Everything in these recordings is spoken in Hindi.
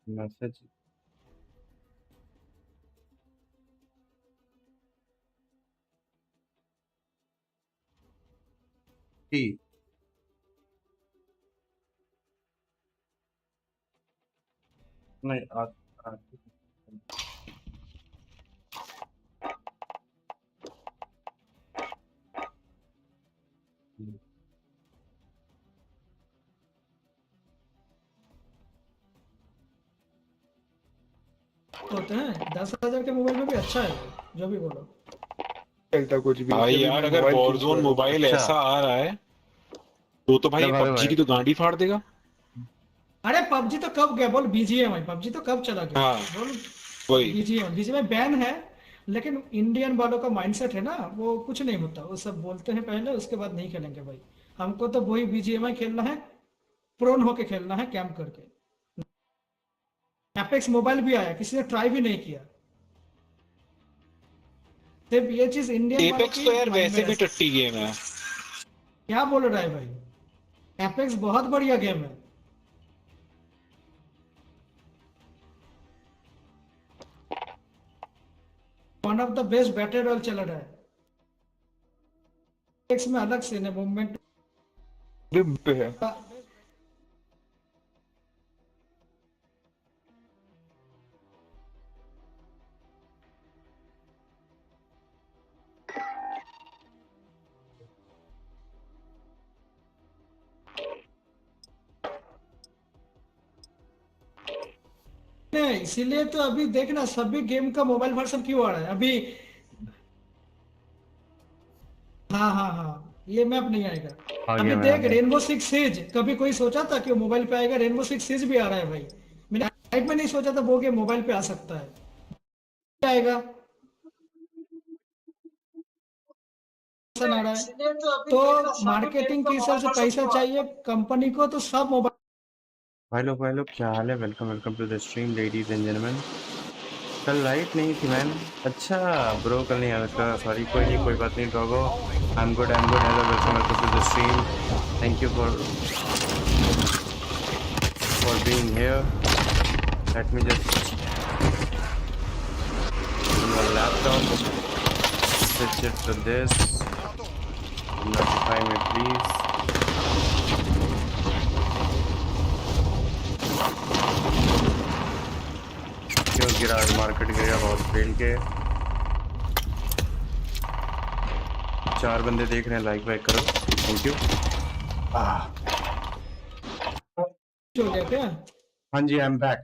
मैसेज नहीं आ, होते हैं 10,000 के मोबाइल में भी अच्छा है जो भी बोलो। चलता कुछ भी भाई जब भी यार मैं अगर मोबाइल चूज वॉरजोन कर रहा हूँ। मोबाइल अच्छा। ऐसा आ रहा है तो भाई भागे पबजी भागे की तो गांडी फाड़ देगा। अरे पबजी तो कब गया बोल, बीजीएमआई पबजी तो कब चला गया हाँ बोल। वही। बीजीएमआई बैन है, लेकिन इंडियन वालों का माइंडसेट है ना, वो कुछ नहीं होता, वो सब बोलते हैं पहले उसके बाद नहीं खेलेंगे भाई। हमको तो वही बीजीएमआई खेलना है, प्रोन होके खेलना है कैंप करके। एपेक्स मोबाइल भी आया, किसी ने ट्राई भी नहीं किया। सिर्फ ये चीज इंडियन वालों एपेक्स की तो यार माइंड में वैसे भी रहती है। टट्टी गेम है। क्या बोल रहा है भाई, एपेक्स बहुत बढ़िया गेम है। One of the best battle royal चल रहा है। एपेक्स में अलग सीन है, मूवमेंट पे है। का। नहीं, इसीलिए तो अभी देखना सभी गेम का मोबाइल वर्जन क्यों आ रहा है अभी। हाँ हाँ हाँ, ये मैप नहीं आएगा। आ अभी गया मैं आ देख गया। रेनबो सिक्स सीज, कभी कोई सोचा था कि वो मोबाइल पे आएगा? रेनबो सिक्स सीज भी आ रहा है भाई। मैंने लाइफ में नहीं सोचा था वो गेम मोबाइल पे आ सकता है। क्या आएगा आ रहा है, तो मार्केटिंग के हिसाब से पैसा चाहिए कंपनी को, तो सब मोबाइल। भाई लोग क्या हाल है? Welcome welcome to the stream ladies and gentleman. कल लाइट नहीं थी मैन। अच्छा ब्रो, कल नहीं आया था, सॉरी। कोई नहीं, कोई बात नहीं Drogo. I am good hello, welcome welcome to the stream. Thank you for being here. Let me just laptop switch it to this. Notify me please. क्यों गिरा? मार्केट गिरा बहुत फेल के। 4 बंदे देख रहे हैं, लाइक वाइक करो, थैंक यू। हो गया क्या? हाँ जी, आई एम बैक।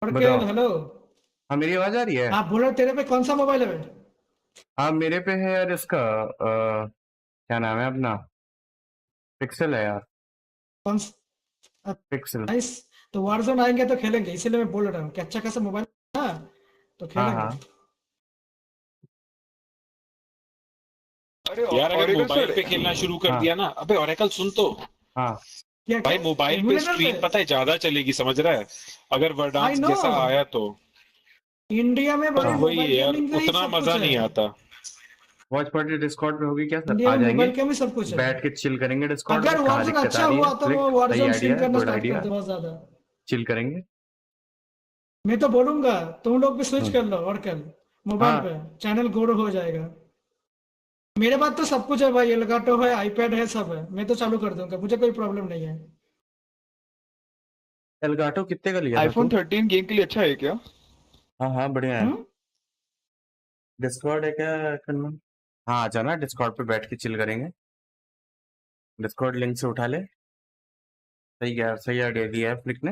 और क्या? बताओ। हेलो। हाँ, मेरी आवाज आ रही है? आप बोलो तेरे पे कौन सा मोबाइल है भाई? हाँ, मेरे पे है यार इसका क्या नाम है अपना? पिक्सल है यार, कौन सा? पिक्सल। नाइस। तो वारजोन आएंगे तो खेलेंगे, इसीलिए मैं बोल रहा हूँ कि अच्छा खासा मोबाइल है तो हाँ खेलेंगे। हाँ। अरे यार अगर ऑरेकल मोबाइल सर, पे खेलना शुरू कर हाँ दिया ना, अबे ओरेकल सुन तो। हाँ क्या भाई क्या मोबाइल पे एमुलेटर स्ट्रीम पता है ज्यादा चलेगी, समझ रहा है? अगर आई वर्डांस नो, जैसा आया तो। इंडिया में पर भाई हाँ। वही मोबाइल है यार, गेमिंग का ही उतना सब कुछ मजा है। नहीं आता। वॉच पार्टी डिस्कॉर्ड पे होगी क्या सर? इंडिया आ में जाएंगे, मोबाइल गेमिंग सब कुछ है। बैठ के चिल करेंगे डिस्कॉर्ड अगर में। कहाँ वारजोन दिक्कत आ अच्छा रही है? हुआ तो वो क्लिक, सही वारजोन स्ट्रीम आइडिया, करना गुड स्टार्ट कर आइडिया। दो बहुत ज्यादा। चिल करेंगे। मैं तो बोलूंगा तुम लोग भी स्विच हम्म, कर लो और कल मोबाइल पे हाँ। चैनल ग्रो हो जाएगा। मेरे पास तो सब कुछ है भाई, एलगाटो है, आईपैड है, सब है, मैं तो चालू कर दूंगा, मुझे कोई प्रॉब्लम नहीं है। एलगाटो कितने का लिया था आईफोन तू? 13 गेम के लिए अच्छा है क्या? हाँ हाँ, बढ़िया है। हम्म। डिस्कॉर्ड है क्या करना? हाँ, आ जाना, डिस्कॉर्ड पे बैठ के चिल करेंगे। डिस्कॉर्ड लिंक से उठा ले। सही है, सही आइडिया दिया है फ्लिक ने।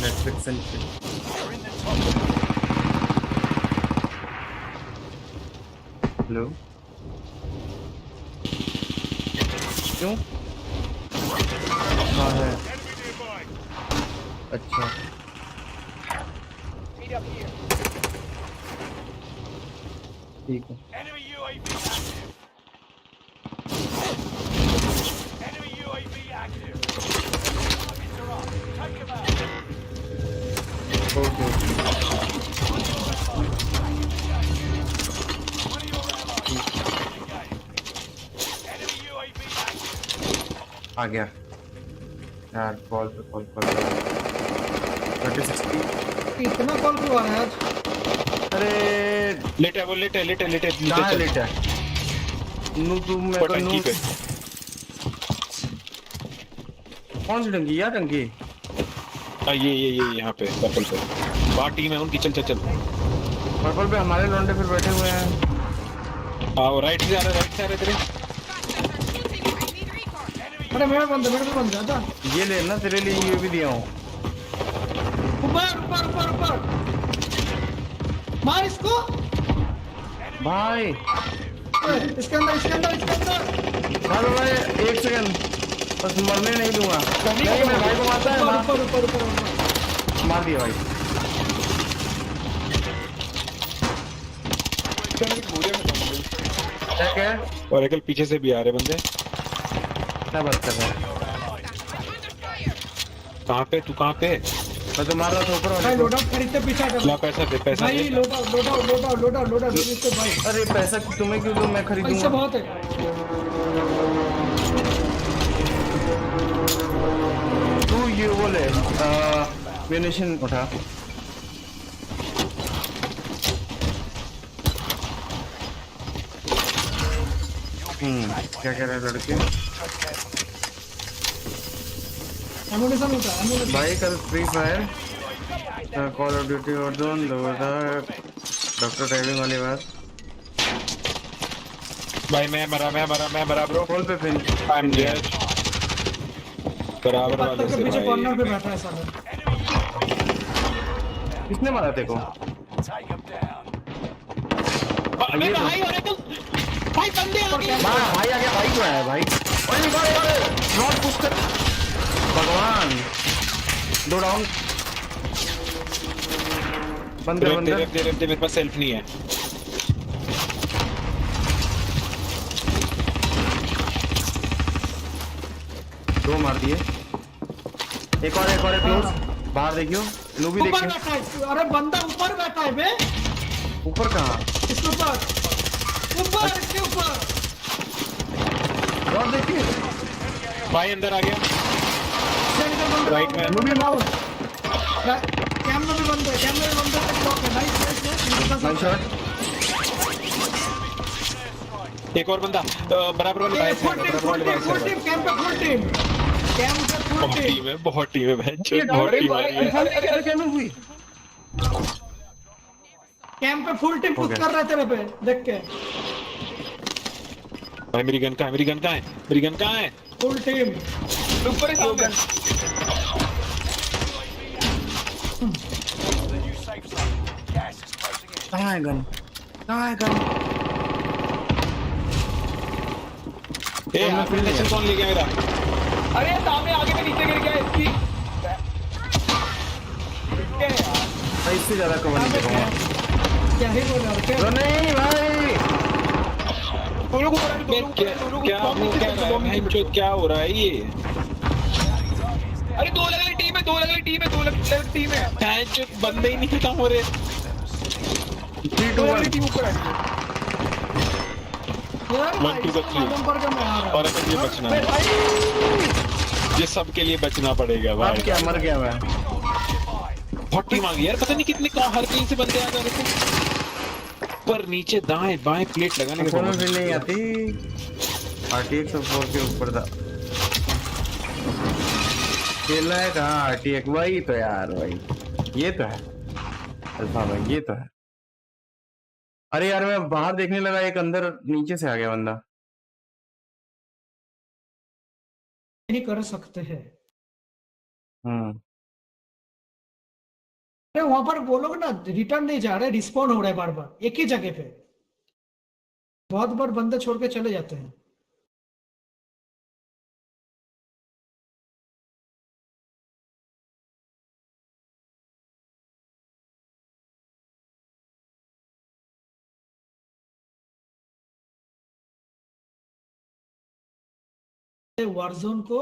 Netflix and hello. क्यों? हाँ है। अच्छा, ठीक है। ओके आ गया यार, कॉल पे कॉल कर 3060। इतना कॉल क्यों आ रहा है आज? अरे लेट है वो, लेट है, लेट है, लेट है, नीचे कहाँ चल। लेट है? नू तू मैं को टंकी नू पे। कौन सी टंकी यार? टंकी ये यहाँ पे पर्पल पे बाहर टीम है उनकी। चल चल चल। पर्पल पे हमारे लौंडे फिर बैठे हुए हैं। आओ, राइट से आ रहे, राइट से आ रहे तेरे। अरे मेरे बंद जा। ये ले ना, तेरे लिए ये भी दिया हूँ। ऊपर मार इसको। भाई इसके अंदर हेलो भाई, एक सेकंड, बस मरने नहीं दूंगा। नहीं, मेरे भाई को मारता है ना। ऊपर मार दिया भाई। क्या क्या है? और एकल पीछे से भी आ रहे बंदे। क्या बात कर रहा है? कहाँ पे तू, कहाँ पे? मैं तो मार रहा था ऊपर भाई वाले को। लोड आउट खरीदते पीछा कर ला पैसा दे, पैसा भाई। दे। लोड आउट इससे भाई। अरे पैसा तुम्हें क्यों दूं? मैं पैसा खरीदूंगा। बहुत है। तू ये बोले म्यूनिशन उठा। क्या कह रहे हैं लड़के? एमुनेशन उठा। भाई कल free fire, call of duty, Warzone, doctor driving वाली बात। भाई मैं मरा ब्रो। कॉल पे फिर आई एम डेड। बराबर वाले पत्थर के से पीछे भाई। कॉर्नर पे बैठा है साला। किसने मारा तेरे को? भाई ऑरेकल, भाई बंदे आ गए। भाई आ गया। भाई क्यों आया भाई? नॉट पुश कर भगवान। 2 डाउन। बंदे मेरे पास सेल्फ नहीं है। दो मार दिए। एक और क्लोज। बाहर देखियो, नू भी ऊपर देखियो। बैठा है। अरे बंदा ऊपर बैठा है बे। ऊपर कहाँ? इसके ऊपर इसके ऊपर। और देखिए भाई अंदर आ गया। राइट में। नू भी माउस। कैमरा भी बंद है। नाइस। Nice shot. एक और बंदा बराबर वाले भाई से, बराबर वाले भाई से। फुल टीम कैंप पे फुल टीम। बहुत टीम है भाई। ये बहुत टीम है। अरे क्या हुई? कैंप पे फुल टीम पुश कर रहे तेरे पे देख के। भाई मेरी गन कहाँ है? फुल टीम ऊपर ही सामने। कहाँ है गन? प्रेजेंटेशन कौन ले गया मेरा? अरे सामने आगे में नीचे गिर गया इसकी। क्या है यार? भाई इससे ज्यादा कवर नहीं करूंगा। क्या ही बोल रहा है? तो नहीं भाई, दोनों को क्या हो रहा है ये? अरे दो अलग अलग टीम है। बंदे ही नहीं खत्म हो रहे। 3 2 1। टीम ऊपर है। यार 1 2 3 नंबर का मैं आ रहा और अगर ये बचना है, ये सबके लिए बचना पड़ेगा अब भाई। क्या मर गया मैं? बहुत टीम आ गई यार, पता नहीं कितने हर कहीं से बंदे आ जा रहे थे। ऊपर नीचे दाएं बाएं प्लेट लगाने फोन में नहीं आती। RTX 4 के ऊपर था। खेलना है कहाँ? RTX वही तो यार, वही ये तो है अल्फा भाई, ये तो है। अरे यार मैं बाहर देखने लगा, एक अंदर नीचे से आ गया बंदा। नहीं कर सकते हैं। अरे वहां पर वो लोग ना रिटर्न नहीं जा रहे, रिस्पॉन्ड हो रहे हैं बार बार एक ही जगह पे। बहुत बार बंदे छोड़ के चले जाते हैं। वारजोन को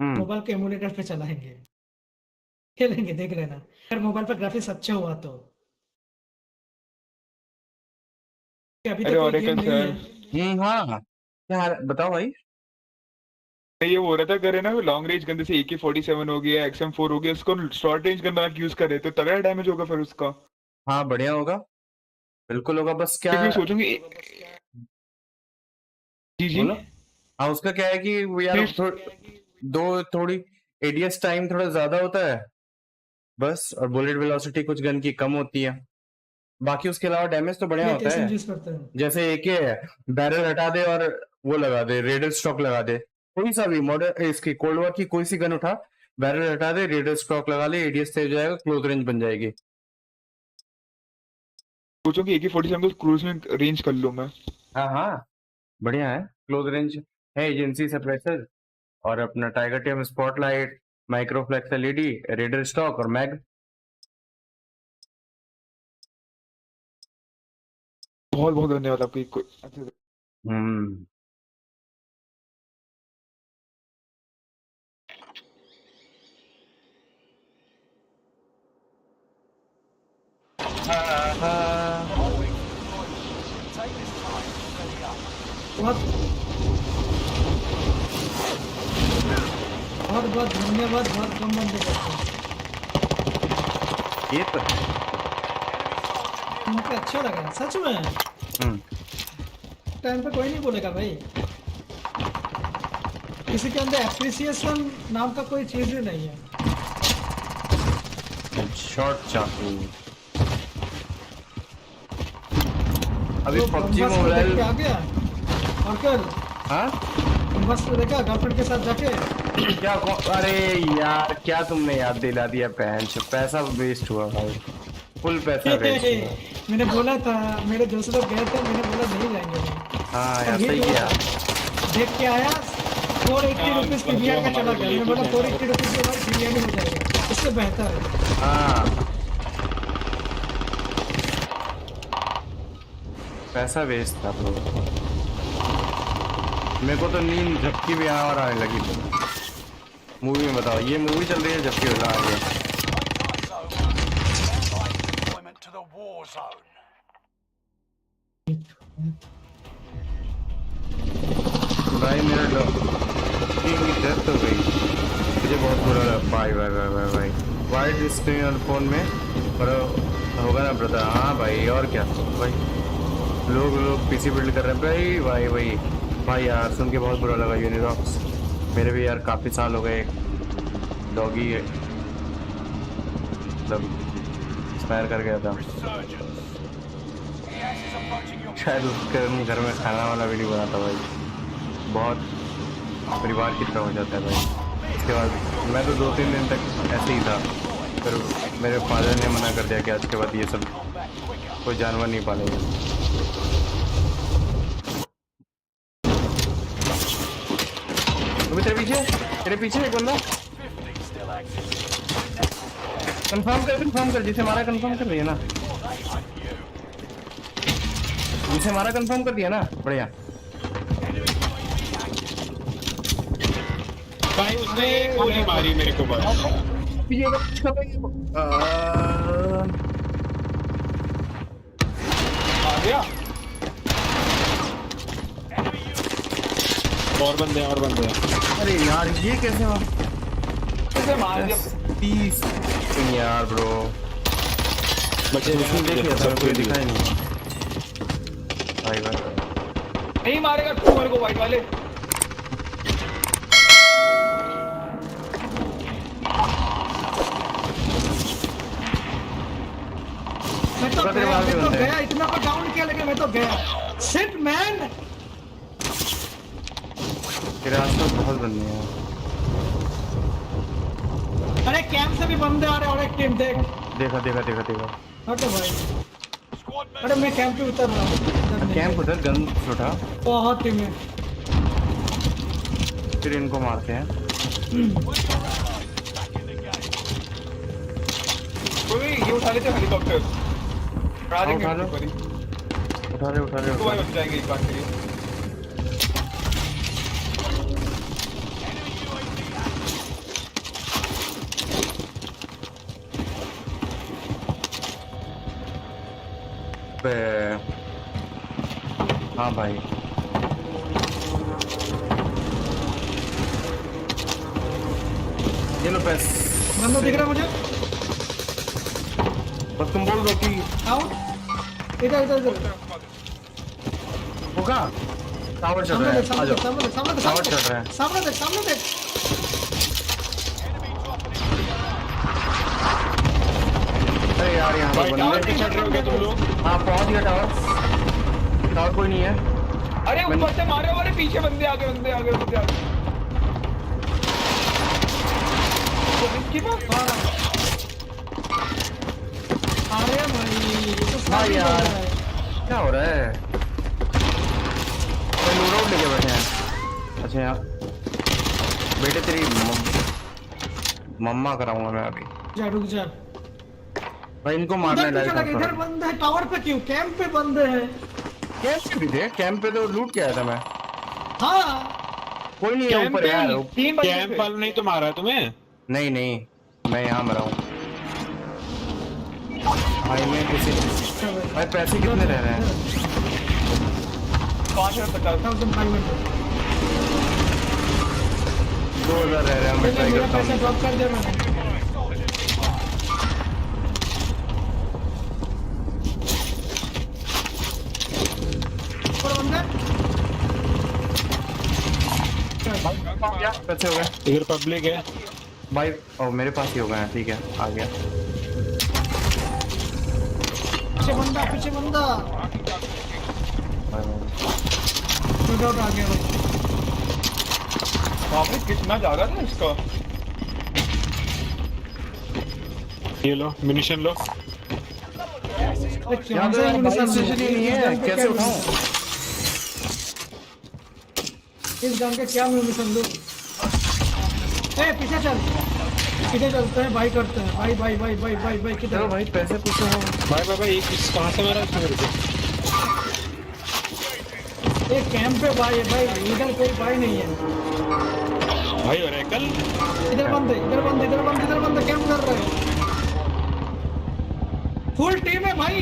मोबाइल के एमुलेटर पे चलाएंगे, खेलेंगे, देख लेना। अगर मोबाइल पर ग्राफिक्स अच्छा हुआ तो। अभी अरे तो कोई ऑरेकल गेम नहीं है। सर, हाँ क्या बताओ भाई। ये हो रहा था करे ना लॉन्ग रेंज गन से AK-47 हो गया XM4 हो गया उसको शॉर्ट रेंज गन बना के यूज कर रहे तो तगड़ा डैमेज होगा फिर उसका। हाँ बढ़िया होगा, बिल्कुल होगा। बस क्या क्योंकि मैं सोचूंगी जी जी बोलो। हाँ उसका क्या है कि वो यार थोड़ी एडीएस टाइम थोड़ा ज्यादा होता है बस, और बुलेट वेलोसिटी कुछ गन की कम होती है। बाकी उसके अलावा डैमेज तो बढ़िया ये होता कैसे है। यूज करते हैं? जैसे एक है, बैरल हटा दे और वो लगा दे, रेडर स्टॉक लगा दे। कोई सा भी मॉडल इसकी कोल्ड वॉर की कोई सी गन उठा, बैरल हटा दे, रेडर स्टॉक लगा ले, एडीएस तेज हो जाएगा, क्लोज रेंज बन जाएगी। सोचो कि AK-47 को क्रूज में रेंज कर लूं मैं। हाँ हाँ बढ़िया है, क्लोज रेंज है, एजेंसी सप्रेसर और अपना टाइगर टेम स्पॉटलाइट, माइक्रोफ्लेक्स एलईडी, रेडर स्टॉक और मैग। बहुत बहुत धन्यवाद आपकी हम्म बहुत बहुत बहुत धन्यवाद। बहुत कम बंदे करते हैं। ये तो मुझे अच्छा लगा सच में। टाइम पे कोई नहीं बोलेगा भाई, किसी के अंदर एप्रिसिएशन नाम का कोई चीज ही नहीं है। शॉर्ट चाकू। अभी तो पबजी बम्बस को देख मोबाइल। के आ गया और कल हाँ बस तो देखा गर्लफ्रेंड के साथ जाके। क्या अरे यार क्या तुमने याद दिला दिया, पैसा वेस्ट हुआ भाई, फुल पैसा वेस्ट हुआ। मैंने बोला था, मेरे दोस्त लोग गए थे, मैंने बोला नहीं जाएंगे। हाँ यार अभी सही जो किया। देख के आया 480 रुपीज की बियर का चला गया। मैंने बोला 480 रुपीज के बाद बिरयानी हो जाएगा, इससे बेहतर है। हाँ पैसा वेस्ट था ब्रो। मेरे को तो नींद झपकी भी और आने लगी थी मूवी में। बताओ ये मूवी चल रही है झपकी आ रही है। भाई मेरा डेथ हो गई, मुझे बहुत बुरा लगा। भाई भाई भाई भाई भाई वाइट स्क्रीन और फोन में पर होगा ना ब्रदर। हाँ भाई और क्या भाई, लोग पीसी बिल्ड कर रहे हैं भाई। भाई भाई भाई यार सुन के बहुत बुरा लगा। यूनिरॉक्स मेरे भी यार काफ़ी साल हो गए, डॉगी मतलब एक्सपायर कर गया था। शायद उसके घर में खाना वाला भी नहीं बना था भाई, बहुत परिवार की तरह हो जाता है भाई। उसके बाद मैं तो 2-3 दिन तक ऐसे ही था, फिर मेरे फादर ने मना कर दिया कि आज के बाद ये सब कोई जानवर नहीं पालेगा। अभी तेरे पीछे एक बंदा। कंफर्म कर जिसे मारा कंफर्म कर दिया ना, जिसे मारा कंफर्म कर दिया ना। बढ़िया भाई उसने एक गोली मारी मेरे को बस। आ गया। और बंदे अरे यार ये कैसे हुआ? कैसे मार दिया? 30 यार ब्रो बचे देख लिया था, कोई दिखाई नहीं। भाई भाई नहीं मारेगा तू मेरे को वाइट वाले। मैं तो गया इतना को डाउन किया, लेकिन मैं तो गया। शिट मैन, तेरे आसपास बहुत बंदे हैं। अरे कैंप से भी बंदे आ रहे हैं और एक टीम देख। देखा हटो भाई। अरे मैं कैंप पे उतर रहा हूँ। कैंप उधर गन उठा, बहुत टीम है। फिर इनको मारते हैं। कोई ये उठा लेते हेलीकॉप्टर। उठा लो। तो भाई बच जाएंगे एक बार के लिए। हाँ भाई ये लो पैस। बंदा दिख रहा है मुझे। बस तुम बोल दो कि आउट। इधर इधर इधर होगा। टावर चल सामने रहा देख है, आ सामने जाओ। देख सामने देख सामने देख टावर चल रहा है। सामने देख सामने देख। अरे यार यहाँ भाई पर टावर बंदे। पे चढ़ रहे हो क्या तुम लोग? हाँ पहुँच गया टावर। टावर कोई नहीं है। अरे ऊपर से मारे, अरे पीछे बंदे आ गए, बंदे आ गए, बंदे आ गए। तो इसकी बात अरे भाई ये तो हाँ सारी यार। बात है। क्या हो रहा है? लोड लेके बैठे हैं। अच्छा यार बेटे तेरी मम्मा कराऊंगा मैं अभी। जा रुक जा। भाई इनको मारना है उधर क्यों चला गया? इधर बंद है टावर पे क्यों? कैंप पे बंद है। कैंप पे भी थे। कैंप पे तो लूट के आया था मैं। हाँ कोई नहीं है कैंप ऊपर पे यार। तीन बंदे कैंप थे। वाला नहीं तो मारा है तुम्हें? नहीं नहीं मैं यहाँ मरा हूँ। भाई मैं किसी भाई पैसे कितने रह रहे हैं? 550। 1500 2000 रह रहे हैं। मैं ट्राई मेरा करता पैसा हूँ। ड्रॉप कर दिया मैंने। ऊपर बंदा पैसे हो गए इधर पब्लिक है। भाई। ओ मेरे पास ही हो गए हैं। ठीक है आ गया। पीछे बंदा पीछे बंदा। भाई, नो डाउट आ गया भाई। वापस कितना ज्यादा था इसका? ये लो मिनिशन लो। यहाँ तो यार बाइक स्टेशन ही नहीं है। कैसे उठाऊं? इस गन का क्या म्यूनिशन दो? ए पीछे चल। पीछे चलते हैं भाई करते हैं भाई भाई भाई भाई भाई भाई किधर? चलो भाई पैसे पूछो। भाई भाई भाई एक कहाँ से मारा उसने मेरे को? एक कैंप पे भाई है भाई। इधर कोई भाई नहीं है। भाई और कल इधर बंदे इधर बंदे इधर बंदे इधर बंदे कैंप कर रहे हैं। फुल टीम है भाई।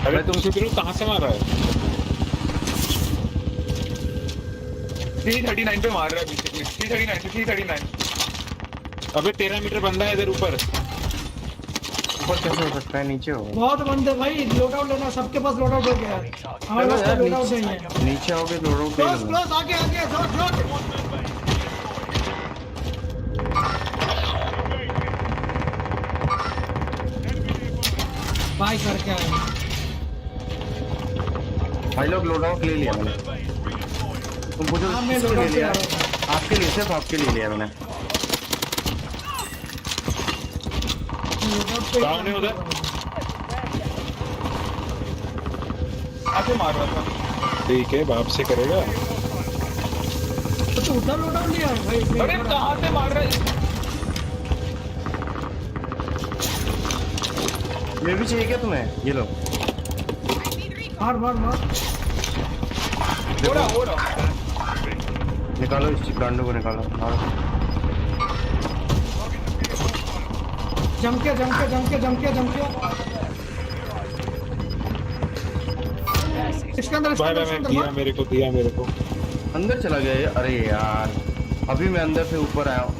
अरे तुम सुधरो कहाँ से मारा है? 339 पे मार रहा है बेसिकली। 339 से 339। अबे 13 मीटर बंदा है इधर ऊपर। ऊपर कैसे हो सकता है? नीचे हो। बहुत बंदे भाई। लोड आउट लेना। सबके पास लोड आउट हो गया है। हमारे पास यार, लोड आउट नहीं है। नीचे आओगे लोड आउट क्लोज क्लोज आगे आगे जोर जोर। भाई करके आए। भाई लोग लोड आउट ले लिया मैंने। तुम पूछो हाँ, मैं किसके loadout लिए लिया? ले रहा आपके लिए, सिर्फ आपके लिए लिया मैंने। डाउन है उधर। ऐसे मार रहा था। ठीक है बाप से करेगा। तो उधर लोड आउट लिया है भाई। अरे कहाँ से मार रहा है? ये भी चाहिए क्या तुम्हें? ये लो। मार मार मार। हो रहा। निकालो इस गांडू को निकालो। मारो। जम के जम के जम के जम के जम के। इसके अंदर इसके भाई अंदर भाई इसके दिया अंदर मेरे को दिया मेरे को। अंदर चला गया ये। अरे यार अभी मैं अंदर से ऊपर आया हूँ।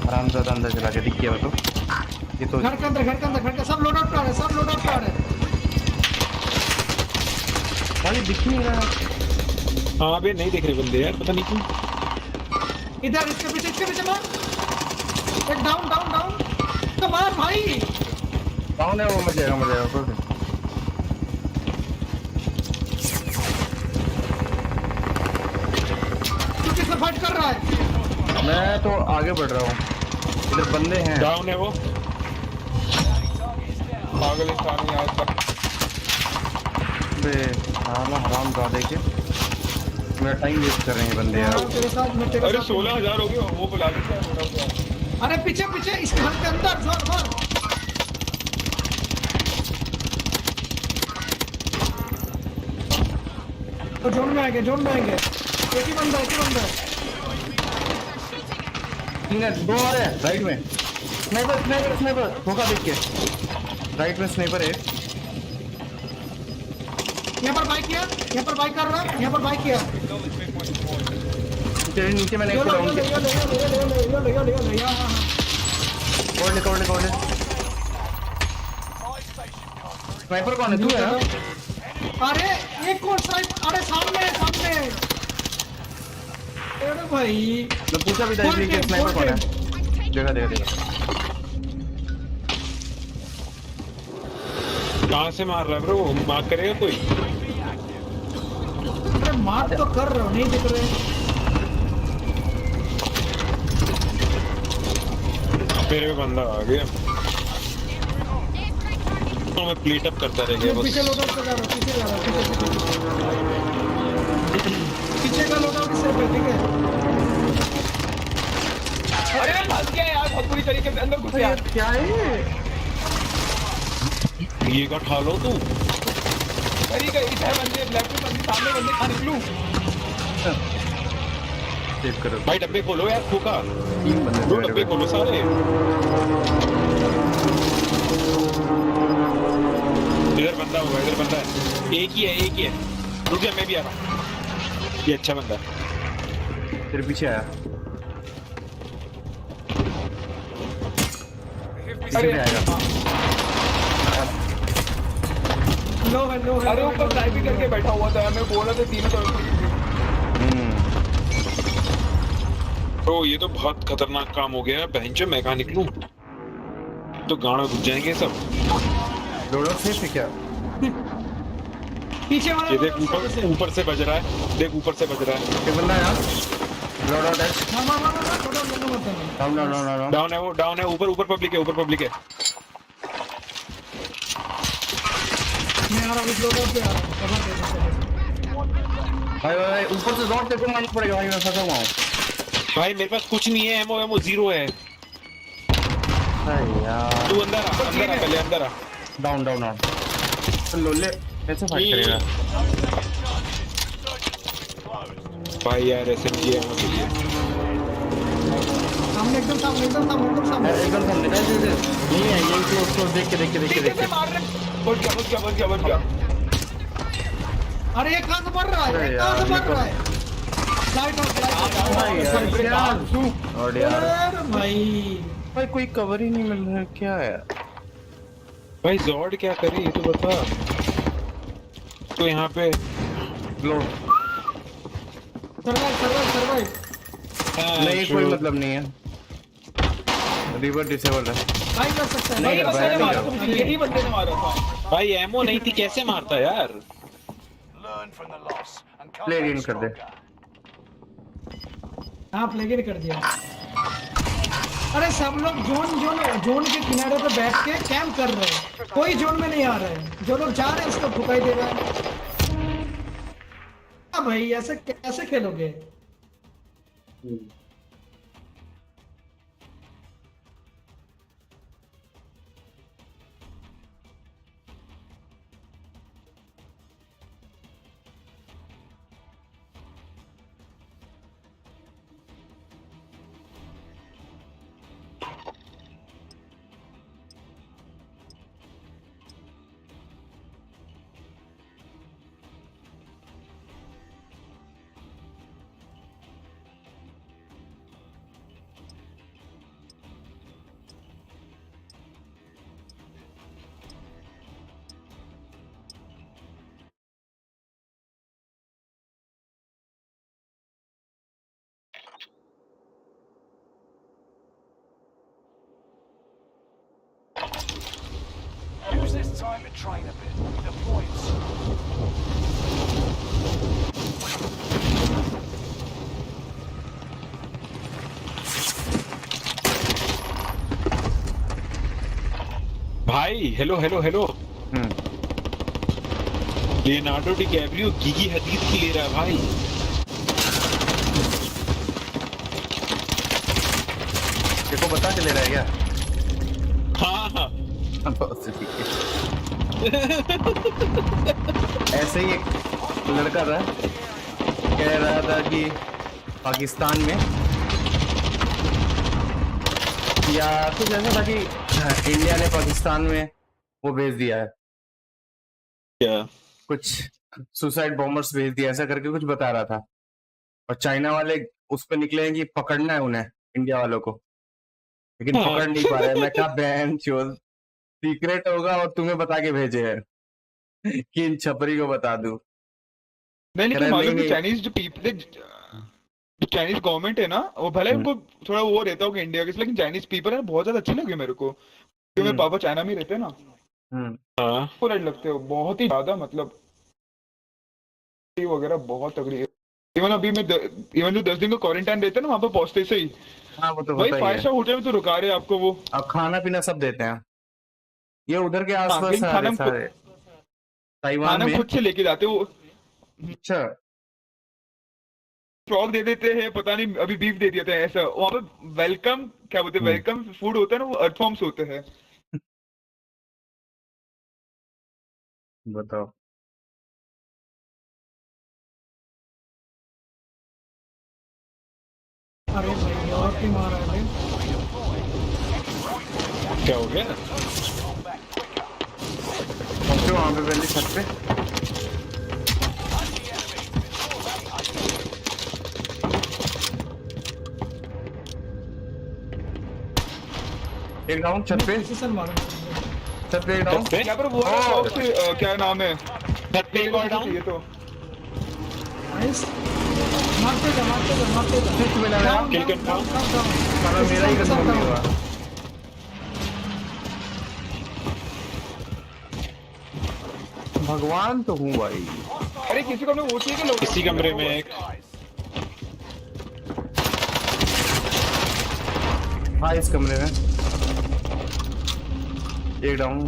आराम से अंदर चला गया। दिख गया मैं तो। ये तो घर के अंदर सब लोड आउट कर रहे हैं। सब लोड आउट कर रहे हैं। भाई दिख नहीं रहा। हाँ बे नहीं देख रहे बंदे यार पता नहीं क्यों। इधर इसके पीछे मार। एक डाउन डाउन डाउन। तो मार भाई। डाउन है वो। मर जाएगा कोई नहीं। तू किससे फाइट कर रहा है? मैं तो आगे बढ़ रहा हूँ। इधर बंदे हैं। डाउन है वो। पागलिस्तान में आज तक। हराम जादे के मेरा टाइम वेस्ट कर रहे हैं बंदे यार। तेरे साथ मैं तेरे अरे साथ। 16,000 हो गए। वो बुला देते हैं। अरे पीछे पीछे इस घर के अंदर जोर मार। तो जोन में आएंगे जोन में आएंगे। एक ही बंदा ठीक है। दो आ रहे हैं राइट में। स्नाइपर स्नाइपर स्नाइपर धोखा देख के। राइट में स्नाइपर है। यहाँ पर बाइक किया। यहाँ पर बाइक कर रहा है। यहाँ पर बाइक किया। तेरे नीचे मैंने एक यो को लो डाउन यो किया। लो यो लो यो लो यो लो यो लो यो लो यहाँ हाँ कौन है स्नाइपर कौन है? तू है ना? अरे एक और साइड अरे सामने अरे भाई मैं पूछा भी था इसलिए कि स्नाइपर कौन है। देखा कहाँ से मार रहा है ब्रो? मार करेगा कोई? अरे मार तो कर रहा हूँ नहीं दिख रहे। मेरे में बंदा आ गया तो मैं प्लेट अप करता रह गया बस। पीछे लोड आउट कर रहा पीछे जा रहा पीछे का लोड आउट इससे पे ठीक है। अरे मैं फंस गया यार बहुत बुरी तरीके से अंदर घुस गया। क्या है ये का ठा लो तू। अरे गई इधर बंदे लेफ्ट में बंदे सामने बंदे कहाँ निकलूं? सेव करो भाई डब्बे खोलो यार खोका। 3 बंदे दो डब्बे खोलो सारे। इधर बंदा होगा इधर बंदा है। एक ही है रुक जा मैं भी आ रहा हूँ। ये अच्छा बंदा है। तेरे पीछे आया। पीछे अरे भी आएगा। लो है अरे ऊपर ड्राइविंग करके बैठा हुआ था मैं बोल रहा था तीनों तरफ तो ये तो बहुत खतरनाक काम हो गया। बहनचोद मैं कहाँ निकलूं? तो गाना घुस जाएंगे सब। लोडो सेफ है क्या? पीछे वाला ये देख ऊपर से बज रहा है। देख ऊपर से बज रहा है। एक बंदा है यहाँ। लोडो डैश डाउन डाउन है ऊपर पब्लिक है। मैं आ रहा हूँ इस लोड आउट पे आ रहा हूँ कवर दे दो। भाई ऊपर से जॉट तेरे को मारना पड़ेगा भाई। मैं फंसा हुआ हूँ भाई मेरे पास कुछ नहीं है। एमओ 0 है। यार। तू अंदर आ पहले अंदर आ। डाउन लोले कैसे फाइट करेगा भाई यार एसएमजी एमओ चाहिए। सामने एकदम सामने एकदम सामने नहीं है ये क्लोज देख के मार रहे बच गया। अरे ये कहाँ से मर रहा है अरे ये कहाँ से यार, मर रहा है। लाइट और यार भाई कोई कवर ही नहीं मिल रहा है। क्या है भाई जॉर्ड क्या करे ये तो बता। तो यहाँ पे लो सर्वाइव नहीं कोई मतलब नहीं है। रिवर डिसेबल है। भाई कर सकता है नहीं, भाई भाई, कर भाई, सकता है। यही बंदे ने मारा था। भाई एमओ नहीं थी कैसे मारता यार। प्ले इन कर दे। हाँ प्लेगिन कर दिया। अरे सब लोग जोन के किनारे पे बैठ के कैंप कर रहे हैं। कोई जोन में नहीं आ रहा है। जो लोग जा रहे हैं उसको फुकाई दे रहा है। हाँ भाई ऐसे कैसे खेलोगे? Use this time to train a bit. The points. भाई हेलो लियोनार्डो डिकैप्रियो गिगी हदीद की ले रहा है भाई। देखो बता के ले रहा है क्या? हाँ ऐसे ही एक लड़का था कह रहा था कि पाकिस्तान में या कुछ ऐसा था कि इंडिया ने पाकिस्तान में वो भेज दिया है क्या कुछ सुसाइड बॉम्बर्स भेज दिया ऐसा करके कुछ बता रहा था। और चाइना वाले उस पे निकले हैं कि पकड़ना है उन्हें, इंडिया वालों को, लेकिन हाँ। पकड़ नहीं पा रहे। मैं कहा बहन चोद, सीक्रेट होगा और तुम्हें बता के भेजे हैं कि इन छपरी को बता दूं। नहीं कह लेकिन रहे मालूम नहीं कि चाइनीज जो पीपल, जो चाइनीज गवर्नमेंट है ना, वो भले हम्म। उनको थोड़ा वो रहता होगा इंडिया के, लेकिन चाइनीज पीपल है बहुत ज्यादा अच्छे लगे मेरे को, क्योंकि मेरे पापा चाइना में रहते हैं ना, हम्म। हाँ को राइट लगते हो बहुत ही ज्यादा, मतलब वगैरह बहुत तगड़ी है। इवन अभी मैं इवन जो 10 दिन का क्वारंटाइन रहता है ना, वहां पर पहुंचते से ही हाँ वो तो भाई होता ही 5 है। स्टार होटल में तो रुका रहे हैं आपको वो। अब खाना पीना सब देते हैं, ये उधर के हाँ, आसपास लेकिन सारे सारे ताइवान खाना में। खुद से लेके जाते वो, अच्छा। फ्रॉग दे देते हैं, पता नहीं अभी बीफ दे देते हैं, ऐसा वहां पे वेलकम क्या बोलते हैं, वेलकम फूड होता है ना, वो अर्थ फॉर्म्स होते हैं। बताओ। अरे भाई और की मारा है भाई। क्या हो गया? पहुंचो वहां पे पहले छत पे। एक डाउन छत पे, प्रिसिशन मारा छत पे एक डाउन। छत पे? यहाँ पर वो है फ्रॉग से क्या नाम है, छत पे एक और डाउन। ये तो नाइस। मारते जा मारते जा मारते जा। सिक्स मिला मेरा। डाउन, किल डाउन, कंफर्म। Down, down. साला मेरा ही कंफर्म नहीं हुआ। भगवान तो हूँ भाई। अरे किसी को हमने वो चाहिए कि लोग इसी कमरे में एक हाँ इस कमरे में एक डाउन,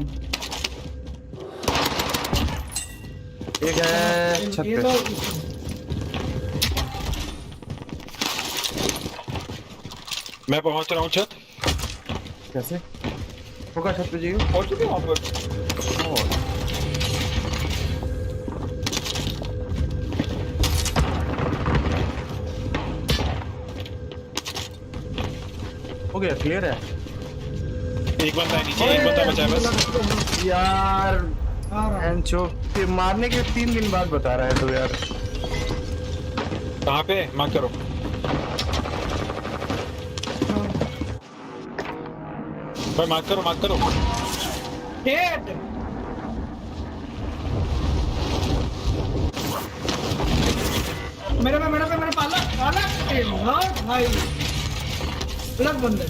एक है छत ये पे। तो मैं पहुंच रहा हूँ छत। कैसे होगा छत पे जी? पहुंच चुके हैं वहां पर। हो गया, क्लियर है एक बंदा है नीचे, एक बंदा बचा है बस। यार। आ रहा है। एंचो के मारने के 3 दिन बाद बता रहा है तो यार। कहाँ पे? मार्क करो। भाई मार्क करो, मार्क करो। डेड। मेरे पाला पाला लॉर्ड भाई लग बंदे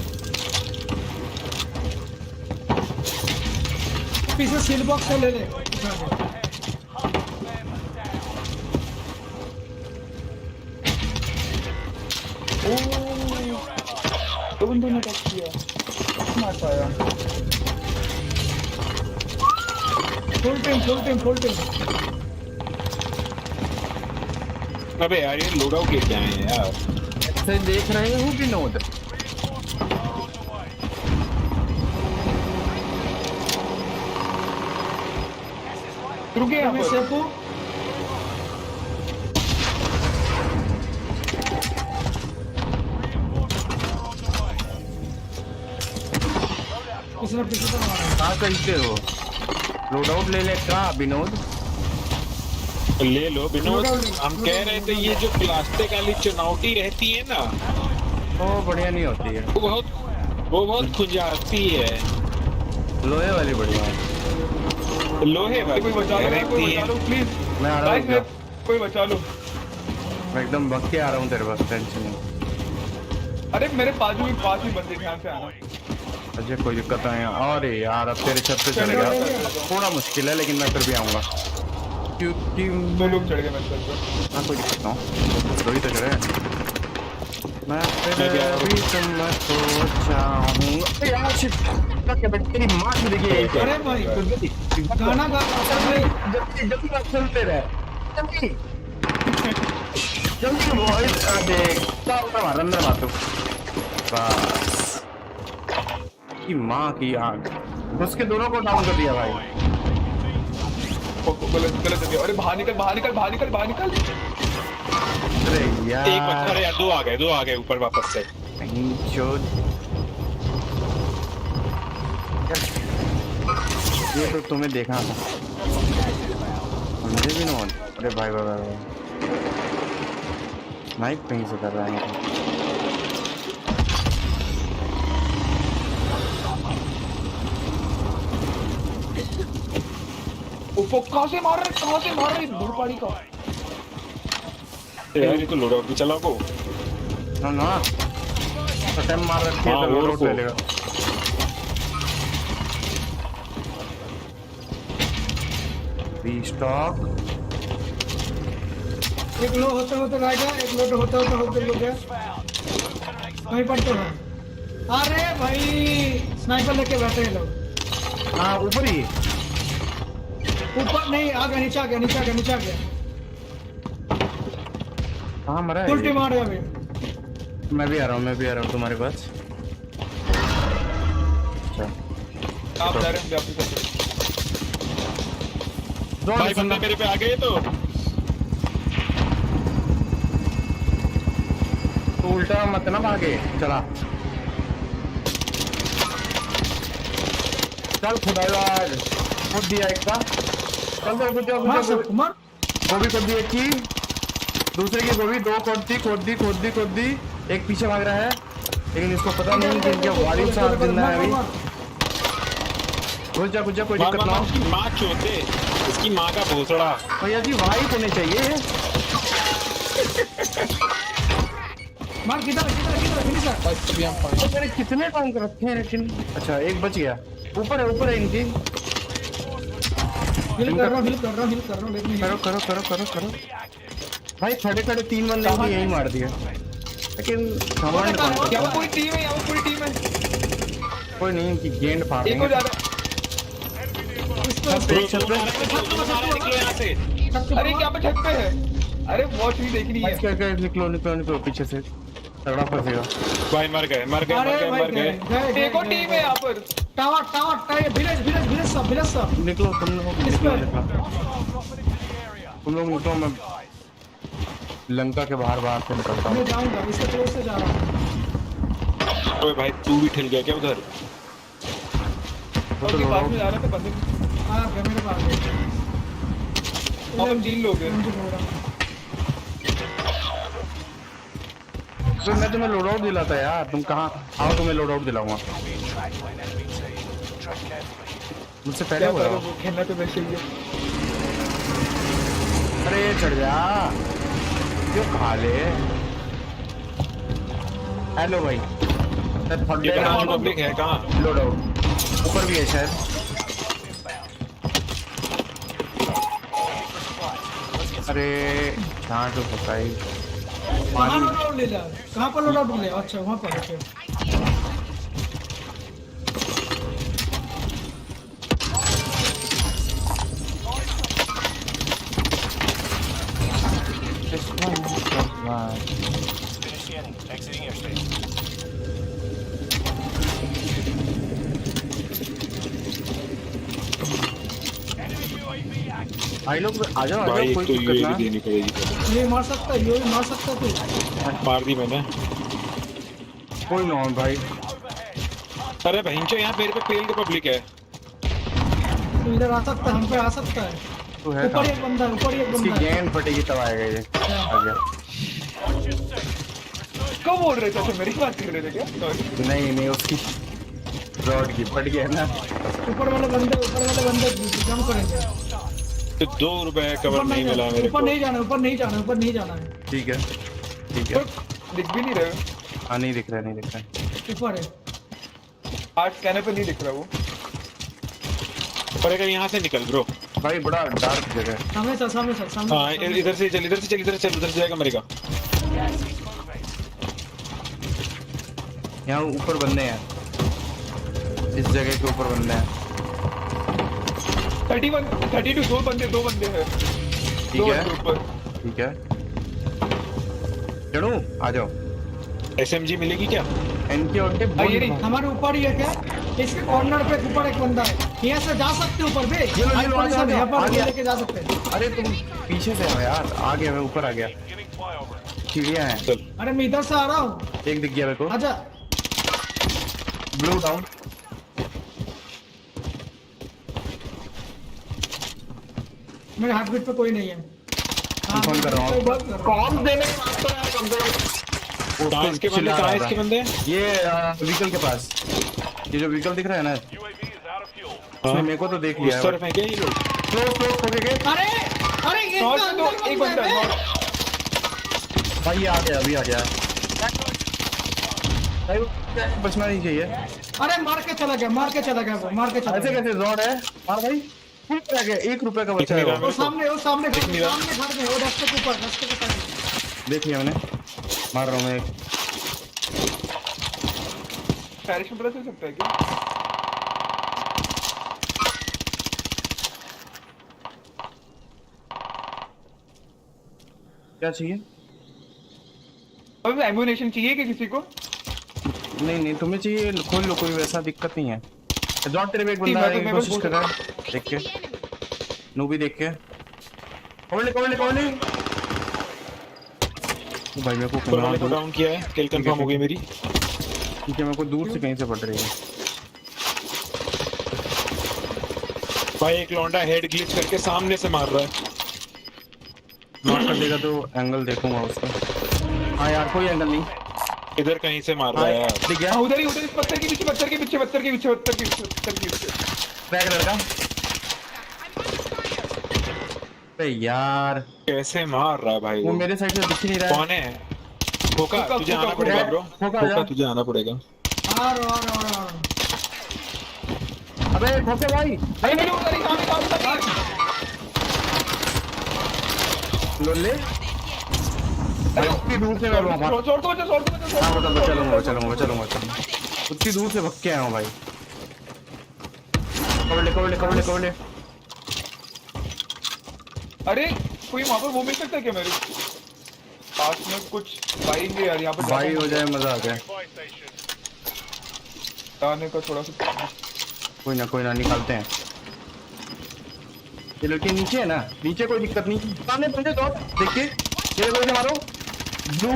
पीछे सील बॉक्स से ले ले उठा के। दो बंदों ने टच किया, मार पाया। Full team. अबे यार ये लोड आउट लेके आए हैं यार। ऐसे देख रहे हो कि नोट? रुके यहाँ मैं पर। सेफू किसी ने पीछे से मारा। कहाँ कहते हो? लोड आउट ले ले कहाँ विनोद? ले लो विनोद। हम कह रहे थे ये जो प्लास्टिक वाली चुनौती रहती है ना, वो बढ़िया नहीं होती है, वो बहुत खुजाती है। लोहे वाली बढ़िया है। लोहे वाली कोई बचा लो, रहती कोई बचा है। लो प्लीज। मैं आ रहा हूँ क्या? कोई बचा लो। मैं एकदम भग के आ रहा हूँ तेरे पास, टेंशन नहीं। अरे मेरे बाजू में 5 ही बंदे, ध्यान से आना। अच्छा कोई दिक्कत नहीं है। अरे यार अब तेरे छत पे चढ़ेगा थोड़ा मुश्किल है, लेकिन मैं फिर भी आऊंगा क्योंकि 2 लोग चढ़ गए मेरे सर पर। हाँ कोई दिक्कत ना हो, दो ही तो चढ़े। मैं फिर भी तुम सोचा हूँ यार। शिट, क्या बेटा तेरी माँ की देखिए। अरे भाई गाना गा भाई जल्दी जल्दी बात सुनते रहे, जल्दी जल्दी वॉइस देख क्या होता है अंदर बात। बस की माँ की आग, उसके दोनों को डाउन कर दिया भाई। गलत जगह। अरे बाहर निकल। अरे यार एक बचा, अरे यार दो आ गए ऊपर वापस से। नहीं चोद, ये तो तुम्हें देखना था मुझे भी नोट। अरे भाई भाई भाई स्नाइप कहीं से कर रहा है मतलब। ऊपर कहाँ से मार रहे धूलपाड़ी का। यार ये तो लोड आउट भी चला को। ना ना अटेम्प्ट मार रखी है हाँ, तो वो लोड को। ले लेगा। रीस्टॉक एक लो होते होते रह गया, एक लोड होते होते हो गया। वहीं पर तो है। अरे भाई स्नाइपर लेके बैठे हैं लोग। हाँ ऊपर ही ऊपर नहीं आ गया, नीचे आ गया, नीचे आ गया, नीचे आ गया। कहाँ मरा है फुल ये? टीम आ रही है अभी। मैं भी आ रहा हूँ तुम्हारे पास। अच्छा आप जा रहे हैं आप भी भाई बंदे मेरे पे आ गए तो तो उल्टा मत ना भागे। चला चल खुदाई खुद दिया एक का। चल दो कुछ मार सब मार। गोभी कर दी एक की, दूसरे की गोभी दो खोद दी। एक पीछे भाग रहा है लेकिन इसको पता नहीं कि इनके वालिद साहब जिंदा है अभी। घुस जा कोई दिक्कत ना हो। उसकी माँ चोते इसकी माँ का भोसड़ा। भैया जी वाइट होने चाहिए। मार किधर फिनिश है। तो मैंने कितने टाइम कर रखे हैं लेकिन। अच्छा एक बच गया। ऊपर है इनकी। हिल कर रहा हूं लेकिन करो भाई खड़े 3 बंदे को यही मार दिया लेकिन कमांड क्या वो पूरी टीम है, यहाँ वो पूरी टीम है। कोई नहीं इनकी गेंद फाड़ एक और देंगे। ज्यादा। निकलो यहाँ से। अरे क्या पे छत पे है। अरे वॉच नहीं देखनी है। निकलो पीछे से तगड़ा फंसेगा। भाई मर गए अरे भाई गए। एक और टीम है यहाँ पर। टावर विलेज सब। निकलो तुम लोग इस पे। निकलो मैं लंका के बाहर से निकलता हूँ। मैं जाऊंगा इसके क्लोज से जा रहा हूँ। ओए भाई तू भी ठिल गया क्या उधर? वो तो उसके पास में लोग जा रहा था बंदे। आ गया मेरे पास। हम 3 लोग हैं। मुझे बोल रहा हूँ। तो मैं तुम्हें लोड आउट दिलाता यार, तुम कहाँ आओ तुम्हें लोड आउट दिलाऊंगा। मुझसे पहले क्या बोला। करो वो खेलना तो वैसे ही है। अरे चढ़ जा क्यों खा ले। हेलो भाई ये कहाँ पब्लिक है कहाँ? लोड आउट ऊपर भी है शायद। अरे यहाँ तो बताई कहाँ लोड आउट ले लिया? कहाँ पर लोड आउट ले? अच्छा वहाँ पर। अच्छा Exiting airspace. भाई लोग आ जाओ भाई कोई तो दिक्कत यूएवी ना। देनी पड़ेगी। ये मार सकता है, ये मार सकता है तू। मार दी मैंने। कोई ना हो भाई। अरे बहनचो यहाँ मेरे पे पेल के पब्लिक है। तू इधर आ सकता है, हम पे आ सकता है। तू है ऊपर एक बंदा है, ऊपर एक उसकी बंदा है। गेंद फटेगी तब आएगा ये। आ गया। कब बोल रहे थे? अच्छा मेरी बात कर रहे थे क्या? Sorry। नहीं उसकी रॉड की फट गया ना। ऊपर वाले बंदे जंप करेंगे। तो 2 रुपए कवर नहीं मिला मेरे को। ऊपर नहीं जाना है। ठीक है दिख भी नहीं रहे। हाँ नहीं दिख रहा ऊपर है। आज स्कैनर पे नहीं दिख रहा वो। पड़ेगा यहाँ से निकल ब्रो। भाई बड़ा डार्क जगह है। सामने हाँ इधर से चल उधर से जाएगा मरेगा। यहाँ ऊपर बंदे हैं, इस जगह के ऊपर बंदे हैं। 32 दो बंदे हैं। ठीक दो है बंदे ऊपर। ठीक है चढ़ू आ जाओ। एसएमजी मिलेगी क्या? इनके उनके ये नहीं। हमारे ऊपर ही है क्या? इसके कॉर्नर पे ऊपर एक बंदा है। यहाँ से जा सकते हो ऊपर बे। यहाँ पर लेके जा सकते हैं। अरे तुम पीछे से हो यार। आ गया मैं, ऊपर आ गया। सीढ़ियाँ हैं। चल अरे मैं इधर से आ रहा हूँ। एक दिख गया मेरे को। आजा। Blue down. मेरे हार्ट बीट पे कोई नहीं है। हाँ, फोन कर रहा हूँ। बात कर रहा हूँ। कॉल देने की बात तो यार कम से कम। कहाँ इसके बंदे, चिल्ला कहाँ रहा इसके था। बंदे? ये व्हीकल के पास, ये जो व्हीकल दिख रहा है ना, UAV is out of fuel. उसने मेरे को तो देख लिया उस है। तरफ है क्या ये लोग? क्लोज हो गए। अरे अरे एक नॉर्थ का में तो अंदर एक बंदा बंदा है नॉर्थ। भाई ये आ गया, अभी आ गया भाई, बचना नहीं चाहिए। अरे मार के चला गया, मार के चला गया, वो मार के चला ऐसे गया। कैसे रॉड है? हाँ भाई, ₹1 का बच्चा है दिख नहीं वो। वो सामने घर दिख नहीं रहा। सामने घर में, वो रास्ते के ऊपर, रास्ते के ऊपर। देख लिया मैंने, मार रहा हूँ मैं। पैरिश में चल सकता है क्या? क्या चाहिए? अब एम्यूनेशन चाहिए क्या किसी को? नहीं तुम्हें चाहिए, खोल लो, कोई वैसा दिक्कत नहीं है। जॉन तेरे पे एक बंदा आने की कोशिश कर रहा है, देख के नू भी देख के। कवड़े भाई मेरे को ऊपर वाले को ठीक डाउन किया है, किल कंफर्म हो गई मेरी। है, मेरे को दूर से कहीं से पड़ रही है। भाई एक लौंडा हेड ग्लिच करके सामने से मार रहा है। मार कर देगा तो एंगल देखूंगा उसका। हाँ यार कोई एंगल नहीं, इधर कहीं से मार रहा है यार। दिख गया। हाँ उधर ही पत्थर के पीछे बैग लड़का। अरे यार कैसे मार रहा है भाई वो वो? मेरे साइड से दिख ही नहीं रहा है। कौन है? फोका, तुझे आना पड़ेगा ब्रो। फोका फोका आजा। तुझे आना पड़ेगा। आ रहा। अबे फोके भाई, अरे मैंने उधर ही सामने लोले भाई उतनी दूर से मैं वहाँ छोड़ दो बच्चा हाँ मतलब चलूंगा उतनी दूर से भग के आया हूँ भाई। कवड़े अरे कोई वहाँ पर वो मिल सकता है क्या मेरे पास में? कुछ पाएंगे यार यहाँ पर भाई हो जाए, मजा आ जाए। Buy station. जाने का थोड़ा सा। कोई ना निकालते हैं। ये लड़के नीचे है ना, नीचे कोई दिक्कत नहीं। सामने बंदे दो, देखिए ये कोई से मारो। ब्लू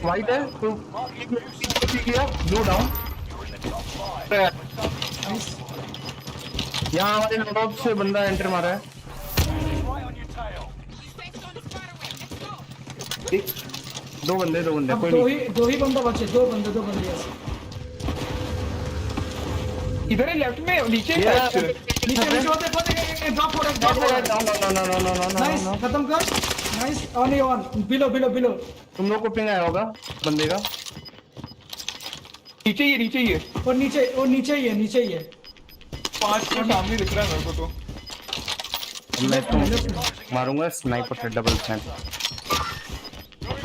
वाइट है तो ठीक किया, ब्लू डाउन। यहाँ हमारे लॉकआउट से बंदा एंटर मारा है। Right on your tail. दो बंदे अब कोई दो नहीं। ही बंदा बचे, दो बंदे ऐसे। इधर ही लेफ्ट में नीचे ये नीचे वो देखो ड्रॉप हो रहा है। नाइस, खत्म कर। Nice, on below. तुम लोग को पिंग आया होगा बंदे का। नीचे ही है और नीचे ही है। 5 के सामने दिख रहा है मेरे को तो। मैं तो मारूंगा स्नाइपर से, डबल स्नाइपर।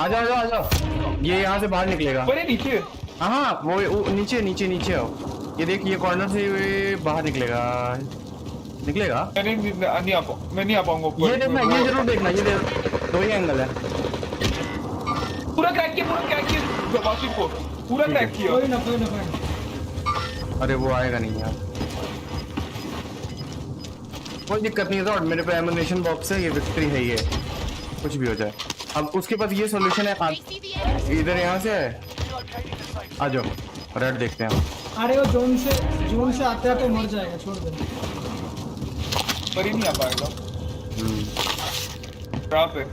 आजा ये यहाँ से बाहर निकलेगा। अरे नीचे हाँ वो नीचे आओ। ये देख, ये कॉर्नर से ये बाहर निकलेगा। मैं नहीं आ पाऊंगा ऊपर। ये देखना, ये जरूर देखना, ये दो ही एंगल है। पूरा क्रैक किया वासिफ को, पूरा क्रैक किया। कोई ना। अरे वो आएगा नहीं यार, कोई दिक्कत नहीं है। मेरे पे एमुनेशन बॉक्स है, ये विक्ट्री है, ये कुछ भी हो जाए। अब उसके पास ये सॉल्यूशन है, इधर यहाँ से है। आ जाओ रेड देखते हैं। अरे वो जोन से आते हैं तो मर जाएगा, छोड़ दे। पर ही नहीं आ पाएगा। ट्रैप है।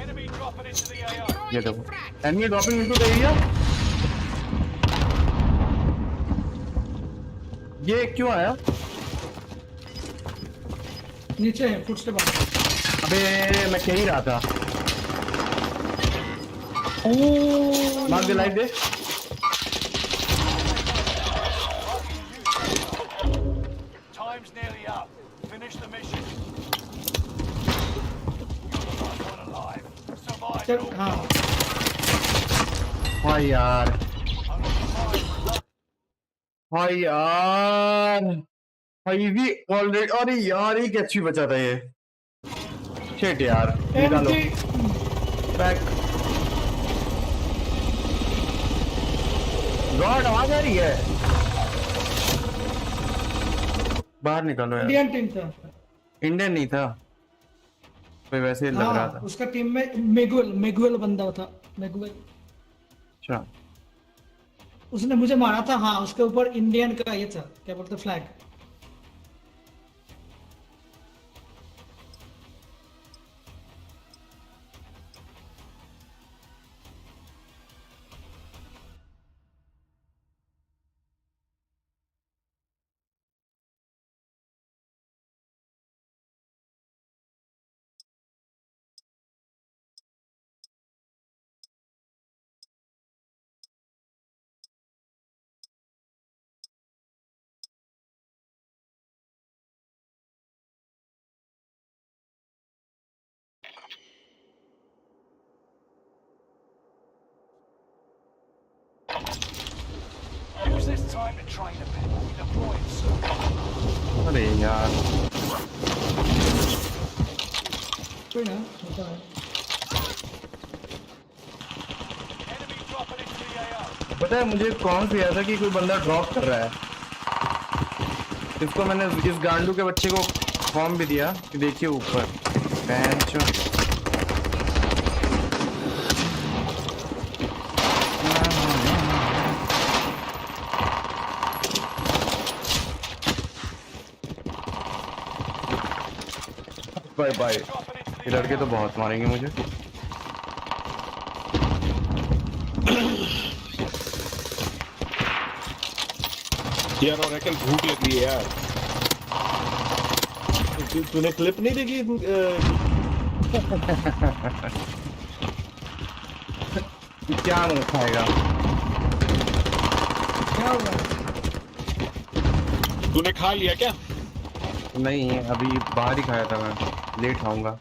Enemy dropping into the AO. ये देखो enemy dropping into the area. ये क्यों आया? नीचे है, फुटस्टेप आ रहा है। अबे मैं कह ही रहा था। Mark the light they. Time's nearly up. Finish the mission. You're not alive. Survive. चल, हाँ भाई यार भाई भी ऑलरेडी। अरे यार एक एचपी बचा था ये। शिट यार, निकालो बैक। गॉड आवाज आ रही है, बाहर निकालो यार। इंडियन टीम था। इंडियन नहीं था कोई, वैसे लग रहा था। उसका टीम में मेगुएल बंदा था। मेगुएल, अच्छा उसने मुझे मारा था। हाँ, उसके ऊपर इंडियन का ये था, क्या बोलते, flag. time to train a bit. We're deploying soon. अरे यार कोई ना होता है। Enemy dropping into the AO. पता है मुझे कौन सा याद था कि कोई बंदा ड्रॉप कर रहा है। इसको मैंने इस गांडू के बच्चे को फॉर्म भी दिया कि देखिए ऊपर बेंच बाय बाय। ये लड़के तो बहुत मारेंगे मुझे। यार ओरेकल भूख लग रही है यार। तूने क्लिप नहीं देखी? क्या मुंह खाएगा? क्या हुआ? तूने खा लिया क्या? नहीं अभी बाहर ही खाया था मैं। लेट खाऊंगा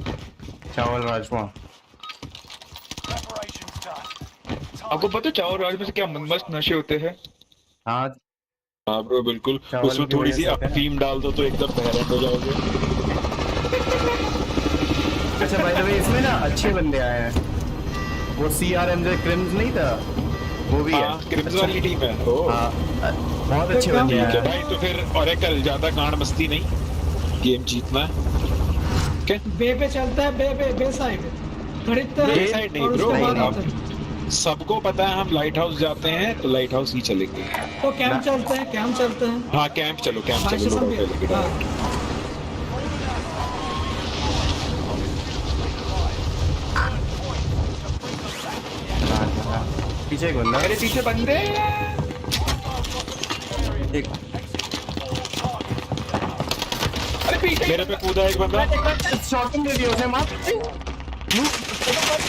चावल राजमा। Preparation's done. आपको पता है चावल राजमा से क्या मस्त नशे होते हैं? हाँ हाँ ब्रो बिल्कुल। चावल उसमें की थोड़ी वजह सी से होता है। अफीम डाल दो तो एकदम बहरन हो जाओगे। अच्छा भाई द वे इसमें ना अच्छे बंदे आए हैं। वो CRMJ क्रिम्स नहीं था वो भी है। हाँ क्रिम्स वाली टीम है। ओह हाँ बहुत अच्छे तो बंदे क्या ठीक है आए हैं। भाई, तो फिर ओरेकल ज्यादा गांड मस्ती नहीं, गेम जीतना है। ओके बे पे चलता है, बे साइड खरीदते बे हैं साइड नहीं और ब्रो, उसके बाद नहीं, आते हैं। सबको पता है हम लाइट हाउस जाते हैं तो लाइट हाउस ही चलेंगे। तो कैंप चलते हैं, कैंप चलते हैं। हाँ कैंप चलो, कैंप भाई चलो से लोगों समझे? पे लेके हाँ। डालो। पीछे एक बंदा मेरे पीछे बंदे। एक अरे पीछे मेरे पे कूदा एक बंदा। शॉटिंग दे दिया उसे मार।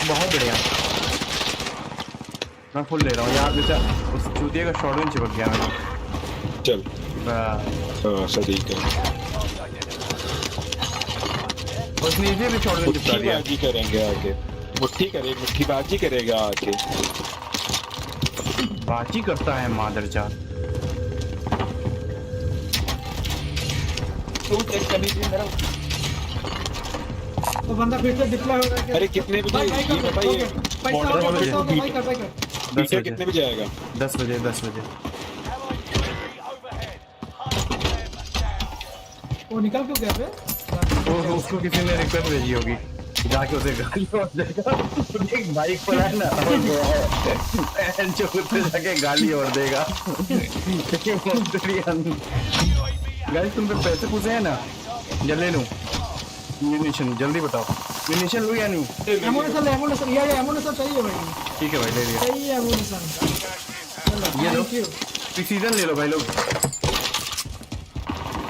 बहुत बढ़िया। मैं फुल ले रहा हूँ यार। बेचा उस चूतिया का शॉटगन चिपक गया मेरे। चल बस। हाँ सही है। उसने इसे भी शॉटगन चिपका मुट्ठी दिया। बाजी करेंगे आगे, मुट्ठी बाजी करेगा आगे। बाजी करता है मादरजात। तू चेक करनी चाहिए मेरा। तो बंदा फिर से डिप्लॉय हो रहा है। अरे कितने बजे भाई ये कर, बताइए, पैसा हो गया, पैसा हो गया, भाई कर, भाई कर। 10 बीटा बजे कितने बजे आएगा? 10 बजे 10 बजे। वो निकल क्यों गया बे? वो उसको किसी ने रिक्वेस्ट भेजी होगी जाके उसे गाली और देगा। एक बाइक पर है ना और जो उसे जाके गाली और देगा। गाइस तुम पे पैसे पूछे हैं ना, जल्दी लूं म्यूनिशन, जल्दी बताओ म्यूनिशन लूं या नहीं? एमुनेशन ये एमुनेशन चाहिए भाई। ठीक है भाई ले लिया। चाहिए एमुनेशन। चलो ये लो। Thank you. प्रीसीजन ले लो भाई लोग।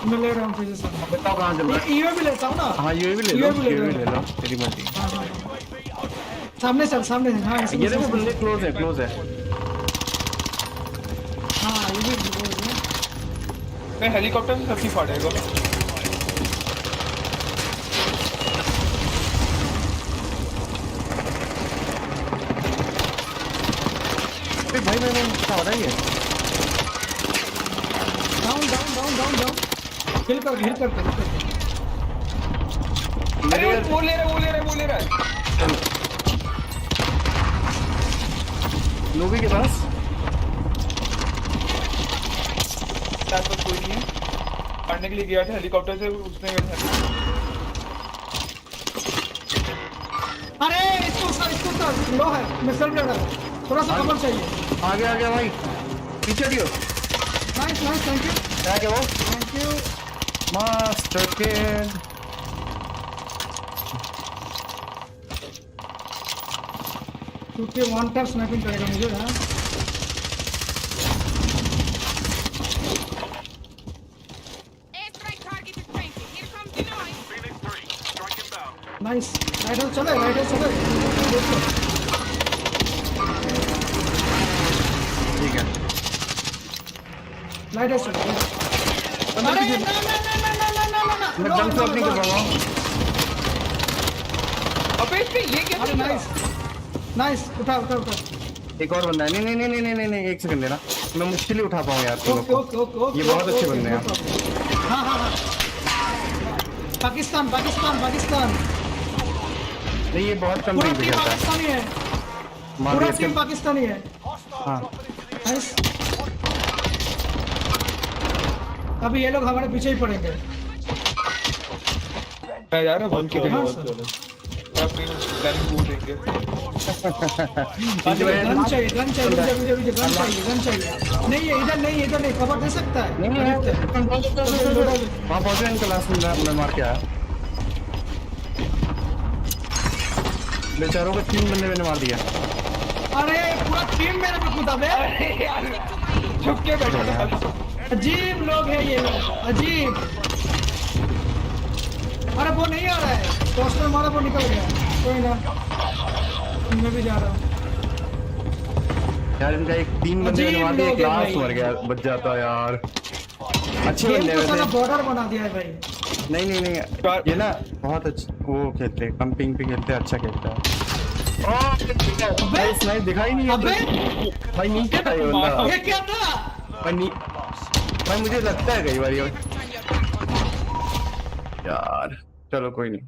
मैं ले रहा हूँ फिर से। बताओ कहाँ चल रहा है? ये भी लेता हूँ ना। हाँ ये भी ले लो, ये भी ले ये भी लो। ले लो तेरी मर्जी। हाँ, हाँ, हाँ। सामने चल, सामने से। हाँ ये देखो बंदे क्लोज है, क्लोज है। हाँ ये भी मैं हेलीकॉप्टर से सबकी फाड़ेगा। भाई मैंने क्या हो रहा है? डाउन हिल कर। अरे वो ले रहा है। लोबी के पास साथ में कोई नहीं है। पढ़ने के लिए गया था हेलीकॉप्टर से, उसने अरे इसको लो है, मिसल रहा है। थोड़ा सा कवर चाहिए। आगे भाई पीछे दियो। Nice thank you. क्या वो थैंक यू। मास्टर के क्योंकि वन टैप स्नैपिंग करेगा मुझे। हाँ Airstrike target is ranking. Here comes the noise. Nice. Rider चले। ठीक है। राइडर चले। अरे मैं गन शॉट नहीं कर रहा हूँ। अबे इसमें ये क्या? अरे नाइस उठा। एक और बंदा है। नहीं एक सेकंड देना। मैं मुश्किल ही उठा पाऊँ यार तुम लोग ओके को। ओके ओके ओके ये बहुत अच्छे ओके, बंदे no हैं। problem। हाँ हाँ हाँ, पाकिस्तान पाकिस्तान पाकिस्तान, नहीं ये बहुत कम पूरा टीम पे टीम खेलता है। पाकिस्तानी है, मार पूरा दिया इसके। टीम पाकिस्तानी है। हाँ नाइस। अभी ये लोग हमारे पीछे ही पड़ेंगे। मैं यार बंद के हाँ देंगे, सर, अपनी प्लानिंग को देंगे। गन चाहिए गन चाहिए, मुझे मुझे मुझे गन चाहिए गन चाहिए। नहीं है इधर, नहीं इधर नहीं, कवर दे सकता है। नहीं आदित्य, वहाँ पहुँचे इनके लास्ट में मैं मार के आया। बेचारों को 3 बंदे मैंने मार दिया। अरे पूरा टीम मेरे पे कूदा बे। छुप के बैठा था। अजीब लोग हैं ये लोग, अजीब। अरे वो नहीं आ रहा है, पोस्टर मारा वो निकल गया। कोई ना, मैं भी जा रहा हूँ। यार इनका 3 बंदे मैंने मार दिया, एक अजीब लोग हैं लास्ट भाई। मर गया, बच जाता यार। अच्छे गेम बंदे को सारा वैसे। बॉर्डर बना दिया है भाई। नहीं नहीं नहीं, ये ना बहुत अच्छा वो खेलते हैं, कम पिंग पे खेलते हैं, अच्छा खेलता है। नाइस नाइस, दिखाई नहीं है अबे भाई, नीचे था ये बंदा ये क्या था? भाई मुझे लगता है कई बार यार। चलो कोई नहीं,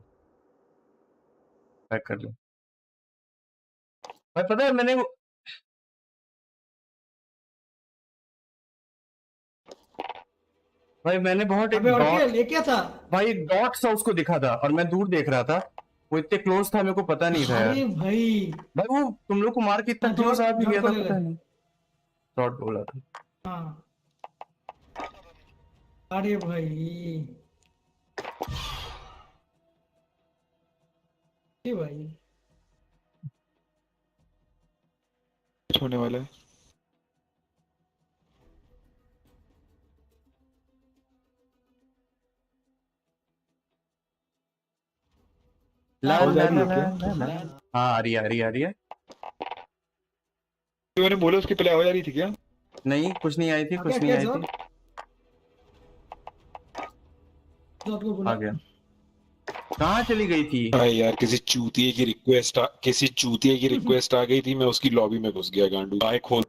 पैक कर लो भाई। पता है मैंने भाई मैंने बहुत एक अबे और क्या डॉट, ले क्या था? भाई डॉट सा उसको दिखा था और मैं दूर देख रहा था, वो इतने क्लोज था मेरे को पता नहीं था यार। अरे भाई, भाई वो तुम लोग को मार के इतना हाँ, क्लोज आ भी जॉट गया को था, ले ले। पता नहीं। डॉट बोला था। हाँ, अरे भाई, ये भाई कुछ होने वाला है। ला आवाज ला आ रही ला है क्या? ला ला। हाँ आ रही है आ रही है आ रही है। तो मैंने बोला उसकी पहले आवाज आ रही थी क्या? नहीं कुछ नहीं आई थी, कुछ नहीं क्या आई जॉट? थी। जॉट को आ बुला। गया, कहाँ चली गई थी? भाई यार किसी चूतिए की रिक्वेस्ट आ गई थी, मैं उसकी लॉबी में घुस गया गांडू। आए खोल।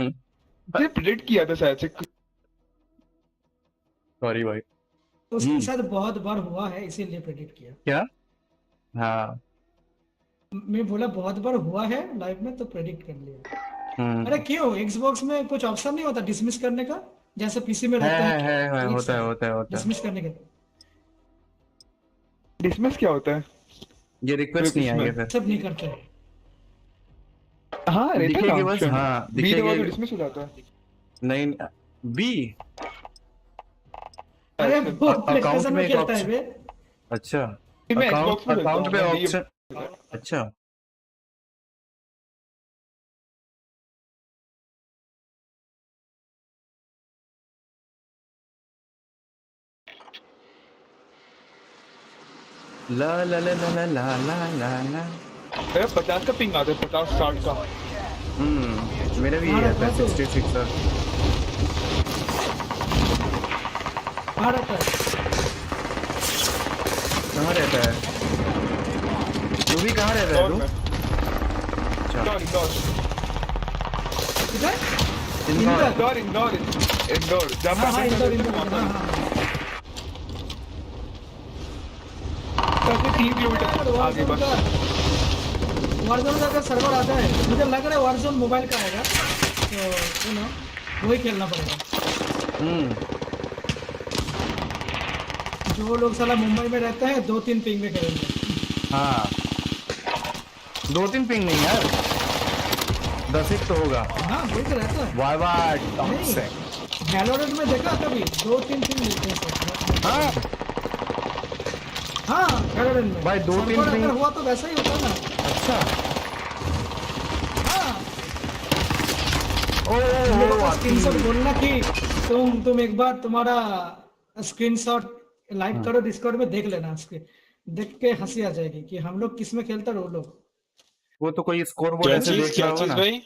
ये प्रेडिक्ट किया था शायद से। सॉरी भाई। उसके साथ बहुत बार हुआ है, इसीलिए प्रेडिक्ट किया। क्या? हाँ। मैं बोला बहुत बार हुआ है लाइव में, तो प्रेडिक्ट कर लिया। अरे हम्म। क्यों एक्सबॉक्स में कुछ ऑप्शन नहीं होता डिसमिस करने का, जैसे पीसी में रहता है? होता है होता है होता है। डिसमिस करने का डिसमिस क्या होता है? ये रिक्वेस्ट नहीं आएगी फिर। सब नहीं करते। हाँ रहता है दिखेगी ना बस, option। हाँ बी दबाओ तो दिखेगी। डिसमिस हो जाता है। नहीं बी अरे वो अकाउंट प्लेस्टेशन में में एक खेलता है ऑप्शन। बे। अच्छा मैं Xbox में खेलता अकाउंट हूँ, पे मैं ऑप्शन। अच्छा ला ला ला ला ला ला ला ला ला। 50 का पिंग आता है, 50-60 का। मेरा भी हाँ, ये है रखा तो। 66 सर। कहाँ रहता है? कहाँ रहता है तू भी? कहाँ रहता है इंदौर तू? में। अच्छा इंदौर इधर? इंदौर। इंदौर जहाँ हाँ हाँ, इंदौर इंदौर, वहाँ हाँ पर हाँ। 3 किलोमीटर आगे बस। वारजोन का अगर सर्वर आता है, मुझे लग रहा है वारजोन मोबाइल का आएगा, तो वही खेलना पड़ेगा। जो लोग साला मुंबई में रहते हैं 2-3 पिंग में खेलेंगे। हाँ 2-3 पिंग नहीं यार, 10 एक तो होगा। हाँ वही तो रहता है। वाई वाई नहीं, वैलोरेंट में देखा कभी 2-3 पिंग मिलते हैं सब। हाँ हाँ वैलोरेंट में भाई 2-3 सर्वर पिंग। अगर हुआ तो वैसा ही होता है ना। अच्छा हाँ, ओ मेरे पास स्क्रीनशॉट बोलना कि तुम एक बार तुम्हारा स्क्रीनशॉट लाइव करो डिस्कॉर्ड में, देख लेना। उसके देख के हंसी आ जाएगी कि हम लोग किस में खेलते हैं, वो लोग वो तो कोई स्कोर बोर्ड क्या ऐसे चीज देख रहा होगा ना। भाई?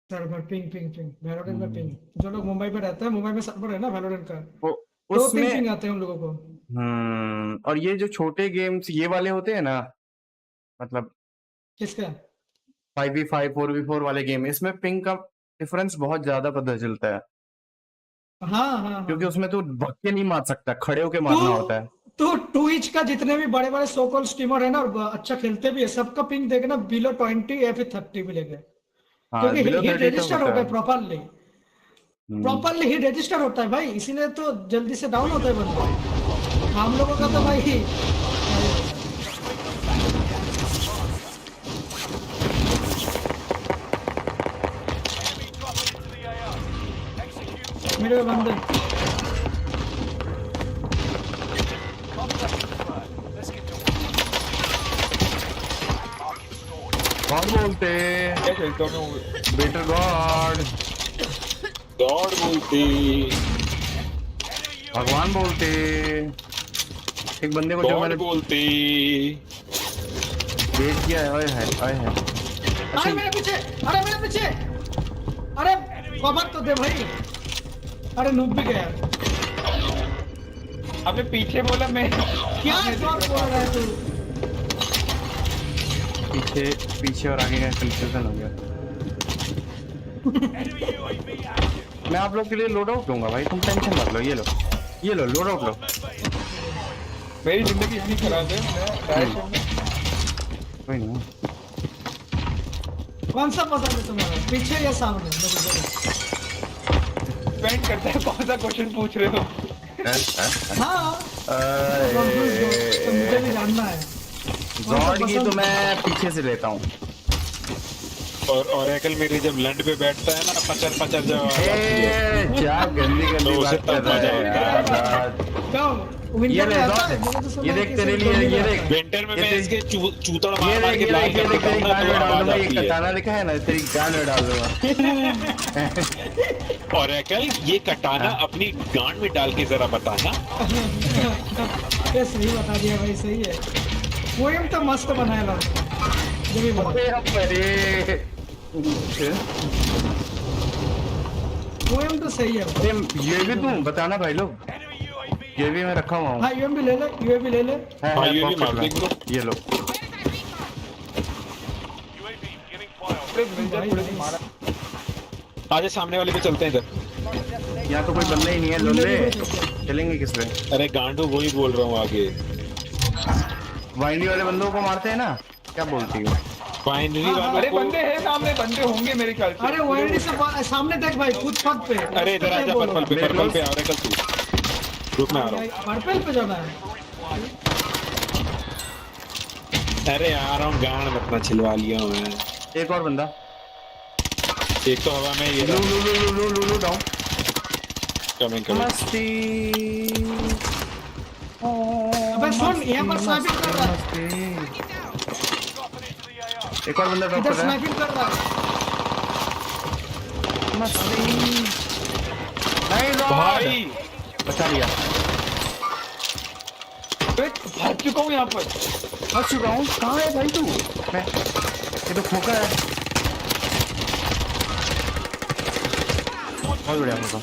Server ping ping ping Valorant में पिंग। जो लोग मुंबई में रहते हैं, मुंबई में सर्वर है ना वैलोरेंट का, वो 2-3 उसमें पिंग आते हैं उन लोगों को। और ये जो छोटे गेम्स ये वाले होते हैं ना, मतलब किसका? 5v5 4v4 वाले गेम, इसमें पिंग का डिफरेंस बहुत ज्यादा पता चलता है, हाँ क्योंकि उसमें तू भग के नहीं मार सकता, खड़े होके मारना होता है। तो ट्विच का जितने भी बड़े बड़े सो कॉल्ड स्ट्रीमर है ना और अच्छा खेलते भी है, सबका पिंग देखना बिलो 20 या फिर 30 मिलेगा, हाँ, क्योंकि below हिट 30 तो रजिस्टर होता होता है है। प्रॉपरली हिट रजिस्टर होता है भाई, इसीलिए तो जल्दी से डाउन होता है बंदा। हम लोगों का तो भाई मेरे बंदे कौन बोलते? क्या खेलता हूँ मैं? बेटर गॉड, गॉड बोलते। भगवान बोलते। एक बंदे को जो गॉड मैंने बोलते। वेट किया है, आए है। अरे मेरे पीछे, अरे मेरे पीछे, अरे कवर तो दे भाई। अरे नूब भी गया। आपने पीछे बोला, मैं क्या जोर बोल रहा है तू? पीछे और आगे का कंफ्यूजन हो गया। मैं आप लोग के लिए लोड आउट दूंगा भाई, तुम टेंशन मत लो। ये लो लोड आउट लो। मेरी जिंदगी इतनी खराब है, मैं कोई नहीं, कौन सा पसंद है तुम्हारा, पीछे या सामने? डिपेंड करता है कौन सा क्वेश्चन पूछ रहे हो। हाँ तो मुझे भी जानना है। गॉड की तो मैं पीछे से लेता हूँ। और ओरेकल मेरे जब लंड पे बैठता है ना, पचर जब क्या गंदी तो उसे बात कर तब रहा मजा है आता यार। ये ले गॉड, ये देख तेरे लिए, ये देख विंटर में मैं इसके चूतड़ ये मार देख के लाल कर देता हूँ ना, तेरी तो गान में डाल आवाज दूंगा। ये आती है। कटाना लिखा है ना, तेरी गान में डाल दूंगा। ओरेकल, ये कटाना अपनी गांड में डाल के जरा बताना। ये सही बता दिया भाई, सही है। पोएम तो मस्त बनाया लोग, जो भी बना पोएम तो सही है भाई। ये भी तुम बताना भाई लोग, ये भी मैं रखा हुआ हूँ। हाँ यूएमपी ले ले, यूएमपी ले ले। है, हाँ, ये भी pocket मार में। देंगे। ये लो, आजे सामने वाले पे चलते हैं इधर। यहाँ तो कोई बंदा ही नहीं है। लोले चलेंगे किस पे? अरे गांडू, वही बोल रहा हूँ आगे। वाइंडी वाले बंदों को मारते हैं ना, क्या बोलती हो? फाइनली अरे बंदे हैं सामने, बंदे होंगे मेरे ख्याल से। अरे वाइडी से सामने देख भाई, खुद फट पे। अरे इधर आजा, पर्पल पे ओरेकल तू रुक, मैं आ रहा हूँ। पर्पल पे जाना है। अरे आ रहा हूँ, गांड अपना छिलवा लिया हूँ मैं। एक और बंदा, एक तो हवा में ये लू डाउन। कमिंग मस्ती। अबे सुन, यहाँ पर स्नाइपिंग कर रहा है। एक और बंदा ड्रॉप इधर कर रहा है। स्नाइपिंग कर रहा है। मस्ती। नहीं भाई। बचा लिया। भाग चुका हूँ यहाँ पर। फंस चुका हूँ। कहाँ है भाई तू? मैं, ये तो खोखा है। बहुत बढ़िया खोखा।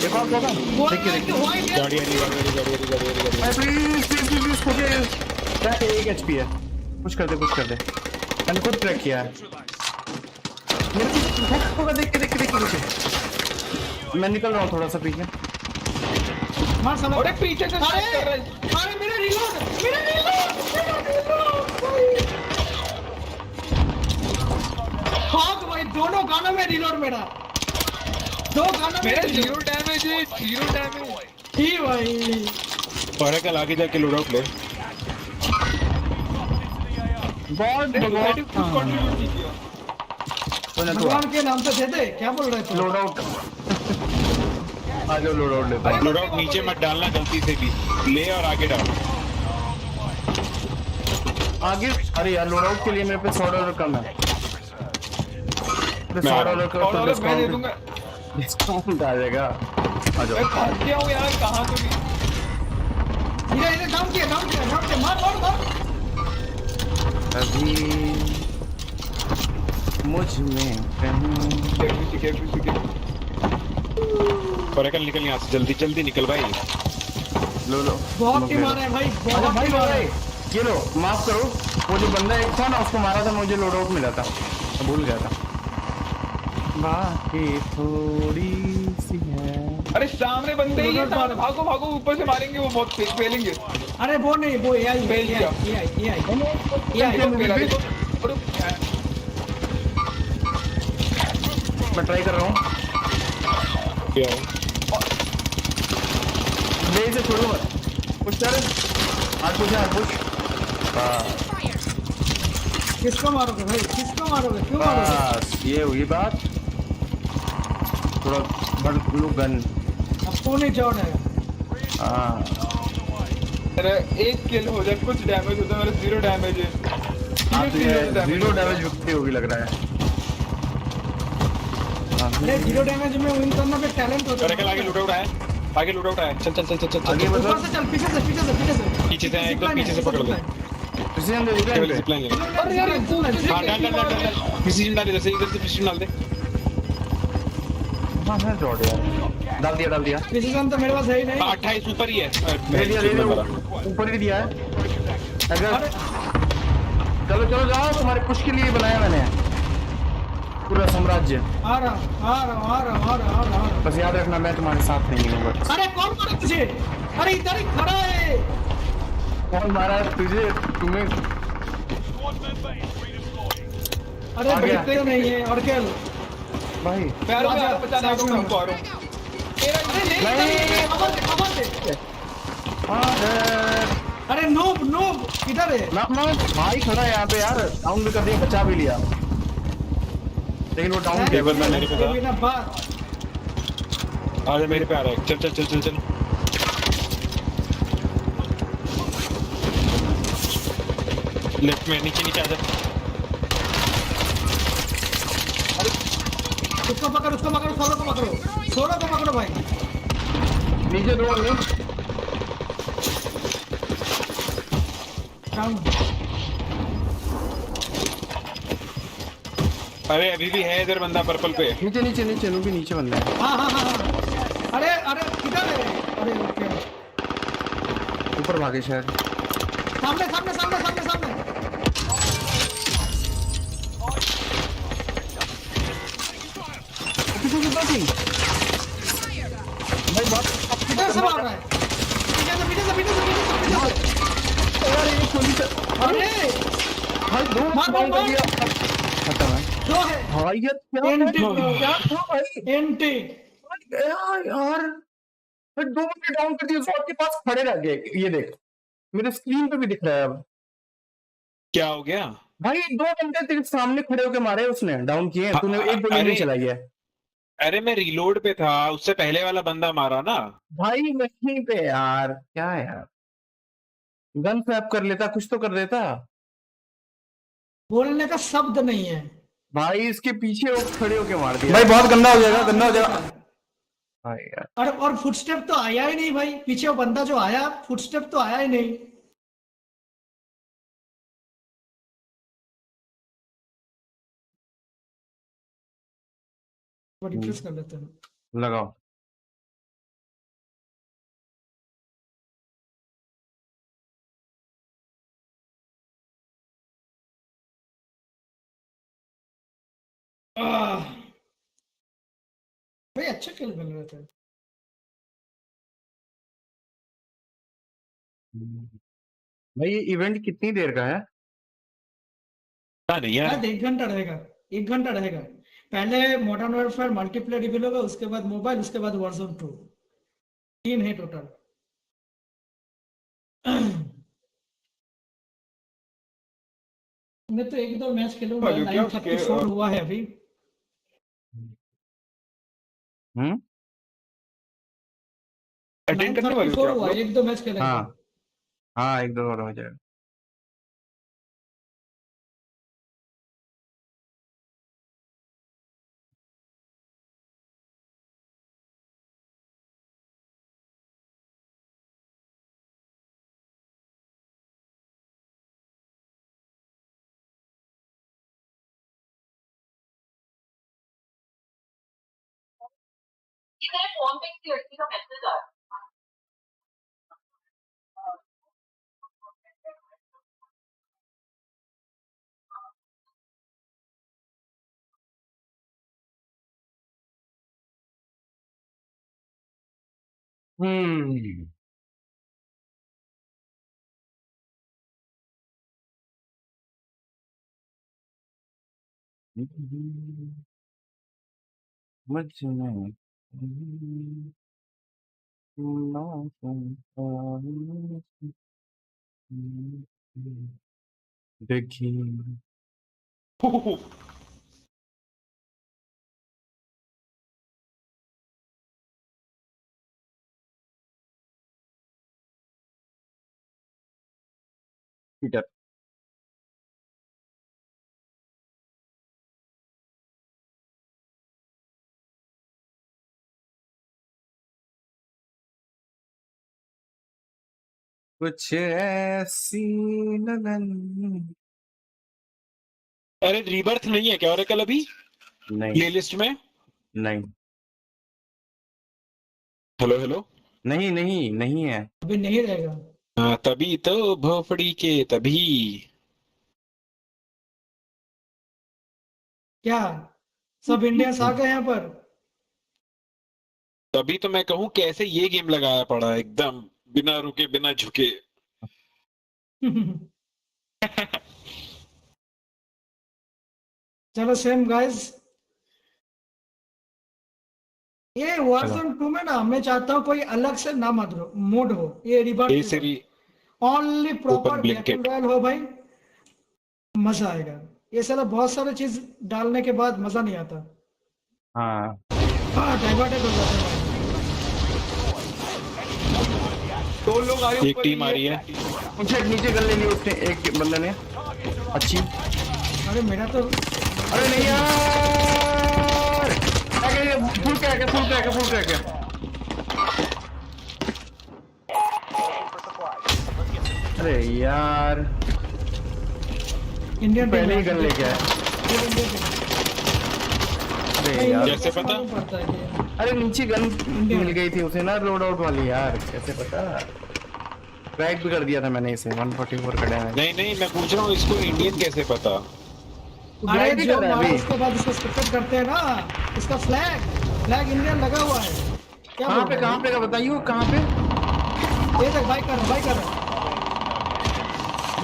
एक और खोखा। देखिए गाड़ी प्लीज खोखे। क्या 1 HP है। कुछ कर दे। मैंने खुद ट्रैक किया है। मेरे को खोखा देख के पीछे। मैं निकल रहा हूँ थोड़ा सा पीछे। मार साला। अरे पीछे से स्नाइप कर रहा है। अरे मेरा रिलोड। भाग भाई, दोनों गानों में रिलोड मेरा। दो गानों में मेरा reload। 0 डैमेज है, 0 डैमेज। ठीक भाई। ओरेकल आगे जाके लोड आउट ले। बहुत मैंने कुछ कंट्रीब्यूट नहीं किया। भगवान के नाम से दे दे, क्या बोल रहे थे? Load out. आ जाओ, लोड आउट लेता हूँ। लोड आउट नीचे मत डालना गलती से भी, ले और आगे डाल। आगे, अरे यार लोड आउट के लिए मेरे पे $100 कम है। $100 का और मैं दे दूंगा। डिस्काउंट आ जाएगा। आ जाओ। मैं फंस गया हूँ यार, कहाँ तो भी। इधर डाउन किया, मार। अभी मुझ में कहीं ओरेकल निकल यहाँ से, जल्दी निकल भाई। लो बहुत ही मारा है भाई, बहुत ही मारा है। ये लो, माफ करो, वो जो बंदा एक था ना, उसको मारा था, मुझे लोड आउट मिला था। भूल गया था। बाकी थोड़ी सी है। अरे सामने बंदे ही हैं, सामने भागो भागो, ऊपर से मारेंगे वो, बहुत फेलेंगे। अरे वो नहीं, वो एआई फेल किया। एआई। मैं ट्राई कर रहा हूँ। क्या ले इसे छोड़ो मत। पुश कर। हाथ पुश, हाथ पुश। किसको मारोगे भाई, किसको मारोगे, क्यों मारोगे? बस ये हुई बात। थोड़ा बड़ ब्लू गन। अब कौन ही जॉन है? हाँ अरे एक किल हो जाए, कुछ डैमेज होता है, मेरा 0 डैमेज है। तो ये 0 डैमेज विक्ट्री होगी लग रहा है। अरे 0 डैमेज में विन करना पे टैलेंट होता अरे कल आगे लूट आउट है, आगे लूट आउट है। चल चल चल चल चल आगे है। बढ़ो। ऊपर से चल, पीछे से पीछे से एकदम पीछे से पकड़ लो। प्रिसीजन दे दिया केवल इनपे। जिप लाइन ले। अरे यार हां डाल डाल डाल डाल प्रिसीजन डाल, इधर से प्रिसीजन डाल दे। हाँ है जॉर्ड यार। डाल दिया। प्रिसीजन तो मेरे पास है ही नहीं। 28 ऊपर ही है। दे दिया ऊपर ही दिया है। अगर चलो जाओ, तुम्हारे पुश के लिए बनाया मैंने पूरा साम्राज्य। आ रहा। बस याद रखना मैं तुम्हारे साथ नहीं हूँ। बस अरे कौन मारा तुझे? अरे इधर ही खड़ा है। कौन मारा है तुझे? तुम्हें अरे आ गया। देखते नहीं है और क्या भाई पैरों में हाथ बचाना है, मैं हमको आ रहा हूँ। अरे नहीं, खबर दे। अरे नूब इधर है। ना भाई खड़ा है यहाँ पे यार। डाउन भी कर दिया, बचा भी लिया, लेकिन वो डाउन ये बंदा मेरे पे था। बिना बात। आजा मेरे पे आ रहा है। चल चल चल चल चल। लेफ्ट में नीचे आजा। उसको पकड़ो, सोलो को पकड़ो भाई। नीचे दो नहीं। डाउन। अरे अभी भी है इधर बंदा पर्पल पे। नीचे भी नीचे बंदा है। हाँ। अरे किधर है? अरे ओके, ऊपर भागे शायद। सामने। भाई बात किधर से मार रहा है? पीछे से। यार ये गोली अरे भाई दो मार। कर दिया। खत्म है दो है। भाई ये क्या एंटी। था भाई? एंटी। यार भाई 2 बंदे डाउन कर दिए, उसके आपके पास खड़े रह गए। ये देख मेरे स्क्रीन पे भी दिख रहा है अब। क्या हो गया भाई 2 बंदे तेरे सामने खड़े होके मारे, उसने डाउन किए हैं, तूने एक गोली नहीं चलाई है। अरे मैं रीलोड पे था, उससे पहले वाला बंदा मारा ना भाई वहीं पे यार, क्या है यार, गन स्वैप कर लेता, कुछ तो कर देता। बोलने का शब्द नहीं है भाई इसके पीछे वो खड़े होके मार दिया। भाई। बहुत गंदा हो जाएगा। भाई यार और फुटस्टेप तो आया ही नहीं भाई, पीछे वो बंदा जो आया, फुटस्टेप तो आया ही नहीं। रिफ्रेश कर लेते हैं। लगाओ। भाई अच्छे खेल मिल रहे थे। भाई ये इवेंट कितनी देर का है? पता नहीं यार। शायद 1 घंटा रहेगा, 1 घंटा रहेगा। पहले मॉडर्न वॉरफेयर मल्टीप्लेयर रिवील होगा, उसके बाद मोबाइल, उसके बाद वॉरज़ोन 2। 3 है टोटल। मैं तो 1-2 मैच खेलूंगा। क्या उसके 934 हुआ है अभी। अटेंड करने वाले हो क्या 934 आप हुआ, लोग? 1-2 मैच खेलेंगे। हाँ 1-2 और हो जाएगा। मेरे फोन पे किसी लड़की का मैसेज आ रहा है। हम्म मुझ में देखिए पीटर कुछ ऐसी लगन अरे रीबर्थ नहीं है क्या ओरेकल अभी नहीं प्लेलिस्ट में? नहीं हेलो हेलो। नहीं नहीं नहीं है अभी नहीं रहेगा। हाँ तभी तो भोपड़ी के तभी। क्या सब इंडियंस आ गए यहाँ पर? तभी तो मैं कहूँ कैसे ये गेम लगाया पड़ा है एकदम बिना रुके बिना झुके। चलो सेम गाइस। ये चलो Warzone 2 में ना मैं चाहता हूँ कोई अलग से ना मत हो मोड हो, ये रिबर्ट केसरी only open proper black and blanket. Royal हो भाई, मजा आएगा। ये साला बहुत सारे चीज डालने के बाद मजा नहीं आता। हाँ हाँ डाइवर्टेड हो जाता है भाई। दो लोग आ रहे एक टीम आ रही है। नीचे नीचे गन ले ली उसने एक बंदे ने अच्छी अरे मेरा तो अरे नहीं यार फुल क्रैक है फुल क्रैक है फुल क्रैक है अरे यार इंडियन पहले ही गन लेके आया अरे यार कैसे पता? पड़ता है कि अरे नीचे गन मिल गई थी उसे ना लोड आउट वाली यार कैसे पता क्रैक भी कर दिया था मैंने इसे 144 का डैमेज नहीं नहीं मैं पूछ रहा हूँ इसको इंडियन कैसे पता? अरे ग्लाइड ही जो कर रहा है मारा अभी उसके बाद इसको स्टिकर करते हैं ना, इसका फ्लैग इंडियन लगा हुआ है। क्या कहाँ पे का बताइए वो कहाँ पे ये देख भाई कर रहा है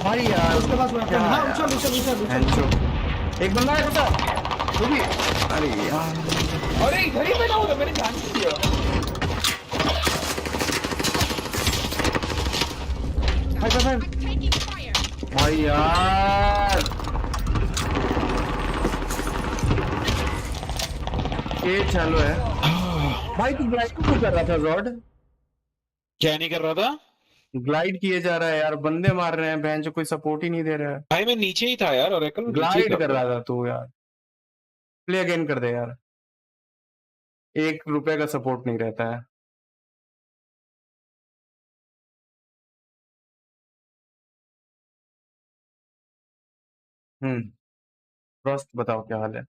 भाई यार उसके पास weapon। क्या हाँ यार? उछल हैंडशॉट एक बंदा है पता वो भी अरे यार अरे इधर ही बैठा होगा मैंने ध्यान नहीं दिया। भाई I'm taking fire. भाई यार ये चालू है भाई तू ग्लाइड क्यों कर रहा था रॉड क्या नहीं कर रहा था? ग्लाइड किए जा रहा है यार बंदे मार रहे हैं बहन जो कोई सपोर्ट ही नहीं दे रहा है भाई मैं नीचे ही था यार ओरेकल नीचे ही ग्लाइड था। कर रहा था तू यार प्ले अगेन कर दे यार 1 रुपए का सपोर्ट नहीं रहता है फ्रॉस्ट बताओ क्या हाल है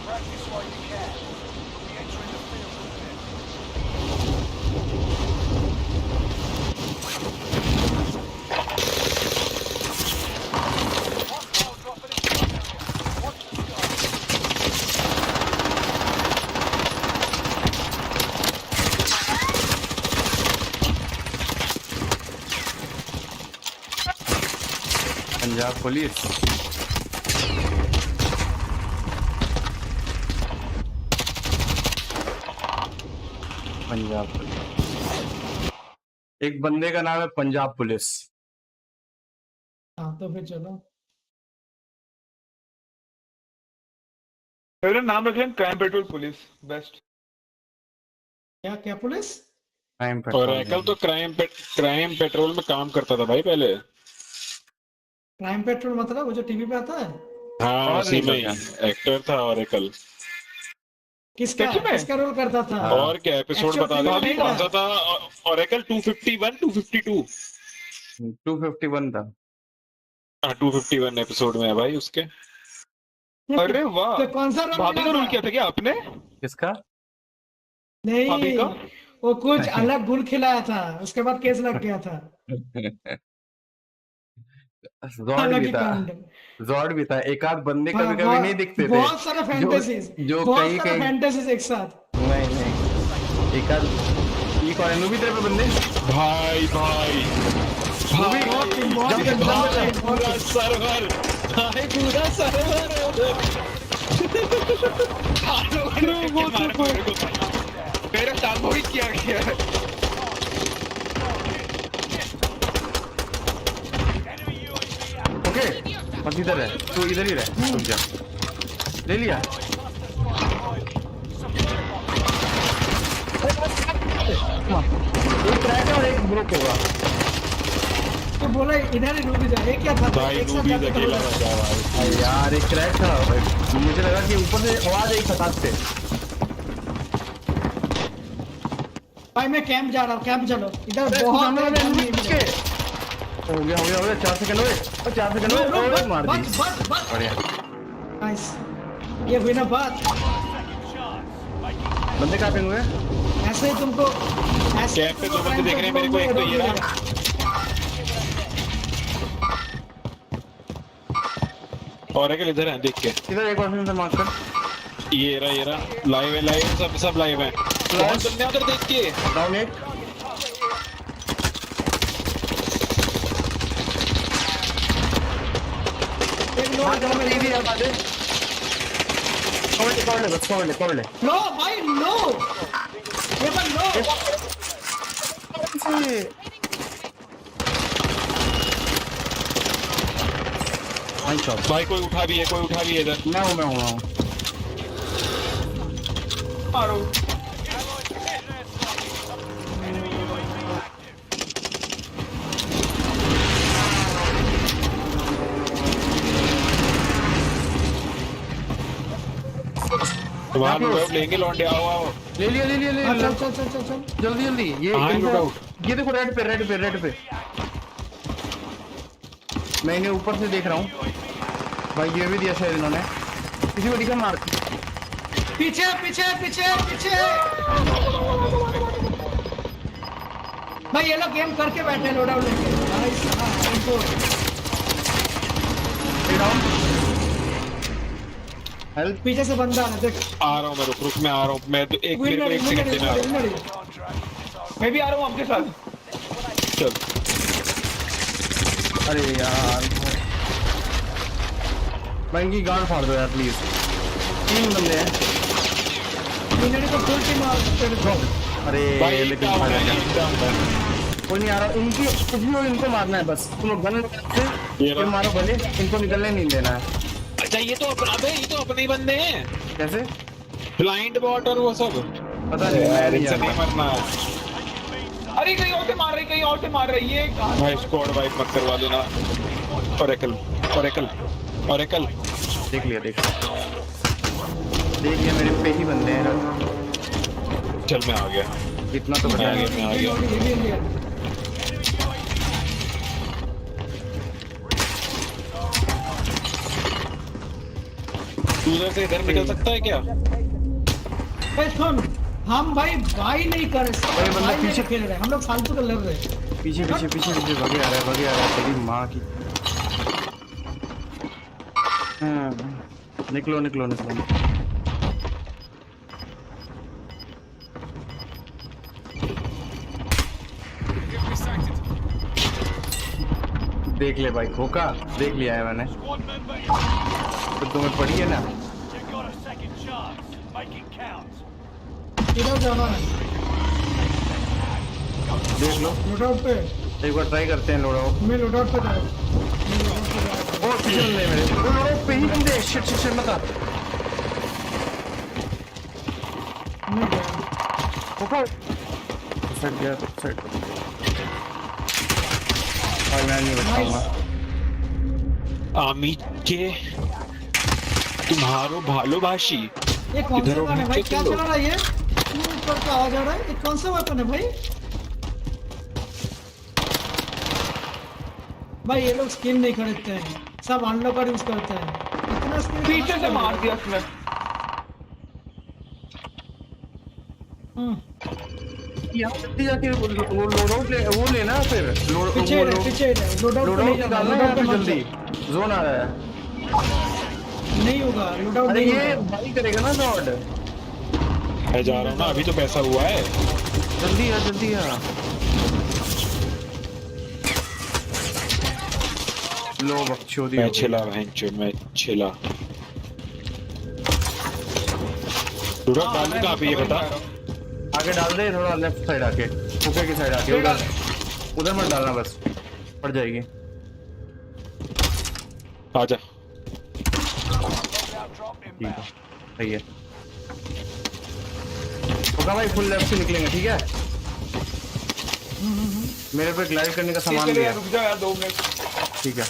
Practice while you can. We'll be entering the field in a minute. Hostile dropping into the area. Watch the sky. Punjab police Punjab police एक बंदे का नाम है पंजाब पुलिस हाँ तो फिर चलो मेरा नाम रख लें क्राइम पेट्रोल पुलिस बेस्ट। क्या पुलिस? टाइम पर ओरेकल तो क्राइम पेट्रोल में काम करता था भाई पहले। क्राइम पेट्रोल मतलब वो जो टीवी पे आता है? हाँ और उसी नहीं में तो ही एक्टर था ओरेकल। किसका सच में? किसका रोल करता था? हाँ। और क्या एपिसोड Actual बता film दो में नहीं कौन सा था। था। ओरेकल 251 252। 251 था। हाँ 251 एपिसोड में है भाई उसके। अरे वाह, तो कौन सा रोल भाभी मिला का रोल था? किया था क्या आपने? किसका? भाभी नहीं, का? वो कुछ अलग गुल खिलाया था, उसके बाद केस लग गया था। जॉर्ड अलग भी ही था। कांड। जॉर्ड भी था। एक आध बंदे हाँ, कभी कभी नहीं दिखते थे। बहुत सारे जो फैंटेसीज, जो बहुत कहीं सारे कहीं फैंटेसीज एक साथ। नहीं एक आध ये कौन है? नूबी तेरे पे बंदे भाई भाई नूबी बहुत जब तक गंदा जब है, तक बहुत पूरा सर्वर भाई पूरा सर्वर है उधर। मेरा टांगों ही किया गया है। ओके बस इधर है तू इधर ही रह रुक जा ले लिया एक क्रैक है और एक ब्रोक होगा तो बोला इधर ही रुक जा। ये क्या था भाई एक साथ नूबी जाते अकेला थे। बचा भाई। अरे यार एक क्रैक था भाई मुझे लगा कि ऊपर से आवाज आई खटाक से भाई मैं कैंप जा रहा हूँ, कैंप चलो इधर अरे, बहुत सामने वाले गन enemy नहीं पीछे। मिले। हो गया 4 सेकंड हुए और 4 सेकंड नो, नो, हुए बच, और मार दी बच। बढ़िया नाइस, ये हुई ना बात। बंदे कहाँ पे हुए ऐसे ही तुमको ऐसे ही कैंप पे तुमको दो बंदे crime देख रहे हैं मेरे पेट्रोल को, एक तो में ये रहा। मिलेगा। ओरेकल इधर है देख के। इधर एक बार से मार्क कर ये रहा लाइव है सब लाइव है। बहुत बंदे हैं उधर देख के। डाउन एक मार कर मैं इजी है बातें कवर ले बस कवर ले लो भाई लो, ये पर लो। नाइस शॉट भाई कोई उठा भी है इधर। मैं हूँ मारो। वहाँ लूट लेंगे लौंडे। आओ ले लिया हाँ, चल जल्दी ये हाँ, इनको- loot out। ये देखो रेड पे मैं इन्हें ऊपर से देख रहा हूँ भाई ये भी दिया शायद इन्होंने किसी को दिखा मार पीछे भाई ये लोग गेम करके बैठे लोड आउट लेके। भाई साहब, इनको हेल्प पीछे से बंदा आ रहा है, देख। आ रहा हूँ मैं रुक मैं आ रहा हूँ मैं तो एक मेरे को एक सेकंड देना। मैं भी आ रहा हूँ आपके साथ। चल अरे यार भाई इनकी गांड फाड़ दो यार प्लीज 3 बंदे हैं मिनट को फुल टीम आ। अरे भाई लेकिन एकदम भाग है, गया। एकदम है। कोई नहीं आ रहा इनकी कुछ भी हो इनको मारना है बस तुम लोग गन ये से मारो भले इनको निकलने नहीं देना है अच्छा ये तो अपने ही बंदे हैं। कैसे ब्लाइंड बॉट और वो सब। पता नहीं मैं नहीं इनसे जानता। नहीं मरना। अरे कहीं और से मार रही ये कहाँ? भाई स्क्वाड वाइप मत करवा देना। ओरेकल देख लिया मेरे पे ही बंदे हैं चल मैं आ गया। इतना तो मैं बचा आ गया गया मैं आ गया। तू उधर से इधर निकल सकता है क्या? भाई सुन, हम भाई नहीं कर अरे बंदा भाई नहीं पीछे- खेल रहे, हम लोग फालतू का लड़ रहे हैं। पीछे भागे आ रहा है तेरी माँ की निकलो देख ले भाई खोका देख लिया है मैंने Squad member, तो तुम्हें पड़ी है ना you've got a second chance. Make it count. इधर जाना है देख लो लोड आउट पे। एक बार ट्राई करते हैं लोड़ा मैं लोड आउट पे जा रहा हूँ। ओ पीछे बंदे हैं मेरे वो लोड़ा पे ही बंदे शिट मत आ मैं गया। ऊपर सेट गया तो सेट और मैं नहीं बचाऊंगा। आमी के तुम्हारो भालो भाषी ये कौन सा इधर वेपन है भाई? नीचे क्या चलो। चला रहा है ये? क्यों ऊपर का आवाज आ रहा है? ये कौन सा वेपन है भाई? भाई ये लोग स्किन नहीं खरीदते हैं, सब अनलॉकर यूज करते हैं। इतना स्किन पीछे से मार दिया उसने। यहाँ जल्दी जाके वो लोड ले, वो लेना फिर लोड पीछे रहे, पीछे रहे। लोडआउट लोड पे नहीं आउट जाना, निकालना है लोडआउट पे फिर मत जल्दी जाओ। जोन आ रहा है। नहीं होगा, लोडआउट अरे नहीं ये होगा। भाई करेगा ना लॉर्ड। मैं जा रहा हूँ ना, अभी तो पैसा हुआ है। जल्दी आ जल्दी आ। लो बकचोदी मैं छिला भैंचो, मैं छिला। पूरा डालू कहाँ पे ये बता? आगे डाल दे थोड़ा, लेफ्ट साइड आके, ऊपर की साइड आके, उधर उधर मत डालना, बस पड़ जाएगी। आजा। ठीक है सही है। होगा भाई, फुल लेफ्ट से निकलेंगे ठीक है। मेरे पे ग्लाइड करने का सामान भी है। रुक जाओ यार 2 मिनट। ठीक है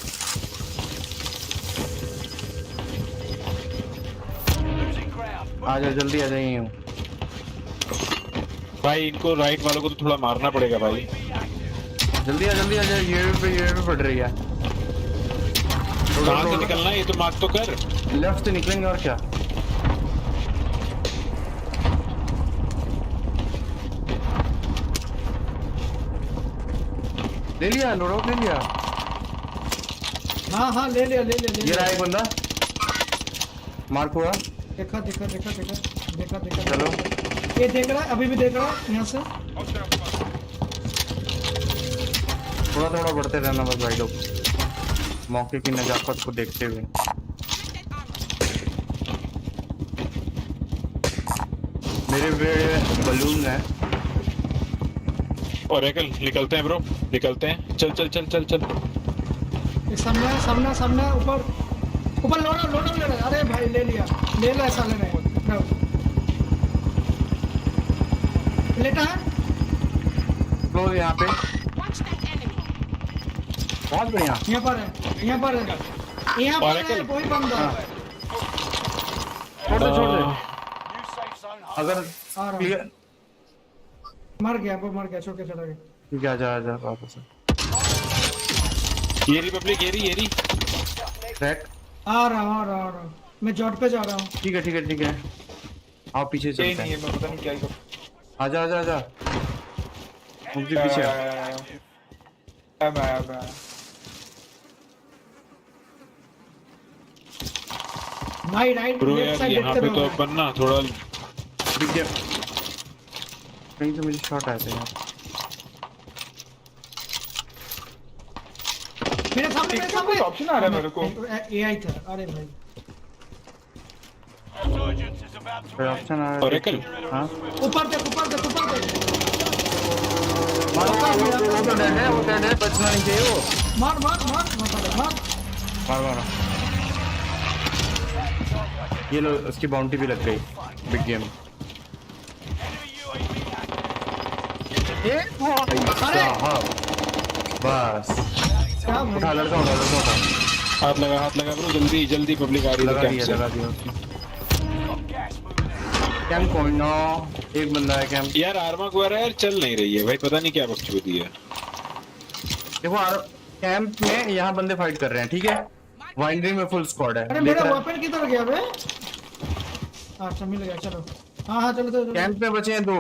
आ जा, जल्दी आ जाइए। भाई इनको राइट वालों को तो थोड़ा मारना पड़ेगा भाई। जल्दी आ जा। ये पे पड़ रही है। कहाँ से निकलना है ये तो मार्क तो कर। लेफ्ट से निकलेंगे और क्या। ले लिया, लोड आउट ले लिया। हाँ हाँ ले लिया, ले लिया, ले ये रहा लिया। एक बंदा मार्क हुआ। देखा देखा देखा देखा देखा देखा। चलो ये देख रहा है, अभी भी देख रहा है यहाँ से। थोड़ा थोड़ा बढ़ते रहना बस भाई लोग, मौके की नजाकत को देखते हुए। मेरे पे बलून है। ओरेकल निकलते हैं ब्रो, निकलते हैं। चल चल चल चल चल। ये सामने सामने सामने ऊपर ऊपर लोडो ले रहा है। अरे भाई ले लिया, ले लो, ऐसा ले रहे हैं। लेटा है क्लोज यहाँ पे, Watch that enemy. बहुत बढ़िया। यहाँ पर है, यहाँ पर है, यहाँ पर है, वही बंदा। छोड़ दे New safe zone. अगर आ रहा क्लियर। है। मर गया, वो मर गया, छोड़ के चला गया। ठीक है आजा वापस। ये रिपब्लिक, ये रही। ट्रैक आ रहा हूँ। मैं जॉट पे जा रहा हूँ। ठीक है आओ पीछे ये चलते नहीं हैं। है, मैं पता नहीं क्या ही कर। आजा मुझे पीछे मैं राइट ब्रो लेफ्ट यार साइड यहाँ देखते पे तो रहो। अपन ना थोड़ा दिख गया कहीं, तो मुझे शॉट आए थे यार। मेरे सामने ऑप्शन आ रहा है मेरे को। एआई था। अरे भाई Insurgents is about to कोई end. ऑप्शन आ रहा है। ओरेकल हाँ ऊपर देख। मारो, वो तो डेड है, बचना नहीं चाहिए वो। मार मारो ये लो, उसकी बाउंटी भी लग गई। Big game. अरे बस क्या भाई? उठा, लड़का उठा। हाथ लगा ब्रो, जल्दी पब्लिक आ रही है लगा कैंप से। दिया उसकी। कैंप कौन ना, एक बंदा है कैंप। यार आर्मा वगैरह यार चल नहीं रही है भाई, पता नहीं क्या बकचोदी है। देखो कैंप में यहाँ बंदे फाइट कर रहे हैं, ठीक है। वाइंडरी में फुल स्क्वाड है। अरे मेरा वेपन किधर गया बे? अच्छा मिल गया, चलो। हाँ चलो। कैंप में बचे हैं 2।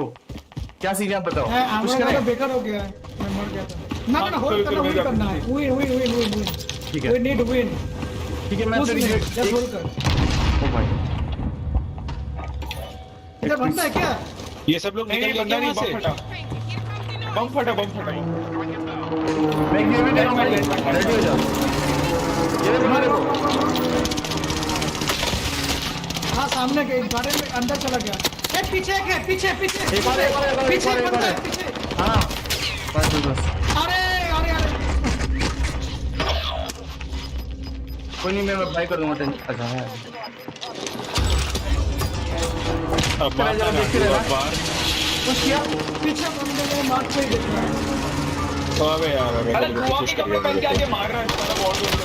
क्या सीन है आप बताओ। कुछ आमरा करें? बेकार हो गया है, मैं मर गया था। ना होल्ड करना है। विन। ठीक है वी नीड विन। ठीक है। मैं पुश फिर में जस्ट होल्ड कर। ओ भाई इधर बंदा है क्या? ये सब लोग निकल गए क्या वहाँ से? बम फटा। मैं ये भी देखो भाई, रेडी हो जाओ। ये बंदा देखो। हाँ सामने के गार्डन में अंदर चला गया। पीछे एक और है। हाँ बस अरे कोई नहीं, मैं बाई कर दूंगा। अच्छा है अब मारना देखते रहना। बार कुछ किया पीछे बंदे ने मार के ही देखा है। अबे यार अरे दुआ के कपड़े पहन के आके मार रहा है सारा Warzone में।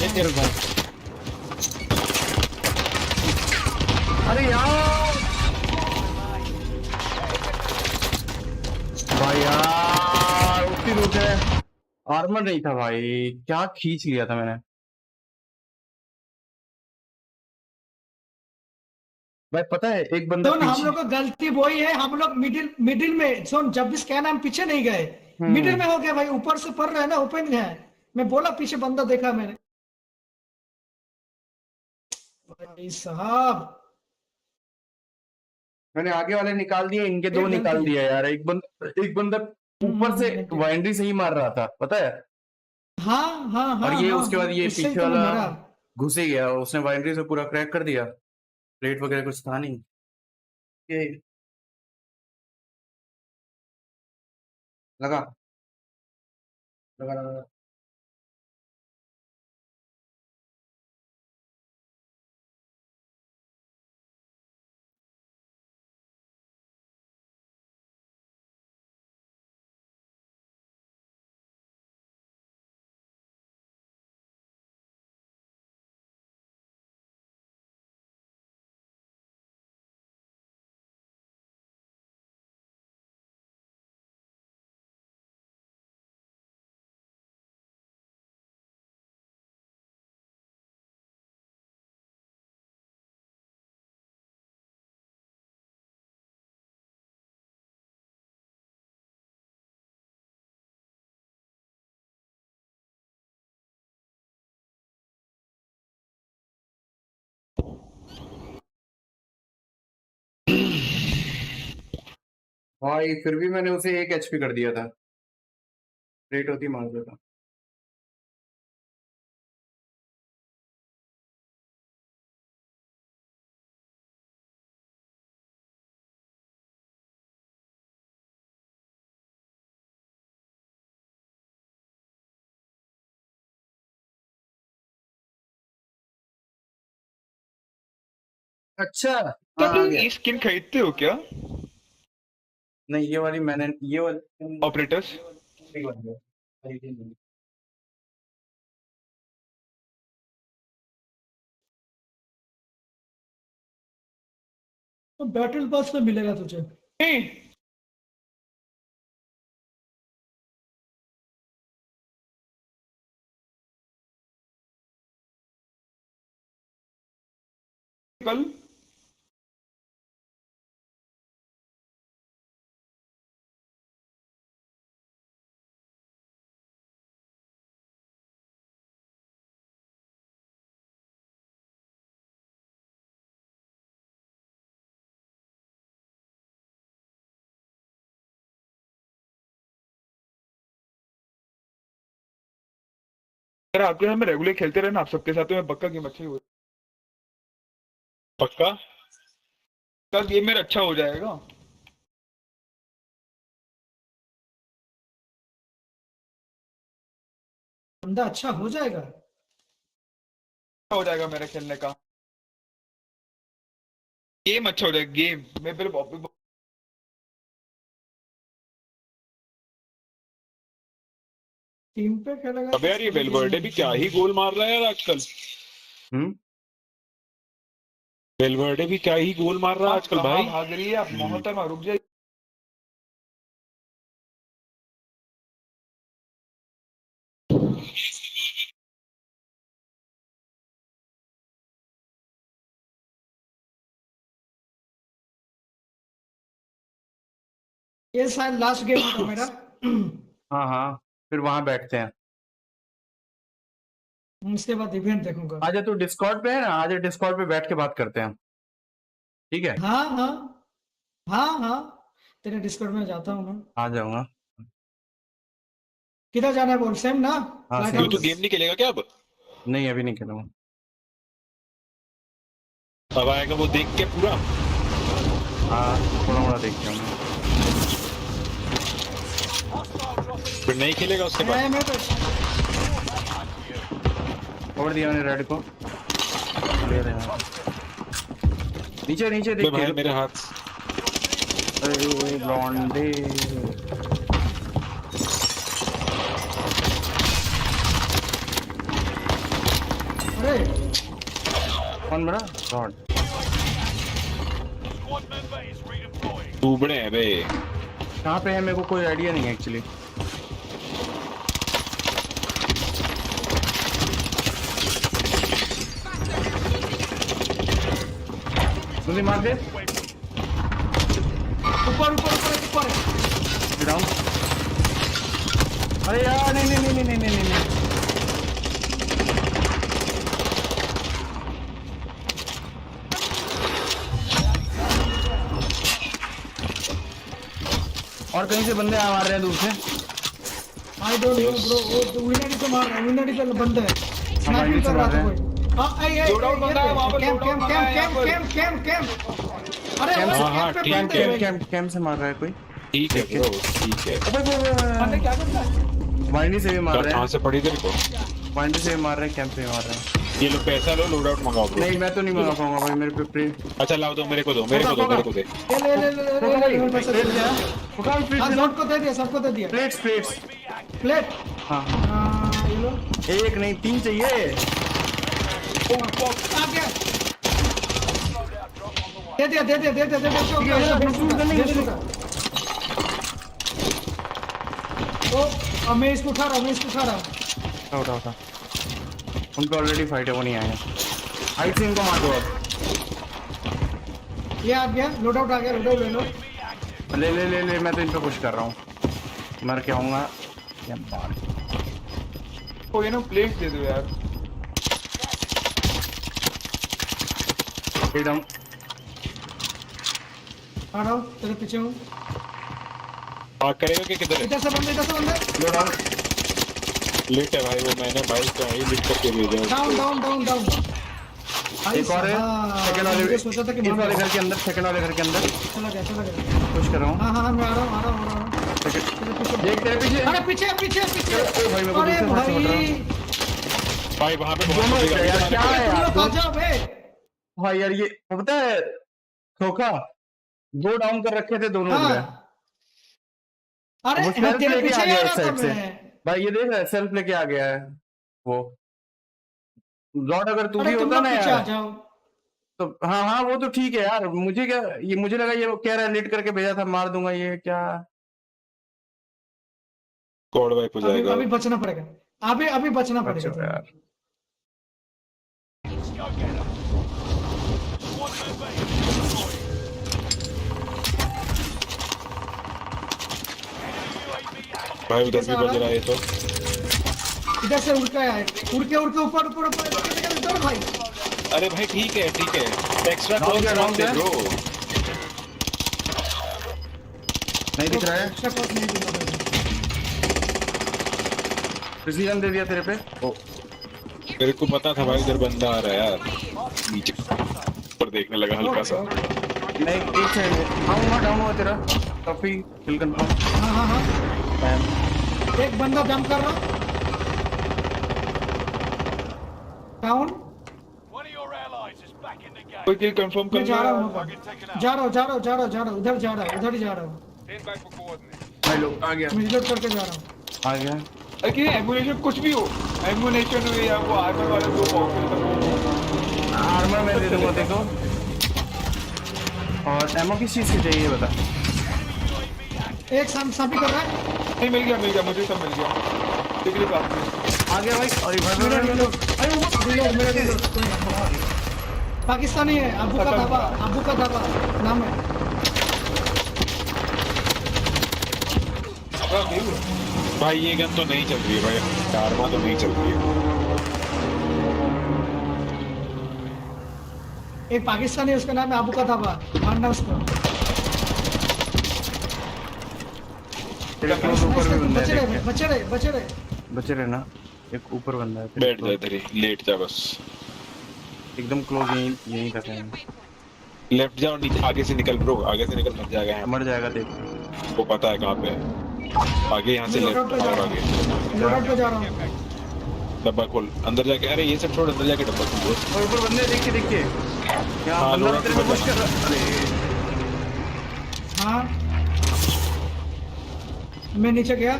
ये तेरे भाई अरे यार भाई यार उतनी दूर से आर्मर नहीं था भाई, क्या खींच लिया था मैंने भाई। पता है एक बंदा सुन, हम पीछे लोग का गलती वही है, हम लोग मिडिल में सुन, जब भी स्कैन हम पीछे नहीं गए, मिडिल में हो गया भाई, ऊपर से पड़ रहा है ना, ओपन है। मैं बोला पीछे बंदा देखा मैंने। भाई साहब मैंने आगे वाले निकाल दिए, इनके दो गलती निकाल है। दिया यार। एक बंदा ऊपर से गलती। वाइंडरी से ही मार रहा था, पता है। हाँ हाँ हाँ और ये हाँ, उसके बाद ये उससे पीछे तो मैं वाला मरा। घुस ही गया, उसने वाइंडरी से पूरा क्रैक कर दिया, प्लेट वगैरह कुछ था नहीं। ये लगा लगा लगा भाई फिर भी मैंने उसे 1 HP कर दिया था, प्लेट होती मार देता। अच्छा हाँ, आ गया। ये स्किन खरीदते हो क्या नहीं ये वाली मैंने, ये वाली ऑपरेटर्स? खरीदी नहीं। तो बैटल पास में मिलेगा तुझे। नहीं कल अगर आपके साथ में रेगुलर खेलते रहे ना आप सबके साथ, तो मैं पक्का गेम अच्छा ही हो, पक्का गेम मेरा अच्छा हो जाएगा। बंदा अच्छा हो जाएगा। अच्छा हो जाएगा मेरा खेलने का, गेम अच्छा हो जाएगा। गेम मैं पहले टीम पे खेलेगा। अब यार ये वेलवर्डे भी क्या ही गोल मार रहा है यार आजकल। वेलवर्डे भी क्या ही गोल मार रहा है आजकल भाई। भाग रही है आप मोहतरमा, रुक जाइए। ये शायद लास्ट गेम होगा मेरा। हाँ हाँ फिर वहां बैठते हैं। उसके बाद इवेंट देखूंगा। आजा तू डिस्कॉर्ड पे है ना, आजा डिस्कॉर्ड पे बैठ के बात करते हैं, ठीक है। हाँ हाँ हाँ हाँ, तेरे डिस्कॉर्ड में जाता हूँ मैं। आ जाऊंगा। किधर जाना है बोल, सेम ना? हाँ, Light सेम। तू तो house? गेम नहीं खेलेगा क्या अब? नहीं अभी नहीं खेलूंगा। अब आएगा वो देख के पूरा। हाँ थोड़ा मोड़ा देखते हैं। फिर नहीं खेलेगा उसके बाद। मैं तो छोड़ दिया मैंने रेड को। ले रहे हैं नीचे नीचे ले देख भाई के। मेरे हाथ। अरे लौंडे अरे कौन मरा? God Squad member is redeploying. डूबड़े हैं बे। कहाँ पे है मेरे को कोई आइडिया नहीं है एक्चुअली। मुझे मार दे। ऊपर ऊपर ऊपर ऊपर डाउन। अरे यार नहीं नहीं नहीं नहीं नहीं नहीं नहीं। और कहीं से बंदे आ मार रहे हैं दूर से। आई डोंट नो ब्रो, वो विनरी से मार रहा है, विनरी से बंद है, स्नाइपिंग विनरी से कर रहा मार था रहे कोई। हां आई लोडाउट बंदा है वहाँ पर, कैम कैम लोडाउट बंदा है कैम यहाँ कैम पर। Cam cam cam. अरे कैम वो से- हाँ, कैम पे ठीक बंद कैम है। कैम कैम कैम से मार रहा है कोई। ठीक है ब्रो ठीक है। हमने क्या करना? वाइंडी से भी मार रहे कहाँ हैं। से पड़ी तेरे को? वाइंडी से भी मार रहे हैं, कैंप से भी मार रहे हैं। ये लो पैसा लो लोड आउट मंगाओ ब्रो। नहीं मैं तो नहीं मंगा पाऊंगा भाई, मेरे पे प्री। अच्छा लाओ दो मेरे को दो मेरे को दो मेरे को दे। ले ले ले ले ले प्लेट क्या? फुकान हां प्लेट जोट को दे दिया, सबको दे दिया। Plates plates. प्लेट हाँ ये लो एक नहीं 3 चाहिए। आ गया। दे दिया दे दिया दे दिया दे दिया। ठीक है, दे दिया। ओ मैं इसको उठा रहा हूं, मैं इसको उठा रहा हूं। उठा उठा। उनको ऑलरेडी फाइट है, वो नहीं आए हैं। हाइट से इनको मार दो अब। ये आ गया, लोड आउट आ गया, लोड आउट ले लो। ले ले ले ले, मैं तो इन पे पुश कर रहा हूँ। मर के आऊंगा। क्या बात। ओ ये ना प्लेट दे दो यार। एकदम आ रहा हूं, तेरे पीछे हूं। पार्क करेगा कि किधर है? इधर से बंदे लोड आउट। लेट है भाई वो मैंने भाई को ही लिख करके भेजा। Down down down down. एक और है सेकंड वाले। मुझे सोचा था कि इस वाले घर के अंदर, सेकंड वाले घर के अंदर चला गया। पुश कर रहा हूँ। हाँ हाँ मैं आ रहा हूँ। तेरे पीछे। देख तेरे पीछे। अरे पीछे पीछे पीछे। ओ भाई मेरे को अरे दूसरे पास से पड़ रहा भाई हूँ। भाई वहाँ पे दोनों बहुत है यार, क्या है तुम यार लोग आ जाओ बे। भाई यार, ये पता है धोखा। 2 डाउन कर रखे थे दोनों हाँ। ने। अरे वो हाँ, सेल्फ तेरे लेके पीछे आ गया आ इस रहा था साइड से। मैं। भाई ये देख रहा है, सेल्फ लेके आ गया है वो। लॉर्ड अगर तू भी अरे तुम होता लोग ना पीछे आ यार जाओ। तो। हाँ हाँ वो तो ठीक है यार। मुझे क्या, ये मुझे लगा ये वो कह रहा है लेट करके भेजा था, मार दूंगा ये क्या। कोड वाइप हो अभी जाएगा। अभी बचना पड़ेगा। अभी बचना अच्छा पड़ेगा। यार Go get him. Squad member is redeploying. भाई उधर भी बज रहा है तो। इधर से उड़ के आए, उड़ के ऊपर ऊपर ऊपर भाई। अरे भाई ठीक है एक्स्ट्रा Down कॉल गया, down दे गया। ब्रो। नहीं दिख रहा है। एक्स्ट्रा कॉस्ट नहीं दूंगा भाई। प्रिसीजन दे दिया तेरे पे। ओ मेरे को पता था भाई इधर बंदा आ रहा है यार। नीचे पर देखने लगा हल्का सा। नहीं एक सेकंड। आऊंगा, डाउन हुआ तेरा काफी किल कंफर्म। हाँ एक बंदा जंप कर रहा। Down. One of your allies is back in the game. कोई किल कंफर्म मैं कर जा रहा रहा हूँ Target taken out. जा रहा हूँ उधर जा रहा हूँ उधर ही जा रहा हूँ। Stand back for coordinates. भाई लोग आ गया मैं रिलोड करके जा रहा हूँ। आ गया। लेकिन एमुनेशन कुछ भी हो, एमुनेशन हो या वो आर्मर वाला जो पॉकेट आर्मर मैं दे दूंगा देखो। और एमओ किस चीज की चाहिए बता। एक सामने कर रहा है। नहीं मिल गया मुझे सब मिल गया। डिग्री बात आ गया भाई। और मेरा भाई रिलोड मेरा रिलोड पाकिस्तानी है। अबू का धाबा नाम है। भाई ये गन तो नहीं चल रही है भाई। आर्मा तो नहीं चल रही है। एक पाकिस्तानी है, उसका नाम है अबू का धाबा, मारना उसको। तेरे क्लोज ऊपर भी बंदा बचे है। रहे बचे रहे ना। एक ऊपर बंदा है। बैठ जा इधर ही लेट जा बस। एकदम क्लोज यहीं तक है। लेफ्ट जा और नीचे आगे से निकल ब्रो। आगे से निकल मत जाएगा यहाँ। मर जाएगा देख। वो पता है कहाँ पे है। आगे यहाँ से लेफ्ट और आगे। लोड आउट पे जा रहा हूँ। डब्बा खोल, अंदर जाके, अरे ये सब छोड़, अंदर जाके डब्बा खोल दोस्त। और ऊपर बंदे देखिए यहाँ हाँ, बंदा लोड़ा तेरे के को पुश बंदा। कर रहा। अरे हाँ मैं नीचे गया,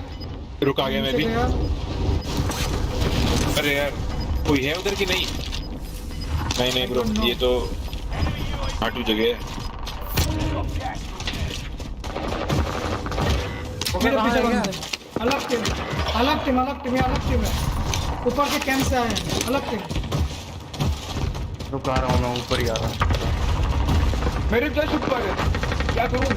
रुक आ गया मैं भी। गया। अरे यार कोई है उधर की नहीं? नहीं ब्रो, ये तो आटू जगह है। मेरे पीछे बंदे, अलग टीम है, ऊपर के कैंप से आए हैं, अलग टीम। रुक आ रहा हूँ मैं, ऊपर ही आ रहा हूँ। मेरे जस्ट ऊपर है, क्या करूं?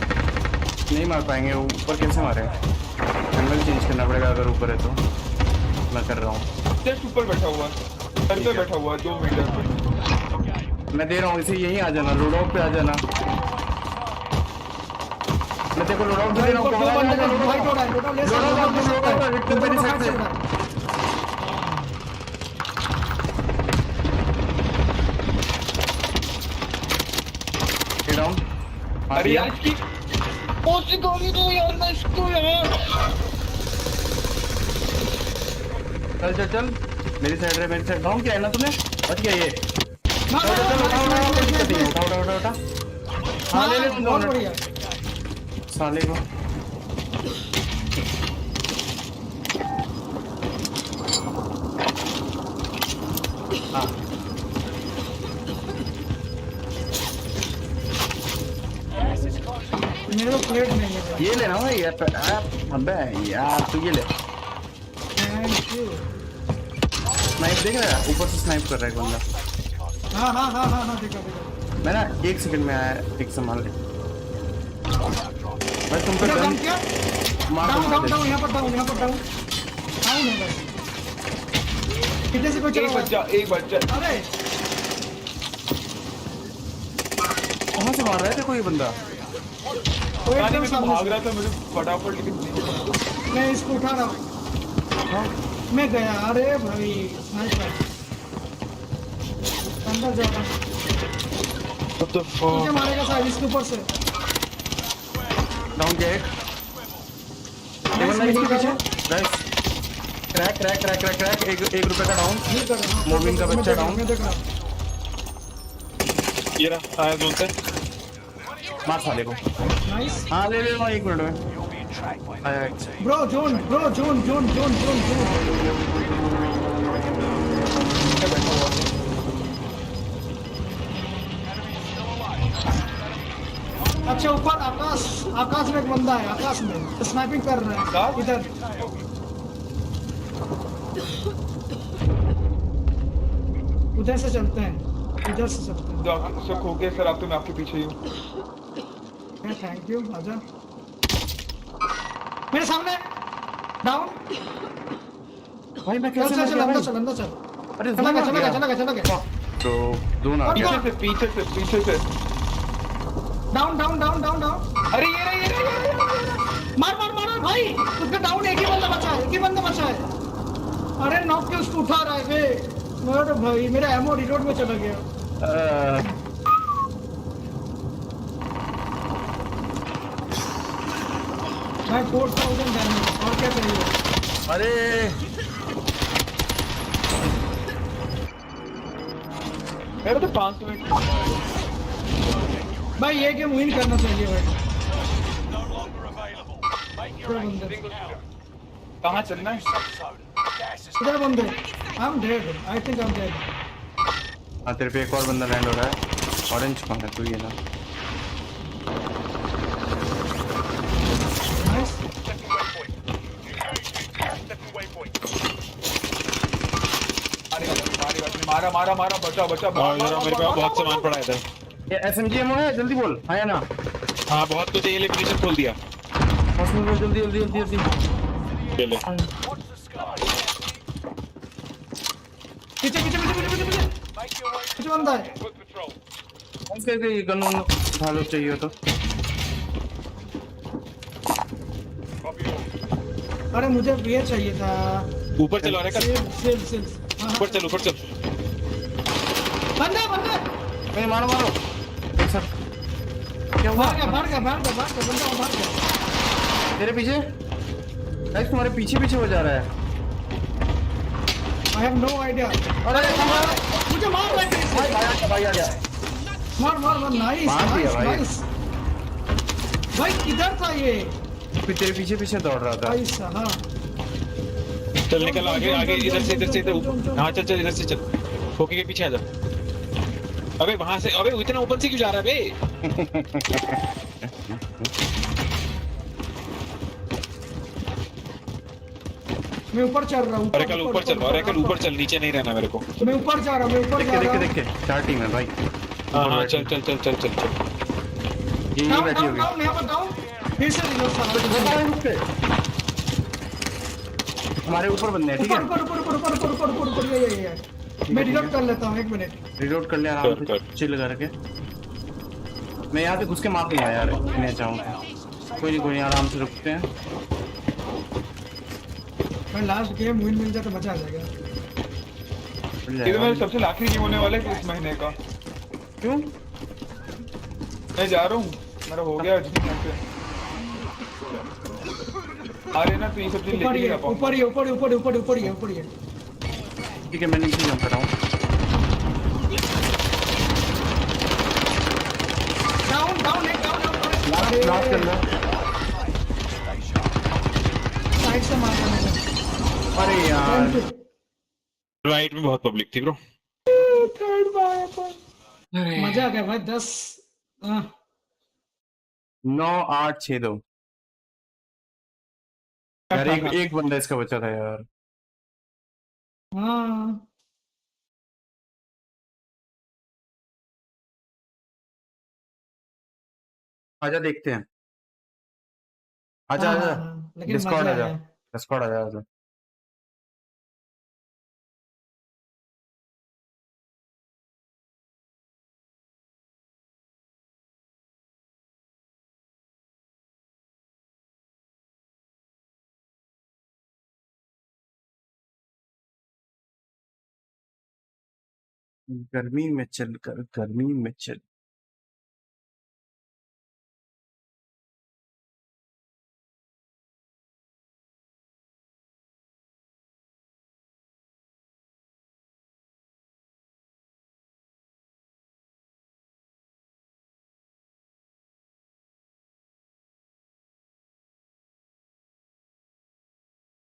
नहीं मार पाएंगे, ऊपर कैसे मारे? एंगल चेंज करना पड़ेगा अगर ऊपर है तो। मैं कर रहा हूँ, जस्ट ऊपर बैठा हुआ है, सर पे बैठा हुआ है 2 मीटर पे। मैं दे रहा हूँ इसे, यहीं आ जाना, लोडआउट पे आ जाना। मैं देखो लोडआउट पे दे रहा हूँ, दो बंदे का फाइट हो रहा है, लोडआउट ले सकते हो, लोडआउट हिट कर पे नहीं फाइट सकते। चल रहा है। Hit down। अरे यार इसकी कोशिश करोगी तो यार, मैं इसको यार। चल मेरी साइड डाउन किया है ना तूने? बच गया ये। मार, चल उठा हाँ ले बहुत बढ़िया। साले को। हाँ मेरे को प्लेट नहीं है। ये लेना भाई यार, अबे यार तू ये ले। Thank you. स्नाइप देख रहा है, ऊपर से स्नाइप कर रहा है एक बंदा। हाँ देखा। मैं ना 1 सेकंड में आया, एक संभाल ले भाई। तुम पे डाउन किया, मार डाउन यहाँ पर डाउन है बस। कितने से कोई चला एक बच्चा। अरे कहाँ से मार रहा है कोई बंदा? कोई गाड़ी एकदम में तो सामने भाग से। रहा था मुझे फटाफट, लेकिन मैं इसको उठा रहा हूँ। मैं गया, अरे भाई स्नाइपर अंदर जाओ। What the मुझे fuck? मारेगा शायद इसके ऊपर से। डाउन किया एक बंदा इसके पीछे गाइस। क्रैक 1 रुपए का डाउन। नहीं कर रहा हूँ। मोबिन का बच्चा डाउन। मैं देख रहा हूँ। ये रहा आया जोन से। मार साले को। नाइस हाँ ले 1 मिनट में आया। Bro, zone. अच्छा ऊपर आकाश में एक बंदा है, आकाश में स्नाइपिंग कर रहा है इधर। उधर से चलते हैं। सब खो गए सर, आप तो मैं आपके पीछे ही हूँ। थैंक यू, आजा मेरे सामने। डाउन। भाई मैं चल कैसे मर गया अंदर भाई? चल। अरे चला गया। तो दोनों आ गया। पीछे से डाउन। अरे ये रहा। मार भाई, उसका डाउन। एक ही बंदा बचा है। अरे नॉक के उसको उठा रहा है बे। अरे भाई मेरा एमओ रिलोड में चला गया। भाई 4000 डैमेज, और क्या चाहिए? अरे मेरा तो 5 मिनट। भाई ये गेम विन करना चाहिए भाई। कहाँ चलना है? इधर बंदे। I am dead. हाँ तेरे पे एक और बंदा लैंड हो रहा है। ऑरेंज कौन है? तू ये ना। नाइस। मारा बचा। जरा मेरे पास बहुत सामान पड़ा है इधर। ये SMG एमओ है, जल्दी बोल। हाँ या ना? हाँ बहुत कुछ है, ये लेमिनेशन खोल दिया। हॉस्पिटल जल्दी। ले ले। पीछे बंदा है। इसके गन उठा लो चाहिए तो। अरे मुझे ये चाहिए था। ऊपर चलो, अरे कर। सेल। ऊपर चल। बंदा। नहीं मारो एक साथ। क्या हुआ? भाग गया बंदा, भाग गया। तेरे पीछे गाइस, तुम्हारे पीछे हो जा रहा है। I have no idea. मुझे मार रहा है कैसे? भाई आ गया मार मार मार, नाइस मार दिया नाइस भाई। नाइस। भाई किधर था ये? तेरे पीछे पीछे दौड़ रहा था। भाई साहब। चल निकल आगे आगे, इधर से ऊपर। हाँ चल चल इधर से चल, फोकी के पीछे आ जा। अबे वहां से, अबे इतना ऊपर से क्यों जा रहा है बे? मैं ऊपर चल रहा हूँ। अरे कल ऊपर चल, अरे कल ऊपर चल, नीचे नहीं रहना मेरे को। मैं ऊपर जा रहा हूँ, मैं ऊपर जा रहा हूँ। देख चार टीम है भाई। हाँ चल चल चल चल चल चल। ये डाउन बैठी डाउन होगी। डाउन, यहाँ पर डाउन। फिर से रिलोड सारा। हमारे ऊपर बंदे हैं, ठीक ऊपर है। ऊपर ऊपर ऊपर ऊपर ऊपर ऊपर ऊपर ये मैं रिलोड कर लेता हूँ, 1 मिनट। रिलोड कर ले आराम से, कर। चिल करके। मैं यहाँ से घुस के मार दूंगा यार, मैं चाहूँगा। कोई नहीं आराम से रुकते हैं। मैं लास्ट गेम विन मिल जाए तो मजा आ जाएगा। ये तो मेरा सबसे आखिरी गेम होने वाला है इस महीने का। क्यों? मैं जा रहा हूँ, मेरा हो गया आज से। अरे ना तो ये सब चीज ऊपर लेके ही नहीं है, आ पाऊंगा। ऊपर ही है, ऊपर ऊपर ऊपर ऊपर ही है, ऊपर ही है। ठीक है, मैं नीचे जंप कर रहा हूँ। डाउन डाउन है, डाउन डाउन। लास्ट कर लो। साइड से मारना है। अरे यार राइट में बहुत पब्लिक थी ब्रो। थर्ड बार पर मजा आ गया भाई। 10 9 8 6 2 यार। एक बंदा इसका बचा था यार। हाँ आजा देखते हैं। आजा आजा, लेकिन डिस्कॉर्ड मजा आजा, आया। डिस्कॉर्ड आजा आजा। गर्मी में चल कर, गर्मी में चल।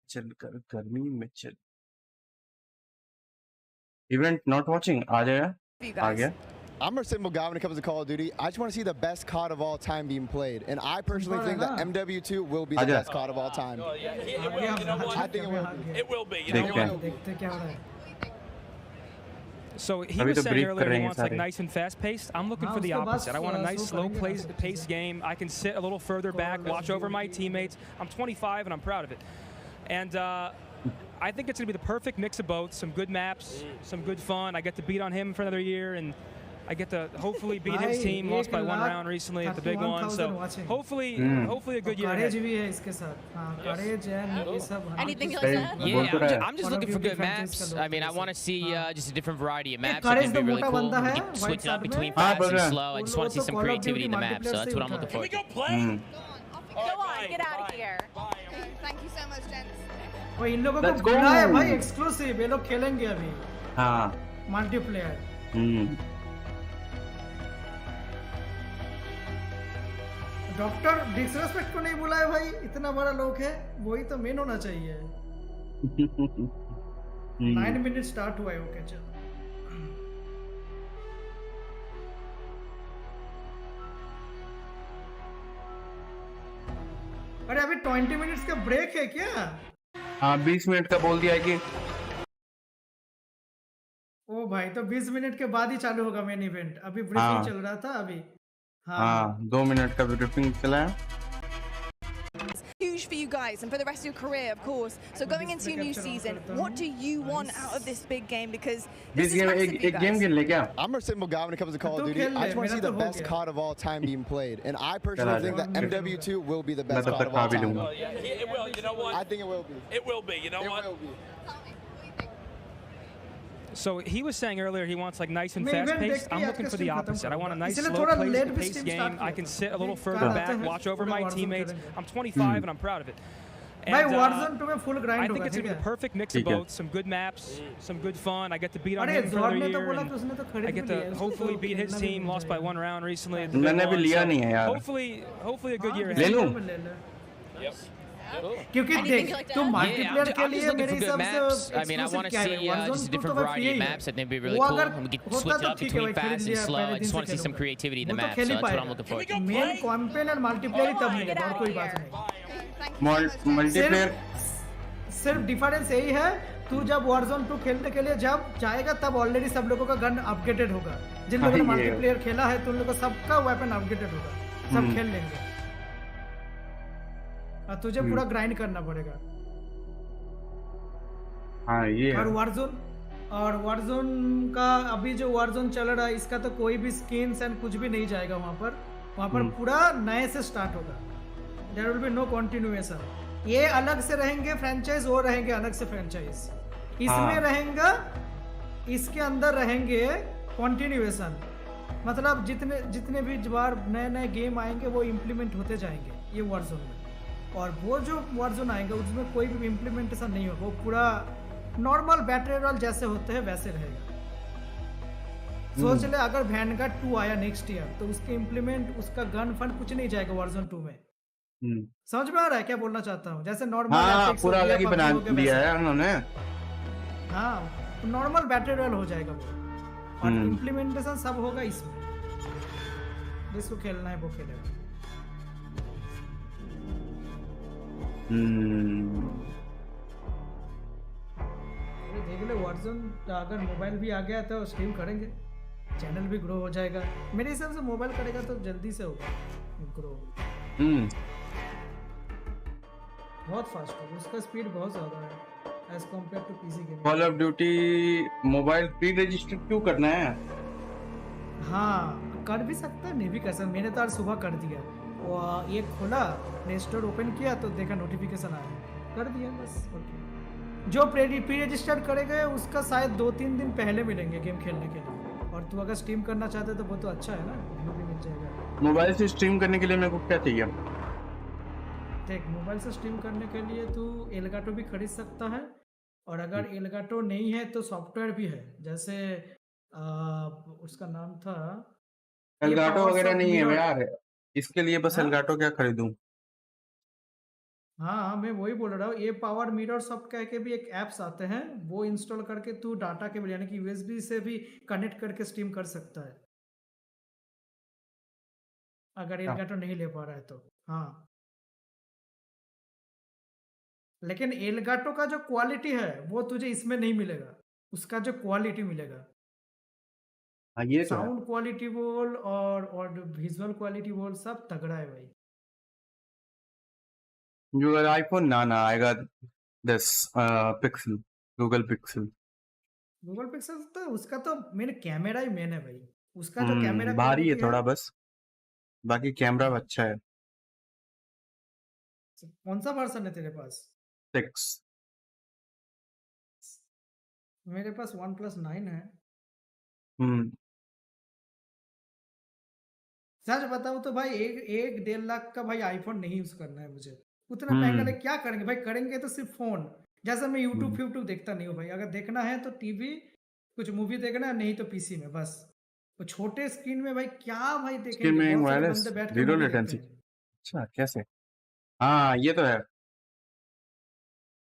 चल कर, गर्मी में चल। इवेंट नॉट वाचिंग आ जाएगा, आ गया। I'm a simple guy when it comes to Call of Duty. I just want to see the best COD of all time being played, and I personally think that MW2 will be the best COD of all time. I think it will be. It will be. You देखते know, हैं। देखते क्या हो रहा है। So he अभी was तो saying brief earlier कर रहे he हैं wants like सारे। nice and fast paced. I'm looking हाँ, for the उसके बाद opposite. I want a nice slow slow करेंगे paced game. I can sit a little further back, watch over my teammates. I'm 25 and I'm proud of it. And I think it's going to be the perfect mix of both. Some good maps, some good fun. I get to beat on him for another year, and I get to hopefully beat his team. Lost by 1 round recently at the big one. So hopefully a good year ahead. करेज भी है इसके साथ। हाँ करेज एंड ये सब। Anything else? Yeah, I'm just One looking of for you good defenses maps. का I mean, I want to see just a different variety of maps. It Courage can be the really मोटा cool. बंदा We है, can white switch up side between में। fast हाँ, and slow. I just want to see some Call of creativity in the Duty map. So that's what I'm looking can we for. go play? Go on, get out of here. Thank you so much, gents. वो इन लोगों Let's को go. बुला है भाई एक्सक्लूसिव। ये लोग खेलेंगे अभी हाँ। मल्टीप्लेयर। डॉक्टर डिसरेस्पेक्ट को नहीं बुलाए भाई, इतना बड़ा लोग है, वही तो मेन होना चाहिए। 9 मिनट स्टार्ट हुआ है। ओके चल। अरे अभी 20 मिनट्स का ब्रेक है क्या? हाँ 20 मिनट का बोल दिया है कि। ओ भाई तो 20 मिनट के बाद ही चालू होगा मेन इवेंट। अभी ब्रीफिंग हाँ। चल रहा था अभी। हाँ 2 मिनट का ब्रीफिंग चला है। Huge for you guys and for the rest of your career, of course. So going into your new season, what do you want out of this big game? Because this is massive for you एक गेम guys. खेल ले क्या? I'm a simple guy when it comes to Call of Duty. I just want to see the best COD of all time being played, and I personally think that MW2 will be the best COD of all time. It will. You know what? I think it will be. It will be. You know It what? will be. So he was saying earlier he wants like nice and मैं fast event देख paced. के I'm आज looking का for the stream खत्म opposite. I want a करूंगा। nice इसलिए slow थोड़ा late भी paced stream game. start I can किया sit a little था। further कल आते back, हैं, watch over पूरा my Warzone teammates. करेंगे। I'm 25 and I'm proud of it. भाई And Warzone 2 में full grind I think होगा, it's gonna be ठीक the है? perfect mix of ठीक है। both. Some good maps, some good fun. I get to beat on अरे him for Zod another ने तो year. बोला And कि उसने तो I खरीद get भी लिया है, to उसको hopefully तो beat his खेलना भी team. मिल Lost by जाएगा। 1 round recently at the big मैंने भी one. लिया So नहीं है यार। hopefully a good हाँ, year ले ahead. लूं? में ले ले। Cool. क्योंकि Anything देख like तुम that? मल्टीप्लेयर के I'm लिए just looking मेरे for good हिसाब maps. से I mean, I want to क्या है see Warzone just a 2 तो different भाई variety free of he maps. है। I think it'd be really वो cool. अगर And we can होता switch तो up ठीक है between भाई, खरीद fast and लिया slow. पहले I दिन just से want to see some खेलूंगा। creativity in the वो तो map. खेल So he that's what I'm पाएगा। looking forward to. Main campaign और मल्टीप्लेयर ही तब मिलेगा और कोई बात नहीं। मल्टीप्लेयर सिर्फ डिफरेंस यही है, तू जब Warzone 2 खेलने के लिए जब जाएगा तब ऑलरेडी सब लोगों का गन अपग्रेडेड होगा। जिन लोगों ने हाँ, ये है। मल्टीप्लेयर खेला है तो उन लोगों का सबका वेपन अपग्रेडेड होगा, सब खेल लेंगे। और तुझे पूरा ग्राइंड करना पड़ेगा। हाँ ये है। और Warzone का अभी जो Warzone चल रहा है इसका तो कोई भी स्किन्स एंड कुछ भी नहीं जाएगा वहाँ पर पूरा नए से स्टार्ट होगा। There will be no continuation. ये अलग से रहेंगे फ्रेंचाइज, वो रहेंगे अलग से फ्रेंचाइज। इसमें रहेगा, इसके अंदर रहेंगे कंटिन्यूएशन। मतलब जितने भी बार नए नए गेम आएंगे वो इम्प्लीमेंट होते जाएंगे ये Warzone में। और वो जो Warzone आएगा उसमें कोई भी इम्प्लीमेंटेशन नहीं होगा, वो पूरा नॉर्मल बैटल रॉयल जैसे होते हैं वैसे रहेगा। सोच ले अगर वैनगार्ड 2 आया नेक्स्ट ईयर तो उसके इम्प्लीमेंट, उसका गन फन कुछ नहीं जाएगा Warzone 2 में। समझ में आ रहा है क्या बोलना चाहता हूँ? जैसे नॉर्मल हाँ पूरा अलग ही बना दिया है उन्होंने। हाँ नॉर्मल बैटल रॉयल हो जाएगा वो, और इम्प्लीमेंटेशन सब होगा इसमें। जिसको खेलना है वो खेलेगा। देख ले Warzone अगर मोबाइल भी आ गया तो स्ट्रीम करेंगे, चैनल भी ग्रो हो जाएगा। मेरे हिसाब से मोबाइल करेगा तो जल्दी से होगा ग्रो। बहुत फास्ट है, उसका स्पीड बहुत ज्यादा है as compare to PC gaming. Call of duty mobile pre register क्यों करना है? हाँ कर भी सकता है, नहीं भी कर सकता। मैंने तो आज सुबह कर दिया, वो ये खोला प्ले स्टोर ओपन किया तो देखा नोटिफिकेशन आया, कर दिया बस। ओके जो प्री रजिस्टर्ड करेगा उसका शायद 2-3 दिन पहले मिलेंगे गेम खेलने के लिए। और तू अगर स्ट्रीम करना चाहते तो वो तो अच्छा है ना, व्यू भी मिल जाएगा। मोबाइल से स्ट्रीम करने के लिए मेरे को क्या चाहिए? देख मोबाइल से स्ट्रीम करने के लिए तू एलगाटो भी खरीद सकता है, और अगर एलगाटो नहीं है तो सॉफ्टवेयर भी है, जैसे उसका नाम था एलगाटो वगैरह नहीं है यार, इसके लिए बस एलगाटो क्या खरीदूं? हाँ मैं वही बोल रहा हूँ, ये पावर मिरर सॉफ्ट कह के भी एक ऐप्स आते हैं, वो इंस्टॉल करके तू डाटा केबल यानी कि यूएसबी से भी कनेक्ट करके स्ट्रीम कर सकता है अगर एलगाटो नहीं ले पा रहा है तो। हाँ लेकिन एलगाटो का जो क्वालिटी है वो तुझे इसमें नहीं मिलेगा, उसका जो क्वालिटी मिलेगा ये साउंड क्वालिटी बोल और विजुअल क्वालिटी बोल सब तगड़ा है भाई। जो आईफोन ना आएगा 10 पिक्सल, गूगल पिक्सल तो उसका तो मेन कैमरा ही मेन है भाई, उसका जो कैमरा भारी है थोड़ा बस, बाकी कैमरा अच्छा है। कौन सा वर्जन है तेरे पास? 6। मेरे पास OnePlus 9 है। सच बताऊं तो भाई 1-1.5 लाख का भाई आईफोन नहीं यूज करना है मुझे, उतना महंगा ले क्या करेंगे भाई? करेंगे तो सिर्फ फोन, जैसे मैं यूट्यूब देखता नहीं हूँ भाई, अगर देखना है तो टीवी कुछ मूवी देखना है, नहीं तो पीसी में बस। वो छोटे स्क्रीन में भाई क्या भाई देखेंगे, बहुत सारे बंदे बैठ के जीरो लेटेंसी। अच्छा कैसे? हाँ ये तो है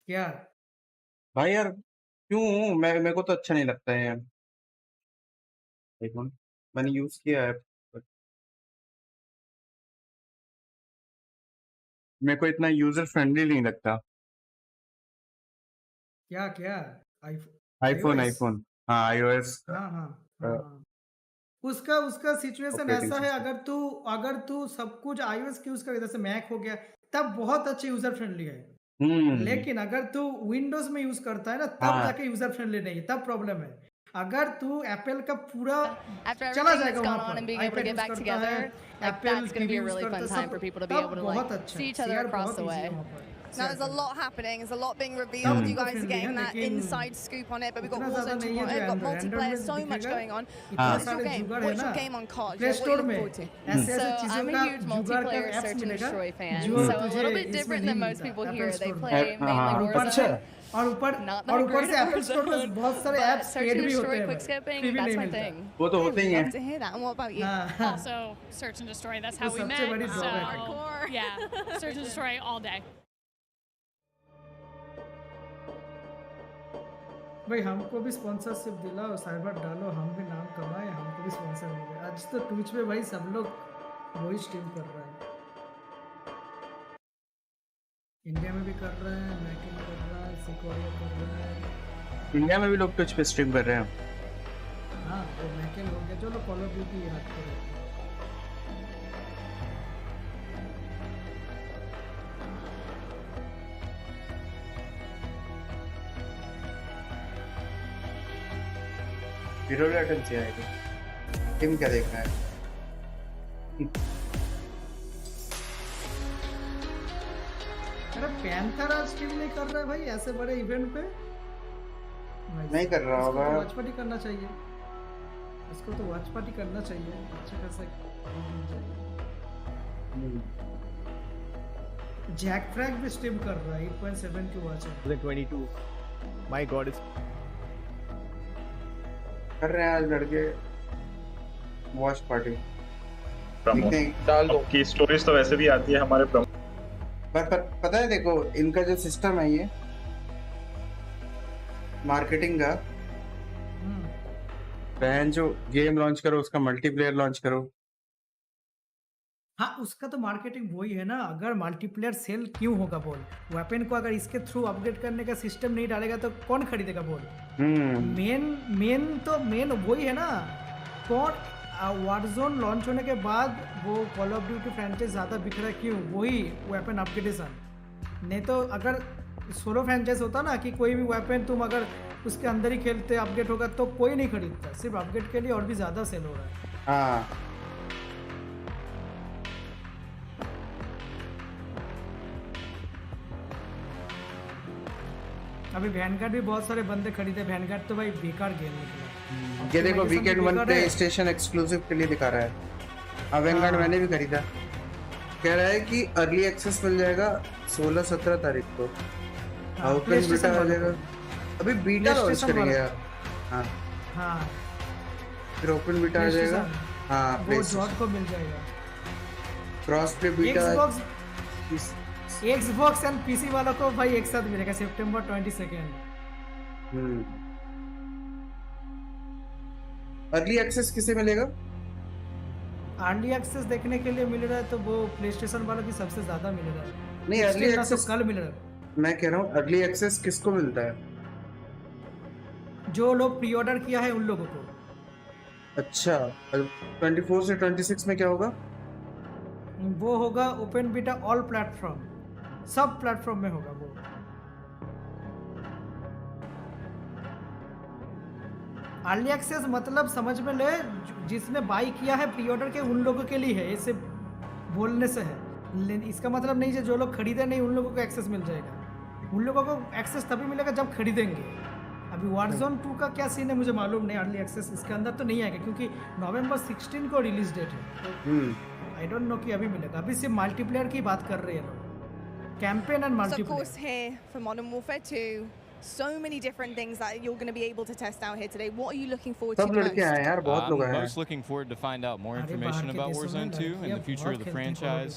क्या भाई यार, क्यों मेरे को तो अच्छा नहीं लगता है यार आईफोन, मैंने यूज किया है मेरे को इतना यूजर फ्रेंडली नहीं लगता। क्या आईफोन हाँ iOS। हाँ उसका सिचुएशन ऐसा है, अगर तू सब कुछ iOS यूज करे जैसे मैक हो गया तब बहुत अच्छे यूजर फ्रेंडली है, लेकिन अगर तू विंडोज में यूज करता है ना तब जाके यूजर फ्रेंडली नहीं है, तब प्रॉब्लम है। अगर तू एप्पल का पूरा चला जाएगा वहाँ पर, iPad यूज करता है, एप्पल टीवी यूज करता है, सब बहुत अच्छा है, बहुत ईजी है वहाँ पर। Now there's a lot happening. There's a lot being revealed. You guys are getting that inside scoop on it, but we've got Warzone 2.0, we've got multiplayer, so much going on. What's your game? What's your game on cards? What are you looking forward to? So I'm a huge multiplayer Search and Destroy fan. So a little bit different than most people here. They play mainly Warzone. और ऊपर से एप्पल स्टोर में बहुत सारे ऐप्स पेड भी होते हैं quick skipping, that's my thing. वो तो होते ही हैं. To hear that. And what about you? Also, Search and Destroy. That's how we met. So, yeah, Search and Destroy all day. भाई हमको भी स्पॉन्सरशिप दिलाओ, साइबर डालो, हम भी नाम कमाए, हमको भी स्पॉन्सर मिले. आज तो ट्विच पे भाई सब लोग वही स्ट्रीम कर रहे हैं. इंडिया में भी कर रहे हैं, मैकिंग कर रहा है, सिकोरिया कर रहा है. इंडिया में भी लोग ट्विच पे स्ट्रीम कर रहे हैं. हाँ, वो मैकिंग हो गया. चलो कॉल ऑफ ड्यूटी याद करो. हीरो अटेंड किया है. टीम क्या देखना है? अरे पैंथर आज स्ट्रीम नहीं कर रहा है भाई ऐसे बड़े इवेंट पे. नहीं कर रहा होगा. वॉच पार्टी करना चाहिए. इसको तो वॉच पार्टी करना चाहिए. अच्छा खासा जैक फ्रैग भी स्ट्रीम कर रहा है. 8.7 की वॉच है. 22 माय गॉड इज कर रहे हैं आज लड़के वॉच पार्टी. डाल दो की स्टोरीज तो वैसे भी आती है हमारे प्रमो. पर पता है देखो इनका जो सिस्टम है ये मार्केटिंग का. बहन जो गेम लॉन्च करो उसका मल्टीप्लेयर लॉन्च करो. हाँ, उसका तो मार्केटिंग वही है ना. अगर मल्टीप्लेयर सेल क्यों होगा बोल. वेपन को अगर इसके थ्रू अपग्रेड करने का सिस्टम नहीं डालेगा तो कौन खरीदेगा बोल. मेन वही है ना. कौन वारजोन लॉन्च होने के बाद वो कॉल ऑफ ड्यूटी फ्रेंचाइज ज़्यादा बिक रहा है क्यों. वही वेपन अपग्रेडेशन. नहीं तो अगर सोलो फ्रेंचाइज होता ना कि कोई भी वेपन तुम अगर उसके अंदर ही खेलते अपग्रेड होगा तो कोई नहीं खरीदता. सिर्फ अपग्रेड के लिए और भी ज़्यादा सेल हो रहा है. हाँ अभी वैनगार्ड भी बहुत सारे बंदे खरीदे. वैनगार्ड तो भाई बेकार गेम निकला. ये देखो वीकेंड 1 प्ले स्टेशन एक्सक्लूसिव के लिए दिखा रहा है. अब वैनगार्ड मैंने भी खरीदा. कह रहा है कि अर्ली एक्सेस मिल जाएगा 16-17 तारीख को. ओपन बीटा आ जाएगा. अभी बीटा लॉन्च करेंगे यार. हाँ हाँ फिर ओपन बीटा आ जाएगा. हाँ वो जॉट को मिल जाएगा. Cross play beta Xbox and PC वालों को भाई एक साथ मिलेगा सितंबर 22. अर्ली एक्सेस किसे मिलेगा? अर्ली एक्सेस देखने के लिए मिल रहा है तो वो प्ले स्टेशन वालों की सबसे ज्यादा मिल रहा है. नहीं अर्ली एक्सेस कल मिल रहा है. मैं कह रहा हूँ अर्ली एक्सेस किसको मिलता है? जो लोग प्री ऑर्डर किया है उन लोगों को. अच्छा 24 से 26 में क्या होगा? वो होगा ओपन बीटा ऑल प्लेटफॉर्म. सब प्लेटफॉर्म में होगा वो. अर्ली एक्सेस मतलब समझ में ले जिसने बाई किया है प्री ऑर्डर के उन लोगों के लिए है. ऐसे बोलने से है. इसका मतलब नहीं है जो लोग खरीदे नहीं उन लोगों को एक्सेस मिल जाएगा. उन लोगों को एक्सेस तभी मिलेगा जब खरीदेंगे. अभी वारजोन 2 का क्या सीन है मुझे मालूम नहीं. अर्ली एक्सेस इसके अंदर तो नहीं आएगा क्योंकि नवंबर 16 को रिलीज डेट है. आई डोंट नो कि अभी मिलेगा. अभी सिर्फ मल्टीप्लेयर की बात कर रहे हैं लोग. Campaign and multiplayer. So of course here for Modern Warfare 2, so many different things that you're going to be able to test out here today. What are you looking forward to सब लड़के आए यार. बहुत लोग आए. I'm most looking forward to find out more information about Warzone 2 and the future of the franchise.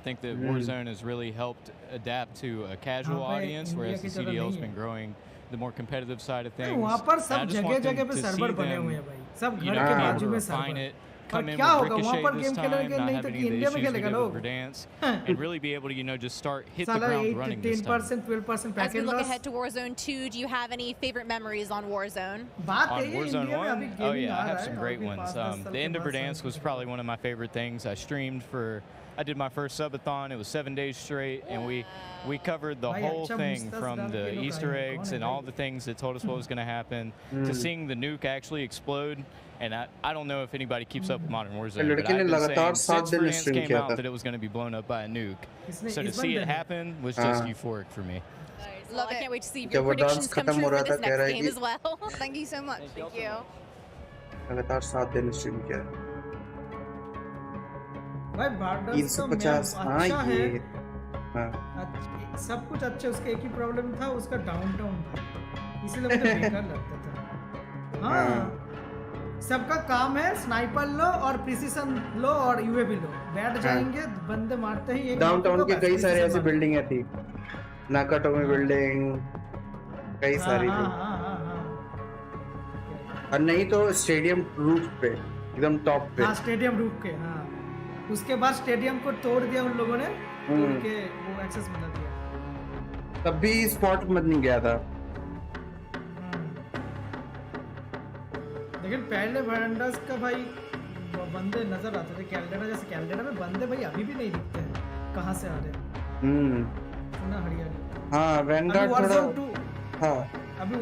I think that Warzone has really helped adapt to a casual audience, whereas the CDL's been growing the more competitive side of things. वहाँ पर सब जगह पे सर्वर बने हुए हैं भाई. सब घर के बाजू में सर्वर. Come in क्या with होगा वहाँ पर Ricochet गेम this खेलेंगे time, नहीं not तो having कि any इंडिया of में the issues खेलेगा we did लोग. with Verdansk, and really be able to, you know, just start, hit the साला ground running this time. 10%, 12% As we packet look loss. ahead to Warzone 2, do you have any favorite memories on Warzone? On Warzone 1, oh yeah, I have some great ones. The end of Verdansk was probably one of my favorite things. I streamed for I did my first subathon. It was 7 days straight, and we covered the whole thing from the Easter eggs and all the things that told us what was going to happen to seeing the nuke actually explode. And I don't know if anybody keeps up with Modern Warzone, but I've been saying since France came out that it was going to be blown up by a nuke. So to see it happen was just euphoric for me. Love I it. can't wait to see if your predictions come true for this next game as well. Thank you so much. Thank you. लगातार 7 दिन स्ट्रीम किया भाई बार्डर्स का मैप अच्छा है, सब कुछ अच्छा, उसका एक ही प्रॉब्लम था, उसका डाउनटाउन था, इसलिए मुझे बेकार लगता था। हाँ, सबका काम है स्नाइपर लो और प्रिसिशन लो और यूएवी लो, बैठ जाएंगे बंदे मारते ही। डाउनटाउन के कई सारे ऐसी बिल्डिंगें थी, नाकाटोमी बिल्डिंग, कई सारी थी। और नहीं तो स्टेडियम रूफ पे, एकदम टॉप पे। हाँ, स्टेडियम रूफ पे। हाँ, उसके बाद स्टेडियम को तोड़ दिया उन लोगों ने, तोड़ के वो एक्सेस मिला दिया। तब भी स्पॉट मत नहीं गया था। लेकिन पहले वेंडर्स का भाई बंदे नजर आते थे, कैलडेरा जैसे, कैलडेरा में बंदे भाई अभी भी नहीं दिखते हैं, कहाँ से आ रहे हैं। इतना हरियाली। हाँ, वेंडर थोड़ा। हाँ, अभी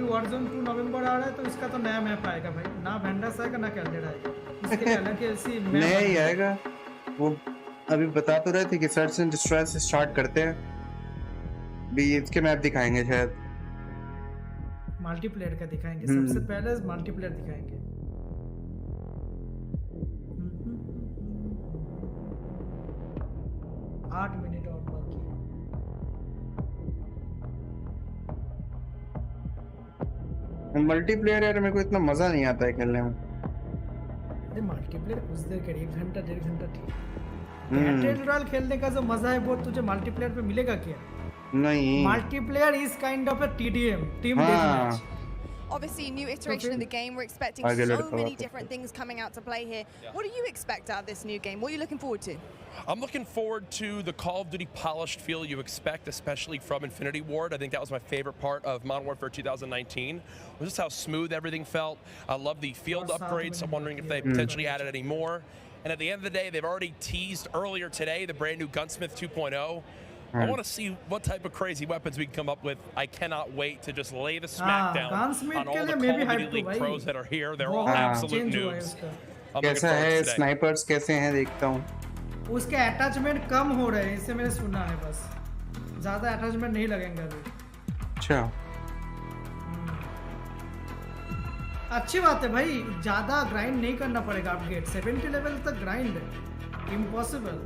Warzone 2 नवंबर आ रहा है, तो इसका तो नया मैप आएगा भाई, ना वेंडर्स आएगा ना कैलडेरा आएगा, इसके लिए अलग ऐसी नया ही आएगा। वो अभी बता तो रहे थे कि सर्च एंड डिस्ट्रॉय से स्टार्ट करते हैं, भी इसके मैप दिखाएंगे शायद, मल्टीप्लेयर का दिखाएंगे, सबसे पहले मल्टीप्लेयर दिखाएंगे। आठ मिनट और बाकी है। मल्टीप्लेयर यार मेरे को इतना मजा नहीं आता है खेलने में। अरे मल्टीप्लेयर कुछ देर करिए, 1 घंटा 1.5 घंटा ठीक। बैटल रॉयल खेलने का जो मजा है वो तुझे मल्टीप्लेयर पे मिलेगा क्या? नहीं, multiplayer is kind of a TDM, team deathmatch. Obviously, new iteration of the game. We're expecting so many different things coming out to play here. What do you expect out of this new game? What are you looking forward to? I'm looking forward to the Call of Duty polished feel you expect, especially from Infinity Ward. I think that was my favorite part of Modern Warfare 2019. Was just how smooth everything felt. I love the field upgrades. I'm wondering if they potentially added any more. And at the end of the day, they've already teased earlier today the brand new Gunsmith 2.0. I want to see what type of crazy weapons we can come up with. I cannot wait to just lay the smackdown on all the Call of Duty League pros that are here. They're all absolute noobs. कैसा है, स्नाइपर्स कैसे हैं देखता हूँ। उसके अटैचमेंट कम हो रहे हैं, इससे मैंने सुना है, बस ज्यादा अटैचमेंट नहीं लगेंगे अभी। अच्छा, अच्छी बात है भाई, ज्यादा ग्राइंड नहीं करना पड़ेगा अपग्रेड, 70 लेवल तक ग्राइंड है इम्पॉसिबल।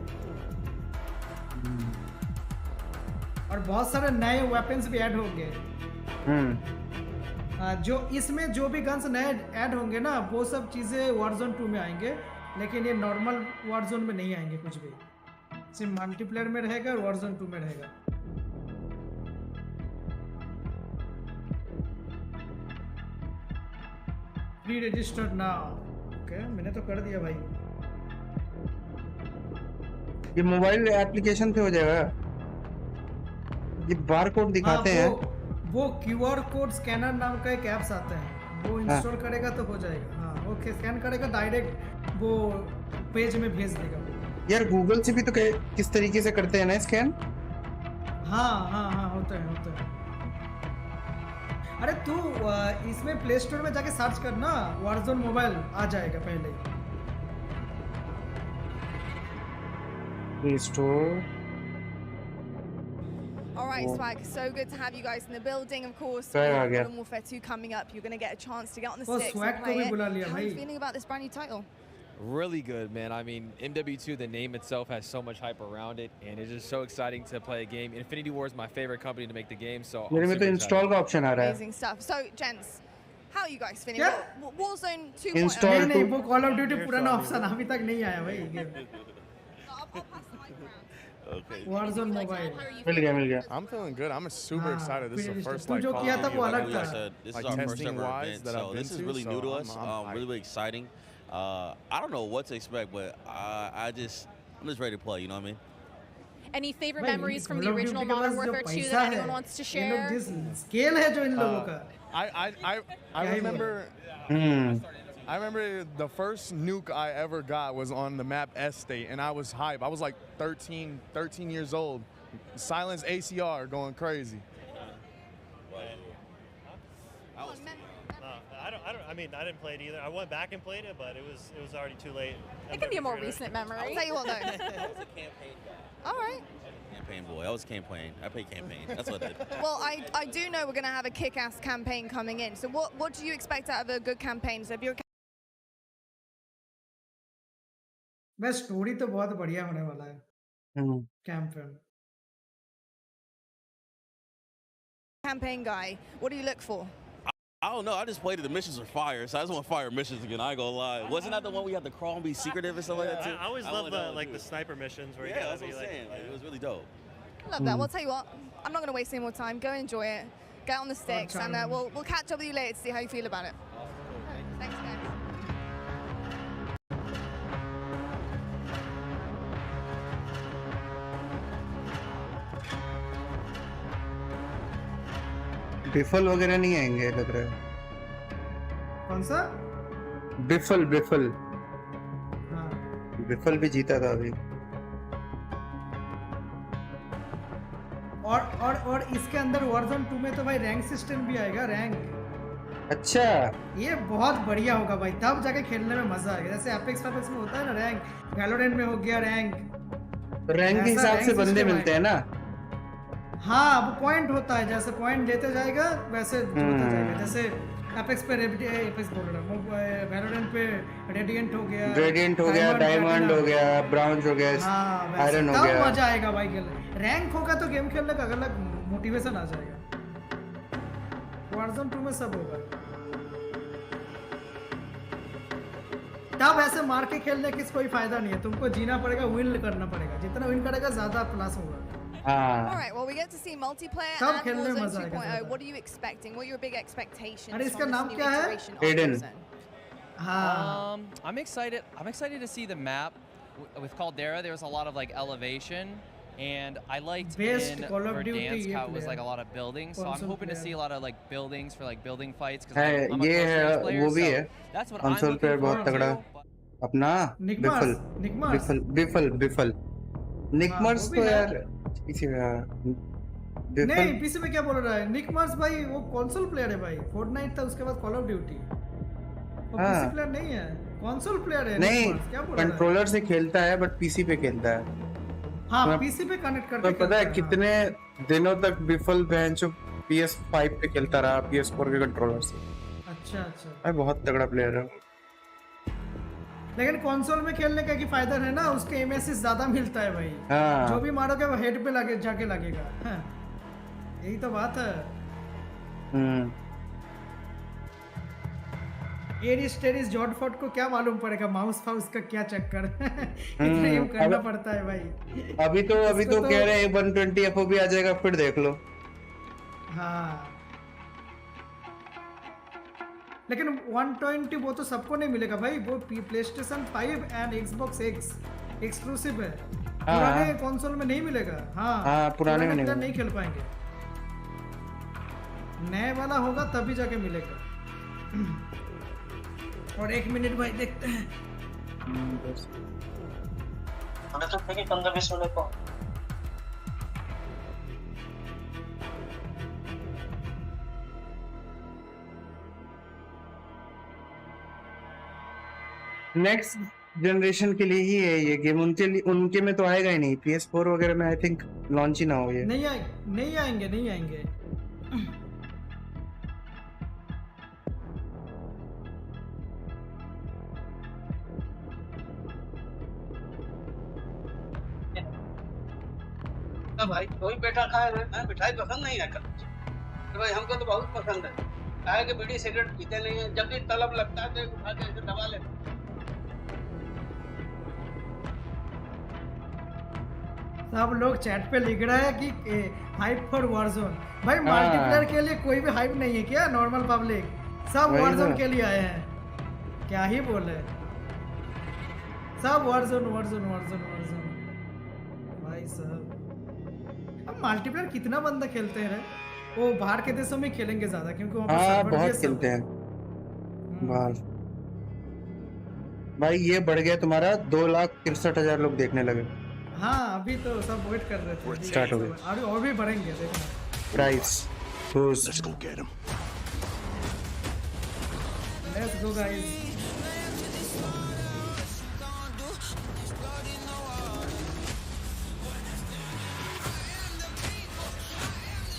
और बहुत सारे नए वेपन्स भी ऐड होंगे। जो इसमें जो भी गन्स नए ऐड होंगे ना, वो सब चीजें Warzone 2 में आएंगे, लेकिन ये नॉर्मल Warzone में नहीं आएंगे कुछ भी, सिर्फ मल्टीप्लेयर में रहेगा और Warzone 2 में रहेगा। Pre registered now. ओके, मैंने तो कर दिया भाई। ये मोबाइल एप्लीकेशन पे हो जाएगा, ये बारकोड दिखाते हैं। वो QR कोड स्कैनर नाम का एक ऐप्स आता है, वो इंस्टॉल करेगा तो हो जाएगा। हाँ, वो स्कैन करेगा, डायरेक्ट वो पेज में भेज देगा। यार गूगल से भी तो किस तरीके से करते हैं ना स्कैन। हाँ, होता है। अरे तू इसमें प्ले स्टोर में जाके सर्च करना, Warzone मोबाइल आ जाएगा पहले। Play store. All right, Swag, so good to have you guys in the building. Of course, Modern Warfare 2 coming up. You're going to get a chance to get on the sticks and play it. How are you feeling about this brand new title? Really good, man. I mean, MW2, the name itself has so much hype around it, and it's just so exciting to play a game. Infinity Ward is my favorite company to make the game, so मेरे में तो इंस्टॉल का ऑप्शन आ रहा है। Amazing stuff. So, gents, how are you guys feeling? Warzone 2.0. Install नहीं, वो कॉल ऑफ ड्यूटी पुराना ऑप्शन अभी तक नहीं आया भाई गेम। Okay. Warzone mobile. मिल गया। I'm feeling good. I'm super excited. This is the first जो किया था वो अलग था। This is our first ever event, so this is really new to us. Really exciting. I don't know what to expect, but I'm just ready to play. You know what I mean? Any favorite memories from the original Modern Warfare 2 that anyone wants to share? Scale है जो इन लोगों का। I remember. I remember the first nuke I ever got was on the map S-State, and I was hype. I was like 13 years old. Silence ACR going crazy. I mean, I didn't play it either. I went back and played it, but it was already too late. It can be a more recent memory. I'll tell you what, though. I was a campaign guy. All right. Campaign boy. I was campaign. I played campaign. That's what I did. Well, I do know we're going to have a kick-ass campaign coming in. So what do you expect out of a good campaign? So if you're बस स्टोरी तो बहुत बढ़िया होने वाला है campaign campaign guy, what do you look for? I don't know. I just played it. The missions are fire, so I just want fire missions again. I ain't gonna lie. Wasn't that the one we had to crawl and be secretive and stuff like that too? I always love the sniper missions where you that's gotta what be I'm saying. Like, it was really dope. Love that. Well, I'll tell you what, I'm not going to waste any more time. Go enjoy it. Get on the sticks, and we'll catch up with you later to see how you feel about it. Thanks, guys. बिफल वगैरह नहीं आएंगे लग रहा है। कौन सा? बिफल हाँ। बिफल भी जीता था अभी। और इसके अंदर Warzone 2 में तो भाई रैंक सिस्टम भी आएगा, रैंक। अच्छा। ये बहुत बढ़िया होगा भाई, तब जाके खेलने में मजा आएगा। जैसे एपेक्स में होता है ना रैंक, वैलोरेंट में हो गया रैंक के हिसाब से बंदे मिलते हैं ना। हाँ, वो पॉइंट होता है, जैसे पॉइंट देते जाएगा वैसे होता जाएगा। जैसे एपेक्स पे एपेक्स बोल रहा हूँ, वैलोरेंट पे रेडिएंट हो गया, डायमंड हो गया, ब्राउन्ज हो गया, आयरन हो गया। मजा आएगा भाई खेलने। रैंक होगा तो गेम खेलने का अलग मोटिवेशन आ जाएगा। Warzone 2 में सब होगा। तब ऐसे मार के खेलने की कोई फायदा नहीं है, तुमको जीना पड़ेगा, विन करना पड़ेगा। जितना विन करेगा ज्यादा प्लस होगा। All right, well, we get to see multiplayer and Warzone 2.0. What are you expecting? What are your big expectations? अरे इसका नाम क्या है? Aiden. I'm excited to see the map. With Caldera, there was a lot of like elevation, and I liked in Verdansk how it was like a lot of buildings. So I'm hoping to see a lot of like buildings for like building fights. Because I'm a Corsair player, वो भी so है। that's what I'm console looking पे forward बहुत तगड़ा to. अपना बिफल निकमर्स तो यार पीसी में नहीं, पीसी में क्या बोल रहा है निकमर्स भाई? वो कंसोल प्लेयर है भाई। फोर्टनाइट था, उसके बाद कॉल ऑफ ड्यूटी। वो पीसी प्लेयर नहीं है, कंसोल प्लेयर है। नहीं, क्या बोल रहा है? कंट्रोलर से खेलता है बट पीसी पे खेलता है। हाँ, पीसी पे कनेक्ट करके पता है कितने दिनों तक बिफल बेंचो PS5 पे खेलता रहा, PS4 के कंट्रोलर से। अच्छा। भाई बहुत तगड़ा प्लेयर है। लेकिन कंसोल में खेलने का की फायदा है ना, उसके एमएसएस ज्यादा मिलता है भाई। जो भी मारोगे वो हेड पे जाके लगेगा। यही तो बात है। एरिस टेरिस जॉर्डफोर्ड को क्या मालूम पड़ेगा माउस फाउस का क्या चक्कर कितना यूं करना पड़ता है भाई। अभी तो कह रहे हैं 120 एफओबी आ जाएगा, फिर देख लो। हाँ, लेकिन 120 वो तो सबको नहीं मिलेगा भाई। वो PlayStation 5 and Xbox X exclusive है। पुराने कंसोल में नहीं मिलेगा। हाँ, पुराने में नहीं खेल पाएंगे। नए वाला होगा तभी जाके मिलेगा। और 1 मिनट भाई देखते हैं। हमें तो 15-20 मिनट को नेक्स्ट जनरेशन के लिए ही है ये गेम। उनके में तो आएगा ही नहीं। PS4 वगैरह में आई थिंक लॉन्च ही ना हो ये। नहीं आएंगे। भाई कोई बैठा खाए मिठाई पसंद नहीं है तो भाई हमको तो बहुत पसंद है। खाए के बीड़ी सिगरेट पीते नहीं है, जब भी तलब लगता है तो उठा के ऐसे दबा लेते। सब लोग चैट पे लिख रहा है कि हाइप फॉर Warzone। भाई मल्टीप्लेयर के लिए कोई भी हाइप नहीं है क्या? नॉर्मल पब्लिक सब Warzone के लिए आए हैं। क्या ही बोले, सब Warzone भाई साहब। अब मल्टीप्लेयर कितना बंदा खेलते हैं? वो बाहर के देशों में खेलेंगे ज्यादा, क्योंकि वहाँ पर बहुत खेलते हैं बाहर। भाई ये बढ़ गया तुम्हारा 2,63,000 लोग देखने लगे। हाँ अभी तो सब वेट कर रहे थे। स्टार्ट हो गए। अभी और भी बढ़ेंगे देखना। Price Let's go get him. Let's go guys.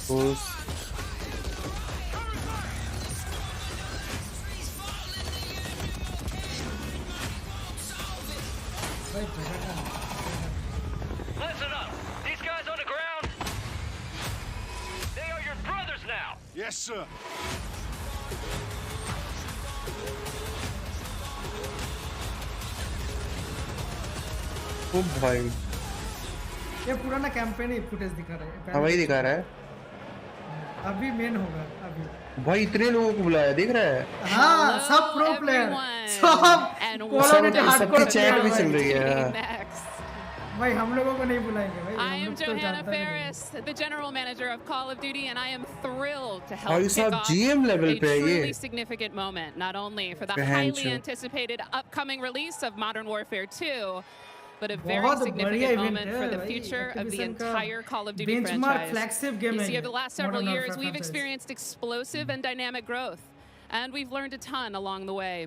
Who's Listen up. These guys on the ground, they are your brothers now. Yes, sir. ओ भाई ये पुराना कैंपेन ही फुटेज दिखा रहा है। हवाई दिखा रहा है। अभी मेन होगा अभी। भाई इतने लोगों को बुलाया दिख रहा है। हाँ सब प्रो प्लेयर सब क्वालिटी हार्डकोर चैट भी चल रही है। भाई हम लोगों को नहीं बुलाएंगे भाई। I am Johanna Ferris, the general manager of Call of Duty, and I am thrilled to help भाई kick साहब off GM लेवल a पे है ये। truly significant moment, not only for the highly anticipated upcoming release of Modern Warfare 2, but a very significant moment for the future of the entire Call of Duty franchise. You see, over the last several years, we've experienced explosive and dynamic growth, and we've learned a ton along the way.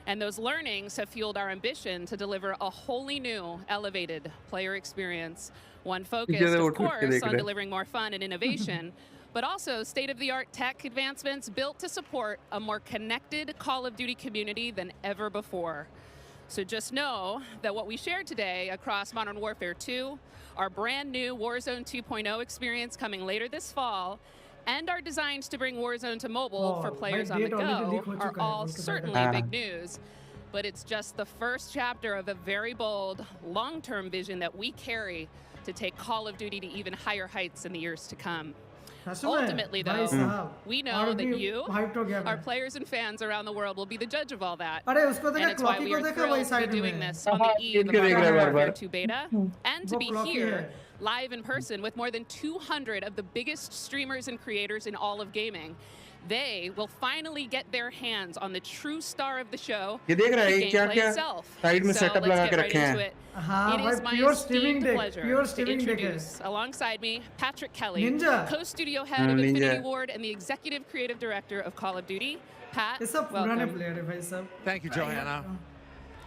And those learnings have fueled our ambition to deliver a wholly new, elevated player experience. One focused, of course, on delivering more fun and innovation, but also state-of-the-art tech advancements built to support a more connected Call of Duty community than ever before. So just know that what we shared today across Modern Warfare 2, our brand new Warzone 2.0 experience coming later this fall, and our designs to bring Warzone to mobile for players on the go are all certainly big news. But it's just the first chapter of a very bold, long-term vision that we carry to take Call of Duty to even higher heights in the years to come. Ultimately, though, we know that you, our players and fans around the world, will be the judge of all that. And it's why we are thrilled to be doing this on the eve of Modern Warfare 2 beta, and to be here live in person with more than 200 of the biggest streamers and creators in all of gaming. They will finally get their hands on the true star of the show, the gameplay itself. So let's get right into it. It is my esteemed pleasure to introduce, alongside me, Patrick Kelly, co-studio head of Infinity Ward and the executive creative director of Call of Duty. Pat, welcome. Thank you, Johanna.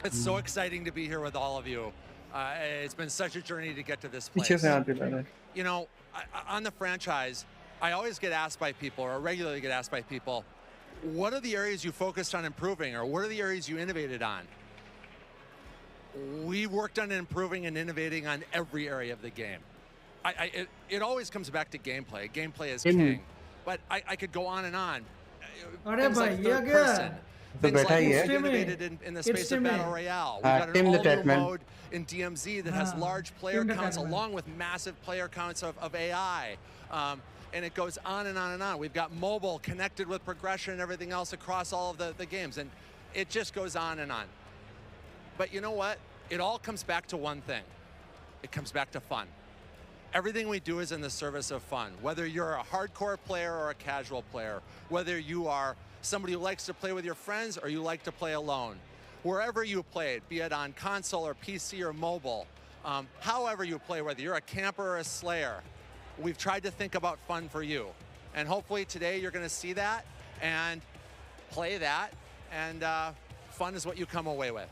It's so exciting to be here with all of you. It's been such a journey to get to this place. You know, on the franchise, I always get asked by people, or regularly get asked by people, what are the areas you focused on improving, or what are the areas you innovated on? We worked on improving and innovating on every area of the game. It always comes back to gameplay. Gameplay is king. But I could go on and on. Things like third person. Things like we've innovated in the space of Battle Royale. We've got an all-new mode in DMZ that has large player counts along with massive player counts of AI. And it goes on and on and on. We've got mobile connected with progression and everything else across all of the games. And it just goes on and on. But you know what? It all comes back to one thing. It comes back to fun. Everything we do is in the service of fun. Whether you're a hardcore player or a casual player, whether you are somebody who likes to play with your friends or you like to play alone, wherever you played, be it on console or PC or mobile, however you play, whether you're a camper or a slayer, we've tried to think about fun for you. And hopefully today you're going to see that and play that, and fun is what you come away with.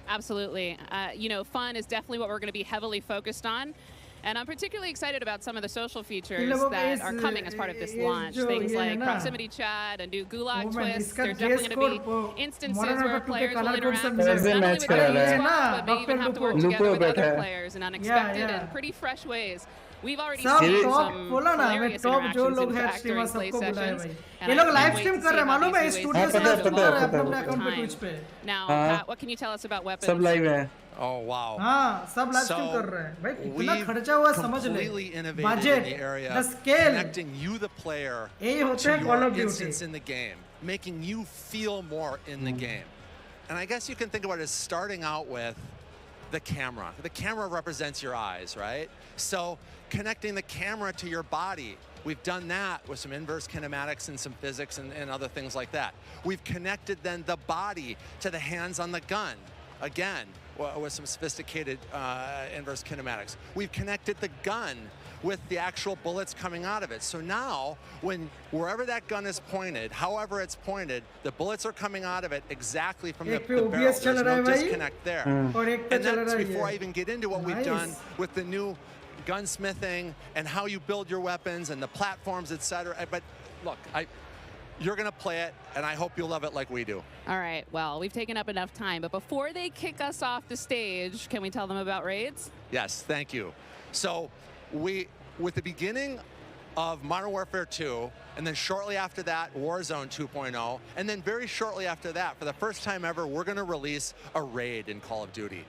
Absolutely. You know, fun is definitely what we're going to be heavily focused on. And I'm particularly excited about some of the social features that are coming as part of this launch. Things like proximity chat, a new gulag twist. There's definitely going to be instances where players will interact not only with their squad, but may even have to work together with other players in unexpected and pretty fresh ways. We've already seen some hilarious interactions in fact during play sessions. ये लोग लाइव स्ट्रीम कर रहे हैं मालूम है इस स्टूडियो से अपने अकाउंट पे ट्विच पे Now, Pat, what can you tell us about weapons? सब लाइव है. Oh wow. हाँ सब लाइव स्ट्रीम कर रहे हैं भाई कितना खर्चा हुआ समझ ले budget the scale connecting you the player यही होते हैं Call of Duty in the game, making you feel more in the game. And I guess you can think about it as starting out with the camera. The camera represents your eyes, right? So connecting the camera to your body, we've done that with some inverse kinematics and some physics and other things like that. We've connected then the body to the hands on the gun. again, with some sophisticated inverse kinematics. We've connected the gun with the actual bullets coming out of it. So now, wherever that gun is pointed, however it's pointed, the bullets are coming out of it exactly from the barrel. There's no disconnect there. And that's before I even get into what we've done with the new gunsmithing and how you build your weapons and the platforms, etc. But look, you're going to play it, and I hope you'll love it like we do. All right, well, we've taken up enough time, but before they kick us off the stage, can we tell them about raids? Yes, thank you. So with the beginning of Modern Warfare 2, and then shortly after that, Warzone 2.0, and then very shortly after that, for the first time ever, we're going to release a raid in Call of Duty.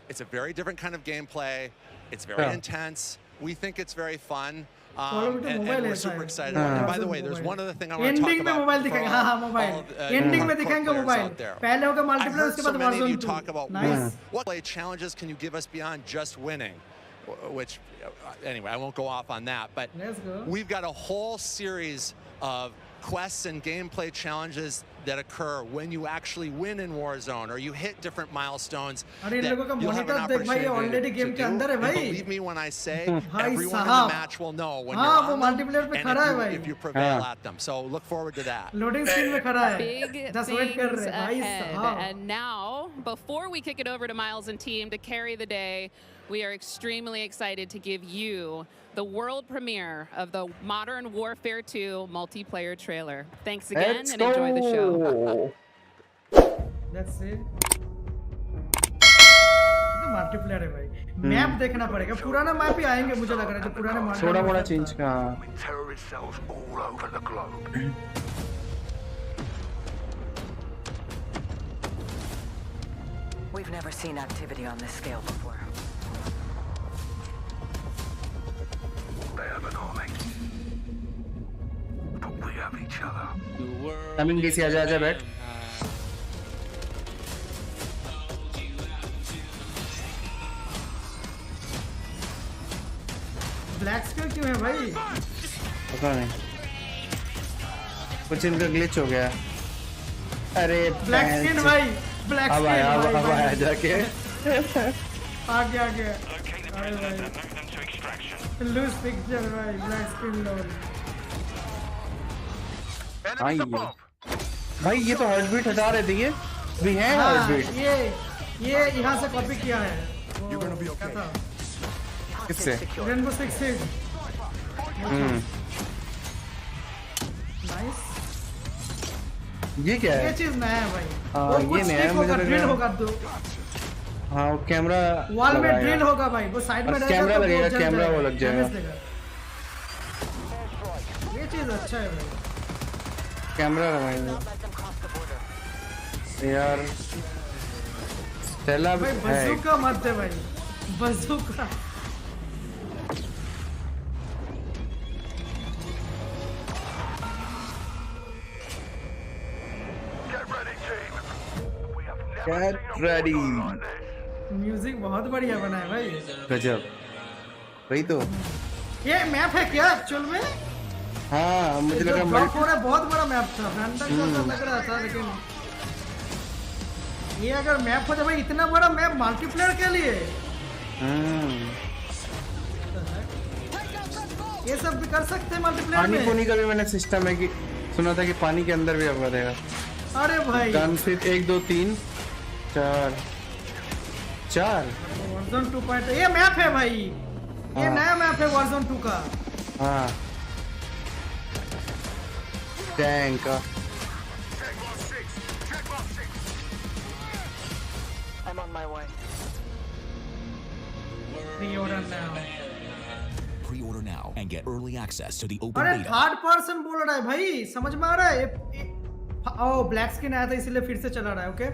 It's a very different kind of gameplay. It's very intense. We think it's very fun. And we're super excited about it. And by the way, there's one other thing I want to talk about. Ending में दिखाएंगे मोबाइल. पहले होगा multiplayer, उसके बाद Warzone 2. You talk about what play challenges can you give us beyond just winning? Which, anyway, I won't go off on that. But we've got a whole series of quests and gameplay challenges that occur when you actually win in Warzone or you hit different milestones that you'll have an opportunity to do. And believe me when I say everyone in the match will know when you're on them and if you prevail at them. So look forward to that. Loading screen में खड़ा है. Big things ahead. And now, before we kick it over to Miles and team to carry the day, we are extremely excited to give you the world premiere of the Modern Warfare 2 multiplayer trailer. Thanks again and enjoy the show. That's it. तो multiplayer है भाई. Map देखना पड़ेगा. पुराना map ही आएंगे मुझे लग रहा है जो पुराने मॉडल. थोड़ा मोड़ा चेंज का. Terrorist cells all over the globe. We've never seen activity on this scale before. They have an army. But we have each other. Coming DC, आजा बैठ. Black scale क्यों है भाई? पता नहीं. कुछ इनका glitch हो गया. अरे Black skin भाई. Black skin भाई. अब आया जाके. आ गया. अरे भाई. Loose picture भाई. Black skin lol. भाई ये तो हार्ट बीट हटा रहे थे ये. भी है हार्ट बीट. ये यहाँ से कॉपी किया है. क्या था? किससे? Rainbow Six Siege. Nice. ये क्या है? ये चीज नया है भाई. हाँ ये नया है मुझे लग रहा है. हाँ वो कैमरा वॉल में ड्रिल होगा भाई. वो साइड में कैमरा लगेगा. कैमरा वो लग जाएगा. ये चीज अच्छा है भाई. कैमरा लगाएंगे यार. स्टेला भाई बंदूका मत दे भाई. बंदूका. Get ready. म्यूजिक बहुत बढ़िया बना है भाई. गजब. वही तो. ये मैप है क्या एक्चुअल में? हाँ मुझे लगा बहुत बड़ा मैप था. रैंडम लग रहा था लेकिन ये अगर मैप हो जाए भाई इतना बड़ा मैप मल्टीप्लेयर के लिए. ये सब भी कर सकते हैं मल्टीप्लेयर में. पानी का भी मैंने सिस्टम है कि सुना था कि पानी के अंदर भी अब देगा. अरे भाई. गन सिर्फ 1 2 3 4. Warzone 2.0 ये मैप है भाई. ये नया मैप है Warzone 2 का. हाँ. Tank. I'm on my way. Pre-order now. Pre-order now and get early access to the open अरे beta. थर्ड पर्सन बोल रहा है भाई. समझ में आ रहा है. ओ ब्लैक स्किन आया था इसलिए फिर से चला रहा है. ओके.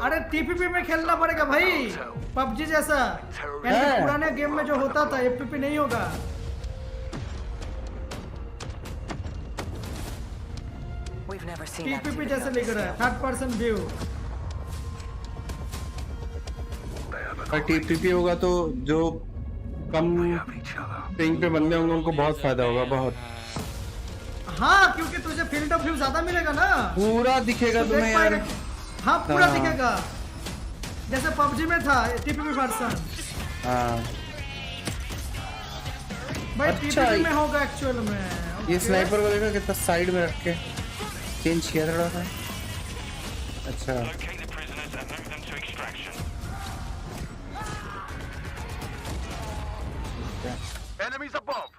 अरे टीपीपी में खेलना पड़ेगा भाई. पबजी जैसा. पुराने गेम में जो होता था एफपीपी नहीं होगा. टीपीपी जैसे लिख रहा है. Third person view. और टीपीपी होगा तो जो कम पिंग पे बंदे होंगे उनको बहुत फायदा होगा. बहुत. हाँ क्योंकि तुझे फील्ड ऑफ व्यू ज्यादा मिलेगा ना. पूरा दिखेगा तुम्हें यार. हाँ पूरा दिखेगा जैसे पबजी में था टीपीपी वर्जन। हाँ भाई टीपीपी में होगा एक्चुअल में। ये स्नाइपर को देखा कितना साइड में रख के चेंज किया थोड़ा सा। अच्छा Enemies above.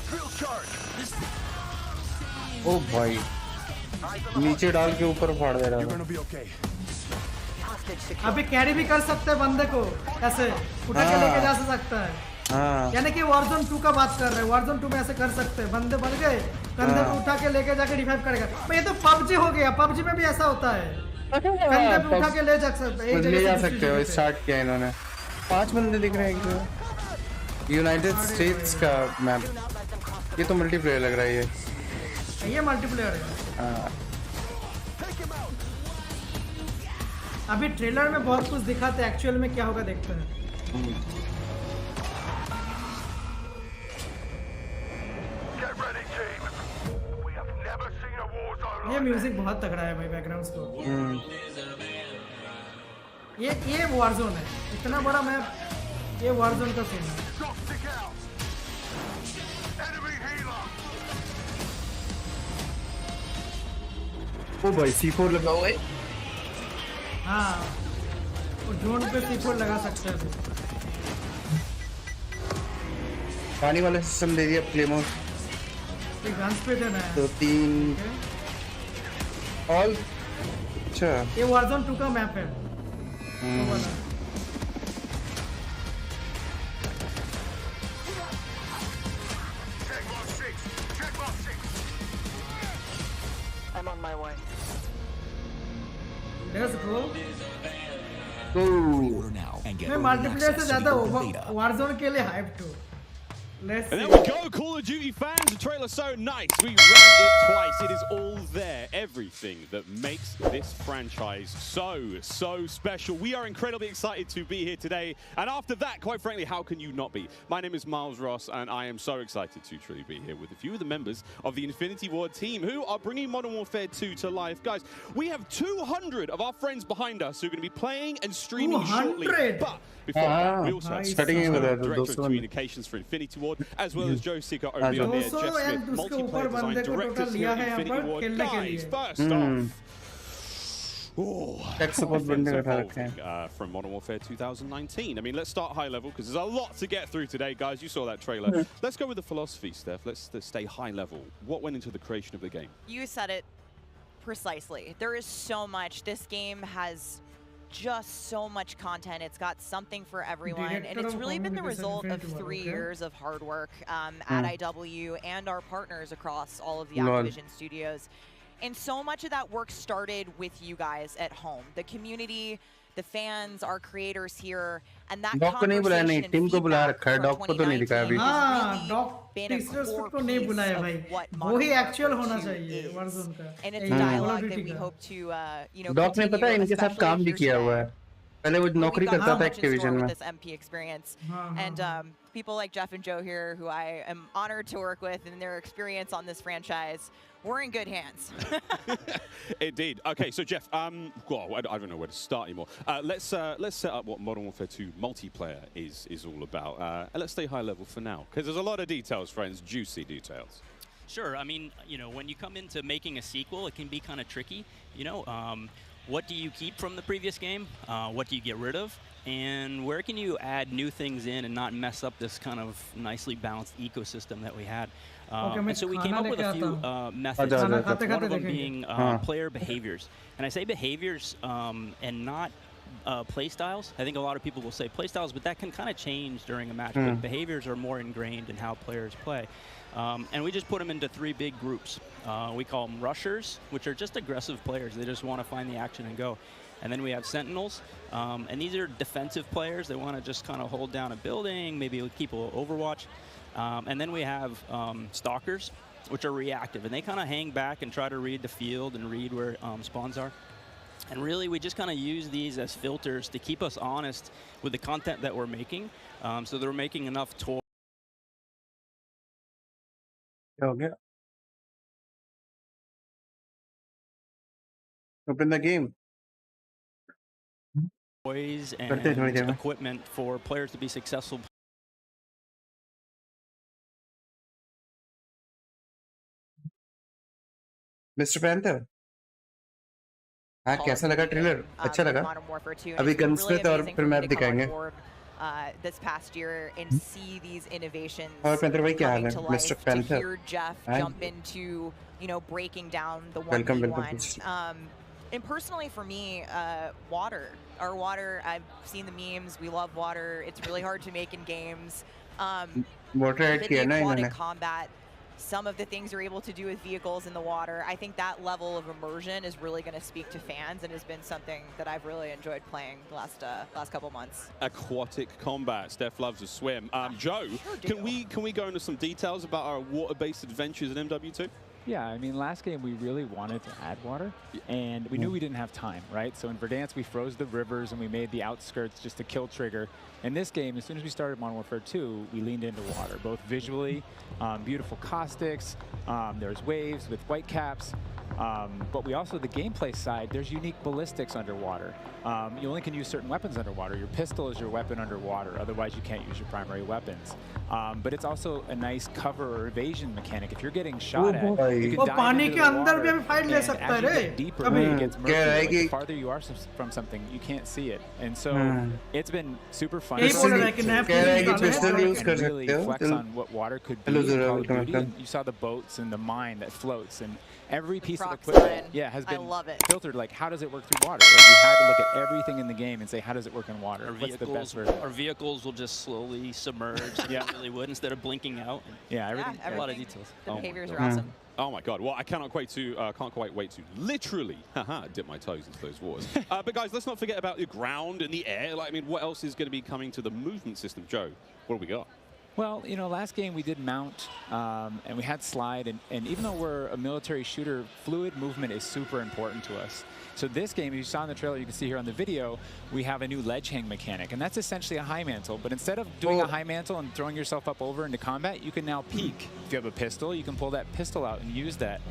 Drill charge. ओ भाई नीचे डाल के ऊपर फाड़ दे रहा था। अभी कैरी भी कर सकते हैं बंदे को ऐसे उठा के लेके जा सकता है। हाँ यानी कि Warzone 2 का बात कर रहे हैं। Warzone 2 में ऐसे कर सकते हैं बंदे बन गए कंधे पे उठा के लेके जाके रिवाइव करेगा। भाई ये तो पबजी हो गया। पबजी में भी ऐसा होता है कंधे पे उठा के ले जा सकते हैं। ले जा सकते हो। स्टार्ट किया इन्होंने 5 बंदे दिख रहे हैं। यूनाइटेड स्टेट्स का मैप। ये तो मल्टीप्लेयर लग रहा है। ये मल्टीप्लेयर है। अभी ट्रेलर में बहुत कुछ दिखाते हैं एक्चुअल में क्या होगा देखते हैं। ये म्यूजिक बहुत तगड़ा है भाई बैकग्राउंड स्कोर। ये Warzone है इतना बड़ा मैप। ये Warzone का सीन है। ओ भाई C4 लगा हुआ है। हाँ और ड्रोन पे C4 लगा सकते हैं। पानी वाला सिस्टम दे दिया क्लेमोर। ये गन्स पे देना है तो 3 ऑल। अच्छा ये Warzone 2 का मैप है। I'm on my way. Let's go. Order now and get मैं early मल्टीप्लेयर से access to ज्यादा the open beta. Warzone के लिए hype too. Let's And see. there we go, Call of Duty fans. The trailer's so nice. We ran it twice. It is all there. Everything that makes this franchise so special. We are incredibly excited to be here today. And after that, quite frankly, how can you not be? My name is Mhz Ram, and I am so excited to truly be here with a few of the members of the Infinity Ward team who are bringing Modern Warfare 2 to life. Guys, we have 200 of our friends behind us who are going to be playing and streaming shortly. But before that, we also have Director of Communications for Infinity Ward, as well as Joe Seeker over there, Jeff Smith, multiplayer design director here at Infinity Ward. Guys, first off, from Modern Warfare 2019. I mean, let's start high level because there's a lot to get through today, guys. You saw that trailer. Let's go with the philosophy, Steph. Let's stay high level. What went into the creation of the game? You said it precisely. There is so much. This game has just so much content. It's got something for everyone, and it's really been the result of 3 years of hard work at IW and our partners across all of the Activision studios. And so much of that work started with you guys at home, the community, the fans, our creators here, and that conversation and feedback from 2019 has really been a core piece of what Modern Warfare 2 is. And it's a dialogue that we hope to, continue, especially here today. पहले वो नौकरी करता था Activision में. This MP experience. And people like Jeff and Joe here, who I am honored to work with, and their experience on this franchise, we're in good hands. Indeed. Okay, so Jeff, I don't know where to start anymore. Let's set up what Modern Warfare 2 multiplayer is all about. And let's stay high level for now, because there's a lot of details, friends, juicy details. Sure. I mean, when you come into making a sequel, it can be kind of tricky. What do you keep from the previous game? What do you get rid of? And where can you add new things in and not mess up this kind of nicely balanced ecosystem that we had? And so we came up with a few methods, one of them being player behaviors. And I say behaviors and not play styles. I think a lot of people will say play styles, but that can kind of change during a match. But behaviors are more ingrained in how players play. And we just put them into 3 big groups. We call them rushers, which are just aggressive players. They just want to find the action and go. And then we have sentinels, and these are defensive players. They want to just kind of hold down a building, maybe keep a little overwatch. And then we have stalkers, which are reactive, and they kind of hang back and try to read the field and read where spawns are. And really, we just kind of use these as filters to keep us honest with the content that we're making, so that we're making enough toys. Okay. Open the game. toys and equipment for players to be successful. Mr. Panther, हाँ कैसा लगा ट्रेलर? अच्छा लगा? अभी गन्समिथ और फिर मैप दिखाएंगे। This past year and see these innovations coming to life. Mr. Panther. To hear Jeff jump into, you know, breaking down the 1v1. And personally for me, our water, I've seen the memes. We love water. It's really hard to make in games. Water add किया ना इन्होंने। Aquatic Combat, some of the things you're able to do with vehicles in the water, I think that level of immersion is really going to speak to fans and has been something that I've really enjoyed playing the last couple months. Aquatic Combat. Steph loves to swim. Joe, sure can we go into some details about our water-based adventures in MW2? Yeah, I mean, last game we really wanted to add water, and we knew we didn't have time, right? So in Verdansk, we froze the rivers and we made the outskirts just to kill trigger. In this game, as soon as we started Modern Warfare 2, we leaned into water, both visually, beautiful caustics, there's waves with white caps, but we also, the gameplay side, there's unique ballistics underwater. You only can use certain weapons underwater. Your pistol is your weapon underwater, otherwise you can't use your primary weapons. But it's also a nice cover or evasion mechanic. If you're getting shot at, you can dive into the water, and as you get deeper, it gets murkier. Like, the farther you are from something, you can't see it. And so it's been super fun. Really flex on what water could be in Call of Duty. And you saw the boats and the mine that floats, and every piece of equipment has been filtered. Like, how does it work through water? Like, we had to look at everything in the game and say, how does it work in water? What's the best version? Our vehicles will just slowly submerge. Yeah, really would, instead of blinking out. Yeah, everything. A lot of details. The behaviors are awesome. Oh my God! Well, I can't quite wait to literally dip my toes into those waters. But guys, let's not forget about the ground and the air. Like, I mean, what else is going to be coming to the movement system? Joe, what do we got? Well, you know, last game we did mount, and we had slide, and even though we're a military shooter, fluid movement is super important to us. So this game, as you saw in the trailer, you can see here on the video, we have a new ledge hang mechanic, and that's essentially a high mantle. But instead of doing a high mantle and throwing yourself up over into combat, you can now peek. If you have a pistol, you can pull that pistol out and use that.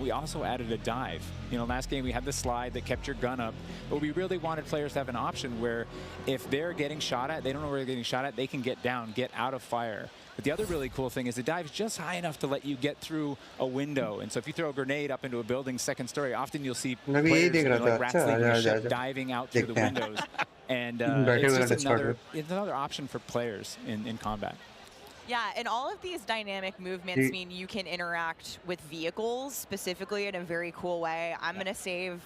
We also added a dive. You know, last game we had the slide that kept your gun up, but we really wanted players to have an option where if they're getting shot at, they don't know where they're getting shot at, they can get down, get out of fire. But the other really cool thing is the dive's just high enough to let you get through a window. And so if you throw a grenade up into a building's second story, often you'll see players like rats leaving the ship diving out through the windows. And it's just another option for players in combat. Yeah, and all of these dynamic movements mean you can interact with vehicles specifically in a very cool way. I'm going to save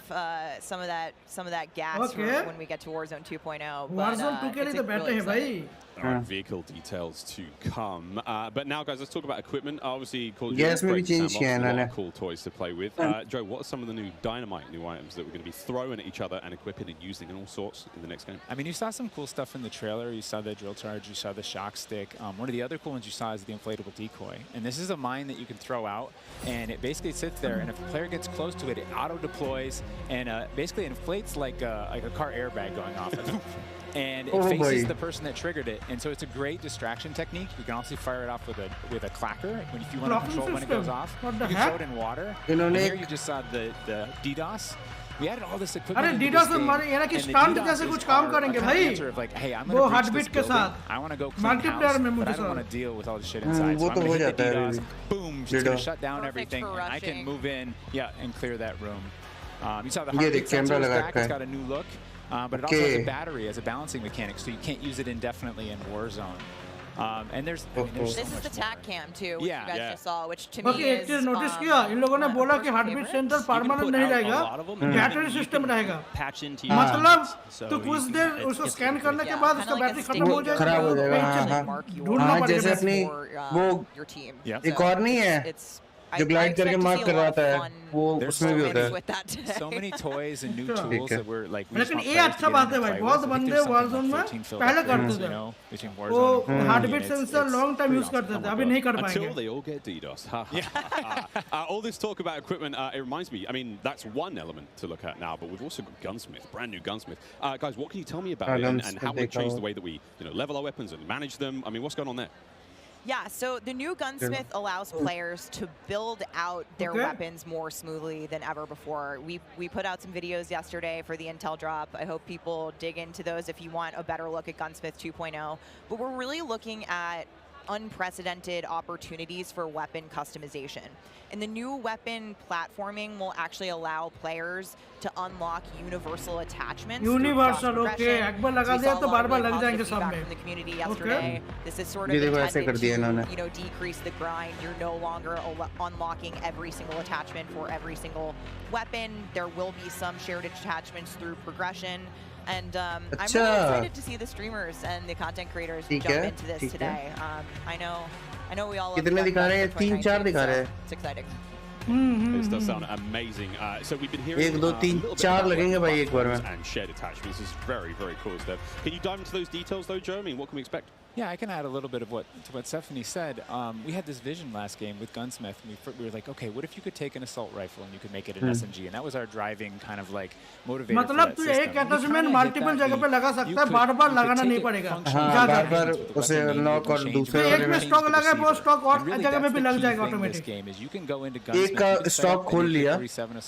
some of that gas for when we get to Warzone 2.0. Warzone 2 के लिए तो better है भाई. Vehicle details to come. But now, guys, let's talk about equipment. Obviously, Call of Duty a lot of cool toys to play with. Joe, what are some of the new dynamite new items that we're going to be throwing at each other and equipping and using in all sorts in the next game? I mean, you saw some cool stuff in the trailer. You saw the drill charge. You saw the shock stick. One of the other cool ones you saw is the inflatable decoy. And this is a mine that you can throw out, and it basically sits there. And if a player gets close to it, it auto deploys and basically inflates like a car airbag going off. And it faces the person that triggered it, and so it's a great distraction technique. You can also fire it off with a clacker if you want to control when it goes off. You can throw it in water. And here you just saw the DDoS. We added all this equipment. अरे DDoS में मारे यार कि स्टंट जैसे कुछ काम करेंगे भाई. Like, hey, I'm going to breach this building. I want to go clean house, but I don't want to deal with all the shit inside. So I'm going to hit the DDoS. Boom, it's going to shut down everything, and I can move in, and clear that room. You saw the heartbeat sensor stack. It's got a new look. But it also has a battery as a balancing mechanic, so you can't use it indefinitely in Warzone. And there's this is the TAC cam too, which you guys just saw, which to me is notice किया इन लोगों ने बोला कि heartbeat sensor permanent नहीं रहेगा, battery system रहेगा. मतलब तो कुछ देर उसको स्कैन करने के बाद उसका बैटरी खत्म हो जाएगा. ढूंढना पड़ेगा. जैसे अपनी वो एक और नहीं है जो ग्लाइड करके मार्क कर रहा था वो उसमें भी होता है. So many toys and new tools that were like. लेकिन ये अच्छा बात है भाई, बहुत बंदे Warzone में पहले करते थे. वो heartbeat sensor long time use करते थे, अभी नहीं कर पाएंगे. Until they all get DDoS. All this talk about equipment, it reminds me. I mean, that's one element to look at now, but we've also got Gunsmith, brand new Gunsmith. Guys, what can you tell me about it and how we change the way that we level our weapons and manage them? I mean, what's going on there? Yeah, so the new Gunsmith allows players to build out their weapons more smoothly than ever before. We put out some videos yesterday for the Intel drop. I hope people dig into those if you want a better look at Gunsmith 2.0. But we're really looking at unprecedented opportunities for weapon customization. And the new weapon platforming will actually allow players to unlock universal attachments. Universal, okay. एकबार लगा दिया तो बार-बार लग जाएंगे सब में. From the community yesterday. This is sort of intended to, decrease the grind. You're no longer unlocking every single attachment for every single weapon. There will be some shared attachments through progression. And I'm really excited to see the streamers and the content creators jump into this today. I know we all love it's exciting. This does sound amazing. So we've been hearing and shared attachments. This is very, very cool stuff. Can you dive into those details though, Joe? I mean, what can we expect? Yeah, I can add a little bit of what Stephanie said. We had this vision last game with Gunsmith. We were like, okay, what if you could take an assault rifle and you could make it an SMG? And that was our driving kind of like motivator. मतलब तू एक attachment multiple जगह पे लगा सकता है, बार-बार लगाना नहीं पड़ेगा. हाँ, बार-बार उसे unlock और दूसरे एक में stock लगा है, वो stock और जगह में भी लग जाएगा automatic. एक का stock खोल लिया,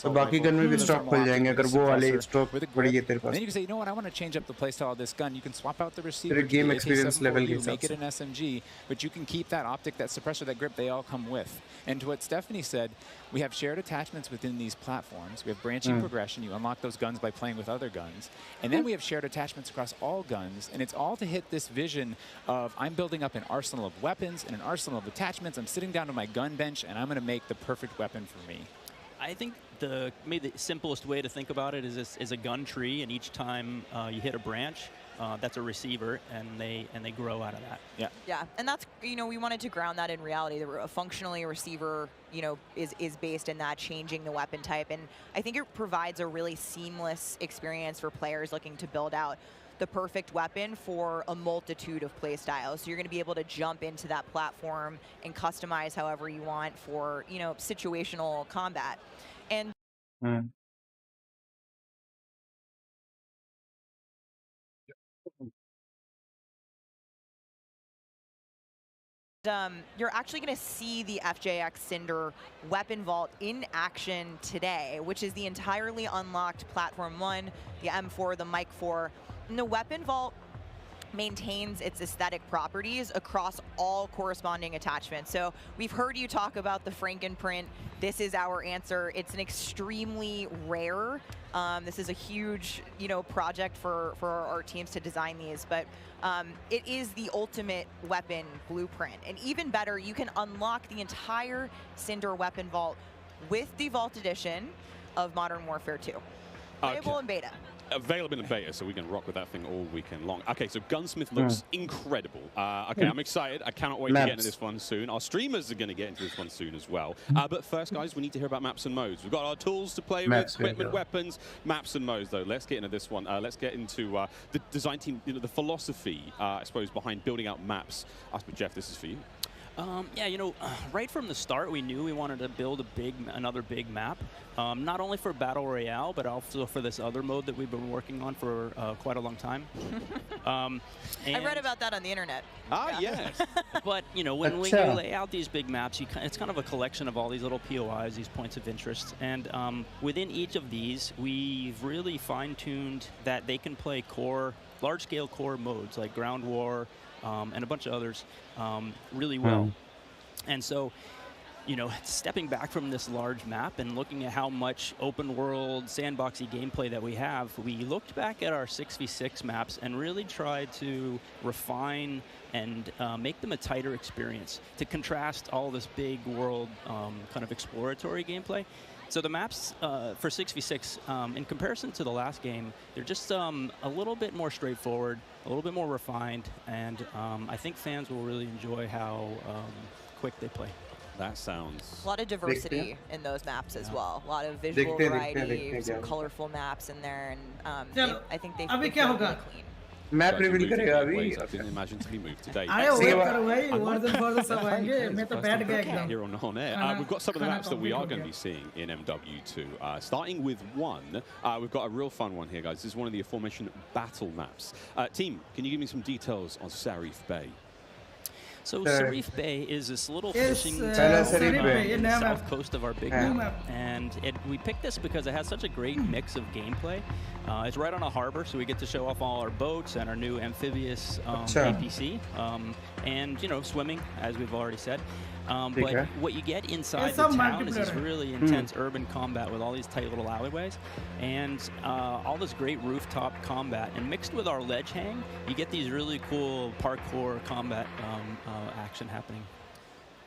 तो बाकी गन में भी stock खोल जाएंगे अगर वो वाले stock पड़ी है तेरे पास. Then you can say, you know what, I want to change up the playstyle of this gun. You can swap out the receiver. Game experience level के make it an SMG, but you can keep that optic, that suppressor, that grip, they all come with. And to what Stephanie said, we have shared attachments within these platforms. We have branching progression. You unlock those guns by playing with other guns. And then we have shared attachments across all guns, and it's all to hit this vision of I'm building up an arsenal of weapons and an arsenal of attachments. I'm sitting down to my gun bench, and I'm going to make the perfect weapon for me. I think maybe the simplest way to think about it is a gun tree, and each time you hit a branch, that's a receiver, and they grow out of that. Yeah, and that's, we wanted to ground that in reality. Functionally, a receiver, is based in that, changing the weapon type, and I think it provides a really seamless experience for players looking to build out the perfect weapon for a multitude of play styles. So you're going to be able to jump into that platform and customize however you want for, situational combat. And you're actually going to see the FJX Cinder weapon vault in action today, which is the entirely unlocked Platform 1, the M4, the Mic 4. And the weapon vault maintains its aesthetic properties across all corresponding attachments. So we've heard you talk about the Frankenprint. This is our answer. It's an extremely rare. This is a huge, project for our teams to design these, but it is the ultimate weapon blueprint. And even better, you can unlock the entire Cinder weapon vault with the Vault Edition of Modern Warfare 2. Available in beta. Available in beta, so we can rock with that thing all weekend long. Okay, so Gunsmith looks incredible. Okay, I'm excited. I cannot wait to get into this one soon. Our streamers are going to get into this one soon as well. But first, guys, we need to hear about maps and modes. We've got our tools to play with, equipment, weapons, maps and modes, though. Let's get into this one. Let's get into the design team, the philosophy, I suppose, behind building out maps. I suppose, Jeff, this is for you. Yeah, right from the start, we knew we wanted to build another big map, not only for Battle Royale, but also for this other mode that we've been working on for quite a long time. I read about that on the internet. Yes. But, when we lay out these big maps, it's kind of a collection of all these little POIs, these points of interest. And within each of these, we've really fine-tuned that they can play large-scale core modes like Ground War, and a bunch of others really well. And so, stepping back from this large map and looking at how much open world sandboxy gameplay that we have, we looked back at our 6v6 maps and really tried to refine and make them a tighter experience to contrast all this big world kind of exploratory gameplay. So the maps for 6v6, in comparison to the last game, they're just a little bit more straightforward, a little bit more refined, and I think fans will really enjoy how quick they play. That sounds... A lot of diversity in those maps as well. A lot of visual variety, some colorful maps in there, and I think they feel really clean. Map reveal करेगा अभी. I didn't imagine to be moved today. अरे वेट करो भाई, Warzone for the सब आएंगे. मैं तो बैठ गया एकदम. Here on air, we've got some of the maps that we are going to be seeing in MW2. Starting with one, we've got a real fun one here, guys. This is one of the aforementioned battle maps. Team, can you give me some details on Sharif Bay? So Sharif Bay is this little fishing town on the south coast of our big map, and we picked this because it has such a great mix of gameplay. It's right on a harbor, so we get to show off all our boats and our new amphibious APC, and swimming, as we've already said. But what you get inside the town is this really intense urban combat with all these tight little alleyways and all this great rooftop combat. And mixed with our ledge hang, you get these really cool parkour combat action happening.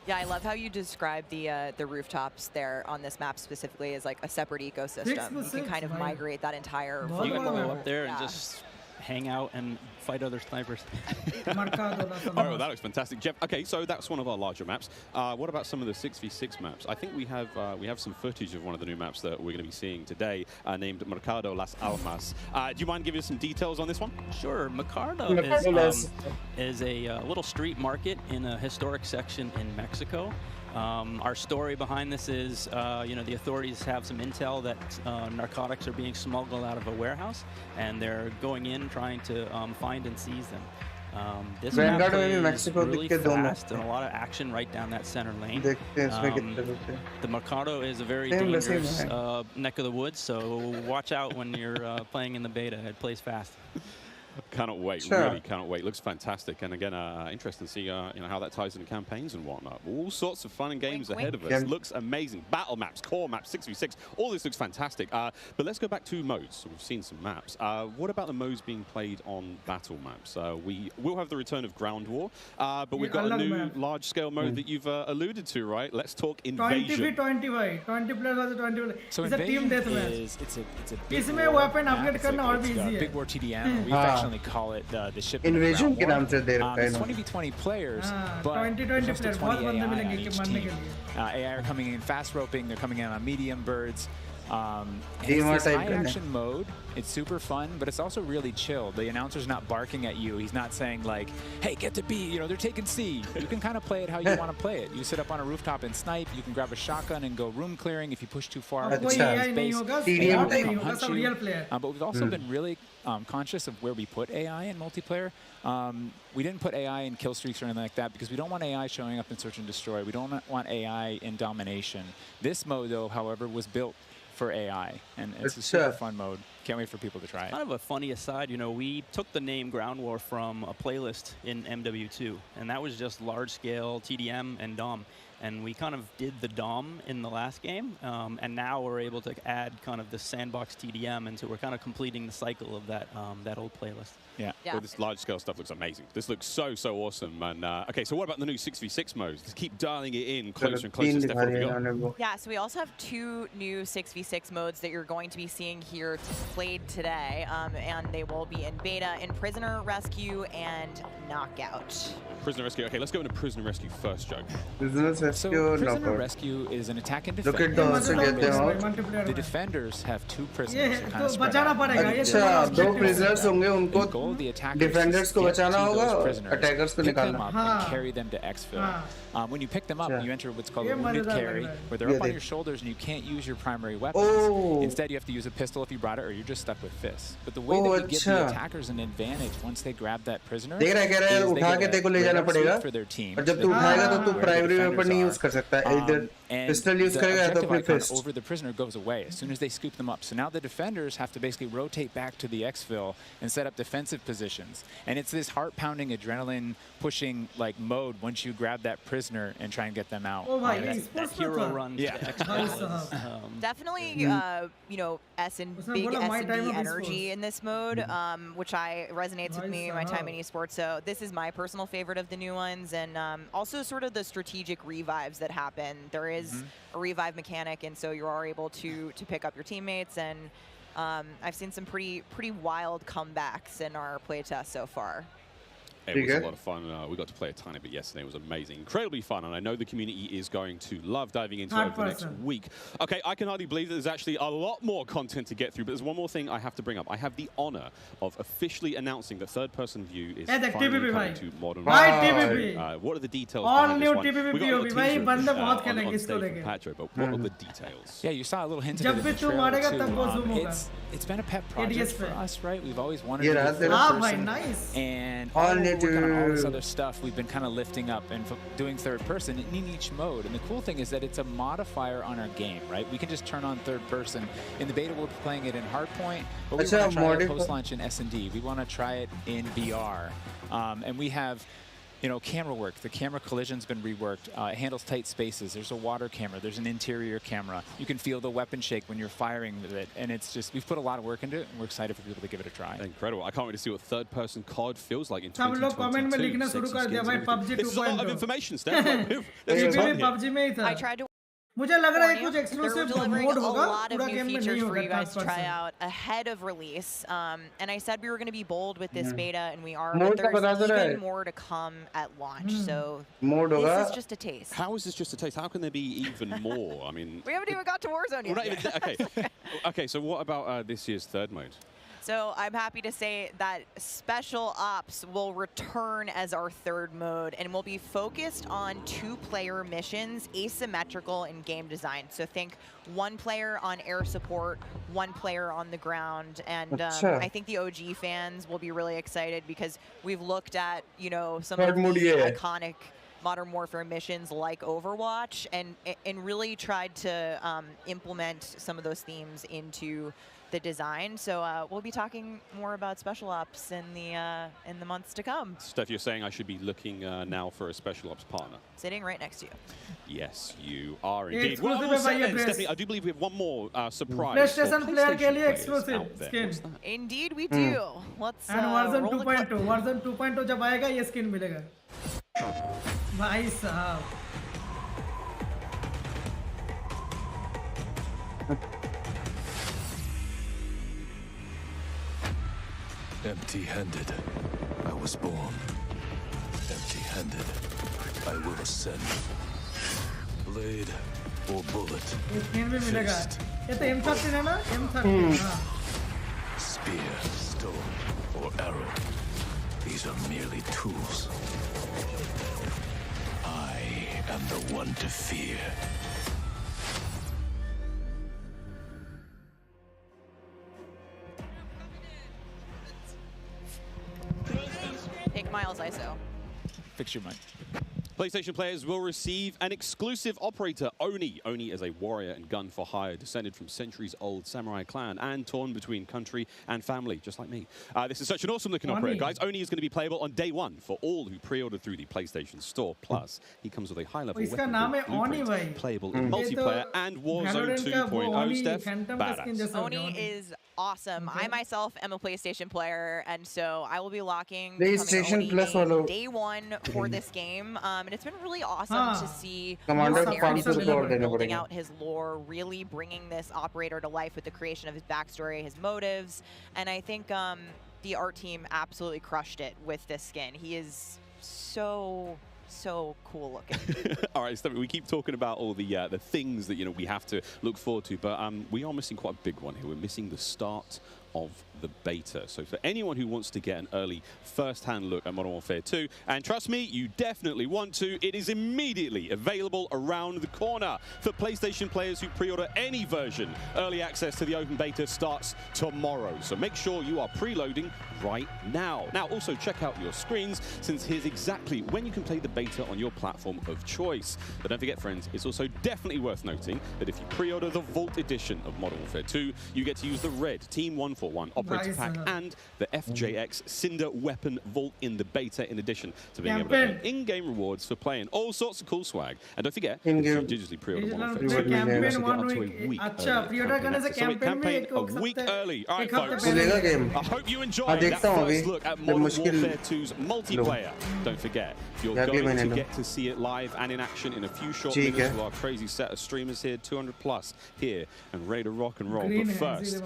Yeah, I love how you describe the rooftops there on this map specifically as like a separate ecosystem. You can kind of migrate that entire. You can go up there and just hang out and fight other snipers. Oh, that looks fantastic, Jeff. Okay, so that's one of our larger maps. What about some of the 6v6 maps? I think we have some footage of one of the new maps that we're going to be seeing today, named Mercado Las Almas. Do you mind giving us some details on this one? Sure. Mercado is a little street market in a historic section in Mexico. Our story behind this is, the authorities have some intel that narcotics are being smuggled out of a warehouse, and they're going in trying to find and seize them. This map is really fast and a lot of action right down that center lane. The Mercado is a very dangerous neck of the woods, so watch out when you're playing in the beta. It plays fast. Cannot wait, really cannot wait. Looks fantastic, and again, interesting to see how that ties into campaigns and whatnot. All sorts of fun and games ahead of us. Looks amazing. Battle maps, core maps, 6v6, all this looks fantastic. But let's go back to modes. So we've seen some maps. What about the modes being played on battle maps? We will have the return of Ground War, but we've got a new large-scale mode that you've alluded to, right? Let's talk Invasion. 20 players versus 20 players. So it's a team deathmatch. It's a big war. weapon upgrade करना और भी easy है. Big war TDM. We actually call it the ship Invasion के नाम से दे रखा है. It's 20v20 players, but 20 players बहुत बंदे मिलेंगे कि मारने के लिए. AI are coming in fast roping. They're coming in on medium birds. It's this high action mode. It's super fun, but it's also really chill. The announcer's not barking at you. He's not saying like, "Hey, get to B." They're taking C. You can kind of play it how you want to play it. You sit up on a rooftop and snipe. You can grab a shotgun and go room clearing. If you push too far, but we've also been really conscious of where we put AI in multiplayer. We didn't put AI in kill streaks or anything like that because we don't want AI showing up in search and destroy. We don't want AI in domination. This mode, though, however, was built for AI, and it's a super fun mode. Can't wait for people to try it. Kind of a funny aside, we took the name Ground War from a playlist in MW2, and that was just large-scale TDM and DOM. And we kind of did the DOM in the last game, and now we're able to add kind of the sandbox TDM, and so we're kind of completing the cycle of that old playlist. Yeah. Well, this large-scale stuff looks amazing. This looks so awesome. And okay, so what about the new 6v6 modes? Just keep dialing it in closer and closer. Steph, what have we got? Yeah, so we also have 2 new 6v6 modes that you're going to be seeing here played today, and they will be in beta in Prisoner Rescue and Knockout. Prisoner Rescue. Okay, let's go into Prisoner Rescue first, Joe. So Prisoner Rescue is an attack and defense. Look at those to get them out. The defenders have 2 prisoners. दो prisoners होंगे उनको the attackers defenders को बचाना होगा, attackers को निकालना. Carry them to exfil. When you pick them up, you enter what's called a wounded carry, where they're up on your shoulders and you can't use your primary weapons. Instead, you have to use a pistol if you brought it, or you're just stuck with fists. But the way that we give the attackers an advantage once they grab that prisoner is they get a for their team. और जब तू उठाएगा तो तू primary weapon नहीं use कर सकता है. Either pistol use करेगा या तो अपनी fist. Over the prisoner goes away as soon as they scoop them up. So now the defenders have to basically rotate back to the exfil and set up defensive positions. And it's this heart-pounding, adrenaline-pushing like mode once you grab that prisoner and try and get them out. That hero run. Yeah. Definitely, big S&D energy in this mode, which resonates with me in my time in esports. So this is my personal favorite of the new ones, and also sort of the strategic revives that happen. There is a revive mechanic, and so you are able to pick up your teammates, and I've seen some pretty wild comebacks in our playtest so far. It was a lot of fun. We got to play a tiny bit yesterday. It was amazing. Incredibly fun, and I know the community is going to love diving into it over the next week. Okay, I can hardly believe that there's actually a lot more content to get through, but there's one more thing I have to bring up. I have the honor of officially announcing that third-person view is finally coming to Modern Warfare. What are the details behind this one? We got a little teaser on stage from Patro, but what are the details? Yeah, you saw a little hint of it in the trailer too. it's been a pet project for us, right? We've always wanted Yeah, to that's do it. third Ah, person, nice. and All all need working on all this to- other stuff we've been kind of lifting up and doing third person in each mode. And the cool thing is that it's a modifier on our game, right? We can just turn on third person. In the beta, we're playing it in hardpoint, but we want to try it post-launch in S&D. We want to try it in VR. And we have, you know, camera work. The camera collision's been reworked. It handles tight spaces. There's a water camera. There's an interior camera. You can feel the weapon shake when you're firing with it. And it's just, we've put a lot of work into it, and we're excited for people to give it a try. Incredible. I can't wait to see what third-person COD feels like in सब लोग कमेंट में लिखना शुरू कर दिया भाई PUBG 2.0. This is a lot of information, Steph. PUBG में ही था. I tried to मुझे लग रहा है कुछ They're exclusive delivering mode a होगा lot of पूरा new गेम में नहीं features for होगा you guys to try 5%. out ahead of release. And I said we were going to be bold with this Yeah. beta, and we are. Mode But का बता there's दो even रे. more to come at launch. So Mode होगा. this is just a taste. How is this just a taste? How can there be even more? I mean, We haven't even got to Warzone well, yet. not even, okay. Okay, so what about this year's third mode? So I'm happy to say that Special Ops will return as our third mode, and will be focused on 2-player missions, asymmetrical in game design. So think 1 player on air support, 1 player on the ground, and I think the OG fans will be really excited because we've looked at, you know, some of the iconic Modern Warfare missions like Overwatch, and really tried to implement some of those themes into the design. So we'll be talking more about Special Ops in the months to come. Steph, you're saying I should be looking now for a Special Ops partner. Sitting right next to you. Yes, you are indeed. Exclusive Well, I will say है then, भाई, Stephanie, I do believe we have one more surprise PlayStation for player के लिए players exclusive out there. skin. What's that? Indeed we do. Let's And Warzone roll the clip. 2.2 Warzone 2.2 जब आएगा ये स्किन मिलेगा भाई साहब. Empty-handed, I was born. Empty-handed, I will ascend. Blade or bullet. ये स्किन भी मिलेगा. ये तो M13 है ना? M13. हाँ. Spear, stone, or arrow. These are merely tools. I am the one to fear. Take Miles ISO. Fix your mic. PlayStation players will receive an exclusive operator, Oni. Oni is a warrior and gun for hire, descended from centuries-old samurai clan and torn between country and family, just like me. This is such an awesome-looking operator, guys. Oni is going to be playable on day 1 for all who pre-ordered through the PlayStation Store. Plus, he comes with a high-level इसका weapon नाम है Oni blueprint, भाई. playable in multiplayer and Warzone 2.0. Steph, badass. Oni is awesome. I myself am a PlayStation player, and so I will be locking PlayStation Plus Oni day 1 for this game. And it's been really awesome to see Commander this को narrative 500 team रुपए और देने building पड़ेंगे. out his lore, really bringing this operator to life with the creation of his backstory, his motives, and I think the art team absolutely crushed it with this skin. He is so cool looking. All right, Stephanie, we keep talking about all the things that we have to look forward to, but we are missing quite a big one here. We're missing the start of the beta. So for anyone who wants to get an early first-hand look at Modern Warfare 2, and trust me, you definitely want to, it is immediately available around the corner. For PlayStation players who pre-order any version, early access to the open beta starts tomorrow. So make sure you are preloading right now. Now, also check out your screens, since here's exactly when you can play the beta on your platform of choice. But don't forget, friends, it's also definitely worth noting that if you pre-order the Vault edition of Modern Warfare 2, you get to use the red Team 141 operator pack and the FJX Cinder weapon Vault in the beta, in addition to being able to earn in-game rewards for playing all sorts of cool swag. And don't forget, if you digitally pre-order Modern Warfare 2, you also get up to a week early campaign a week early. All right, folks. I hope you enjoyed that first look at Modern Warfare 2's multiplayer. Don't forget, you're going to get to see it live and in action in a few short minutes with our crazy set of streamers here, 200 plus here, and ready to rock and roll. But first,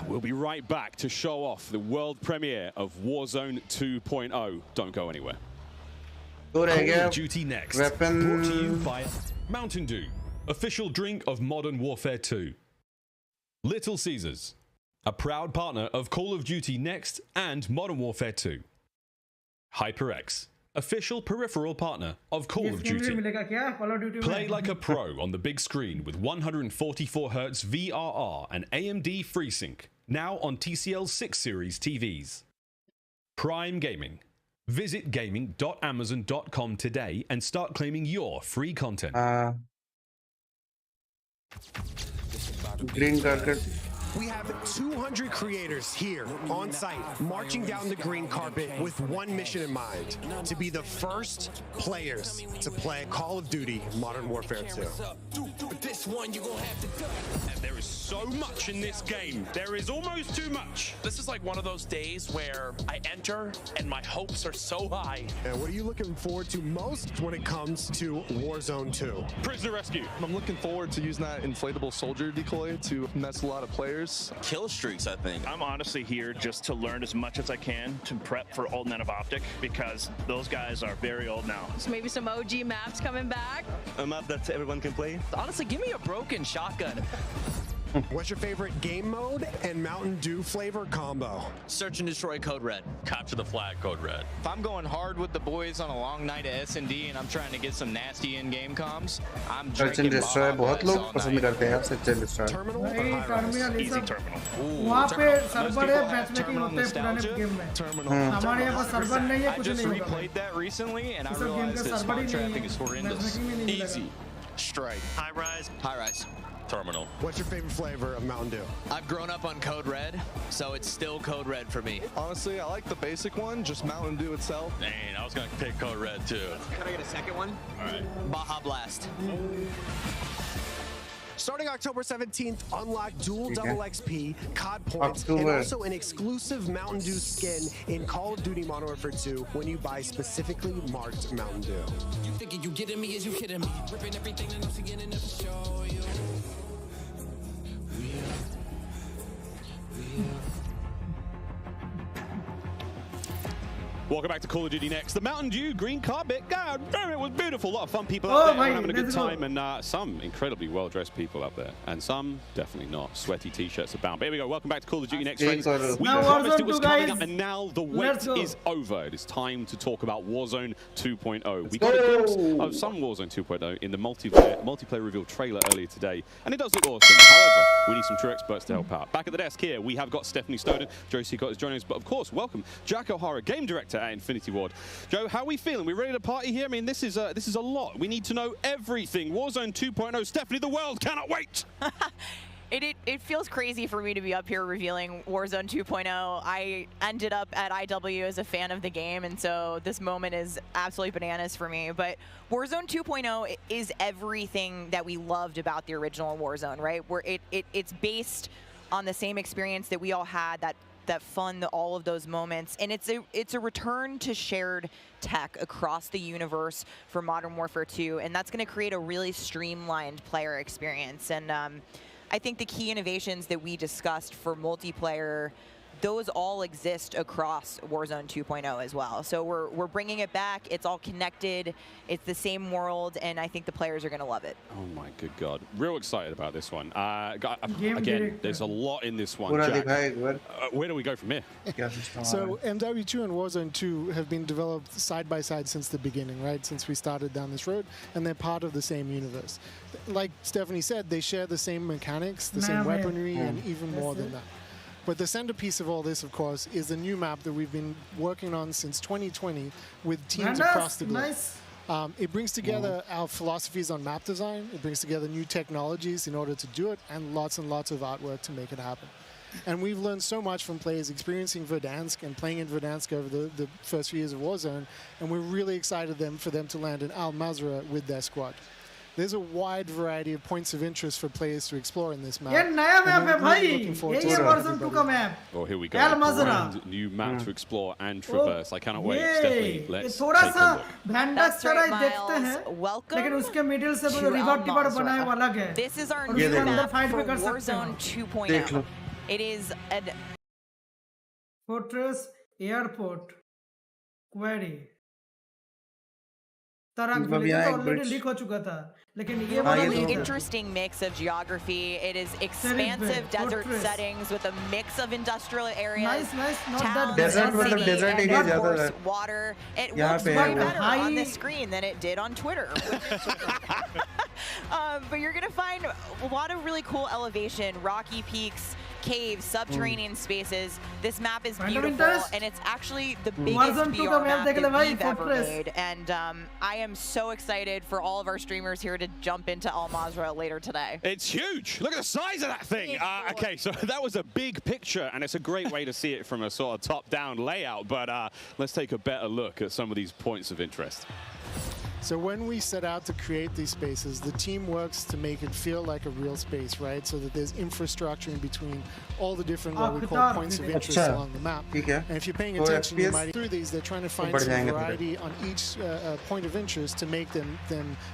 we'll be right back to show off the world premiere of Warzone 2.0. Don't go anywhere. Call of Duty Next, brought to you by Mountain Dew, official drink of Modern Warfare 2. Little Caesars, a proud partner of Call of Duty Next and Modern Warfare 2. HyperX, official peripheral partner of Call of Duty. Play like a pro on the big screen with 144Hz VRR and AMD FreeSync, now on TCL 6 Series TVs. Prime Gaming. Visit gaming.amazon.com today and start claiming your free content. Green carpet. We have 200 creators here on site marching down the green carpet with one mission in mind: to be the first players to play Call of Duty Modern Warfare 2. And there is so much in this game. There is almost too much. This is like one of those days where I enter and my hopes are so high. And what are you looking forward to most when it comes to Warzone 2? Prisoner rescue. I'm looking forward to using that inflatable soldier decoy to mess a lot of players. Kill streaks, I think. I'm honestly here just to learn as much as I can to prep for alternate of Optic, because those guys are very old now. So maybe some OG maps coming back. A map that everyone can play. Honestly, give me a broken shotgun. What's your favorite game mode and Mountain Dew flavor combo? Search and destroy Code Red. Capture the flag, Code Red. If I'm going hard with the boys on a long night at S&D and I'm trying to get some nasty in-game comms, I'm Search and destroy बहुत लोग पसंद करते हैं Search and destroy. Terminal Easy terminal. वहाँ पे सर्वर है, मैचमेकिंग होते हैं पुराने गेम में. हमारे यहाँ पर सर्वर नहीं है, कुछ नहीं होगा. I just replayed that recently and I realized that spawn traffic is horrendous. Easy. Strike. High rise. High rise. Terminal. What's your favorite flavor of Mountain Dew? I've grown up on Code Red, so it's still Code Red for me. Honestly, I like the basic one, just Mountain Dew itself. Dang, I was gonna pick Code Red too. Can I get a second one? All right. Baja Blast. Starting October 17th, unlock dual double XP, COD points, and also an exclusive Mountain Dew skin in Call of Duty Modern Warfare 2 when you buy specifically marked Mountain Dew. You thinking you getting me? Is you kidding me? Ripping everything and I'm beginning to show you. Welcome back to Call of Duty Next. The Mountain Dew green carpet. God damn, it was beautiful. A lot of fun people out there having a good time, and some incredibly well-dressed people up there, and some definitely not. Sweaty t-shirts abound. But here we go. Welcome back to Call of Duty Next, friends. We promised it was coming up, and now the wait is over. It is time to talk about Warzone 2.0. We got a glimpse of some Warzone 2.0 in the multiplayer reveal trailer earlier today, and it does look awesome. However, we need some true experts to help out. Back at the desk here, we have got Stephanie Snowden. Joe Seacott is joining us, but of course, welcome Jack O'Hara, Game Director at Infinity Ward. Joe, how are we feeling? We ready to party here? I mean, this is a lot. We need to know everything. Warzone 2.0. Stephanie, the world cannot wait. It feels crazy for me to be up here revealing Warzone 2.0. I ended up at IW as a fan of the game, and so this moment is absolutely bananas for me. But Warzone 2.0 is everything that we loved about the original Warzone, right? Where it's based on the same experience that we all had, that fun, all of those moments, and it's a return to shared tech across the universe for Modern Warfare 2, and that's going to create a really streamlined player experience. And I think the key innovations that we discussed for multiplayer, those all exist across Warzone 2.0 as well. So we're bringing it back. It's all connected. It's the same world, and I think the players are going to love it. Oh my good God. Real excited about this one. Again, there's a lot in this one. Jack, where do we go from here? So MW2 and Warzone 2 have been developed side by side since the beginning, right? Since we started down this road, and they're part of the same universe. Like Stephanie said, they share the same mechanics, the same weaponry, and even more than that. But the centerpiece of all this, of course, is the new map that we've been working on since 2020 with teams across the globe. It brings together our philosophies on map design. It brings together new technologies in order to do it, and lots of artwork to make it happen. And we've learned so much from players experiencing Verdansk and playing in Verdansk over the first few years of Warzone, and we're really excited for them to land in Al Mazrah with their squad. There's a wide variety of points of interest for players to explore in this map. ये नया मैप है भाई, ये Warzone 2 का map. Oh, here we go. Al Mazrah. Brand new map to explore and traverse. I cannot wait. Stephanie, let's take थोड़ा सा a look. Vanda's तरह देखते हैं, लेकिन उसके मिडिल से वो रिवर्ट टिपर बनाए हुआ अलग है. This is our new map for Warzone 2.0. It is a Fortress, Airport, Quarry. तराक मतलब विलेज यहाँ तो एक ऑलरेडी bridge- लीक हो चुका था लेकिन ये A वाला really नहीं था। interesting mix of geography. It is expansive Bay, desert fortress. settings with a mix of industrial areas, Nice, nice, not that towns, Desert and मतलब city, desert and area of ज़्यादा course है। water. It यहाँ works पे way है वो। better High- on this screen than it did on Twitter. But you're going to find a lot of really cool elevation, rocky peaks, caves, subterranean spaces. This map is Kind of beautiful, interest? and it's actually the biggest Warzone 2 VR का map map देख ले that भाई, we've ever fortress। made. And I am so excited for all of our streamers here to jump into Mhz Ram later today. It's huge. Look at the size of that thing. Okay, so that was a big picture, and it's a great way to see it from a sort of top-down layout. But let's take a better look at some of these points of interest. So when we set out to create these spaces, the team works to make it feel like a real space, right? So that there's infrastructure in between all the different what we call points of interest along the map. And if you're paying attention, you might through these, they're trying to find some variety on each point of interest to make them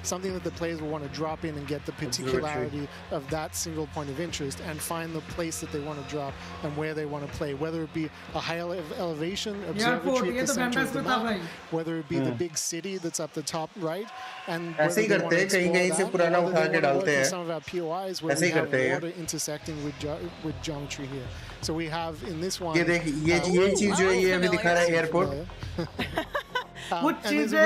something that the players will want to drop in and get the particularity of that single point of interest and find the place that they want to drop and where they want to play, whether it be a high elevation observatory at the center of the map, whether it be the big city that's up the top right, and ऐसे ही करते हैं कहीं से पुराना उठा के डालते हैं some of our POIs where we have water intersecting with geometry here. So we have in this one ये देख ये चीज जो है ये अभी दिखा रहा है एयरपोर्ट कुछ चीजें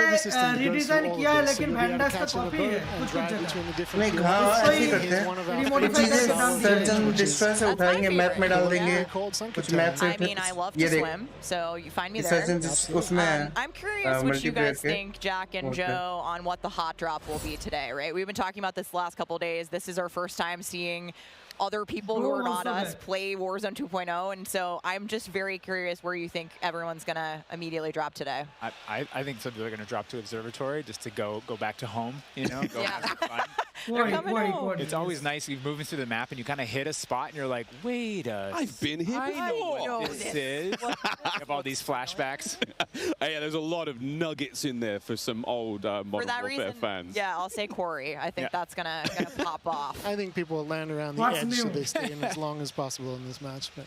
रिडिजाइन किया है लेकिन वेंडर्स का कॉपी है कुछ जगह नहीं हाँ ऐसे ही करते हैं कुछ चीजें सर्जन डिस्ट्रेस से उठाएंगे मैप में डाल देंगे कुछ मैप से ये देख so you find me there. Surgeon उसमें I'm curious what you guys think, Jack and Joe, on what the hot drop will be today, right? We've been talking about this the last couple of days. This is our first time seeing other people who are not us play Warzone 2.0, and so I'm just very curious where you think everyone's gonna immediately drop today. I think some people are gonna drop to Observatory just to go back to home, you know, go have some fun. It's always nice you're moving through the map and you kind of hit a spot and you're like, wait I've been here before. I know what this is. You have all these flashbacks. Yeah, there's a lot of nuggets in there for some old Modern Warfare fans. Yeah, I'll say Corey. I think that's gonna pop off. I think people will land around the edge so they stay in as long as possible in this match. But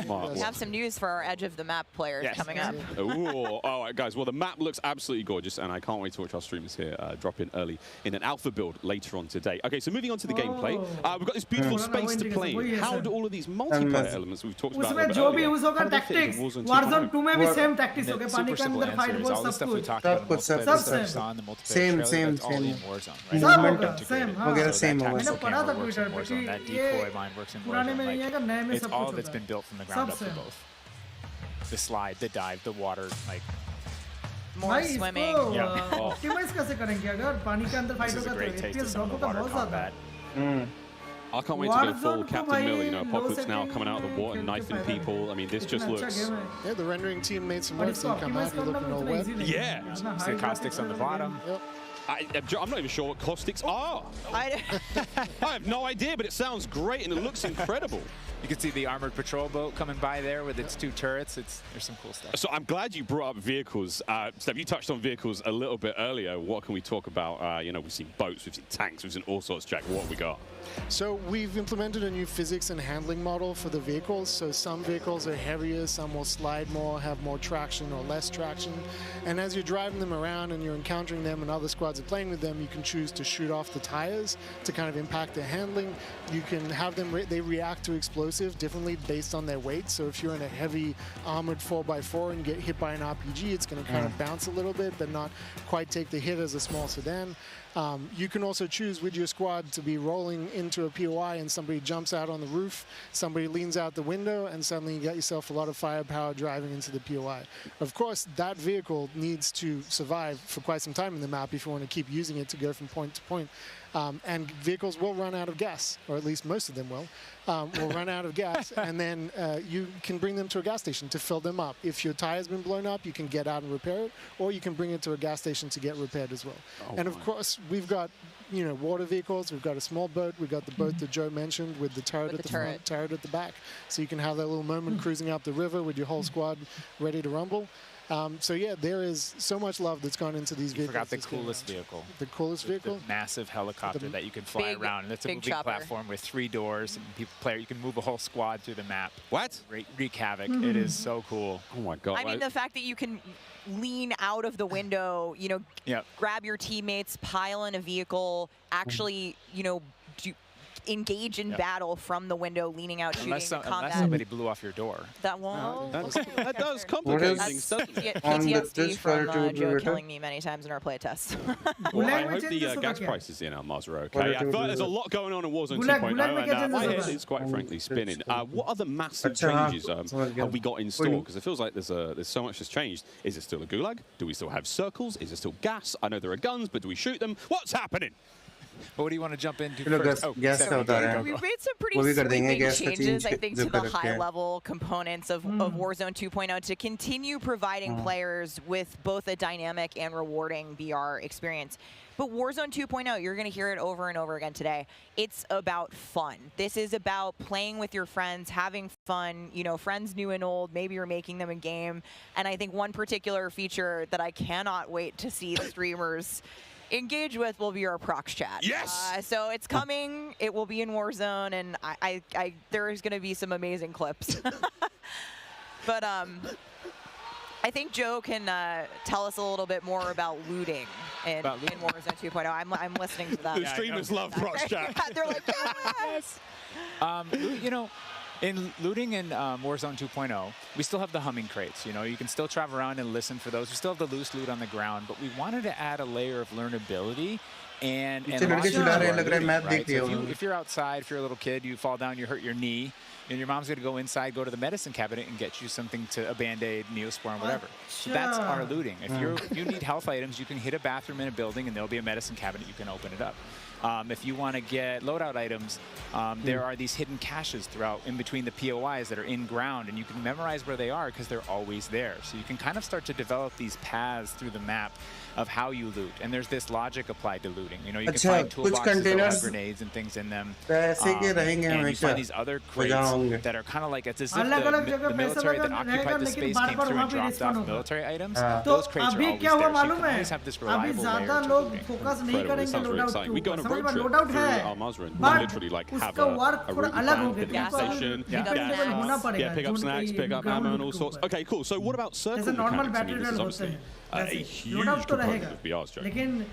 smart. We have some news for our edge of the map players coming up. Ooh, all right, guys. Well, the map looks absolutely gorgeous, and I can't wait to watch our streamers here drop in early in an alpha build later on today. Okay, so moving on to the gameplay, we've got this beautiful space to play in. How do all of these multiplayer elements we've talked about उसमें जो भी यूज होगा टैक्टिक्स Warzone 2 में भी सेम टैक्टिक्स होगा पानी के अंदर फाइट वो सब कुछ सेम वगैरह सेम होगा मैंने पढ़ा था ट्विटर पे कि ये पुराने में नहीं है कि नए में सब कुछ all of it's been built from the ground up for both. The slide, the dive, the water, like more swimming. Optimise कैसे करेंगे अगर पानी के अंदर फाइट होगा तो एफपीएस ड्रॉप होगा बहुत ज्यादा I can't wait to go full Captain Mill, you know, Apocalypse Now coming out of the water, knifing people. I mean, this just looks... Yeah, the rendering team made some work to come out, you're looking all wet. Yeah! See the caustics on the bottom. I'm not even sure what caustics are. I have no idea, but it sounds great and it looks incredible. You can see the armored patrol boat coming by there with its 2 turrets. There's some cool stuff. So I'm glad you brought up vehicles. Steph, you touched on vehicles a little bit earlier. What can we talk about? You know, we've seen boats, we've seen tanks, we've seen all sorts. Jack, what have we got? So we've implemented a new physics and handling model for the vehicles. So some vehicles are heavier, some will slide more, have more traction or less traction. And as you're driving them around and you're encountering them and other squads are playing with them, you can choose to shoot off the tires to kind of impact their handling. You can have them, they react to explosives differently based on their weight. So if you're in a heavy armored 4x4 and you get hit by an RPG, it's going to kind of bounce a little bit, but not quite take the hit as a small sedan. You can also choose with your squad to be rolling into a POI and somebody jumps out on the roof, somebody leans out the window, and suddenly you get yourself a lot of firepower driving into the POI. Of course, that vehicle needs to survive for quite some time in the map if you want to keep using it to go from point to point. And vehicles will run out of gas, or at least most of them will run out of gas, and then you can bring them to a gas station to fill them up. If your tire's been blown up, you can get out and repair it, or you can bring it to a gas station to get repaired as well. And of course, we've got, you know, water vehicles, we've got a small boat, we've got the boat that Joe mentioned with the turret at the front, turret at the back, so you can have that little moment cruising up the river with your whole squad ready to rumble. So yeah, there is so much love that's gone into these vehicles. Forgot the coolest vehicle. The coolest vehicle? The massive helicopter that you can fly around. And it's a moving platform with 3 doors. And you can move a whole squad through the map. What? Wreak havoc. It is so cool. Oh my God. I mean, the fact that you can lean out of the window, you know, grab your teammates, pile in a vehicle, actually, you know, engage in battle from the window, leaning out, shooting combat. Unless somebody blew off your door. That won't. That does complicate things, doesn't it? PTSD from Joe killing me many times in our playtests. Well, I hope the gas prices in Mhz are okay. I feel like there's a lot going on in Warzone 2.0, and my head is quite frankly spinning. What other massive changes have we got in store? Because it feels like there's so much that's changed. Is it still a gulag? Do we still have circles? Is it still gas? I know there are guns, but do we shoot them? What's happening? What do you want to jump into first? We've made some pretty sweeping changes, I think, to the high-level components of Warzone 2.0 to continue providing players with both a dynamic and rewarding VR experience. But Warzone 2.0, you're going to hear it over and over again today. It's about fun. This is about playing with your friends, having fun, you know, friends new and old. Maybe you're making them a game. And I think one particular feature that I cannot wait to see the streamers engage with will be our prox chat. Yes! So it's coming. It will be in Warzone, and there's going to be some amazing clips. But I think Joe can tell us a little bit more about looting in Warzone 2.0. I'm listening to that. The streamers love prox chat. They're like, yes! You know, in looting in Warzone 2.0, we still have the humming crates. You know, you can still travel around and listen for those. We still have the loose loot on the ground, but we wanted to add a layer of learnability and right? So if you're outside, if you're a little kid, you fall down, you hurt your knee, and your mom's going to go inside, go to the medicine cabinet, and get you something to a Band-Aid, Neosporin, whatever. So that's our looting. If you need health items, you can hit a bathroom in a building, and there'll be a medicine cabinet. You can open it up. If you want to get loadout items, there are these hidden caches throughout in between the POIs that are in ground, and you can memorize where they are because they're always there. So you can kind of start to develop these paths through the map of how you loot. And there's this logic applied to looting. You know, you can find toolboxes that have grenades and things in them. And you find these other crates that are kind of like, it's as if the military that occupied the space came through and dropped off military items. Those crates are always there. So you can always have this reliable layer to looting. Incredible. Sounds really exciting. We go on a road trip through Mhz Ram, literally like have a route plan, a gas station, pick up snacks, pick up ammo and all sorts. Okay, cool. So what about circle mechanics? I mean, this is obviously a huge component of VR's, Joe.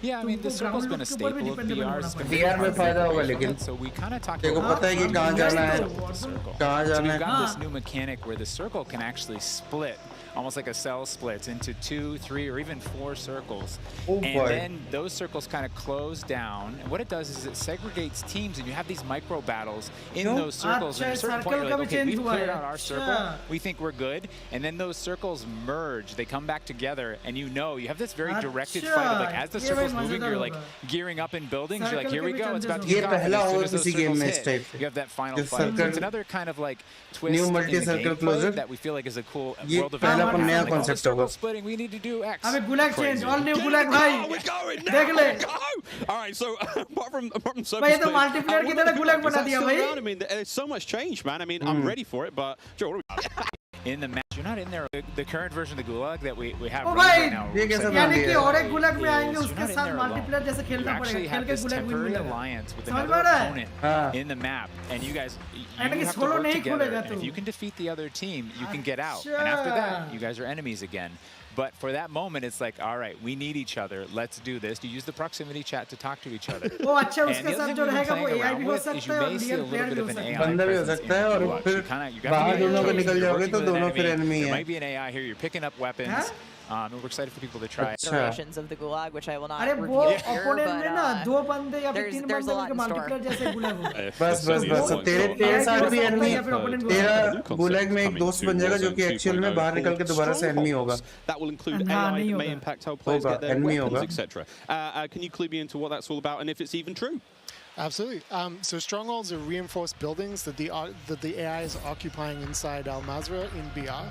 Yeah, I mean, the circle's been a staple of VR's. So we kind of talked about the circle. So we've got this new mechanic where the circle can actually split, almost like a cell splits into 2, 3, or even 4 circles. And then those circles kind of close down. And what it does is it segregates teams, and you have these micro battles in those circles. And at a certain point, you're like, okay, we've cleared out our circle. We think we're good. And then those circles merge. They come back together, and you know, you have this very directed fight of like, as the circle's moving, you're like gearing up in buildings. You're like, here we go, it's about to kick off. And as soon as those circles hit, you have that final fight. So it's another kind of like twist in the gameplay that we feel like is a cool world of splitting, we need to do X. Gulag change, all new Gulag bhai. We're going now. All right, so apart from circle splitting, multiplayer की तरह Gulag बना दिया भाई. I mean, there's so much change, man. I mean, I'm ready for it, but Joe, what are we? In the match, you're not in there. The current version of the Gulag that we have right now. यानी कि और एक Gulag में आएंगे उसके साथ multiplayer जैसे खेलना पड़ेगा. You actually have this temporary alliance with another opponent in the map, and you guys have to work together. And if you can defeat the other team, you can get out. And after that, you guys are enemies again. But for that moment, it's like, all right, we need each other. Let's do this. You use the proximity chat to talk to each other. And the other thing we've been playing around with is you may see a little bit of an AI presence in the Gulag. You got to be enemy. There might be an AI here. You're picking up weapons. And we're excited for people to try it. Iterations of the Gulag, which I will not review here, but there's a lot in store. बस तेरे साथ भी एनिमी तेरा गुलैग में एक दोस्त बन जाएगा जो कि एक्चुअल में बाहर निकल के दोबारा से एनिमी होगा. That will include AI that may impact how players get their weapons, etc. Can you clue me into what that's all about and if it's even true? Absolutely. So strongholds are reinforced buildings that the AI is occupying inside Mhz Ram in BR.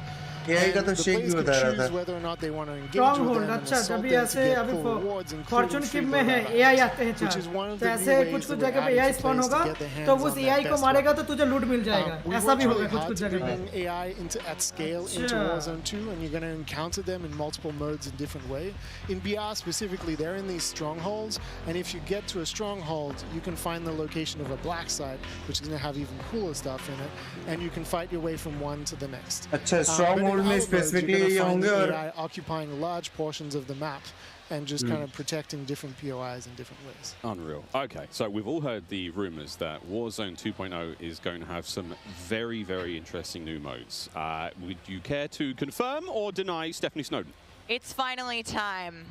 AI का तो शेक भी बता रहा था। Whether or not they want to engage Stronghold, with them and अच्छा, assault जब them ऐसे to get अभी cool rewards, फॉर्चून including किम free में है build AI आते हैं which is one of तो the ऐसे new कुछ ways that जगह पे we're AI adding to spawn players होगा to get their तो hands उस on AI that को best मारेगा weapon. तो तुझे लूट मिल जाएगा We ऐसा भी worked होगा really कुछ hard कुछ to जगह पे bring AI at scale into Warzone 2, and you're going to encounter them in multiple modes in different way. In BR specifically, they're in these strongholds, and if you get to a stronghold, you can find the location of a black site, which is going to have even cooler stuff in it, and you can fight your way from one to the next. अच्छा, stronghold में specifically ये होंगे और AI occupying large portions of the map and just kind of protecting different POIs in different ways. Unreal. Okay, so we've all heard the rumors that Warzone 2.0 is going to have some very, very interesting new modes. Would you care to confirm or deny Stephanie Snowden? It's finally time.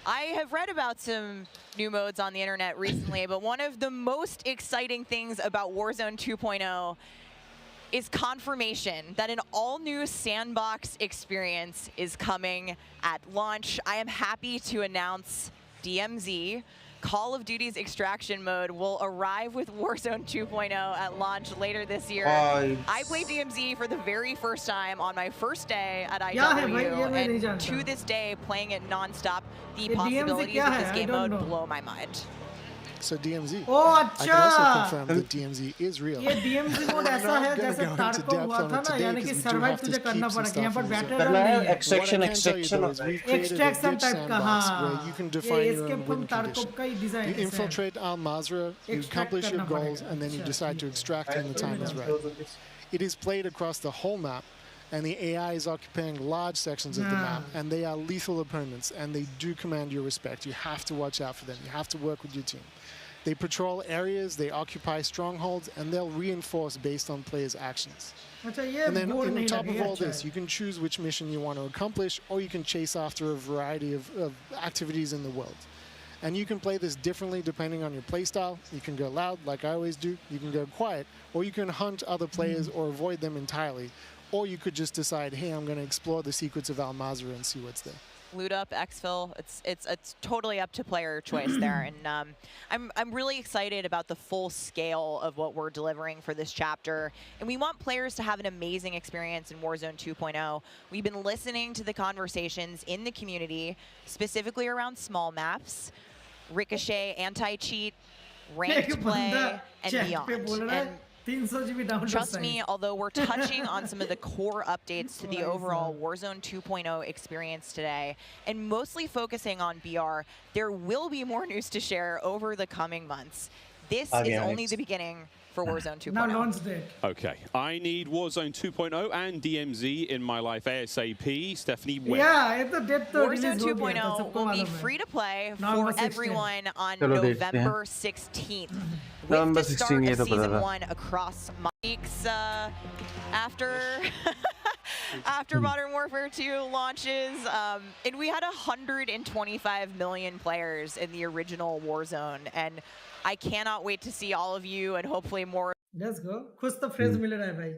I have read about some new modes on the internet recently, but one of the most exciting things about Warzone 2.0 is confirmation that an all-new sandbox experience is coming at launch. I am happy to announce DMZ. Call of Duty's extraction mode will arrive with Warzone 2.0 at launch later this year. I played DMZ for the very first time on my first day at IW, and to this day, playing it non-stop, the possibilities of this game mode blow my mind. So DMZ. Oh, I अच्छा। can also confirm that DMZ is real. ये DMZ मोड ऐसा है जैसे टार्को हुआ था ना यानी कि सर्वाइव तुझे करना पड़ेगा यहाँ पर बैटल नहीं है extraction टाइप का हाँ where you can define your own win condition. You infiltrate Mhz Ram, you accomplish your goals, and then you decide to extract when the time is right. It is played across the whole map, and the AI is occupying large sections of the map, and they are lethal opponents, and they do command your respect. You have to watch out for them. You have to work with your team. They patrol areas, they occupy strongholds, and they'll reinforce based on players' actions. And then on top of all this, you can choose which mission you want to accomplish, or you can chase after a variety of activities in the world. And you can play this differently depending on your playstyle. You can go loud, like I always do. You can go quiet, or you can hunt other players or avoid them entirely. Or you could just decide, hey, I'm going to explore the secrets of Mhz Ram and see what's there. Loot up, exfil, it's totally up to player choice there, and I'm really excited about the full scale of what we're delivering for this chapter, and we want players to have an amazing experience in Warzone 2.0. We've been listening to the conversations in the community, specifically around small maps, Ricochet, anti-cheat, ranked play, and beyond. And trust me, although we're touching on some of the core updates to the overall Warzone 2.0 experience today, and mostly focusing on BR, there will be more news to share over the coming months. This is only the beginning for Warzone 2.0. Now launch date. Okay, I need Warzone 2.0 and DMZ in my life ASAP. Stephanie, when? Yeah, it's a date Warzone 2.0 will be free to play for everyone on November 16th. With the start of Season 1 across weeks after Modern Warfare 2 launches, and we had 125 million players in the original Warzone, and I cannot wait to see all of you and hopefully more. Let's go. कुछ तो phrase मिल रहा है भाई.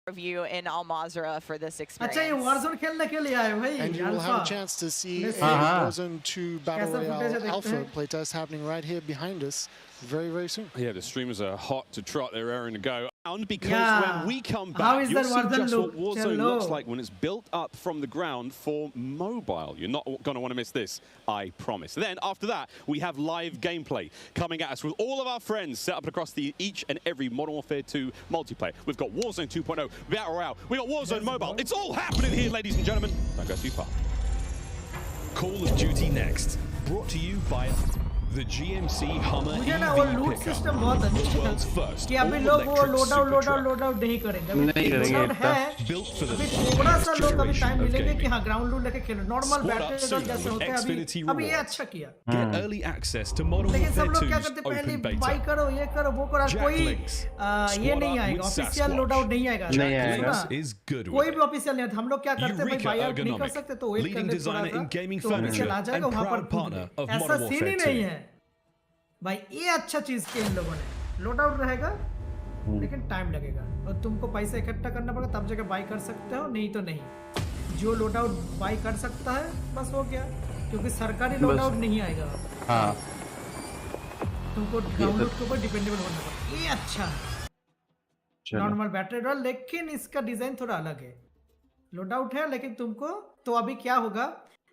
Of you in Mhz Ram for this experience. अच्छा ये Warzone खेलने के लिए आए भाई. And you will have a chance to see a Warzone 2 Battle Royale Alpha playtest happening right here behind us very, very soon. Yeah, the streamers are hot to trot. They're raring to go. Because when we come back, you'll see just what Warzone looks like when it's built up from the ground for mobile. You're not going to want to miss this, I promise. Then after that, we have live gameplay coming at us with all of our friends set up across each and every Modern Warfare 2 multiplayer. We've got Warzone 2.0, Battle Royale, we got Warzone Mobile. It's all happening here, ladies and gentlemen. Don't go too far. Call of Duty next, brought to you by the GMC Hummer मुझे ना वो लूट सिस्टम बहुत अच्छा है कि अभी लोग वो लोड आउट नहीं करेंगे अभी थोड़ा सा लोग अभी टाइम मिलेंगे कि हाँ ग्राउंड लूट लेके खेलो नॉर्मल बैटल जैसे होते हैं अभी ये अच्छा किया Get early access to Modern लेकिन सब Warfare लोग क्या 2's करते open पहले beta. बाई करो ये करो वो करो कोई ये नहीं आएगा ऑफिशियल लोड आउट नहीं आएगा कोई भी ऑफिशियल नहीं हम लोग क्या करते हैं भाई बाई आउट नहीं कर सकते तो वेट करने थोड़ा सा तो ऑफिशियल आ जाएगा वहां पर ऐसा सीन ही नहीं है भाई ये अच्छा चीज की इन लोगों ने लोड आउट रहेगा लेकिन टाइम लगेगा और तुमको पैसा इकट्ठा करना पड़ेगा तब जगह बाई कर सकते हो नहीं तो नहीं जो लोड आउट बाई कर सकता है बस हो गया क्योंकि सरकारी लोड आउट नहीं आएगा। हाँ तुमको ग्राउंड लूट के ऊपर डिपेंडेबल होना पड़ेगा। ये अच्छा है नॉर्मल बैटरी रोल, लेकिन इसका डिजाइन थोड़ा अलग है। लोड आउट है लेकिन तुमको तो अभी क्या होगा,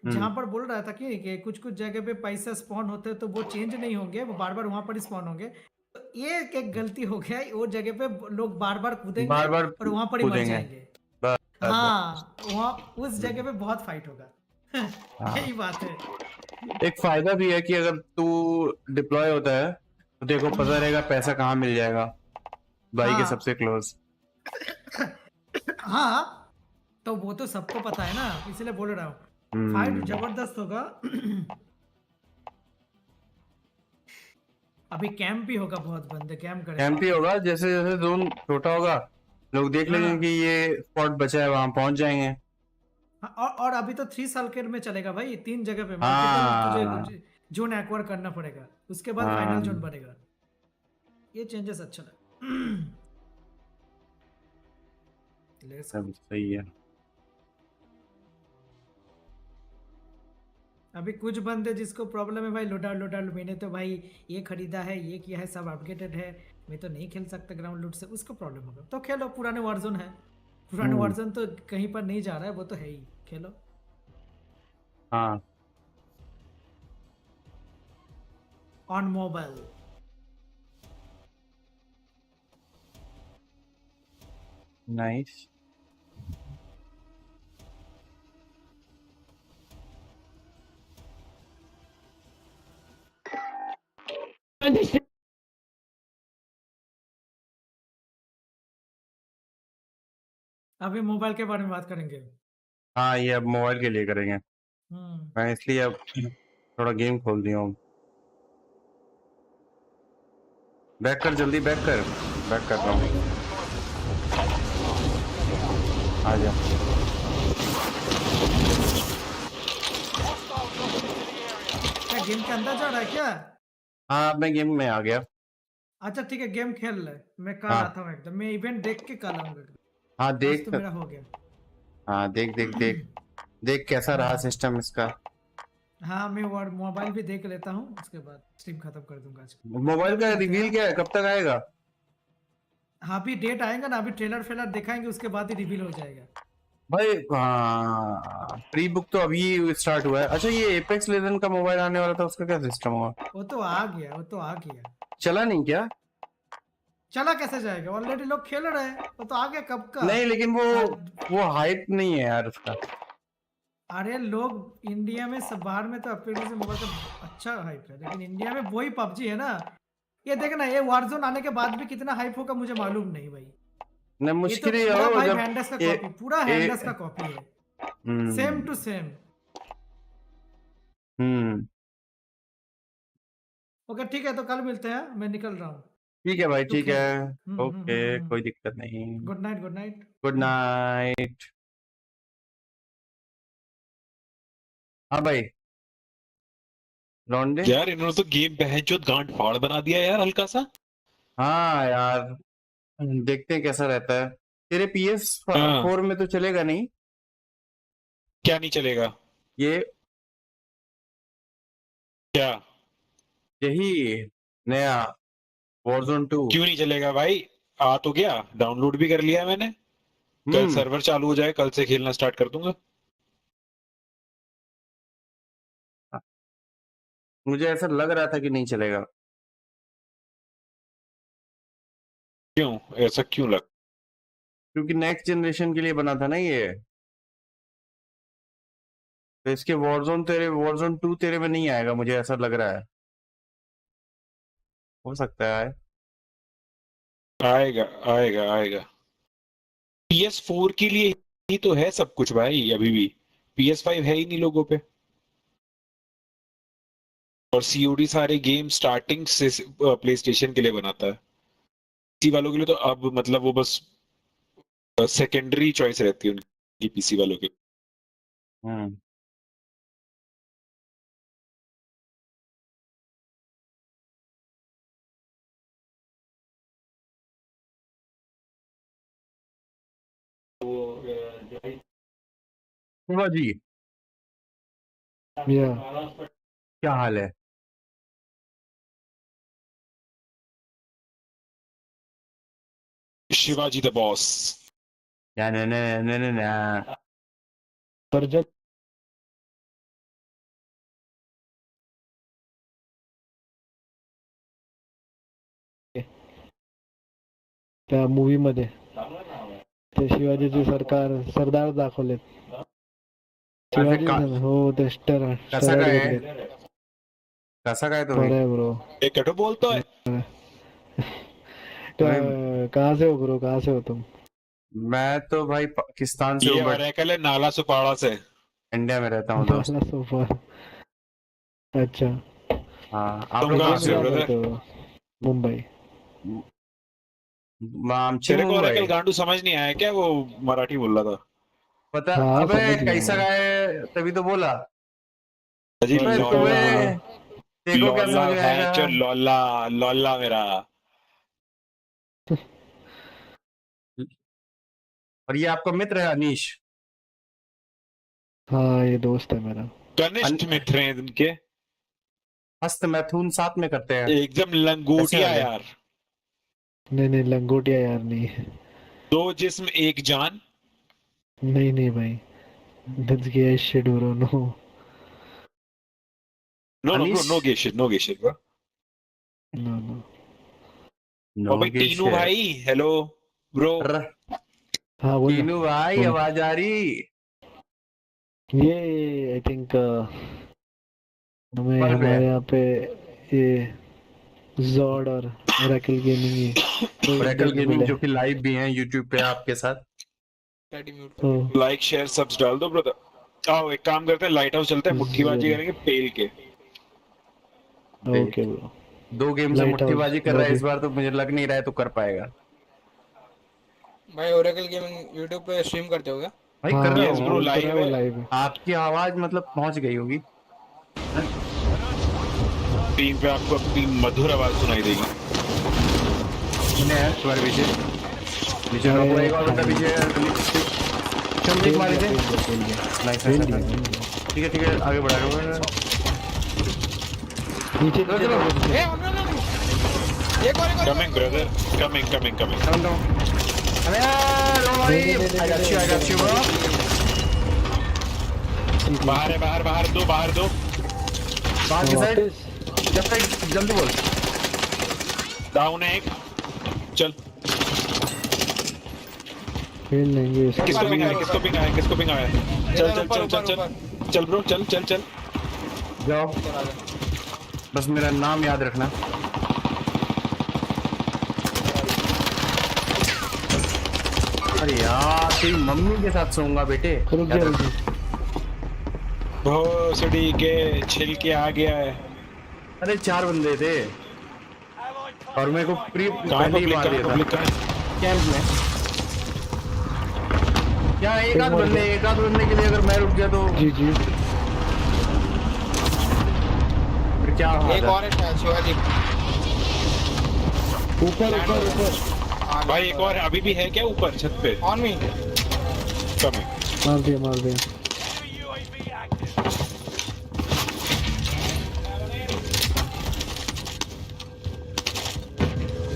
जहां पर बोल रहा था कि कुछ कुछ जगह पे पैसा स्पॉन होते हैं तो वो चेंज नहीं होंगे, वो बार बार वहां पर ही स्पॉन होंगे। तो ये एक गलती हो गया, वो जगह पे लोग बार बार कूदेंगे और वहां पर ही मर जाएंगे। हाँ वहाँ उस जगह पे बहुत फाइट होगा। यही बात है। एक फायदा भी है कि अगर तू डिप्लॉय होता है तो देखो पता रहेगा पैसा कहाँ मिल जाएगा, भाई के सबसे क्लोज। हाँ तो वो तो सबको पता है ना, इसलिए बोल रहा हूँ फाइट जबरदस्त होगा। अभी कैंप भी होगा, बहुत बंदे कैंप करेंगे। कैंप ही होगा, जैसे जैसे जोन छोटा होगा लोग देख लेंगे कि ये स्पॉट बचा है, वहां पहुंच जाएंगे। और अभी तो 3 साल के में चलेगा भाई, 3 जगह पे तुझे जोन एक्वायर करना पड़ेगा, उसके बाद फाइनल जोन बनेगा। ये चेंजेस अच्छा लगा। सब सही है। अभी कुछ बंदे जिसको प्रॉब्लम है भाई लोडा मैंने तो भाई ये खरीदा है, ये किया है, सब अपडेटेड है, मैं तो नहीं खेल सकता ग्राउंड लूट से, उसको प्रॉब्लम होगा। तो खेलो, पुराने वारजोन है, पुराने वारजोन तो कहीं पर नहीं जा रहा है, वो तो है ही, खेलो। हाँ ऑन मोबाइल नाइस। अभी मोबाइल के बारे में बात करेंगे। हाँ ये अब मोबाइल के लिए करेंगे। मैं इसलिए अब थोड़ा गेम खोल दिया हूँ। बैक कर, जल्दी बैक कर। बैक कर रहा हूँ, आ जा। क्या गेम के अंदर जा रहा है क्या? हाँ मैं गेम में आ गया। अच्छा ठीक है, गेम खेल ले, मैं कल आता हूँ एकदम, मैं इवेंट देख के कल आऊंगा। हाँ देख तो मेरा हो गया। हाँ देख कैसा रहा सिस्टम इसका। हाँ मैं मोबाइल भी देख लेता हूँ, उसके बाद स्ट्रीम खत्म कर दूंगा आज। मोबाइल का रिवील क्या है, कब तक आएगा? हाँ अभी डेट आएगा ना, अभी ट्रेलर दिखाएंगे, उसके बाद ही रिवील हो जाएगा भाई। हाँ प्री बुक तो अभी स्टार्ट हुआ है। अच्छा ये एपेक्स लेजेंड का मोबाइल आने वाला था, उसका क्या सिस्टम हुआ? वो तो आ गया। चला नहीं क्या? चला कैसे जाएगा, ऑलरेडी लोग खेल रहे हैं, वो तो आ गया कब का। नहीं लेकिन वो हाइप नहीं है यार उसका। अरे लोग इंडिया में सब, बाहर में तो अपने से मोबाइल का अच्छा हाइप है, लेकिन इंडिया में वही पबजी है ना। ये देखना, ये वारजोन आने के बाद भी कितना हाइप होगा मुझे मालूम नहीं भाई। नहीं मुश्किल ही है हो जब हैंडस का कॉपी, पूरा हैंडस का कॉपी है, सेम टू सेम। ओके ठीक है, तो कल मिलते हैं, मैं निकल रहा हूँ। ठीक है भाई, ठीक है, ओके कोई दिक्कत नहीं। Good night. Good night. Good night. हाँ भाई लॉन्डे यार इन्होंने तो गेम बहनचोद गांड फाड़ बना दिया यार हल्का सा। हाँ यार देखते हैं कैसा रहता है। तेरे PS4 में तो चलेगा नहीं? क्या नहीं चलेगा? ये क्या? यही नया Warzone 2 क्यों नहीं चलेगा भाई? आ तो गया, डाउनलोड भी कर लिया मैंने। कल सर्वर चालू हो जाए, कल से खेलना स्टार्ट कर दूंगा। मुझे ऐसा लग रहा था कि नहीं चलेगा। क्यों ऐसा क्यों लग? क्योंकि नेक्स्ट जनरेशन के लिए बना था ना ये, तो इसके Warzone 2 तेरे में नहीं आएगा, मुझे ऐसा लग रहा है। हो सकता है आएगा आएगा आएगा। PS4 के लिए ही तो है सब कुछ भाई, अभी भी PS5 है ही नहीं लोगों पे। और COD सारे गेम स्टार्टिंग से प्ले स्टेशन के लिए बनाता है। पीसी वालों के लिए तो अब मतलब वो बस सेकेंडरी चॉइस रहती है उनकी, पीसी वालों के। जी क्या हाल है? Shivaji the boss. या ना पर जब त्या मूवी मध्ये ते शिवाजीची सरदार दाखवलेत. शिवाजी हो ते कसा काय तुम्ही? बरं ब्रो. एक कटो बोलतो है. कहाँ से हो ब्रो, कहाँ से हो तुम? मैं तो भाई पाकिस्तान से हूँ. ये नाला सुपाड़ा से. इंडिया में रहता हूँ दोस्त. नाला सुपाड़ा. अच्छा. हाँ, आप तुम कहाँ से हो ब्रदर? मुंबई. तेरे को ओरेकल गांडू समझ नहीं आया क्या? वो मराठी बोल रहा था. पता अबे कैसा गाय तभी तो बोला. देखो क्या समझ में आएगा. लॉला मेरा. और ये आपका मित्र है अनीश. हाँ ये दोस्त है मेरा. कनिष्ठ मित्र हैं इनके. हस्त मैथुन साथ में करते हैं. एकदम लंगोटिया यार. नहीं लंगोटिया यार नहीं. 2 जिस्म 1 जान. नहीं भाई. That's gay shit bro. No gay shit bro. No भाई तीनों भाई हेलो ब्रो. हाँ बोल. तीनों भाई आवाज आ रही. ये आई थिंक हमें हमारे यहाँ पे ये जॉड और ओरेकल गेमिंग जो कि लाइव भी हैं YouTube पे आपके साथ. लाइक शेयर सब्स डाल दो ब्रदर. आओ एक काम करते हैं, लाइट हाउस चलते हैं, मुट्ठीबाजी करेंगे पेल के. Okay bro. 2 गेम से मुट्ठीबाजी कर रहा है इस बार, तो मुझे लग नहीं रहा है तो कर पाएगा. भाई ओरेकल गेमिंग YouTube पे स्ट्रीम करते हो क्या? भाई कर रहे हो ब्रो. लाइव. आपकी आवाज मतलब पहुंच गई होगी. टीम पे आपको अपनी मधुर आवाज सुनाई देगी. तुम्हारे पीछे एक और बंदा पीछे. चल देख मारे थे. ठीक है आगे बढ़ा रहा हूँ. नीचे कमिंग ब्रदर. कमिंग. अरे I got you bro. बाहर दो. बाहर की साइड. जल्दी बोल. डाउन है एक. चल. खेल लेंगे. किसको पिंग आया. चल ब्रो चल. जाओ. बस मेरा नाम याद रखना. अरे यार तेरी मम्मी के साथ सोऊंगा बेटे. भोसड़ी के छिलके आ गया है. अरे 4 बंदे थे और मेरे को पहले ही मार दिया था कैंप में. क्या एक आध बंदे के लिए अगर मैं रुक गया तो जी फिर क्या होगा. एक और है शिवाजी. ऊपर. भाई एक और अभी भी है क्या ऊपर छत पे? On me. मार दिया.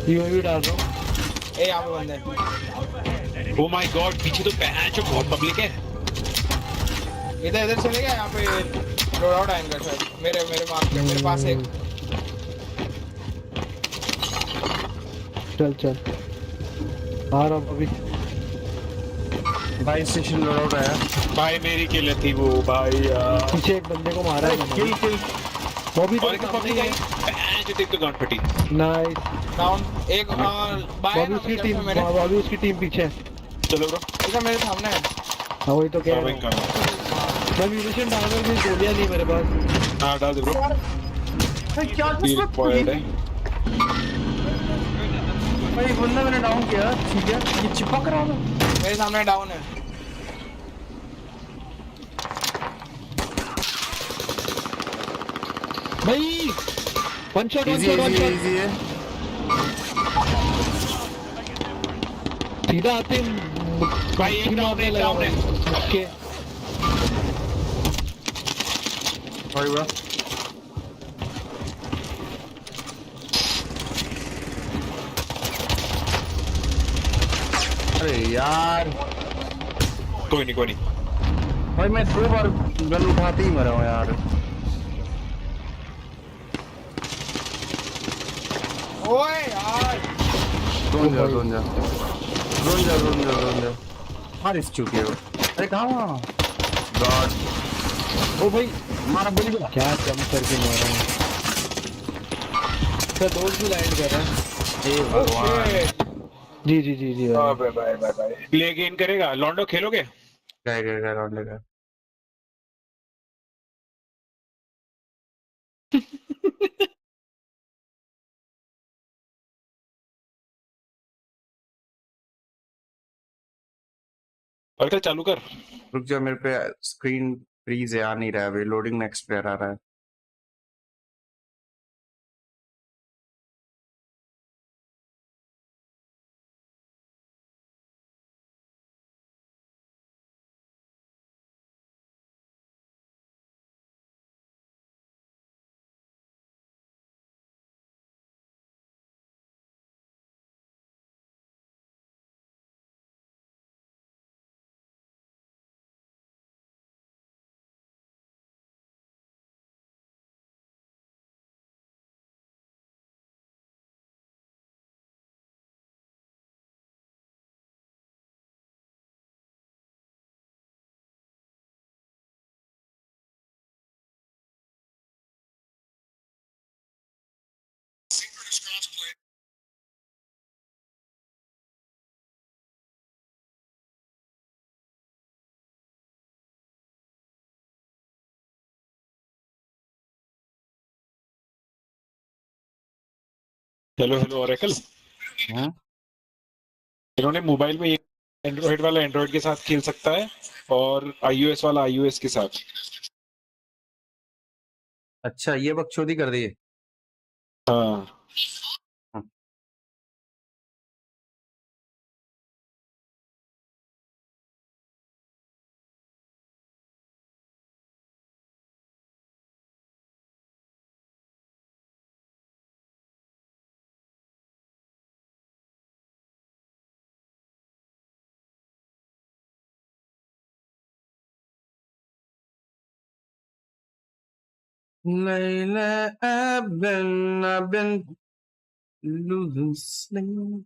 यूएवी डाल रहा हूँ. यहाँ पे बंदे. ओह माय गॉड पीछे तो पैच बहुत पब्लिक है. इधर चलेगा. यहाँ पे लोड आउट आएंगे शायद. मेरे मार्क पे मेरे पास एक. चल आ रहा हूँ अभी. भाई स्टेशन लोड आउट आया. भाई मेरी किल थी वो भाई. पीछे एक बंदे को मारा है. किल. वो भी और एक पब्लिक आई. पैच देख तो गांड फटी. नाइस. डाउन एक. बाबू उसकी टीम पीछे. चलो ब्रो. इधर मेरे सामने है. हाँ वही तो कह रहा हूँ. मैं म्यूजिशियन डालने की गोलियां नहीं मेरे पास. हाँ डाल दे ब्रो. क्या भाई बंदा मैंने डाउन किया. ठीक है ये चिपक रहा है. मेरे सामने डाउन है. भाई वन शॉट. सीधा आते भाई एक डाउन है. Okay Sorry, bro. अरे यार कोई नहीं भाई मैं 2 बार गन उठाते ही मरा हूँ यार। ओए यार ड्रोन जा मार इस चुके हो। अरे कहाँ गॉड ओ भाई मारा बोली बोला क्या जंप करके मारा हूँ। क्या दोस्त भी लैंड कर रहा है। हे भगवान जी बाय प्ले गेन करेगा लॉन्डो खेलोगे क्या राउंड लेगा। और चालू कर रुक जा मेरे पे स्क्रीन फ्रीज है आ नहीं रहा है अभी लोडिंग नेक्स्ट प्लेयर आ रहा है। हेलो ऑरेकल इन्होंने मोबाइल में एंड्रॉइड वाला एंड्रॉइड के साथ खेल सकता है और iOS वाला iOS के साथ। अच्छा ये बकचोदी कर दी है। हाँ Layla, I've been losing sleep.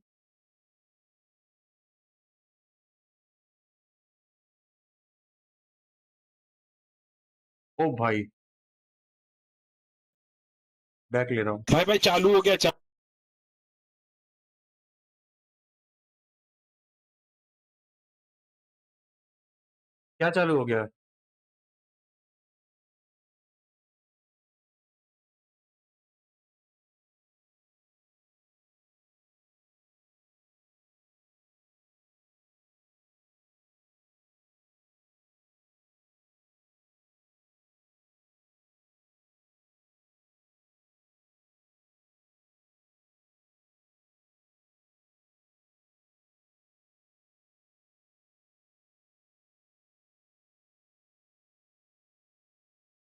ओ भाई बैक ले रहा हूँ। भाई चालू हो गया क्या चालू हो गया।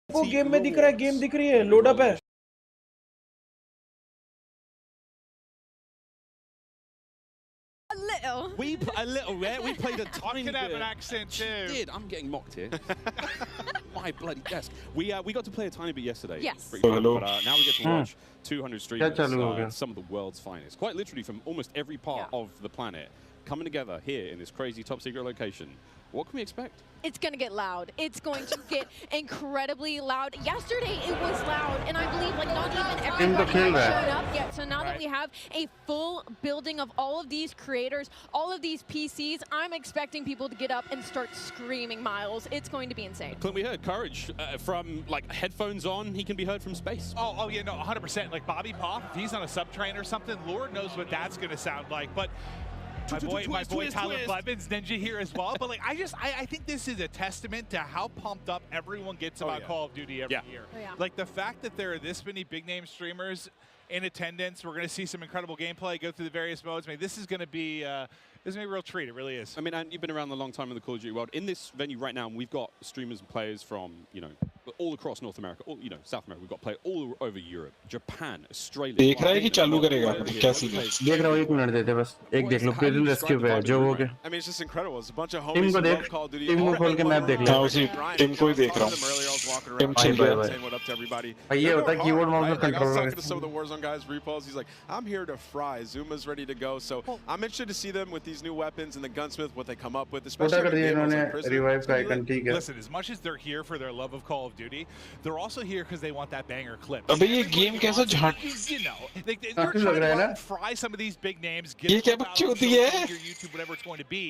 वो गेम में दिख रहा है गेम दिख रही है लोड अप है। We played a tiny bit. have an accent too. She did. I'm getting mocked here. My bloody desk. We got to play a tiny bit yesterday. Yes. Hello. But now we get to watch 200 streamers, चालू some of the world's finest, quite literally from almost every part of the planet, coming together here in this crazy top secret location. What can we expect? It's going to get loud. It's going to get incredibly loud. Yesterday it was loud, and I believe like not even everybody has showed up yet. So now that we have a full building of all of these creators, all of these PCs, I'm expecting people to get up and start screaming Miles. It's going to be insane. Clint, we heard Courage from like headphones on. He can be heard from space. Oh yeah, no, 100%. Like Bobby Poff, if he's on a subtrain or something, Lord knows what that's going to sound like. But my boy Tyler Blevins Ninja here as well. But like I think this is a testament to how pumped up everyone gets about Call of Duty every year. Like the fact that there are this many big name streamers in attendance, we're going to see some incredible gameplay, go through the various modes. I mean, this is going to be This is a real treat. It really is. I mean, and you've been around a long time in the Call of Duty world. In this venue right now, we've got streamers and players from, you know, all across North America, all, you know, South America. We've got players all over Europe, Japan, Australia. देख रहा है कि चालू करेगा क्या सीन है? देख रहा हूँ, 1 मिनट देते बस एक देख लो प्रिजन रेस्क्यू पे जो हो गया I mean, it's just incredible. It's a bunch of team homies को who देख love Call of Duty. Team को खोल के मैप देख ले हाँ उसी टीम को ही देख रहा हूँ टीम चल रहा है saying what up to everybody. ये होता है कीबोर्ड माउस में Like, I was controller talking to some of the Warzone guys, repos. He's like, I'm here to fry. Zuma's ready to go. So I'm interested to see them with these new weapons and the gunsmith, what they come up with, especially कर दिया with इन्होंने in prison. रिवाइव का आइकन ठीक है Listen, as much as they're here for their love of Call of Duty, they're also here because they want that banger clip. अबे ये गेम कैसा झाट You know, they're trying to run, fry some of these big names, get ये क्या them out, बकचोदी show है? them your YouTube, whatever it's going to be.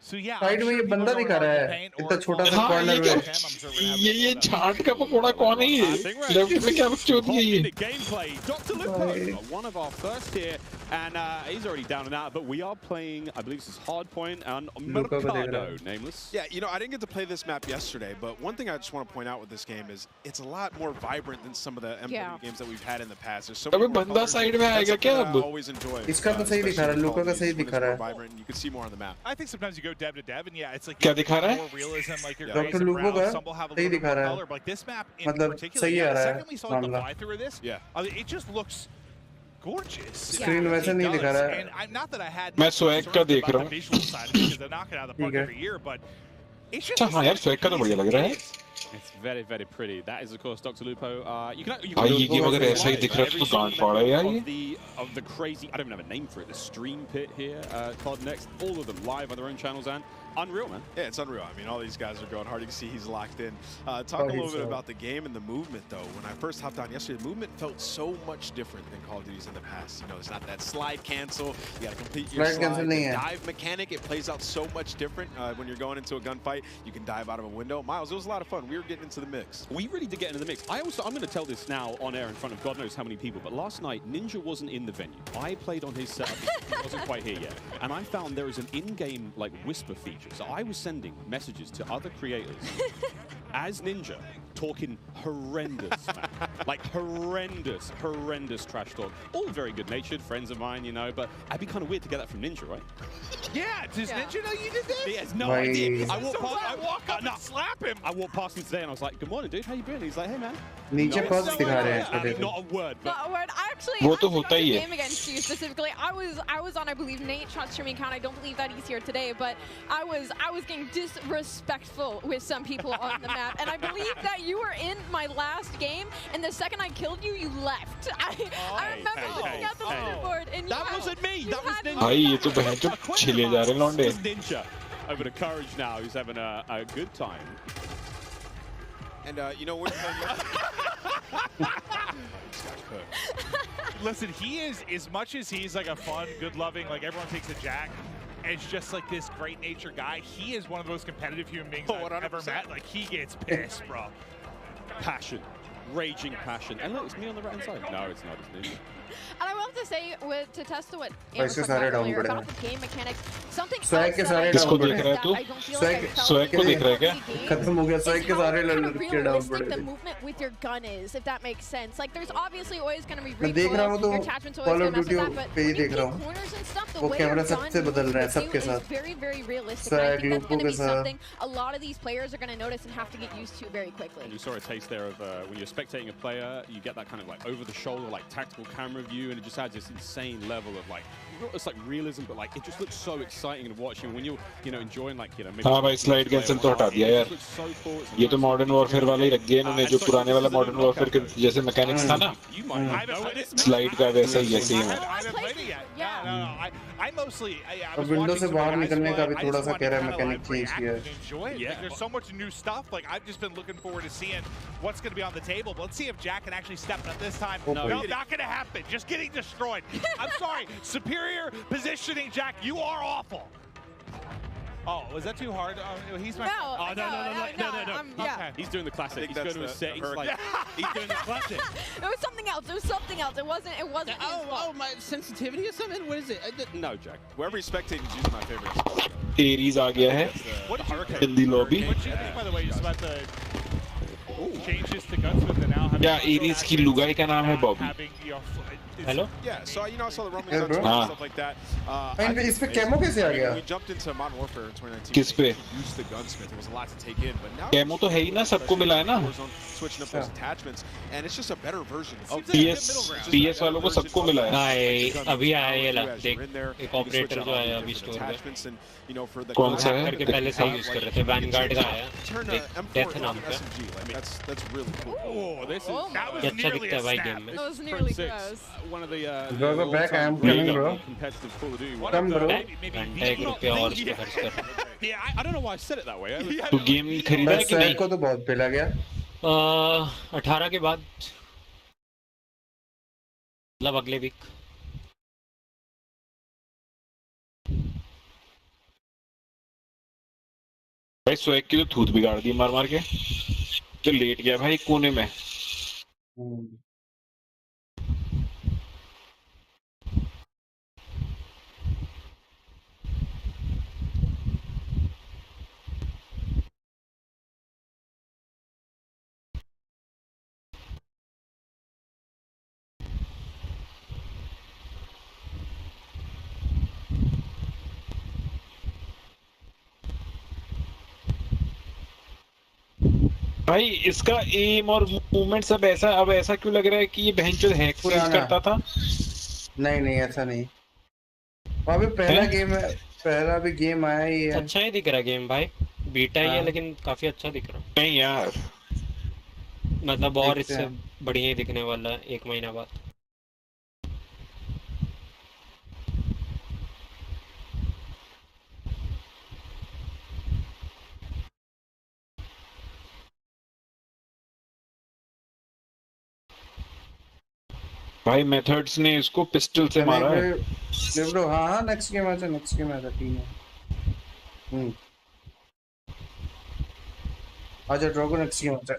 So yeah, side में ये बंदा दिखा रहा है इतना छोटा सा हाँ कॉर्नर में ये झाट का पकोड़ा कौन है ये लेफ्ट में क्या बकचोदी है ये Gameplay, Dr. Lupo, one of our first here, and he's already down and out, but we are playing, I believe this is Hardpoint and Mercado, nameless. Yeah, you know, I didn't get to play this map yesterday, but one thing I just want to point out with this game is it's a lot more vibrant than some of the MW games that we've had in the past. There's so many more बंदा colors. साइड में आएगा क्या अब? I always enjoy. इसका तो सही दिखा रहा है लुका का सही दिखा रहा है Vibrant, you can see more on the map. I think sometimes you go dev to dev, and yeah, it's like क्या दिखा रहा है? more realism, like you're doctor grazing लुको around, का some will have a सही little bit दिखा more रहा color, है but like this map in मतलब particular, सही yeah, आ the रहा second we है saw like the मामला fly-through of this, it just looks gorgeous. Screen वैसे नहीं दिखा रहा है And I'm not that I had मैं स्वैग का देख रहा हूँ visual side because they're knocking out of the park every year, but it's just अच्छा हाँ यार स्वैग का तो बढ़िया लग रहा है It's very, very pretty. That is, of course, Dr. Lupo. You can भाई ये गेम अगर ऐसा ही दिख रहा है तो गांड फाड़ा है यार ये of the crazy, I don't even have a name for it, the stream pit here, COD Next, all of them live on their own channels and unreal, man. Yeah, it's unreal. I mean, all these guys are going hard. You can see he's locked in. Talk a little bit about the game and the movement, though. When I first hopped on yesterday, the movement felt so much different than Call of Duty's in the past. You know, it's not that slide cancel. You got to complete your slide. The dive mechanic, it plays out so much different when you're going into a gunfight. You can dive out of a window. Miles, it was a lot of fun. We were getting into the mix. We really did get into the mix. I'm going to tell this now on air in front of God knows how many people, but last night, Ninja wasn't in the venue. I played on his setup. He wasn't quite here yet. And I found there is an in-game, like, whisper feature. So I was sending messages to other creators as Ninja, talking horrendous, man. Like horrendous trash talk. All very good-natured friends of mine, you know, but I'd be kind of weird to get that from Ninja, right? Yeah, does Ninja know you did this? He has no idea. I walked past, I walk up and slap him. I walked past him today and I was like, "Good morning, dude. How you been?" He's like, "Hey, man." नीचे पॉज दिखा रहे हैं Not a word. But Not a word. I actually वो तो होता ही है game against you specifically. I was on, I believe, Nate Shot's streaming account. I don't believe that he's here today, but I was getting disrespectful with some people on the map, and I believe that you were in my last game, and the second I killed you, you left. I remember looking at the leaderboard, and that wasn't me. That was Ninja. भाई ये तो बहन जो छिले जा रहे हैं लौंडे Ninja over to Courage now. He's having a good time. And, you know, we're Listen, he is, as much as he's like a fun, good-loving, like everyone takes a Jack, it's just like this great-natured guy. He is one of the most competitive human beings I've ever met. Like, he gets pissed, bro. Passion. Raging passion. And look, it's me on the right-hand side. No, it's not. It's Ninja. And I will have to say, to test what Aaron was talking about earlier about the game mechanics, something swag के सारे किसको देख रहा है तू स्वैग को देख रहा है क्या खत्म हो गया स्वैग के सारे लड़के डाउन पड़े the movement with your gun is, if that makes sense. Like, there's obviously always going to be मैं देख रहा हूँ तो your attachments always Call going of to mess Duty with that, but पे ही when you देख रहा take हूँ corners and stuff, the वो way कैमरा your gun सबसे बदल रहा है moves सबके with you साथ is very, very realistic. And I swag think that's लुको going to के be साथ something a lot of these players are going to notice and have to get used to very quickly. And you saw a taste there of when you're spectating a player, you get that kind of like over-the-shoulder, like tactical camera view, and it just adds this insane level of like, it's like realism, but like it just looks so exciting to watch. And when you're, you know, enjoying like, you know, maybe हाँ भाई स्लाइड कैंसिल तो हटा दिया यार ये तो मॉडर्न वॉरफेयर वाले ही रख दिया इन्होंने जो पुराने वाला मॉडर्न वॉरफेयर के जैसे मैकेनिक्स था ना स्लाइड का वैसा ही ऐसे ही है और विंडो से बाहर निकलने का भी थोड़ा सा कह रहा है मैकेनिक चेंज किया है Like, there's so much new stuff. Like, I've just been looking forward to seeing what's going to be on the table. But let's see if Jack can actually step up this time. No, not going to happen. Just getting destroyed. I'm sorry. Superior positioning, Jack. You are awful. Oh, was that too hard? He's my. No, no. yeah. He's doing the classic. He's going to a set. He's like, he's doing the classic. It was something else. It was something else. It wasn't. Oh, my sensitivity or something? What is it? No, Jack. Whoever he's spectating is my favorite. Aries आ गया है Hindi lobby What do you think, by the way, just about the changes to Gunsmith and now having या एरीज की लुगाई का नाम है Bobby having, you know, Hello? Yeah, so I saw the rumblings on bro. Twitter and stuff like that. इस पे कैमो कैसे आ गया? We jumped into Modern Warfare in 2019. किस पे? Used the gunsmith. There was a lot to take in, but now camo तो है ही ना, सबको मिला है ना? Switching up those attachments, and it's just a better version of PS वालों को सबको मिला है। अभी आया ये ला देख एक ऑपरेटर जो आया अभी स्टोर में कौन सा है? करके पहले से यूज कर रहे थे वैनगार्ड का आया डेथ नाम का That's really cool. Oh, this is that was अच्छा nearly दिखता a है भाई stab. गेम में That was nearly gross. One of the Go back, I am coming, bro. competitive Call of Duty. Come, bro. Maybe घंटा ₹1 और उस पे खर्च कर Yeah, I don't know why I said it that way. तू गेम खरीदा है बस कि नहीं? को तो बहुत पिला गया 18 के बाद मतलब अगले वीक भाई स्वैग की तो थूत बिगाड़ दी मार मार के, तो लेट गया भाई कोने में। भाई इसका एम और मूवमेंट सब ऐसा, अब ऐसा क्यों लग रहा है कि ये बहनचोद हैक यूज करता था? नहीं ऐसा नहीं, वहाँ भी पहला गेम है, पहला भी गेम आया ही है। अच्छा ही दिख रहा गेम भाई, बीटा ही है लेकिन काफी अच्छा दिख रहा। नहीं यार मतलब और इससे बढ़िया ही दिखने वाला है 1 महीना बाद। भाई मेथड्स ने इसको पिस्टल से मारा है। ब्रो हाँ नेक्स्ट गेम आता टीम है। आजा ड्रैगन नेक्स्ट गेम आता।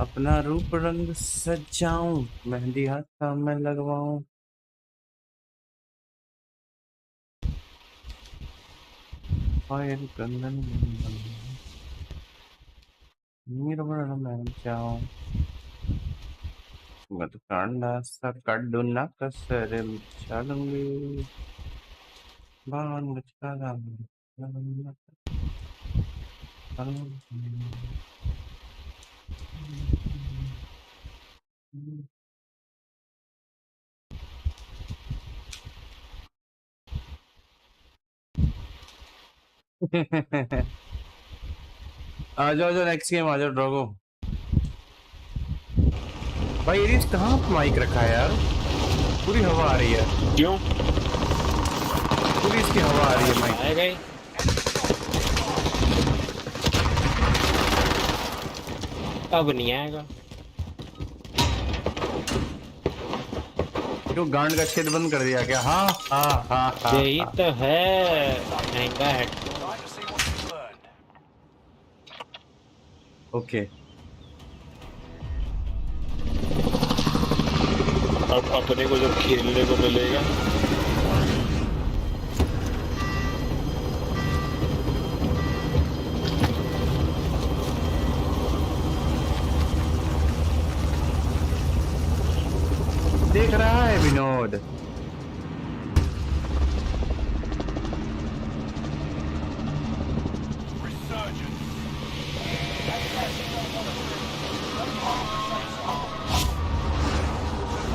अपना रूप रंग सजाऊं, मेहंदी हाथ में लगवाऊं। फायर कंदन नीरवण में जाऊं, मत कांडा सा कड्डुना कसर चलूंगी बाण चला आ जाओ नेक्स्ट गेम आ जाओ ड्रैगो। भाई एरिस कहाँ माइक रखा है यार? पूरी हवा आ रही है। क्यों? पूरी इसकी हवा आ रही है माइक। आएगा ही। अब नहीं आएगा। तो गांड का छेद बंद कर दिया क्या? हाँ यही तो है महंगा है। ओके अब अपने को जब खेलने को मिलेगा देख रहा है विनोद।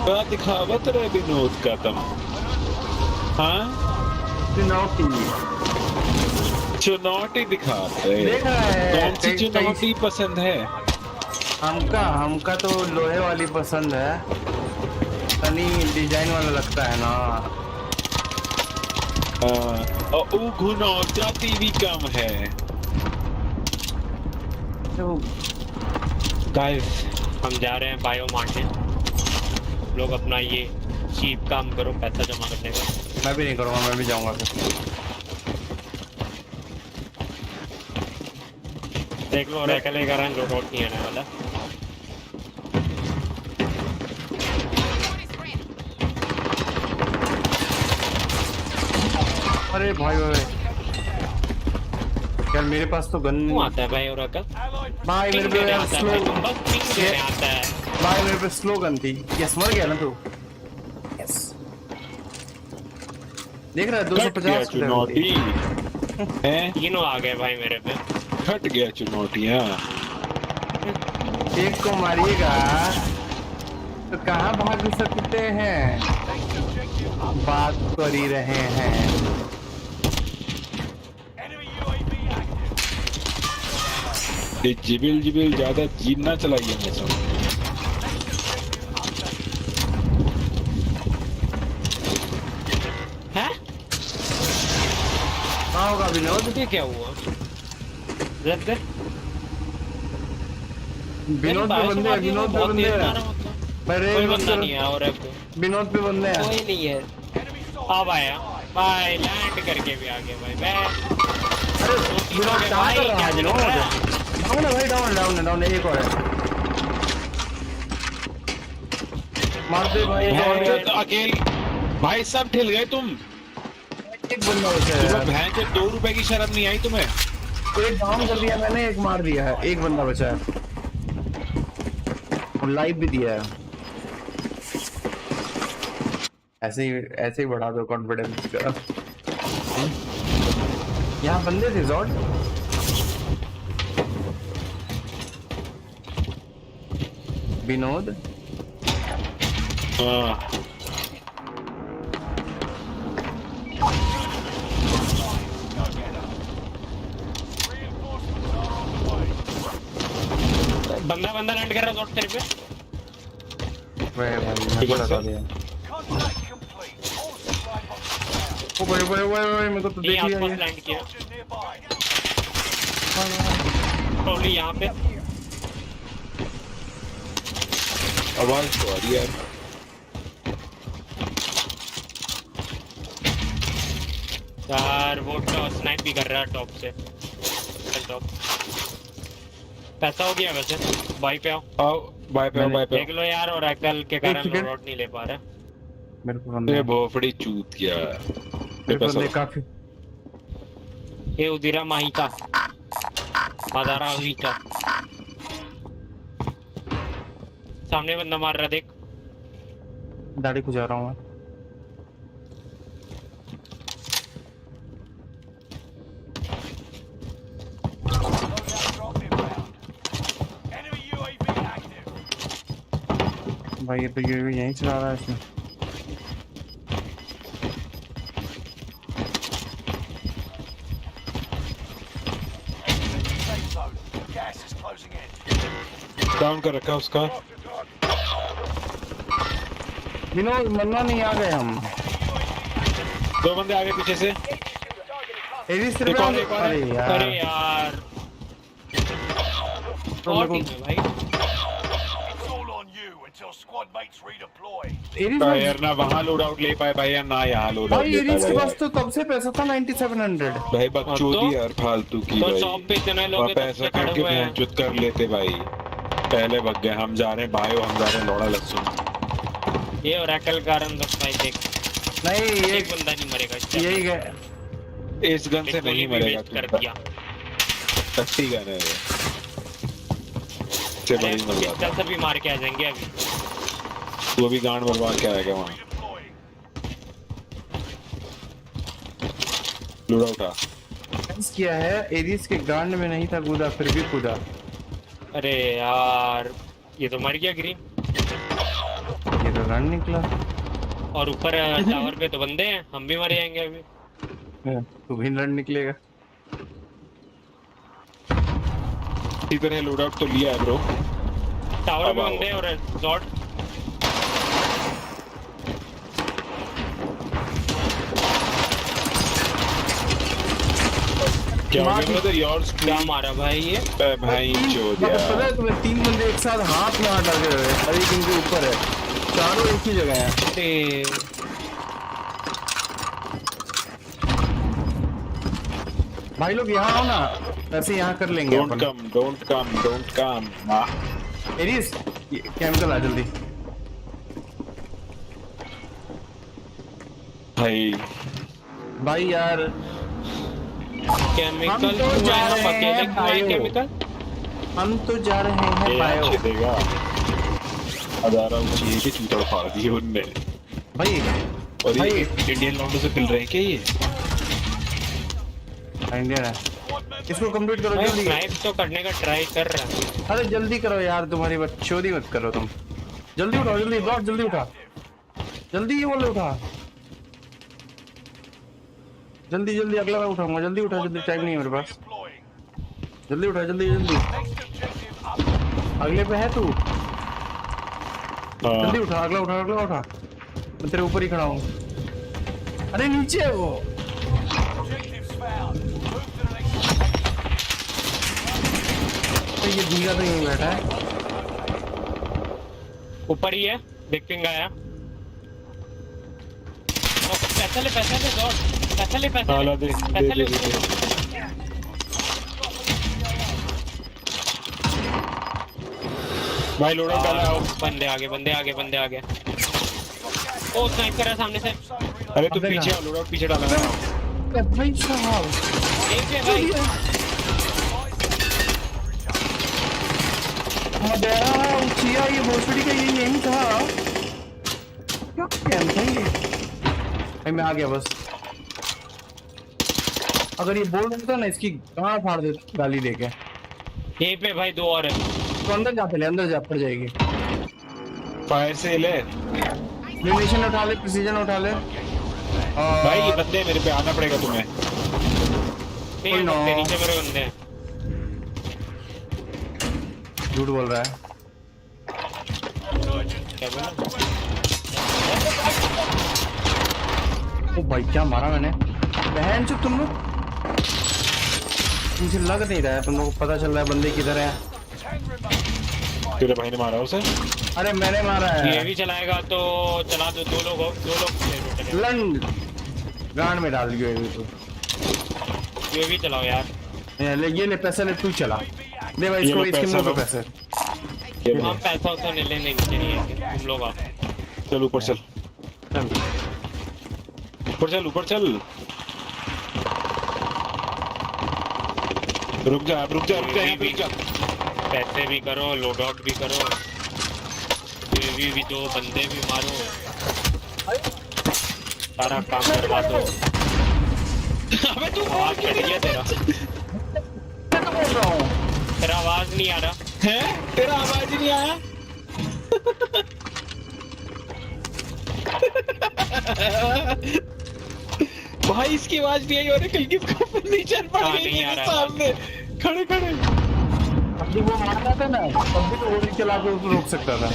क्या दिखावत रहे विनोद का तुम? हाँ चुनौती दिखाते देख रहा है। कौन सी चुनौती पसंद है? हमका तो लोहे वाली पसंद है, तनी डिजाइन वाला लगता है ना। और घुनौती भी कम है। तो गाइस हम जा रहे हैं बायो मार्केट। लोग अपना ये चीप काम करो पैसा जमा करने का। मैं भी नहीं करूँगा, मैं भी जाऊँगा फिर। देख लो अकेले का रन रोड नहीं आने वाला। अरे भाई यार मेरे पास तो गन आता है भाई और भाई मेरे पे आता है। भाई मेरे पे स्लो गन थी। यस मर गया ना तू। यस देख रहा है 250 चुनौती तीनों आ गए भाई मेरे पे। हट गया चुनौतियाँ। एक को मारिएगा तो कहाँ भाग सकते हैं? बात कर ही रहे हैं। ये जिबिल ज्यादा जीन ना चलाइए मेरे साथ। हैं? कहाँ होगा विनोद? ये क्या हुआ? विनोद पे बंदे हैं, विनोद पे बंदे हैं। कोई बंदा नहीं है और विनोद पे बंदे हैं। कोई नहीं है। अब आया भाई, लैंड करके भी आ गया भाई। मैं विनोद कहाँ कर रहा है? विनोद डाउन है भाई, डाउन है। एक और है। मार दे भाई। अकेले भाई सब ठिल गए तुम। एक बंदा बचा है। भैंस के 2 रुपए की शर्म नहीं आई तुम्हें? एक डाउन कर दिया मैंने, एक मार दिया है, एक बंदा बचा है और लाइव भी दिया है। ऐसे ही बढ़ा दो कॉन्फिडेंस का। यहाँ बंदे थे जॉर्ड। विनोद बंदा लैंड कर रहा है तेरे पे। भाई मैं को लगा दिया। ओ भाई मेरे को तो देख लिया ये। लैंड किया प्रॉब्ली यहाँ पे। आवाज तो आ रही है यार। वो तो स्नाइप भी कर रहा है टॉप से। टॉप पैसा हो गया वैसे। बाई पे आओ बाय पे देख लो यार। और अकल के कारण लोड नहीं ले पा रहा मेरे को। ये भोपड़ी चूत किया बंदे काफी। ये उदिरा माहिता मदारा हुईता। सामने बंदा मार रहा देख। दाढ़ी को जा रहा हूँ मैं। भाई ये तो यहीं चला रहा है इसमें। डाउन कर रखा उसका। विनोद मरना नहीं, आ गए हम। 2 बंदे आगे पीछे से। अरे यार भाई यार ना वहाँ लोड आउट ले पाए भाई, या ना यहाँ लोड आउट भाई। एरिस के पास तो कब से पैसा था 9700 भाई। बकचोदी यार फालतू की तो भाई। शॉप पे इतने लोग पैसा करके भैंचुत कर लेते भाई। पहले भग गए। हम जा रहे हैं बायो, हम जा रहे हैं लोड़ा लहसुन। ये ओरेकल कारण तो भाई देख। नहीं एक बंदा नहीं मरेगा। यही गए इस गन से नहीं मरेगा। कर दिया टट्टी गन है ये। से बड़ी मर जाता। चल सभी मार के आ जाएंगे अभी। वो भी गांड बर्बाद क्या आएगा वहाँ। लूड़ा उठा किया है। एरिस के गांड में नहीं था कूदा, फिर भी कूदा। अरे यार ये तो मर गया ग्रीन। ये तो रन निकला। और ऊपर टावर पे तो बंदे हैं, हम भी मर जाएंगे अभी। तू भी रन निकलेगा। इधर है लोड आउट तो लिया है ब्रो। टावर में बंदे और शॉट। क्या क्या मारा भाई ये भाई चोद यार। पता है तुम्हें 3 बंदे एक साथ हाथ में हाथ डाले हुए हैं। एक इनके ऊपर है, चारों एक ही जगह है। भाई लोग यहाँ आओ ना, ऐसे यहाँ कर लेंगे। Don't come. एरिस केमिकल आ जल्दी। भाई यार केमिकल हम तो जा रहे हैं बायो। हम तो जा रहे हैं बायो। हजारा ऊंची है कि चूतड़ फाड़ दी उनने भाई। और ये इंडियन लॉन्डो से मिल रहे हैं क्या ये? इंडियन है, इसको कंप्लीट करो जल्दी। स्नाइप तो करने का ट्राई कर रहा है। अरे जल्दी करो यार, तुम्हारी बकचोदी मत करो तुम। जल्दी उठाओ, जल्दी ब्लॉक, जल्दी उठा, जल्दी ये बोले उठा, जल्दी जल्दी अगला मैं उठाऊंगा। जल्दी उठा, जल्दी, टाइम नहीं है मेरे पास। जल्दी उठा, जल्दी जल्दी, अगले पे है तू। जल्दी उठा, अगला उठा, अगला उठा। मैं तेरे ऊपर ही खड़ा हूँ। अरे नीचे है वो। तो ये धीरा तो यहीं बैठा है, ऊपर ही है। देख पिंग आया। पैसा ले दौड़, पैसा ले, पैसा ले। भाई लोड आउट डाला। बंदे आगे। ओ स्नाइप कर रहा है सामने से। अरे तू पीछे आ, लोड आउट पीछे डाला है भाई साहब। एक है भाई। ऊंचिया ये भोसड़ी का ये यही था क्या? कैम था ये भाई। मैं आ गया बस। अगर ये बोल देता ना, इसकी गांड फाड़ दे गाली देके। यहीं पे भाई दो और है। तो अंदर जा, पहले अंदर जा, पड़ जाएगी। फायर से ले, म्यूनिशन उठा ले, प्रिसीजन उठा ले। भाई ये बंदे मेरे पे आना पड़ेगा तुम्हें। नीचे मेरे बंदे हैं। झूठ बोल रहा है। ओ भाई क्या मारा मैंने, बहन चुप तुम लोग। मुझे लग नहीं रहा है तुम लोग को पता चल रहा है बंदे किधर है। तेरे भाई ने मारा उसे? अरे मैंने मारा है। ये भी चलाएगा तो चला दो। दो लोग लंड गांड में डाल दियो ये तो। ये भी चलाओ यार। ये ले पैसा ले, तू चला दे भाई इसको, इसके मुंह पे पैसे। हम पैसा उसे लेने नहीं चाहिए तुम लोग। चल ऊपर चल, ऊपर चल। रुक जा। पैसे भी करो, लोड आउट भी करो, यूएवी भी दो, बंदे भी मारो, सारा काम करवा दो। अबे तू आवाज कट गया तेरा। मैं तो बोल रहा हूँ, तेरा आवाज नहीं आ रहा है? तेरा आवाज ही नहीं आया। भाई इसकी आवाज नहीं आई और कल की फर्नीचर पड़ गई मेरे सामने खड़े। अभी वो मारना था ना, तब भी तो गोली चला के उसको रोक सकता था।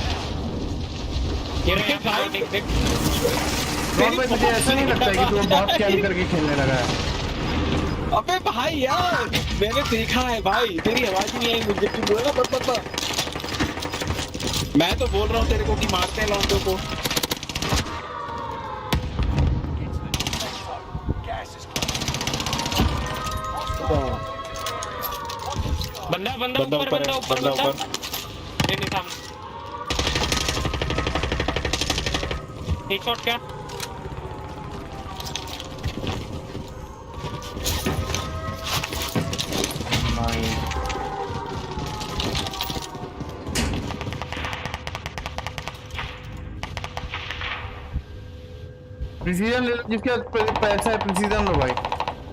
मुझे ऐसा नहीं लगता कि तू बहुत कैरी करके खेलने लगा है। अबे भाई यार मैंने देखा है भाई, तेरी आवाज नहीं आई मुझे। तू बोला बता। मैं तो बोल रहा हूँ तेरे को कि मारते हैं लॉन्डो को। बंदा ऊपर। एक शॉट क्या? प्रिसीजन ले लो, जिसके पैसा है प्रिसीजन लो भाई।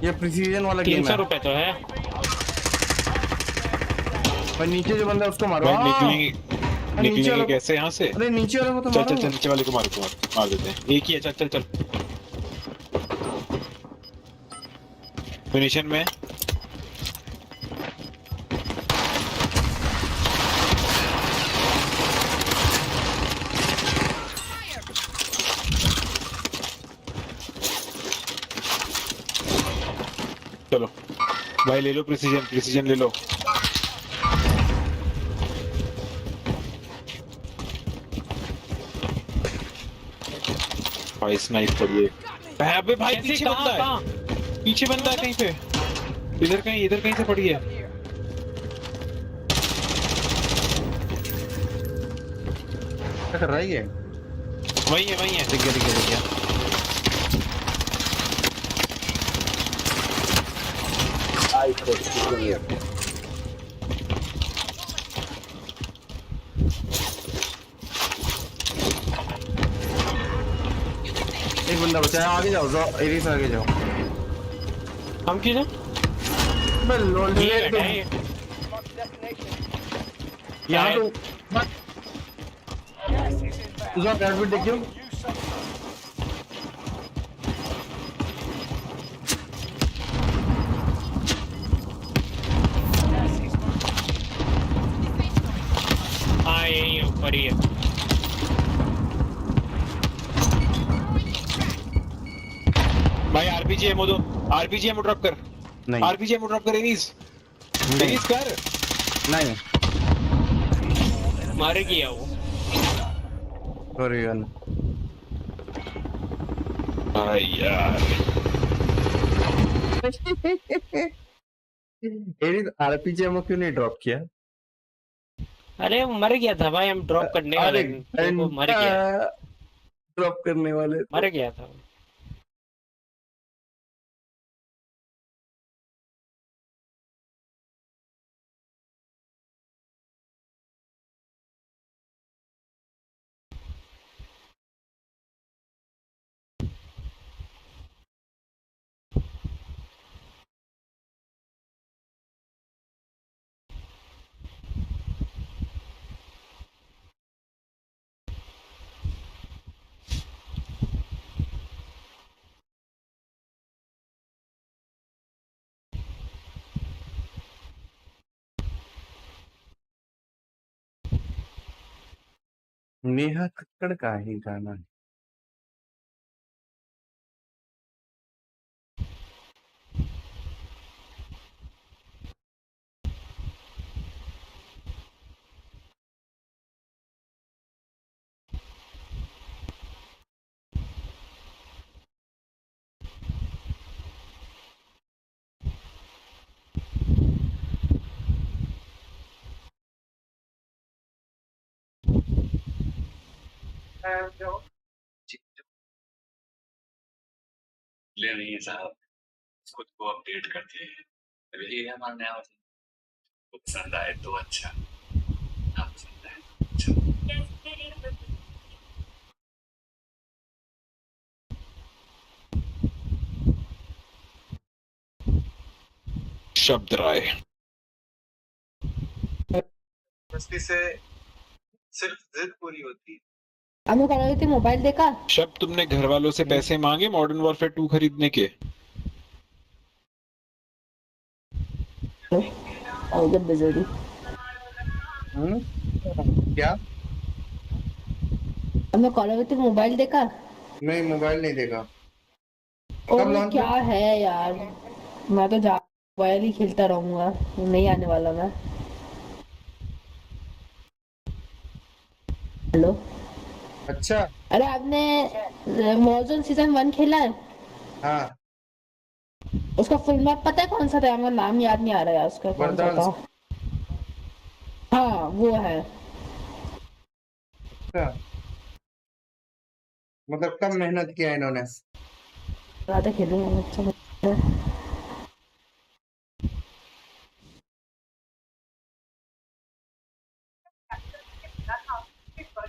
ये प्रिसीजन वाला गेम है। 300 रुपए तो है भाई। नीचे जो बंदा है उसको मारो। निकलेंगे कैसे यहाँ से? अरे नीचे वाले को तो मारो। चल नीचे वाले को मार देते हैं। एक ही है। चल फिनिशन में चलो भाई ले लो प्रिसीजन ले लो। भाई स्नाइप करिए। अबे भाई पीछे बंदा है कहीं पे। इधर कहीं से पड़ी है। क्या कर रहा है ये? वही है। दिख गया। एक बंदा बचा है, आगे जाओ, एरी से आगे जाओ। हम किधर? मैं लोल यहाँ तो उसका बैटबीट देखियो। हाँ यही ऊपर ही है। भाई आरपीजी एमो दो, आरपीजी एमो ड्रॉप कर। नहीं आरपीजी एमो ड्रॉप कर, एनीज कर। नहीं मार गया वो। कोरियन यार एनीज आरपीजी एमो क्यों नहीं ड्रॉप किया? अरे वो मर गया था भाई, हम ड्रॉप करने वाले थे, वो मर गया। ड्रॉप करने वाले मर गया था। नेहा कक्कड़ का ही गाना है। ले नहीं साहब, खुद को अपडेट करते हैं, यही है हमारा नया। पसंद आए तो अच्छा, ना पसंद आए तो अच्छा। शब्द राय मस्ती से सिर्फ जिद पूरी होती है। अनु कह रही थी मोबाइल देखा। शब्द तुमने घर वालों से पैसे मांगे मॉडर्न वॉरफेयर 2 खरीदने के? क्या? मैं कॉल रही थी, मोबाइल देखा? नहीं मोबाइल नहीं देखा। और क्या है यार, मैं तो मोबाइल ही खेलता रहूंगा, नहीं आने वाला मैं। हेलो। अच्छा। अरे आपने Warzone सीजन 1 खेला है? हाँ। उसका फुल मैप पता है कौन सा था? मेरा नाम याद नहीं आ रहा है उसका, कौन सा था? हाँ वो है। मतलब कम मेहनत किया इन्होंने। रात खेलूंगा अच्छा।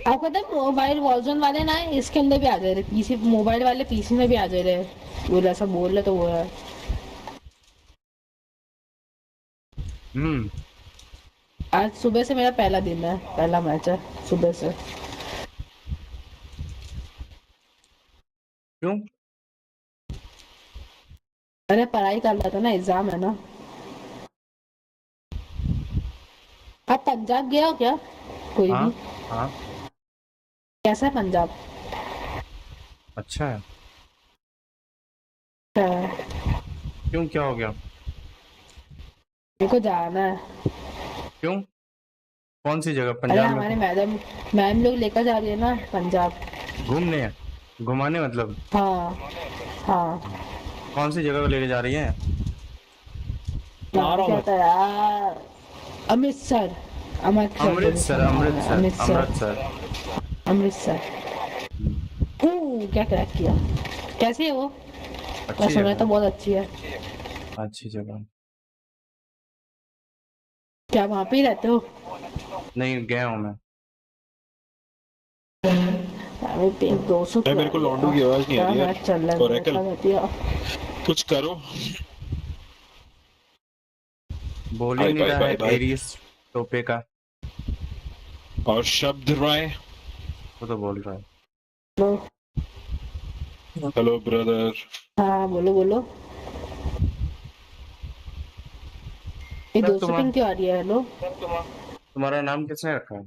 आपको पता है मोबाइल Warzone वाले ना इसके अंदर भी आ जा रहे, पीसी मोबाइल वाले पीसी में भी आ जा रहे। वो ऐसा बोल रहे तो वो है। आज सुबह से मेरा पहला दिन है, पहला मैच है सुबह से। क्यों? मैंने पढ़ाई कर रहा था ना, एग्जाम है ना। आप पंजाब गए हो क्या कोई भी? हाँ। कैसा है पंजाब? अच्छा है। क्यों, क्या हो गया? मेरे को जाना है। क्यों? कौन सी जगह अरे पंजाब हमारे में? मैम लोग लेकर जा रही है ना पंजाब। घूमने, घुमाने मतलब? हाँ हाँ। कौन सी जगह को लेके जा रही है? क्या था यार? अमृतसर। क्या क्रैक किया? कैसी है वो? मैं सुना तो बहुत अच्छी है। अच्छी जगह। क्या वहाँ पे ही रहते हो? नहीं गया हूँ मैं। मेरे को लॉन्डो की आवाज नहीं आ रही है। ओरेकल कुछ करो। बोल ही नहीं रहा है एरिस टोपे का। और शब्द राय वो तो बोल रहा है। Hello brother. हाँ बोलो बोलो। ये 200 पिंग क्यों आ रही है? हेलो तुम्हारा नाम किसने रखा है?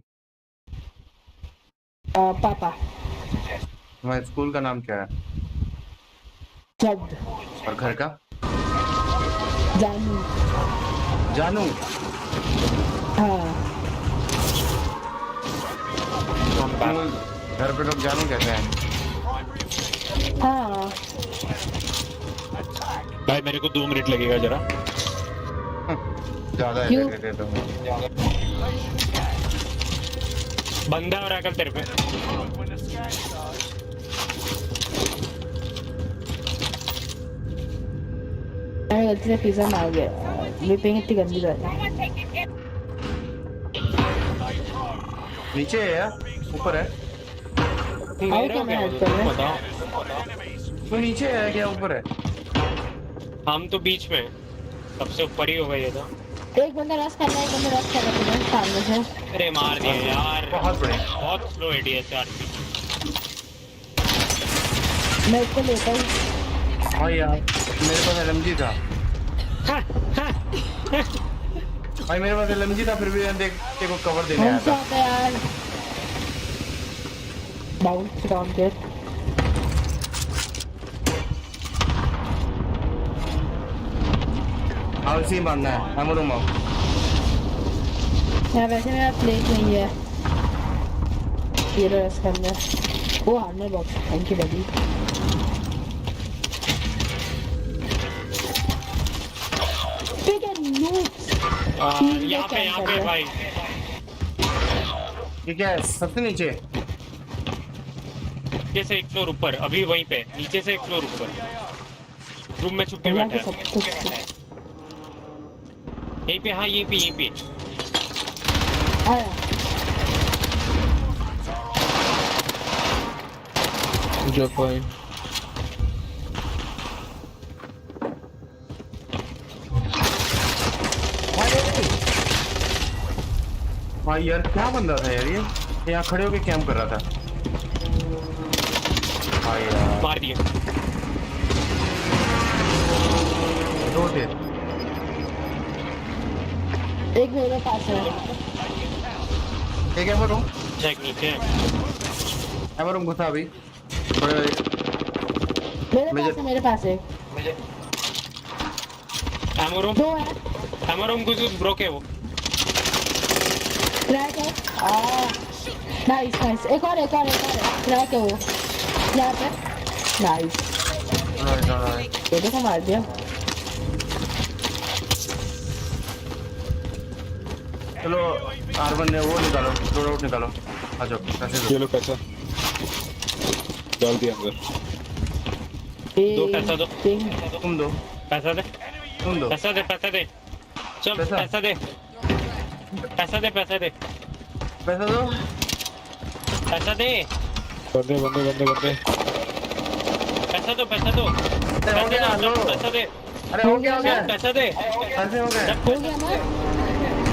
पापा। तुम्हारे स्कूल का नाम क्या है? शब्द। और घर का? जानू। जानू? हाँ। घर पे लोग जानू कहते हैं। हाँ। भाई मेरे को 2 मिनट लगेगा जरा। ज्यादा है दे दो। बंदा और अकल तेरे पे। मैं गलती से पिज्जा मार गया। ये पिंग इतनी गंदी कर रहा है। नीचे है या ऊपर है? आओ क्या मैं हेल्प कर रहा तो नीचे है क्या ऊपर है? हम तो बीच में सबसे ऊपर ही होगा ये तो। एक बंदा रश कर रहा है, एक बंदा रश कर रहा है सामने से। अरे मार दिया यार। बहुत बड़े। बहुत स्लो एडीएस यार। मैं इसको लेता हूँ। हाँ यार मेरे पास एलएमजी था। भाई मेरे पास एलएमजी था फिर भी देख तेरे को कवर देने आया था यार। बाउंस डाउन के और सी मारना है। हम रूम आओ यार। वैसे मेरा प्लेट नहीं है ये रस करना। वो hardware box. Thank you baby. यहाँ पे भाई। ये क्या है? सबसे नीचे? नीचे से 1 फ्लोर ऊपर। अभी वहीं पे नीचे से 1 फ्लोर ऊपर रूम में छुप के बैठा है। यहीं पे। हाँ यहीं पे। जो पॉइंट भाई यार क्या बंदा था यार ये यहाँ खड़े होके कैंप कर रहा था। भाई यार मार दिया। 2 थे। एक मेरे पास है। एक है रूम। चेक नीचे है रूम घुसा अभी। मेरे पास है। रूम घुस ब्रोक है वो। क्रैक है। नाइस। एक और क्रैक है वो। क्रैक है। नाइस। ये देखो मार दिया। चलो R1 ने वो निकालो। लोड निकालो। आ जाओ पैसे दो। ये लो पैसा डाल दिया अंदर। दो पैसा दो। तुम दो पैसा दे। तुम दो पैसा दे। चल पैसा दे। पैसा दे। पैसा दो। पैसा दे। बंदे पैसा दो। पैसा दे। अरे हो गया पैसा दे। पैसे हो गए। हो गया ना?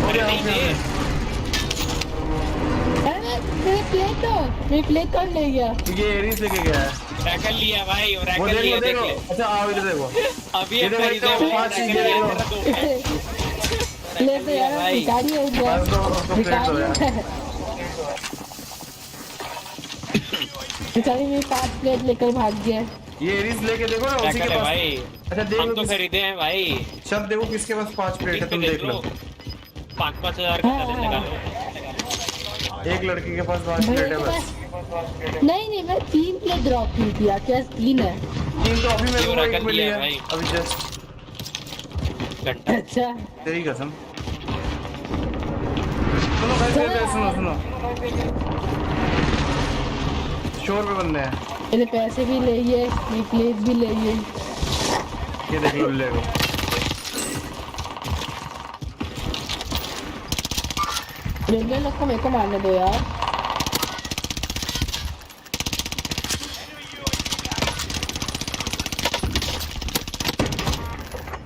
अरे नहीं दे। मेरी प्लेट कौन ले गया? ये एरीज लेके गया है। रैकल लिया भाई। रैकल लिया देख ले। अच्छा आओ इधर देखो। अभी ये खरीदे भाई। ले तो यार भिखारी हो गया। बेचारी मेरी 5 प्लेट लेकर भाग गया। ये एरीज लेके देखो ना उसी के पास भाई। अच्छा देखो हम तो खरीदे हैं भाई। शब्द देखो किसके पास 5 प्लेट है। तुम देख लो 5-5 हजार का निकालो। एक लड़की के पास 5 प्लेट है बस। नहीं मैं 3 प्लेट ड्रॉप की थी। क्या 3 है? 3 तो अभी मेरे को एक मिली है अभी जस्ट। अच्छा तेरी कसम। सुनो शोर पे बंदे हैं। मेरे पैसे भी ले लिए, मेरी प्लेट भी ले लिए। ये देख लो ले लो। रेलवे लोग को मेरे को मारने दो यार।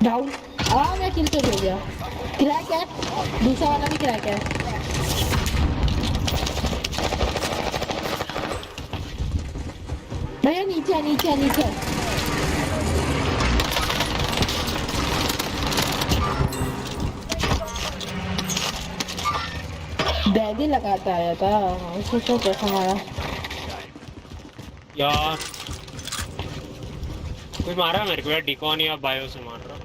डाउन। मैं किल तो हो गया। क्रैक है, दूसरा वाला भी क्रैक है। भैया नीचे नीचे नीचे। डैडी लगाता आया था, उसको तो कैसा मारा यार। कोई मारा मेरे को यार, डिकॉन या बायो से मार रहा।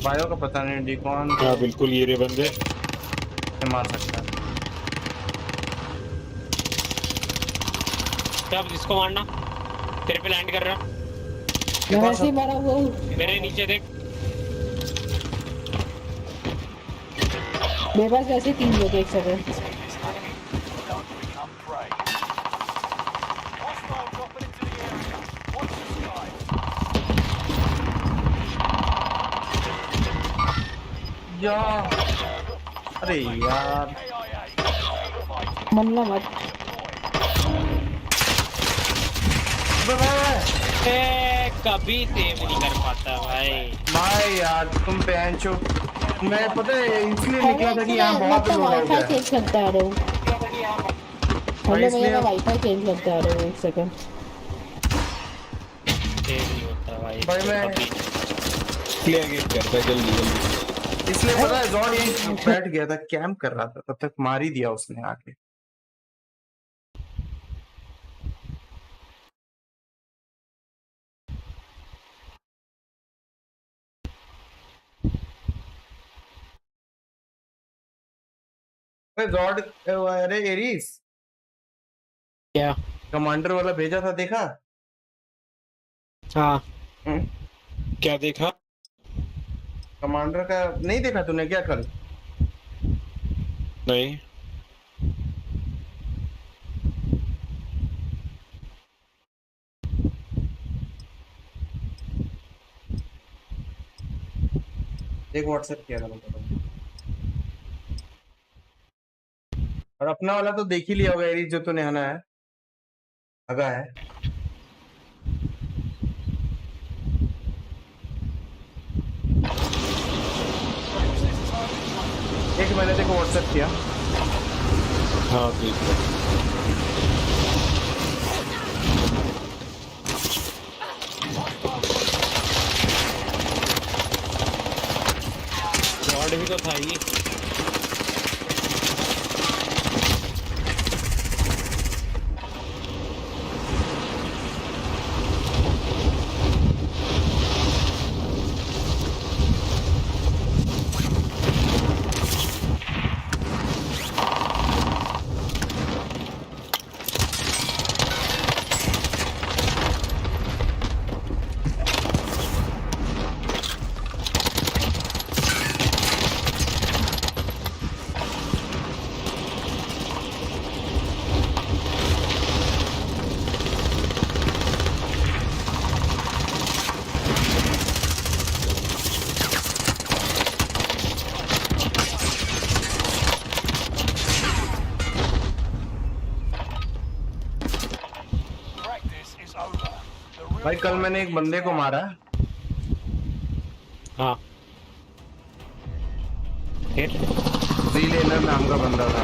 बायो का पता नहीं, डिकॉन हाँ बिल्कुल ये रे बंदे मार सकता है। अब जिसको मारना तेरे पे लैंड कर रहा। मैं वैसे ही मारा वो। मेरे नीचे देख। मेरे पास वैसे 3 लोग, एक सेकंड। या अरे यार मरना मत। कभी सेव नहीं कर पाता भाई यार तुम पैंचो। मैं पता है इसलिए निकला था कि यहाँ बहुत लोग हो गए। चेंज करता आ रहा हूँ। हेलो भैया मैं वाईफाई चेंज करता आ रहा हूँ, एक सेकंड। नहीं होता भाई मैं क्लियर गेट करता है जल्दी। इसलिए पता है जॉन यहीं बैठ गया था, कैंप कर रहा था, तब तक मार ही दिया उसने आके। जॉर्ड अरे एरिस क्या कमांडर वाला भेजा था, देखा? हाँ क्या देखा? कमांडर का नहीं देखा तूने क्या कल? नहीं। देख व्हाट्सएप किया था मैंने। और अपना वाला तो देख ही लिया होगा एरिस, जो तूने हना है अगा है। एक मैंने देखो व्हाट्सएप किया। हाँ ठीक है। जॉर्ड भी तो था ही। भाई कल मैंने एक बंदे को मारा। हाँ लेनर नाम का बंदा था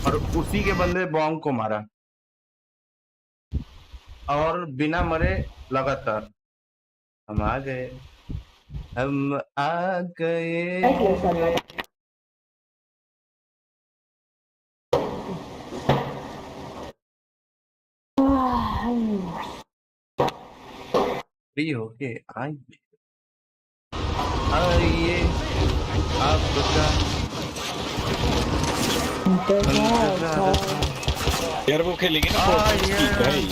और उसी के बंदे बॉन्ग को मारा और बिना मरे लगातार हम आ गए। फ्री होके आइए आपका यार वो खेलेंगे ना भाई।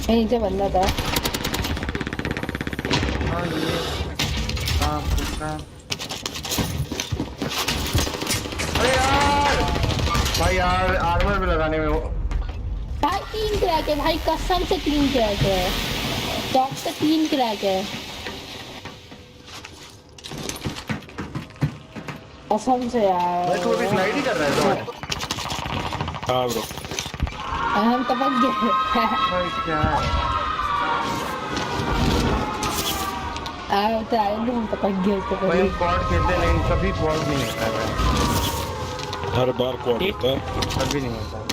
नीचे बंदा था। अरे यार भाई यार आर्मर में लगाने में वो भाई 3 क्रैक है भाई, कसम से 3 क्रैक है। टॉप पे 3 क्रैक है कसम से यार। भाई तू अभी स्लाइड ही कर रहा है तो। हाँ ब्रो हम टपक गए भाई क्या है तो आए हम टपक गए उसके भाई हम क्वाड खेलते नहीं कभी क्वाड नहीं होता है हर बार क्वाड होता है कभी नहीं होता है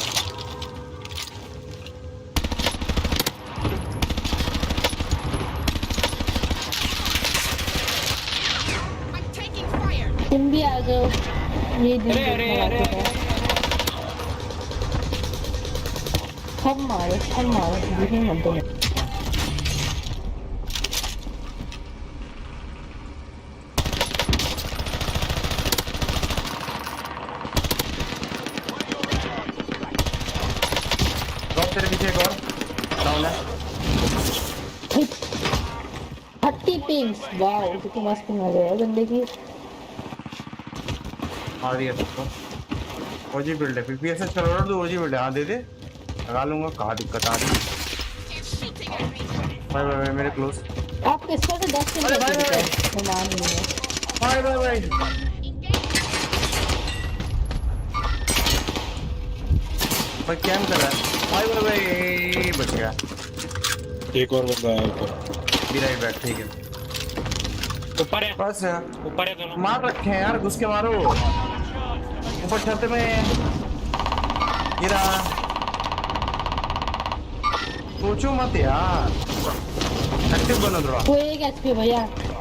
तुम भी आ जाओ ये हम मारो दिखे मत दो तेरे पीछे एक और डाउन है 30 पिंग्स वाओ कितनी मस्त पिंग आ गया बंदे की मार दिया सबको ओजी बिल्ड है पीएसएस चलो तो ओजी बिल्ड है हां दे दे लगा लूंगा कहां दिक्कत आ रही भाई भाई मेरे क्लोज आप किसको से 10 पिंग करते हो मैं मान नहीं है भाई भाई भाई कैम कर रहा है भाई बच गया एक और बंदा है ऊपर भी राइट बैक ठीक है ऊपर है बस ऊपर है दोनों मार रखे हैं यार घुस के मारो ऊपर छत में गिरा सोचो मत यार एक्टिव बनो थोड़ा कोई एक एचपी भैया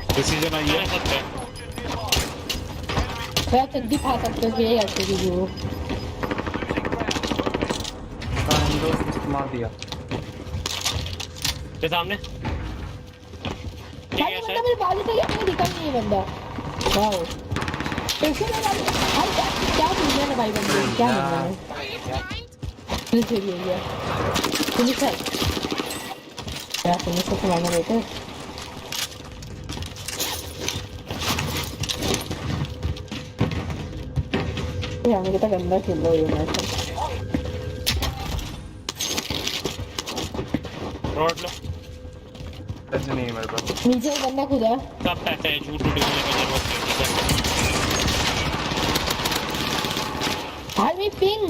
डिसीजन आई है मैं जल्दी खा सकते हो ये एचपी की वो मार दिया के सामने भाई बंदा मेरे बाजू से अपने निकल नहीं है बंदा वाओ कैसे लगा हम क्या दुनिया में भाई बंदे क्या बंदा है पुलिस हो गया पुलिस है क्या पुलिस को मारना बेटे ये हमें कितना गंदा खेल रहा है ये मैच रोड लो पैसे नहीं है मेरे पास नीचे बंदा खुदा सब पैसे है झूठ ढूंढने की जरूरत नहीं भाई मैं पिंग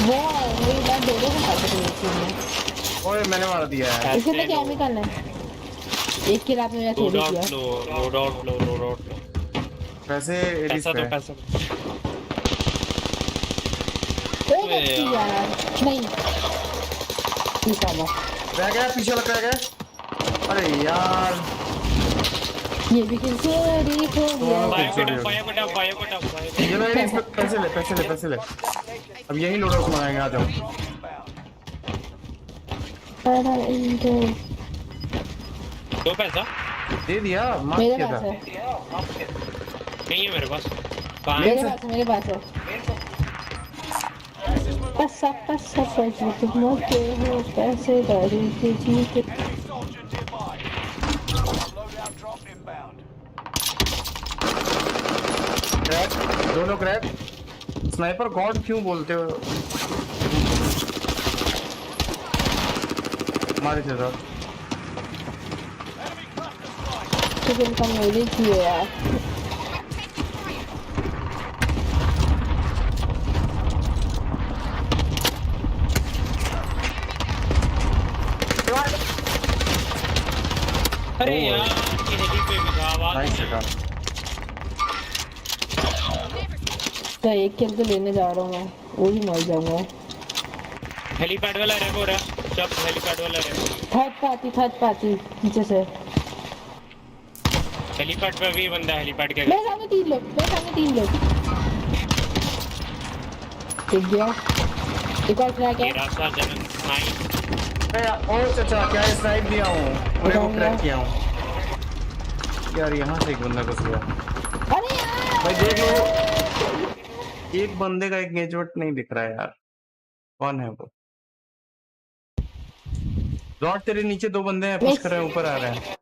वाह मेरी बात दो को खा सकते हैं ओए मैंने मार दिया है इसके लिए क्या निकालना है एक किल आपने मेरा खेल दिया लोड आउट पैसे पैसा तो पैसा यार नहीं निकाला रह गया पीछे लग गया अरे यार ये भी किसी रीच हो गया ये ले पैसे ले अब यही लोड आउट मंगाएंगे आ जाओ दो पैसा दे दिया मार मेरे किया पास था है नहीं है मेरे पास मेरे पास है पसा तुम मोटे हो पैसे दारू के जीते क्रैक दोनों क्रैक स्नाइपर गॉड क्यों बोलते हो मारे थे सर चिकन का मेरे की है यार अरे यार ये हेडी पे भी था आवाज तो एक किल तो लेने जा रहा हूँ मैं वो भी मर जाऊंगा हेलीपैड वाला रैप हो रहा है जब हेलीपैड वाला रैप थर्ड पार्टी पीछे से हेलीपैड पे भी बंदा है हेलीपैड के मेरे सामने तीन लोग ठीक गया एक और क्रैक है रास्ता जनन नाइस ओ चाचा क्या स्नाइप दिया हूँ पूरे को क्रैक किया हूँ यार यहाँ से एक बंदा घुस गया अरे यार भाई देख लो एक बंदे का एक गेजवट नहीं दिख रहा है यार कौन है वो रॉड तेरे नीचे दो बंदे हैं पुश कर रहे हैं ऊपर आ रहे हैं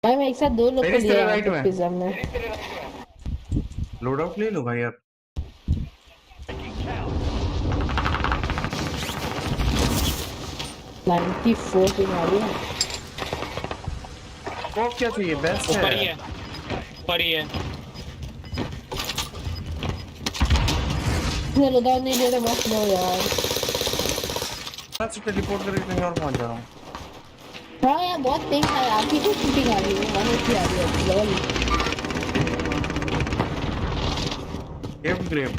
भाई मैं एक साथ दो लोग को लिया राइट में पिज्जा में लोड आउट ले लो भाई आप $94 पे मारी है वो क्या चाहिए बेस्ट है ऊपर ही है ये लोड आउट नहीं दे रहा मत लो यार से टेलीपोर्ट करके कहीं और पहुंच जा रहा हूँ। हाँ यार बहुत तेज है, आपकी तो शूटिंग आ रही है, मैंने की आ रही है लेवल। गेम ग्रेम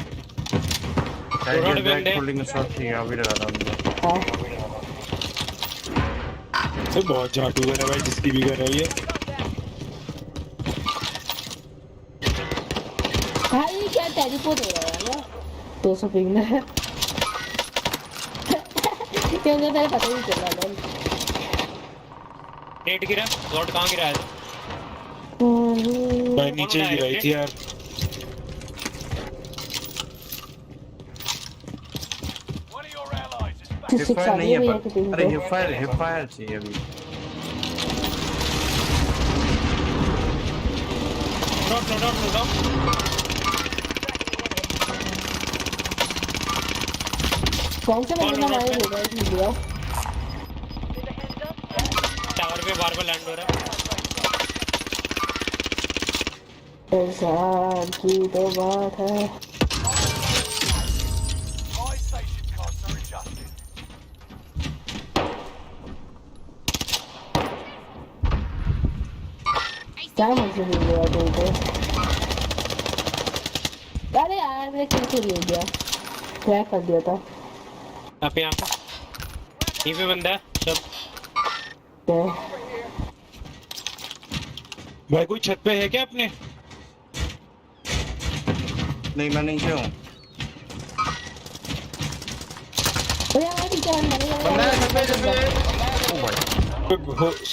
रोड पे दे होल्डिंग शॉट थी अभी लगा रहा हूँ। तो बहुत झाटू है भाई जिसकी भी कर रही है। भाई क्या टेलीपोर्ट हो रहा है यार 200 पिंग में क्योंकि मेरे पता ही नहीं चल रहा है। नेट गिरा, लॉर्ड कहाँ गिरा है? भाई नीचे ही गिराई थी यार। हिफायर नहीं है पर, अरे हिफायर चाहिए अभी। ड्रॉप कौन से बंदे मारे ले गए वीडियो? टावर पे बार लैंड हो रहा है। इंसान की तो बात है। क्या मजे ले लिया तुमको? अरे यार मेरे किल चोरी हो गया, क्रैक कर दिया था। यहाँ पे यहीं पे बंदा है सब। भाई कोई छत पे है क्या अपने? नहीं मैं नीचे हूँ।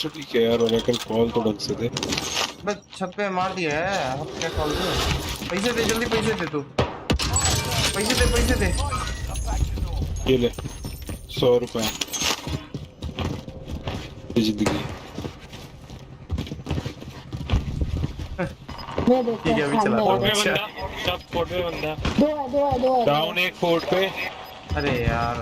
ठीक है यार ओरेकल कॉल तो ढंग से दे। बस छत पे मार दिया है, अब क्या कॉल दे? पैसे दे जल्दी, पैसे दे तू, पैसे दे। ये ले 100 रुपए जिंदगी। ठीक है अभी चला फोर्ट पे बंदा, सब फोर्ट पे बंदा। दो डाउन एक फोर्ट पे। अरे यार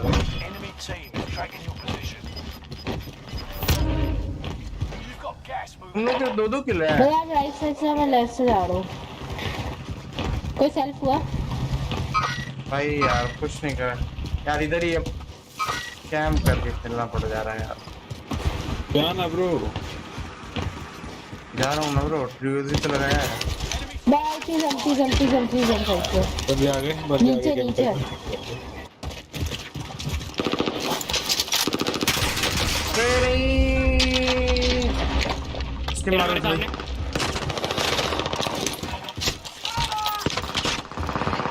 हम लोग तो दो किल है। यार राइट साइड से मैं लेफ्ट से जा रहा हूँ। कोई सेल्फ हुआ? भाई यार कुछ नहीं कर यार, इधर ही अब कैंप करके खेलना पड़ जा रहा है यार। क्या ना ब्रो, जा रहा हूँ ना ब्रो, ट्रियोजी तो लगाया है। जंपी करके बंदे आ गए, नीचे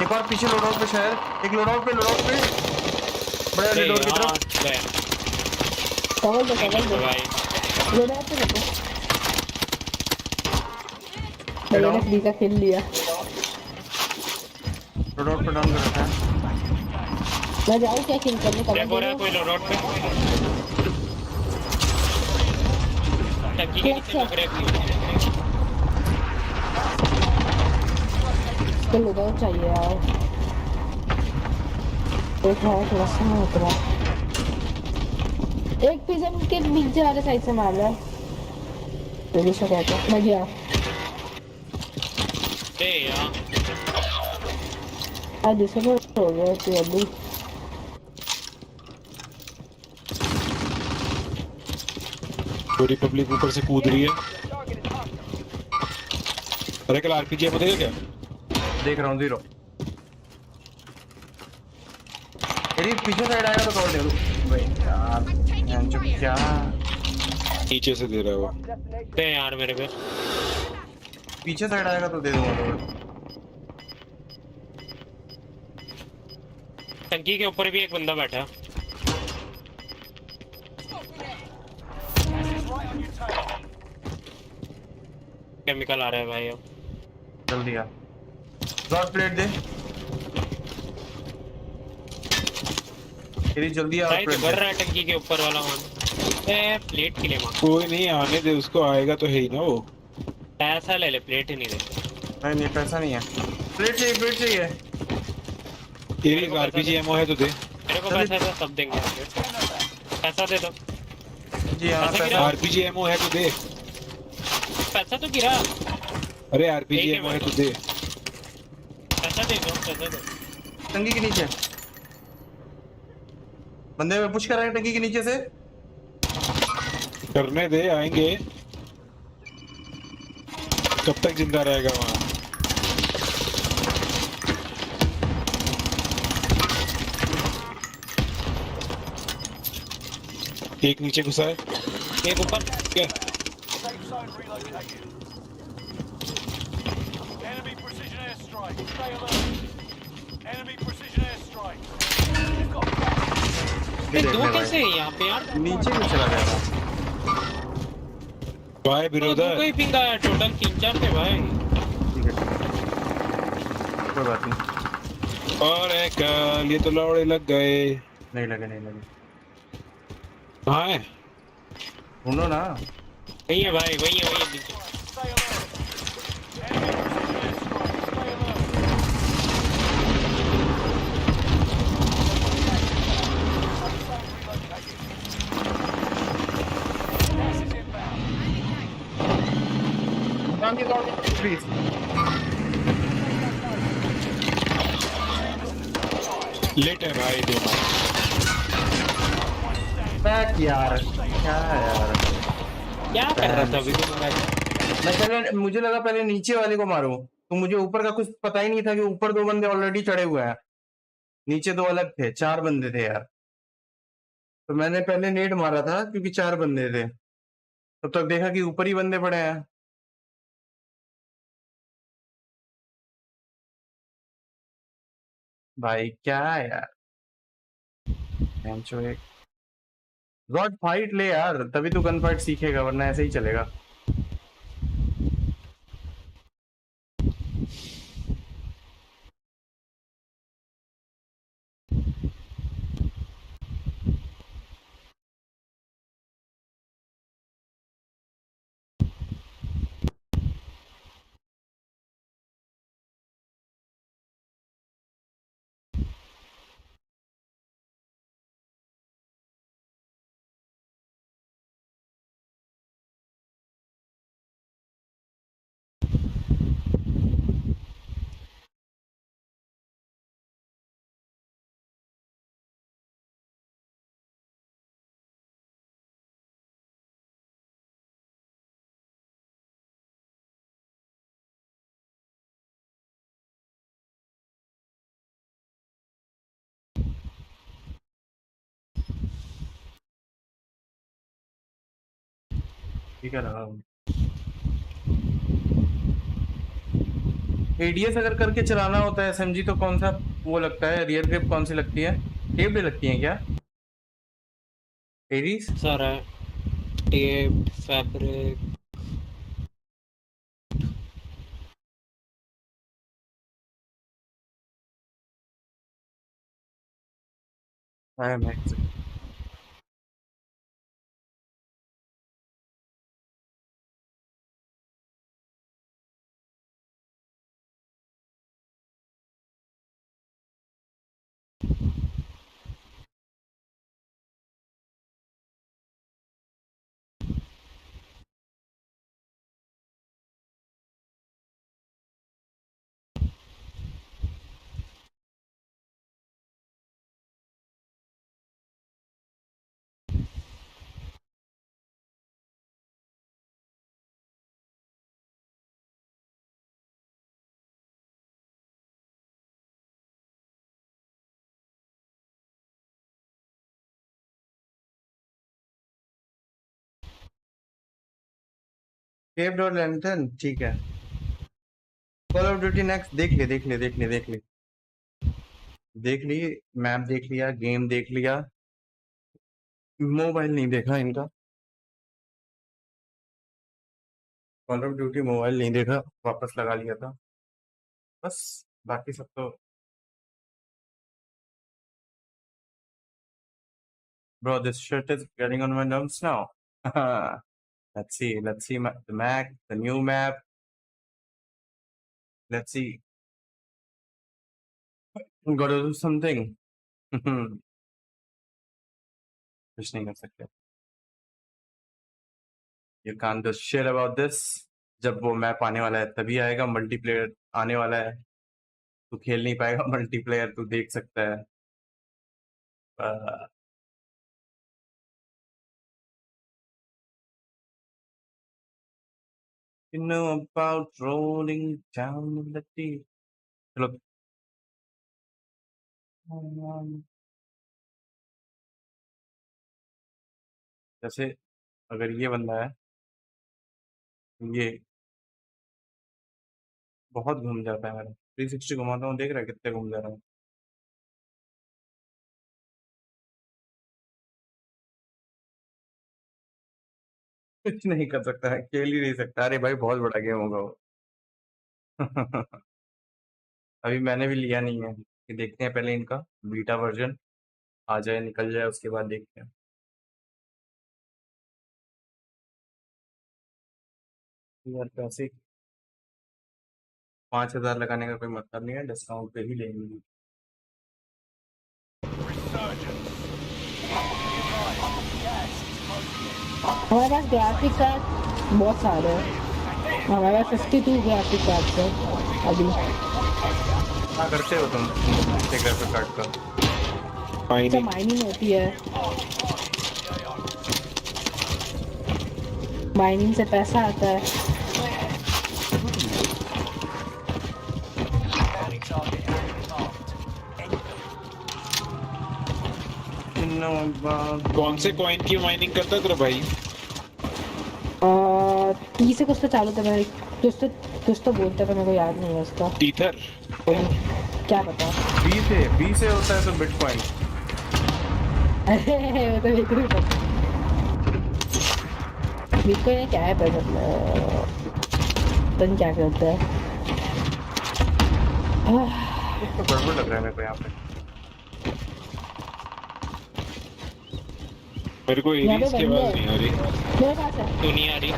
एक और पीछे लोडआउट पे शायद, एक लोडआउट पे बड़ा लोडआउट की तरफ। कवर दे लोडआउट पे रखो। मैंने डी का खेल लिया, लोडआउट पे डाउन कर रखा है। मैं जाऊँ क्या किल करने? कोई लोडआउट पे टंकी के नीचे लग रहा है। तो लोडआउट चाहिए यार, एक है थोड़ा सा उतरा। एक पिजन के नीचे वाले साइड से मार रहा है। तो ये क्या कहता है? मैं गया आज दूसरे को हो गया तो अभी पूरी पब्लिक ऊपर से कूद रही है। अरे कल आरपीजी है बताइए क्या? देख रहा हूँ 0। तेरी पीछे साइड आएगा तो कवर दे दूँ भाई यार। क्या नीचे से दे रहा है वो? दे यार मेरे पे। पीछे साइड आएगा तो दे दूंगा कवर। टंकी के ऊपर भी एक बंदा बैठा। केमिकल आ रहा है भाई अब। जल्दी आ, रॉड प्लेट दे तेरी, जल्दी आ। भर रहा है टंकी के ऊपर वाला वन। प्लेट के लिए मांग। कोई नहीं आने दे उसको, आएगा तो है ही ना वो। पैसा ले ले, प्लेट ही नहीं दे। नहीं पैसा नहीं है, प्लेट चाहिए। तेरी आरपीजी एमओ है तो दे। मेरे को पैसा है सब देंगे। पैसा दे दो जी हाँ। आरपीजी एमओ है तो दे। पैसा तो गिरा। अरे आरपीजी एमओ है तो दे। पैसा दे दो, पैसा दो। टंकी के नीचे बंदे में पुश कर रहे हैं टंकी के नीचे से। करने दे, आएंगे। कब तक जिंदा रहेगा वहाँ? एक नीचे घुसा है, एक ऊपर। क्या? दो कैसे है यहाँ पे यार? नीचे भी चला गया था भाई ब्रदर। कोई पिंग आया, टोटल 3-4 थे भाई। ठीक है कोई बात नहीं। और एक ये तो लौड़े लग गए। नहीं लगे नहीं लगे। कहाँ है? ढूंढो ना। वही है भाई, वही है नीचे। लेट है भाई दो। बैक यार, क्या यार क्या कर रहा था अभी तो? मैं पहले, मुझे लगा पहले नीचे वाले को मारूं, तो मुझे ऊपर का कुछ पता ही नहीं था कि ऊपर 2 बंदे ऑलरेडी चढ़े हुए हैं, नीचे 2 अलग थे, 4 बंदे थे यार। तो मैंने पहले नेट मारा था क्योंकि 4 बंदे थे, तब तक देखा कि ऊपर ही बंदे पड़े हैं। भाई क्या यार, गॉड फाइट ले यार, तभी तो गन फाइट सीखेगा, वरना ऐसे ही चलेगा। ठीक है ना। एडीएस अगर करके चलाना होता है एसएमजी, तो कौन सा वो लगता है, रियर ग्रिप कौन सी लगती है? टेप भी लगती है क्या एडीज? सारा टेप, फैब्रिक। टेप और लैंटर्न, ठीक है। कॉल ऑफ ड्यूटी नेक्स्ट देख ले देख ले देख ले देख ले देख ली, मैप देख लिया, गेम देख लिया, मोबाइल नहीं देखा इनका। कॉल ऑफ ड्यूटी मोबाइल नहीं देखा, वापस लगा लिया था बस, बाकी सब तो। Bro, this shit is getting on my nerves now. Let's see the map, the new map. Let's see. Gotta do something. कुछ नहीं कर सकते। You can't do shit about this. जब वो मैप आने वाला है तभी आएगा, मल्टीप्लेयर आने वाला है, तू खेल नहीं पाएगा मल्टीप्लेयर, तू देख सकता है। You know about rolling down the deep. चलो जैसे अगर ये बंदा है, ये बहुत घूम जाता है मेरा। 360 घुमाता हूँ, देख रहा है कितने घूम जा रहा है। कुछ नहीं कर सकता है, खेल ही नहीं सकता। अरे भाई बहुत बड़ा गेम होगा वो। अभी मैंने भी लिया नहीं है कि देखते हैं पहले इनका बीटा वर्जन आ जाए, निकल जाए, उसके बाद देखते हैं। यार पैसे 5000 लगाने का कोई मतलब नहीं है, डिस्काउंट पे ही लेंगे। हमारे पास ग्राफिक कार्ड बहुत सारे हैं। हमारे पास 52 ग्राफिक कार्ड है अभी। क्या करते हो तुम ग्राफिक कार्ड का? माइनिंग होती है, माइनिंग से पैसा आता है। कौन से कॉइन की माइनिंग करता है तेरा भाई? टी से कुछ तो चालू था, मैं कुछ तो बोलता था, मेरे को याद नहीं है उसका। टीथर क्या पता। बी से होता है तो बिटकॉइन। अरे वो तो मेरे को भी पता। बिटकॉइन क्या है पर तुम क्या करता है? तो गड़बड़ लग रहा है मेरे को यहाँ पे। मेरे को एरीज की आवाज नहीं आ रही। मेरे पास है। तो नहीं आ रही।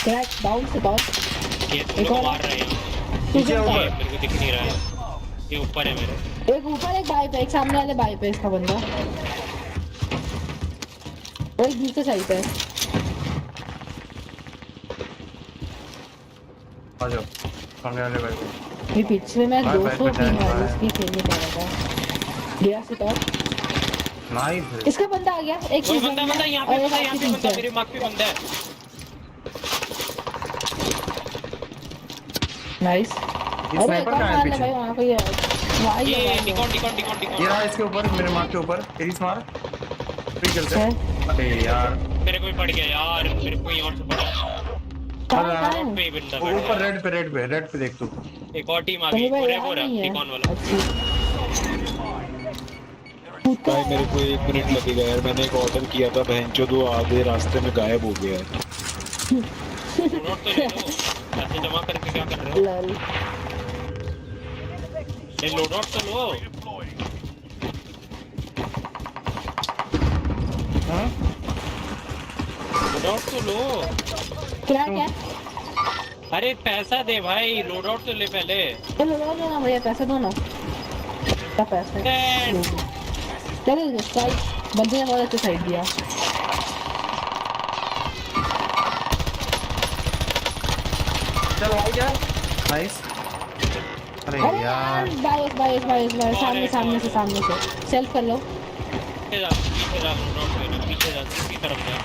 क्रैक बाउंस ये तुम लोग मार रहे हैं। पीछे ऊपर मेरे को दिख नहीं रहा है। ये ऊपर है मेरे। एक ऊपर, एक बाई पे, एक सामने वाले बाई पे इसका बंदा। और एक दूसरे साइड पे। आ जाओ सामने वाले बाई पे। ये पीछे में 200 पिंग वाली इसकी खेलने पा रहा था। गया से टॉप। नाइस। इसका बंदा आ गया। एक बंदा यहाँ पे बंदा मेरे मार्क पे बंदा है। नाइस। ये स्नाइपर कहाँ है पीछे? भाई वहाँ पे ये डिकॉन ये रहा इसके ऊपर, मेरे मार्क के ऊपर। एरीज मार फ्री चलते हैं। अरे यार मेरे को भी पड़ गया यार, मेरे को यहाँ से पड़ा। ऊपर रेड पे देख तू। एक और टीम आ गई। डिकॉन वाला। भाई मेरे को 1 मिनट लगेगा यार, मैंने एक ऑर्डर किया था, बहनचोद वो आधे रास्ते में गायब हो गया है। नोट तो ले लो, पैसे जमा करके क्या कर रहे हो? ले लोड आउट तो लो। हाँ? लोड आउट तो लो। क्या? अरे पैसा दे भाई, लोड आउट तो ले पहले। लोड आउट ना भैया, पैसा दो ना। क्या पैसा? चलो बंदे ने बहुत अच्छा साइड दिया। चल आ गया। नाइस। अरे यार बाइस सामने से सेल्फ कर लो। पीछे जा की तरफ जा।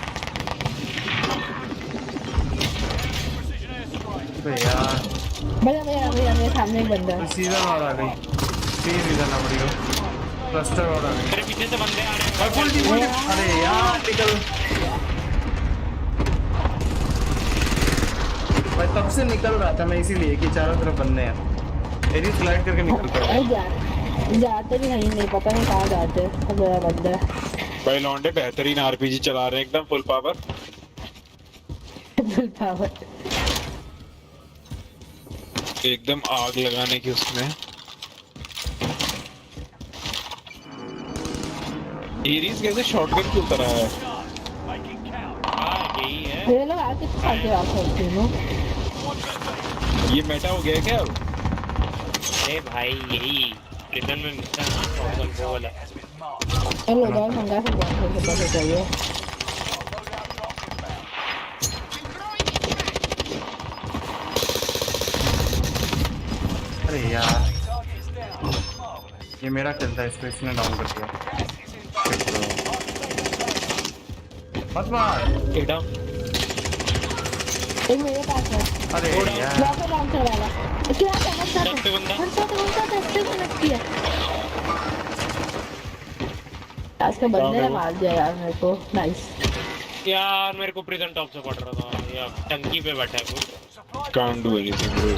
अरे यार भैया मेरे सामने एक बंदा है। सीजन और आ गई। सीजन आ गई। क्लस्टर और आ गई। मेरे पीछे से बंदे आ रहे हैं। अरे यार निकल भाई, तब से निकल रहा था मैं इसीलिए कि चारों तरफ बंदे हैं। एरी स्लाइड करके निकल पड़ा। जाते भी नहीं पता नहीं कहाँ जाते। अब मेरा बंदा है भाई। लौंडे बेहतरीन आरपीजी चला रहे हैं, एकदम फुल पावर। एकदम आग लगाने की उसमें। एरीज कैसे शॉटगन की उतर रहा है? यही है। ये लोग आके तो आगे आ सकते हैं। ये मेटा हो गया क्या अब? अरे भाई यही प्रिजन में मिलता है ना शॉटगन वो वाला। चलो दो मंगा से बात चाहिए। अरे यार ये मेरा चलता है, इसको इसने डाउन कर दिया। मत मार। एक डाउन। एक मेरे पास है। अरे यार रॉकेट लॉन्चर वाला क्या करना चाहते हैं? हम चाहते हैं किया आज का बंदे ने मार दिया यार मेरे को। नाइस यार मेरे को प्रिजन टॉप से पड़ रहा था यार, टंकी पे बैठा है कोई। Can't do anything bro.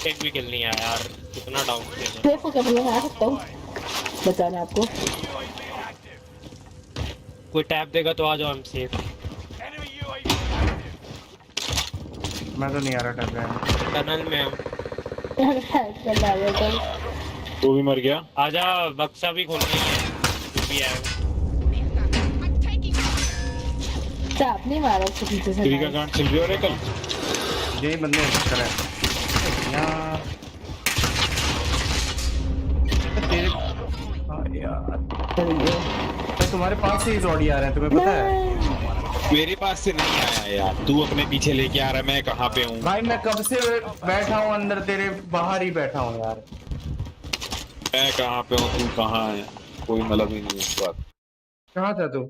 एक भी किल नहीं आया यार, कितना डाउन किया। सेफ हो क्या मैं आ सकता हूँ बचाने आपको? कोई टैप देगा तो आ जाओ, हम सेफ। मैं तो नहीं आ रहा टैप टनल में हम हेल्प कर रहा है तो वो भी मर गया। आजा, बक्सा भी खोलनी है, वो भी आया। टैप नहीं मारा उसके पीछे से। तेरी का गांड चल रही है कल। यही बंदे कर रहे हैं यार। तेरे यार तुम्हारे पास से ही जोड़ी आ रहे हैं, तुम्हें पता है? मेरे पास से नहीं आया यार, तू अपने पीछे लेके आ रहा है। मैं कहाँ पे हूँ भाई? मैं कब से बैठा हूँ अंदर, तेरे बाहर ही बैठा हूँ यार। मैं कहाँ पे हूँ, तू कहाँ है? कोई मतलब ही नहीं इस बात। कहाँ था तू?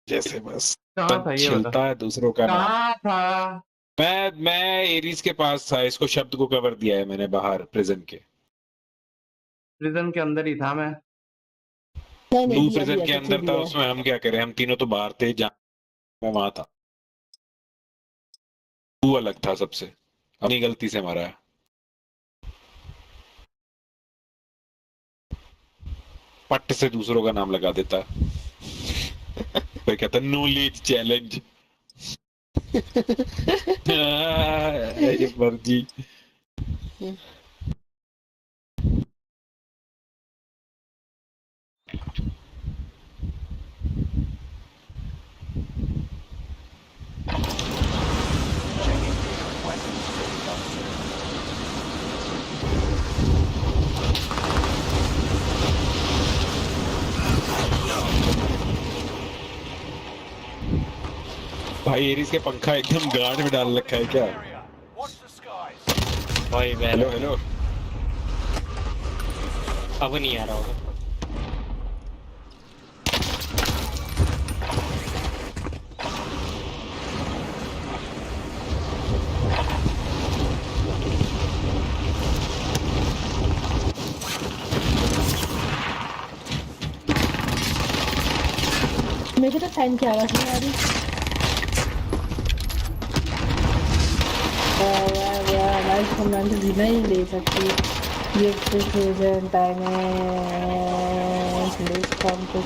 जैसे बस कहाँ था ये चलता है दूसरों का नाम। कहाँ था? मैं एरीज के पास था, इसको शब्द को कवर दिया है मैंने बाहर प्रिजन के। प्रिजन के अंदर ही था मैं। तू प्रिजन के अंदर था, उसमें हम क्या करें? हम तीनों तो बाहर थे, मैं वहां था। तू अलग था सबसे, अपनी गलती से मारा है। पट्ट से दूसरों का नाम लगा देता है। फिर कहता नॉलेज चैलेंज। ये मर्जी। भाई एरिस के पंखा एकदम गार्ड में डाल रखा है क्या? भाई हेलो हेलो, अब नहीं आ रहा होगा। मेरे तो टाइम की आवाज नहीं आ रही। लाइफ कमांड भी नहीं ले सकती। ये precision time please come to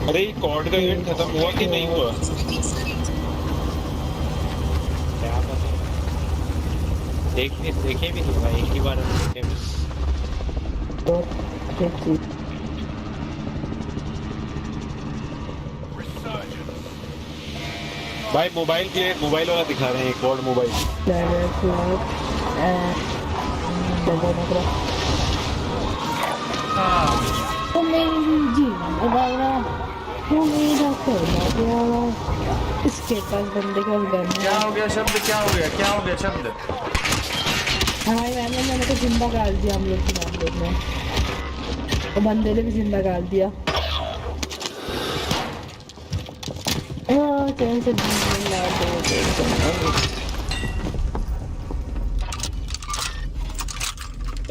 अरे कॉर्ड का इवेंट खत्म हुआ कि नहीं हुआ? क्या पता, देखे भी नहीं भाई, एक ही बार देखे बस। भाई मोबाइल वाला दिखा रहे हैं, कॉर्ड मोबाइल। तो मेरी जीवन वाला वो मेरा खोला गया। इसके पास बंदे का गन है। क्या हो गया शब्द? क्या हो गया? क्या हो गया शब्द? हमारी मैम ने मैंने तो जिंदा गाल दिया हम लोग की नाम लोग ने, तो बंदे ने भी जिंदा गाल दिया। चैन से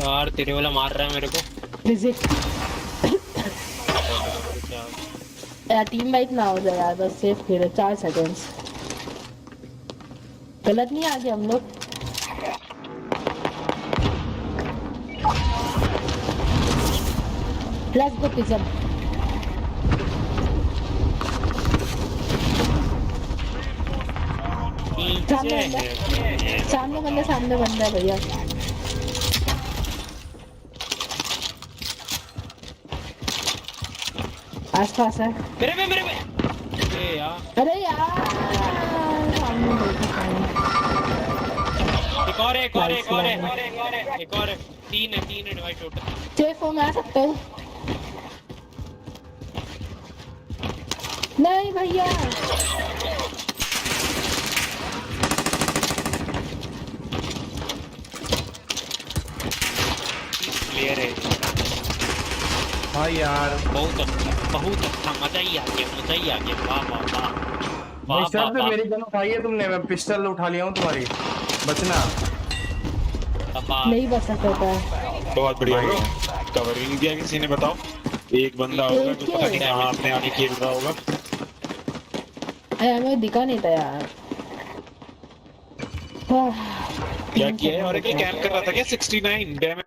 यार तेरे वाला मार रहा है मेरे को। यार टीम वाइप ना हो जाए यार, बस सेफ खेलो। 4 सेकंड्स गलत नहीं आगे हम लोग। Let's go pizza. सामने बंदा है भैया। आसपास है। मेरे पे। अरे यार नहीं देखा पानी। एक और है, एक और है, एक और है, एक और है। तीन है डिवाइस टोटल। सेफ हो में आ सकते हो? नहीं भैया। क्लियर है। हाँ यार बहुत अच्छा, मजा ही आ गया, वाह वाह वाह भाई सर पे मेरी गन उठाई है तुमने, मैं पिस्टल उठा लिया हूँ तुम्हारी, बचना नहीं बच सकता था। बहुत बढ़िया ब्रो, कवर ही नहीं दिया किसी ने, बताओ। एक बंदा होगा जो पता नहीं कहाँ अपने आगे खेल रहा होगा। हमें दिखा नहीं था यार। क्या किया है? और कैंप कर रहा था क्या? 69 डैमेज।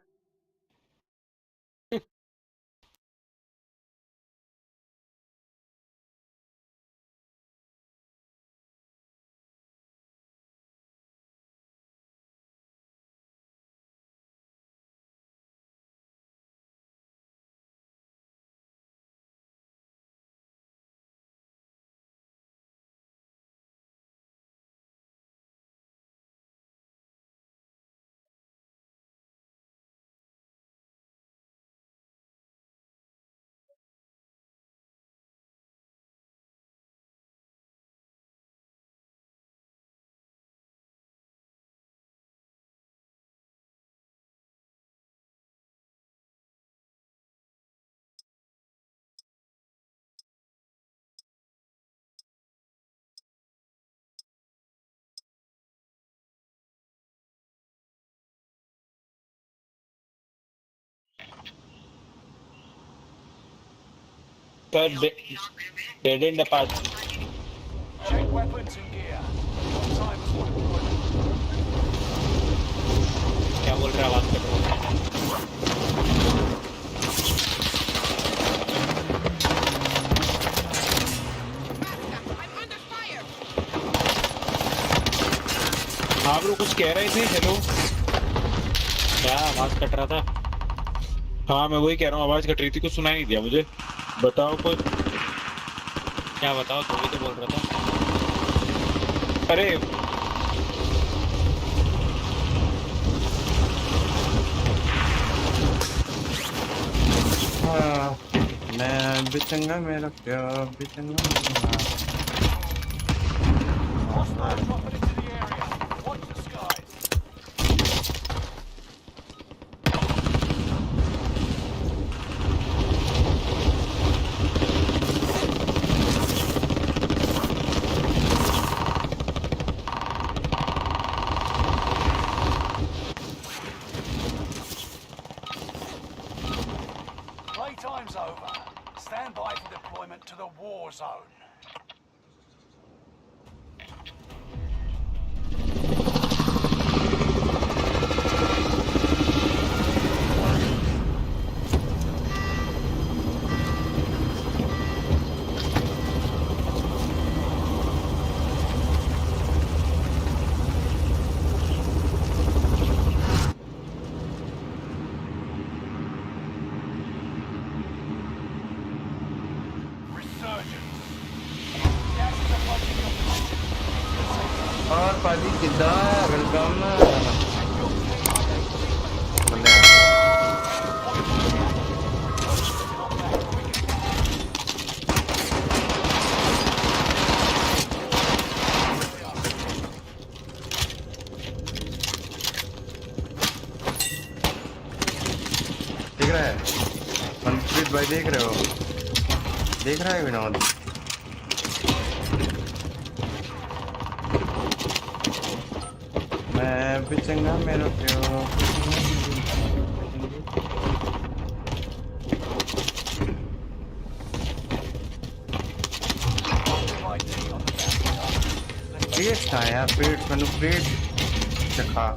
Dead and apart. क्या बोल रहा है? आवाज कर रहा है। हाँ ब्रो कुछ कह रहे थे। हेलो, क्या आवाज कट रहा था? हाँ मैं वही कह रहा हूँ, आवाज कट रही थी, कुछ सुनाई नहीं दिया मुझे। बताओ कुछ। क्या बताओ, तू भी तो बोल रहा था। अरे हाँ मैं भी चंगा, मेरा प्यार भी चंगा। Playtime's over. Stand by for deployment to the war zone. और पाजी किधर? वेलकम। देख रहा है मनप्रीत भाई, देख रहे हो? देख रहा है विनोद? मैं भी चंगा, मेरा प्यार। पेट कहाँ है यार? पेट मैंने पेट चखा।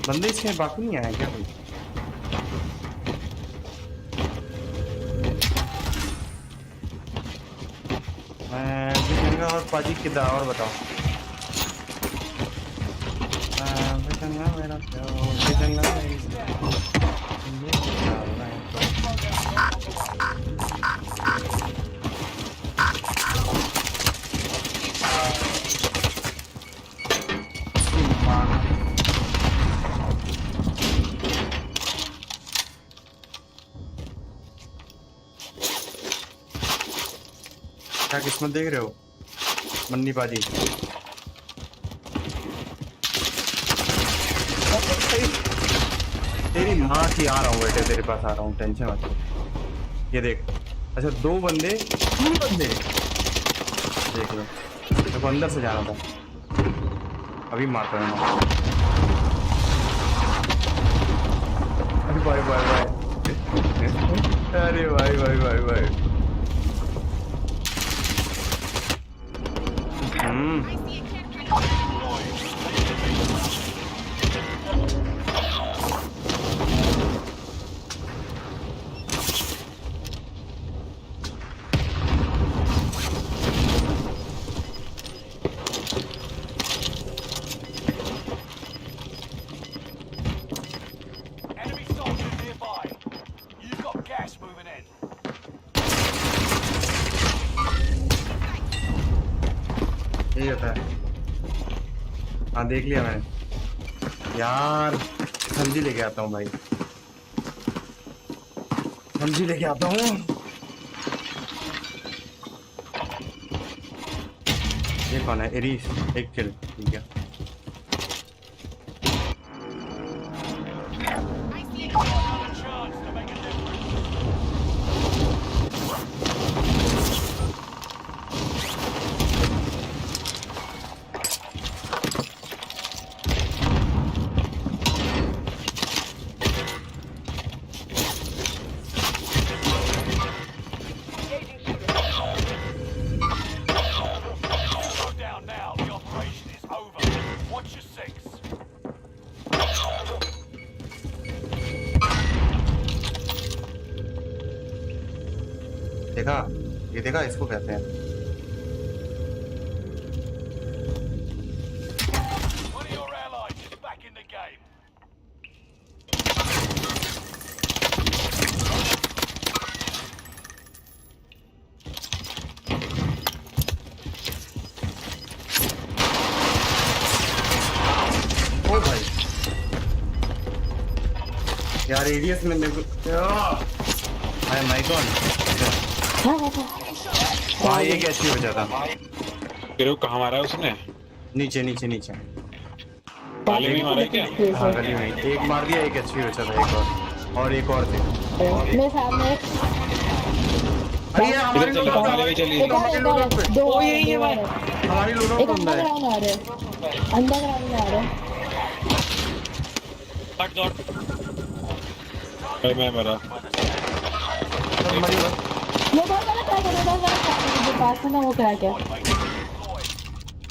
बंदे इसमें बाकी नहीं आए क्या भाई? और पाजी किधर? और बताओ। मेरा किस्मत देख रहे हो मन्नी पाजी? तेरी माँ की आ रहा हूँ बेटे, तेरे पास आ रहा हूँ, टेंशन मत लो। ये देख, अच्छा 2 बंदे 3 बंदे देख लो, देखो अंदर से जाना था, अभी मार रहा हूँ। अरे भाई भाई भाई, अरे भाई भाई भाई भाई, Enemy soldiers nearby. You've got gas moving in. यही होता है। हाँ देख लिया मैंने यार, सब्जी लेके आता हूँ भाई, सब्जी लेके आता हूँ। ये कौन है? एरीस, 1 किल, ठीक है। देखा, ये देखा, इसको कहते हैं। ओ भाई यार, एडीएस में मेरे को हाँ, ये कैसे हो जाता? तेरे को कहाँ मारा उसने? नीचे नीचे नीचे पाले में मारा क्या? हाँ गली में एक मार दिया, एक एचपी बचा था, एक और थे। मेरे सामने अरे ये हमारी लोग दो यही है भाई, हमारी लोगों को अंदर है, अंडरग्राउंड आ रहे हैं, अंडरग्राउंड में आ रहे हैं। हट दौड़, मैं मरा। वो बहुत गलत ट्राई कर रहा था, जो पास में ना वो करा क्या?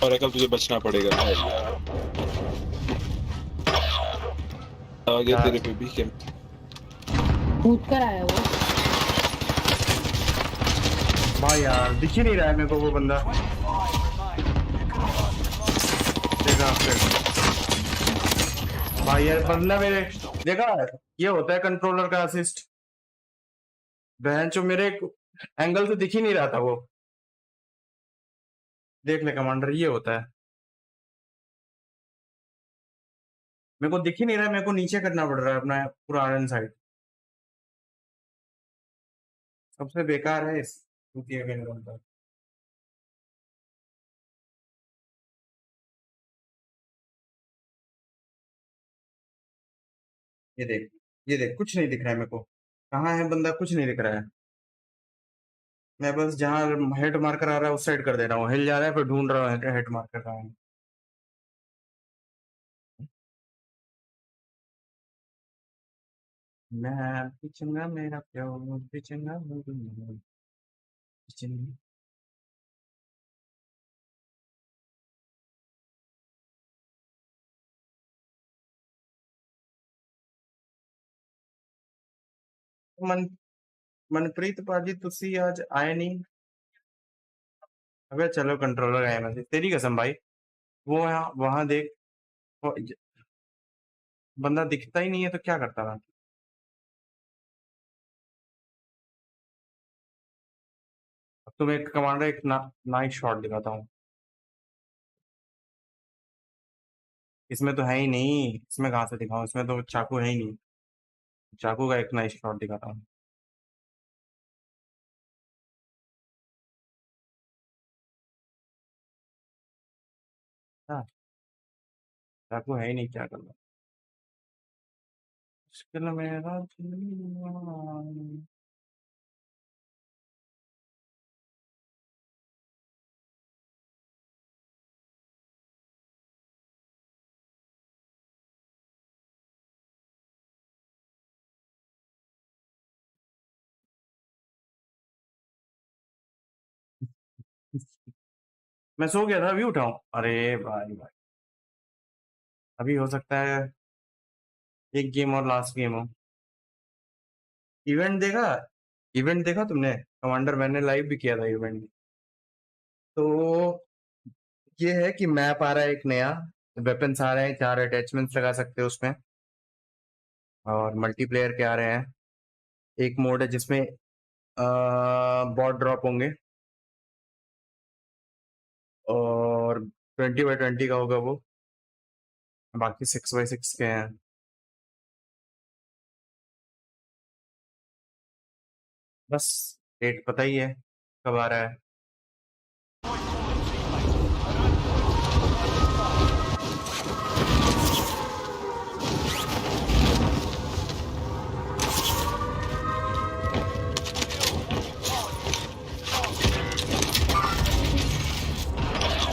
और कल तुझे बचना पड़ेगा। आगे तेरे पे भी क्या? कूद कर आया वो भाई यार, दिख ही नहीं रहा है मेरे को वो बंदा। देखा फिर भाई यार, बंदा मेरे देखा, ये होता है कंट्रोलर का असिस्ट। बहनचो मेरे एंगल से दिख ही नहीं रहा था वो। देख ले कमांडर, ये होता है, मेरे को दिख ही नहीं रहा है, मेरे को नीचे करना पड़ रहा है अपना पूरा आयरन साइड। सबसे बेकार है इस के अंदर। ये देख, ये देख, कुछ नहीं दिख रहा है मेरे को, कहाँ है बंदा, कुछ नहीं दिख रहा है। मैं बस जहाँ हेड मार्कर आ रहा है उस साइड कर दे रहा हूँ, हिल जा रहा है, फिर ढूंढ रहा हूँ हेड मार्कर कहाँ है। मैं पिचंगा मेरा प्यार, पिचंगा पिचंगा। मन मनप्रीत पाजी तुसी आज आए नहीं? अबे चलो, कंट्रोलर आया मैसेज, तेरी कसम भाई, वो यहाँ वहां देख, वो बंदा दिखता ही नहीं है तो क्या करता था। अब तुम्हें एक कमांडर, एक नाइस शॉट दिखाता हूँ। इसमें तो है ही नहीं, इसमें कहाँ से दिखाऊं, इसमें तो चाकू है ही नहीं। चाकू का एक नाइस शॉट दिखाता हूँ। हाँ आपको है ही नहीं क्या करना मुश्किल मेरा जीना। मैं सो गया था अभी उठाऊं अरे भाई भाई अभी हो सकता है एक गेम और लास्ट गेम हो इवेंट देखा तुमने कमांडर मैंने लाइव भी किया था इवेंट तो ये है कि मैप आ रहा है एक नया वेपन्स आ रहे हैं 4 अटैचमेंट्स लगा सकते हो उसमें और मल्टीप्लेयर के आ रहे हैं एक मोड है जिसमें बॉट ड्रॉप होंगे और 20x20 का होगा वो बाकी 6x6 के हैं बस डेट पता ही है कब आ रहा है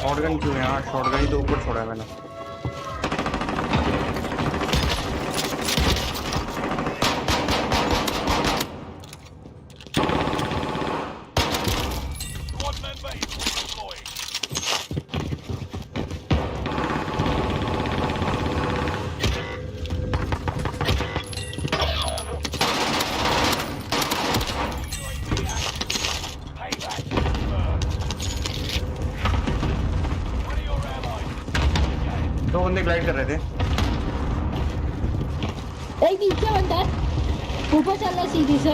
शॉटगन क्यों यार शॉटगन ही तो ऊपर छोड़ा है मैंने दो बंदे ग्लाइड कर रहे थे एक नीचे बंदा है ऊपर चल रहा है सीधी से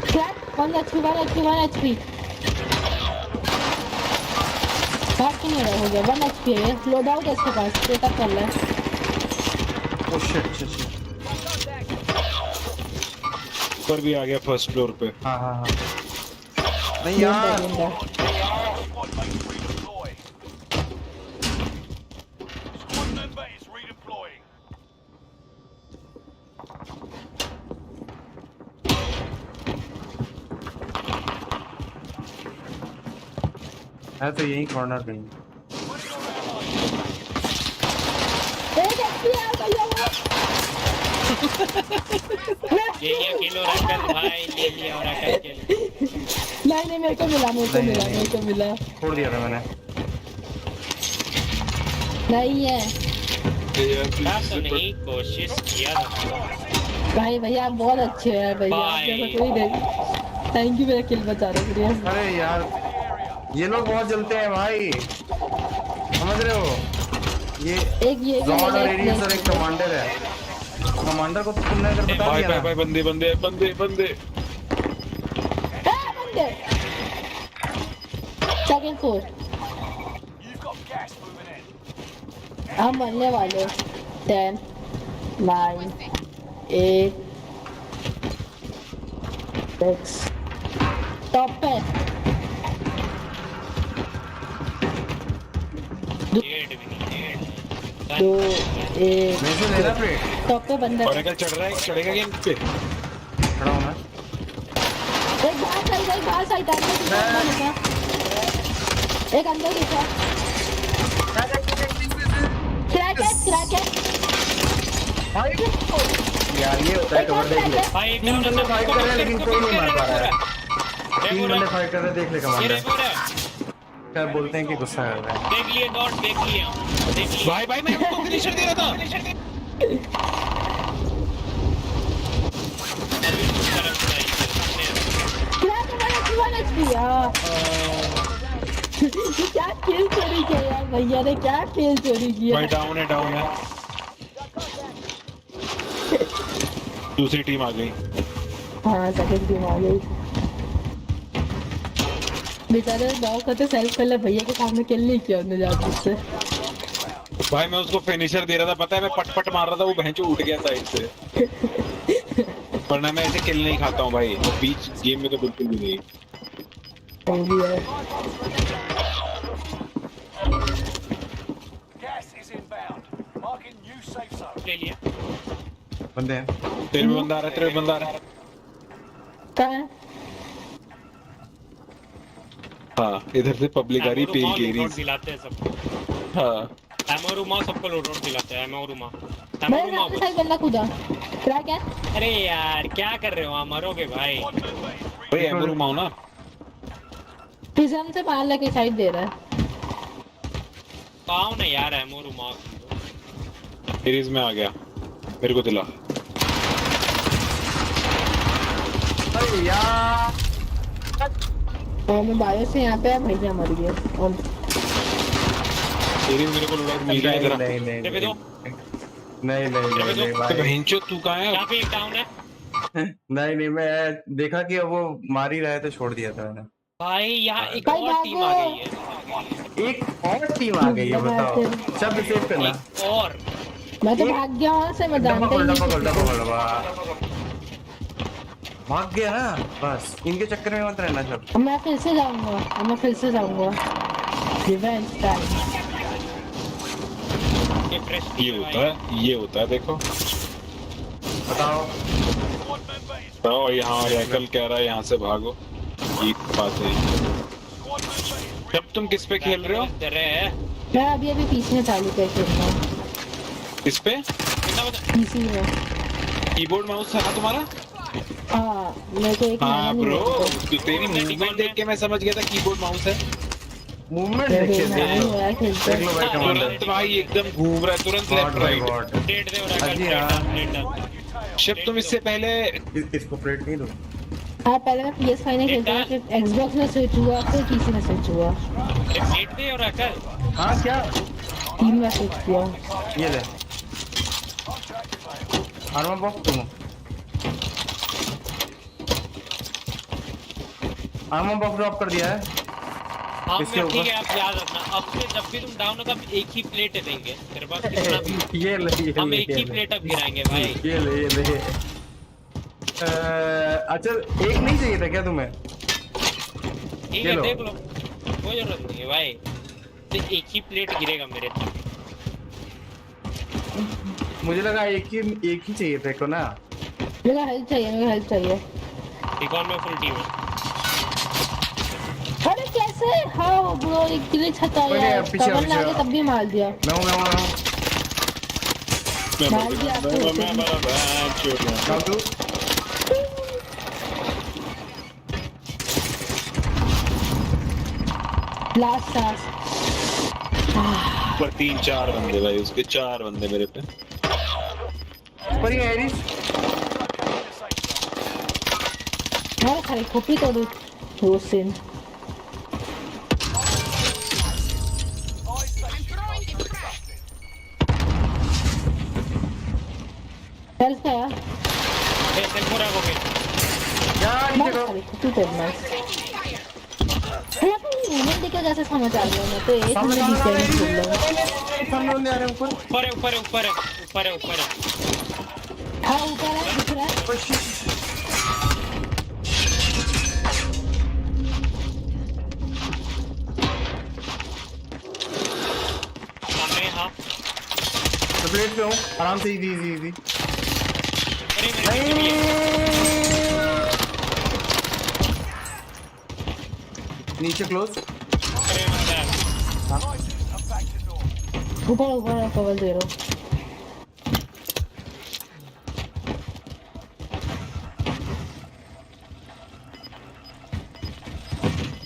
क्रैक 1 HP बात नहीं रहा हो गया 1 HP है लोड आउट है इसके पास सेटअप कर ले ओह शिट ऊपर भी आ गया फर्स्ट फ्लोर पे हाँ नहीं यार है तो यही कॉर्नर पे ये किलो रखकर भाई ले लिया और रखकर के नहीं मेरे को मिला छोड़ दिया था मैंने नहीं है तो नहीं कोशिश किया था भाई भैया आप बहुत अच्छे हैं भैया कोई नहीं थैंक यू मेरा किल बचा रहे हो अरे यार ये लोग बहुत जलते हैं भाई समझ रहे हो ये गॉड और एरियस और एक कमांडर है कमांडर को तो तुमने अगर बता दिया भाई बंदे सेकंड फ्लोर हम मरने वाले 10 9 8 6 टॉप पे दो एक टॉप पे बंदा चढ़ेगा गेम पे खड़ा हूं मैं एक बाहर साइड एक अंदर दिखा क्रैक है यार ये होता है कवर देख ले तीन बंदे फाइट कर रहे हैं लेकिन कोई नहीं मार पा रहा है तीन बंदे फाइट कर रहे हैं देख ले कमांडर क्या बोलते हैं कि गुस्सा कर रहा है देख लिए डॉट देख लिए भाई मैं उनको फिनिशर दे रहा था क्या खेल चोरी किया यार भैया ने क्या खेल चोरी किया भाई डाउन है दूसरी टीम आ गई हाँ सेकंड टीम आ गई बेचारे गाँव का तो सेल्फ पहले भैया के सामने किल नहीं किया उन्होंने जाकर से भाई मैं उसको फिनिशर दे रहा था पता है मैं पट मार रहा था वो बहन चो उठ गया साइड से वरना मैं ऐसे किल नहीं खाता हूँ भाई, बीच गेम में तो बिल्कुल भी नहीं। ले लिया। बंदे हैं। तेरे में बंदा आ रहा है, तेरे में बंदा आ रहा है। कहाँ है? हाँ, इधर से पब्लिक आ रही, पेल के रही। दिलाते हैं सबको। हाँ। एमो रूमा सबको लोड दिलाते हैं, एमो रूमा। मेरे सामने साइड बंदा कूदा। क्या? अरे यार क्या कर रहे हो, आप मरोगे भाई। भाई एमो रूमा हो ना। पिज्जा से बाहर लेके साइड दे रहा है। पाओ ना यार एमो रूमा। सीरीज में आ गया, मेरे को दिला। अरे यार और मैं बायो से यहाँ पे भैया मर गया। सीरीज मेरे को लूट मिल गया इधर। नहीं भाई। बहनचो तू कहाँ है? यहाँ पे एक डाउन है। नहीं मैं देखा कि वो मार ही रहे थे, छोड़ दिया था मैंने। भाई यहाँ एक और टीम आ गई है। एक और टीम आ गई है, बताओ। सब सेव करना। और मैं तो भाग गया वहाँ से, मैं जानता ही नहीं। भाग गया ना, बस इनके चक्कर में मत रहना सब। अब मैं फिर से जाऊंगा। Revenge time. ये होता है देखो। बताओ यहाँ रैकल कह रहा है यहाँ से भागो, ये बात है। जब तुम किस पे खेल रहे हो? मैं अभी पीसी में चालू कर खेल रहा हूँ। किस पे? पीसी में। कीबोर्ड माउस है ना तुम्हारा? हाँ, मेरे को एक हाँ ब्रो, तेरी मूवमेंट देख के मैं समझ गया था कीबोर्ड माउस है। मूवमेंट देख के तुरंत भाई एकदम घूम रहा है, तुरंत लेफ्ट राइट। शिव तुम इससे पहले इसको प्लेट नहीं दो। हाँ, पहले मैं PS5 में खेलता था, फिर Xbox में स्विच हुआ, फिर PC में स्विच हुआ। प्लेट दे और आकर। हाँ क्या? टीम में स्विच किया। ये ले। आर्मर बॉक्स तुम। आर्मर बॉक्स ड्रॉप कर दिया है। हाँ ठीक है, आप याद रखना, अब से जब भी तुम डाउन होगा एक ही प्लेट देंगे तेरे पास। कितना भी ये ले, हम एक ही प्लेट अब गिराएंगे भाई। ये ले। अच्छा एक नहीं चाहिए था क्या तुम्हें? ठीक है देख लो, कोई जरूरत नहीं है भाई, तो एक ही प्लेट गिरेगा मेरे। मुझे लगा एक ही चाहिए था को ना। मेरा हेल्थ चाहिए। एक और में फुल टीम है। अरे कैसे? हाँ ब्रो, एक ग्लिच हटा यार, कवर लाके तब भी मार दिया। मैं हूँ। मार दिया आपको। लास्ट सांस। पर 3-4 बंदे भाई, उसके 4 बंदे मेरे पे। पर ये एरिस मैं खाली कॉपी तोड़ू वो सीन। चल क्या? पूरा हो गया। तू करना। मूवमेंट देखो जैसे समझ आ गया, मैं तो एक मिनट डिजाइन कर लूंगा। सामने आ रहे हैं, ऊपर है। हाँ ऊपर है, दिख रहा है। सामने हाँ। प्लेट पे हूँ, आराम से इजी। नीचे क्लोज। ऊपर कवर दे रहा हूँ।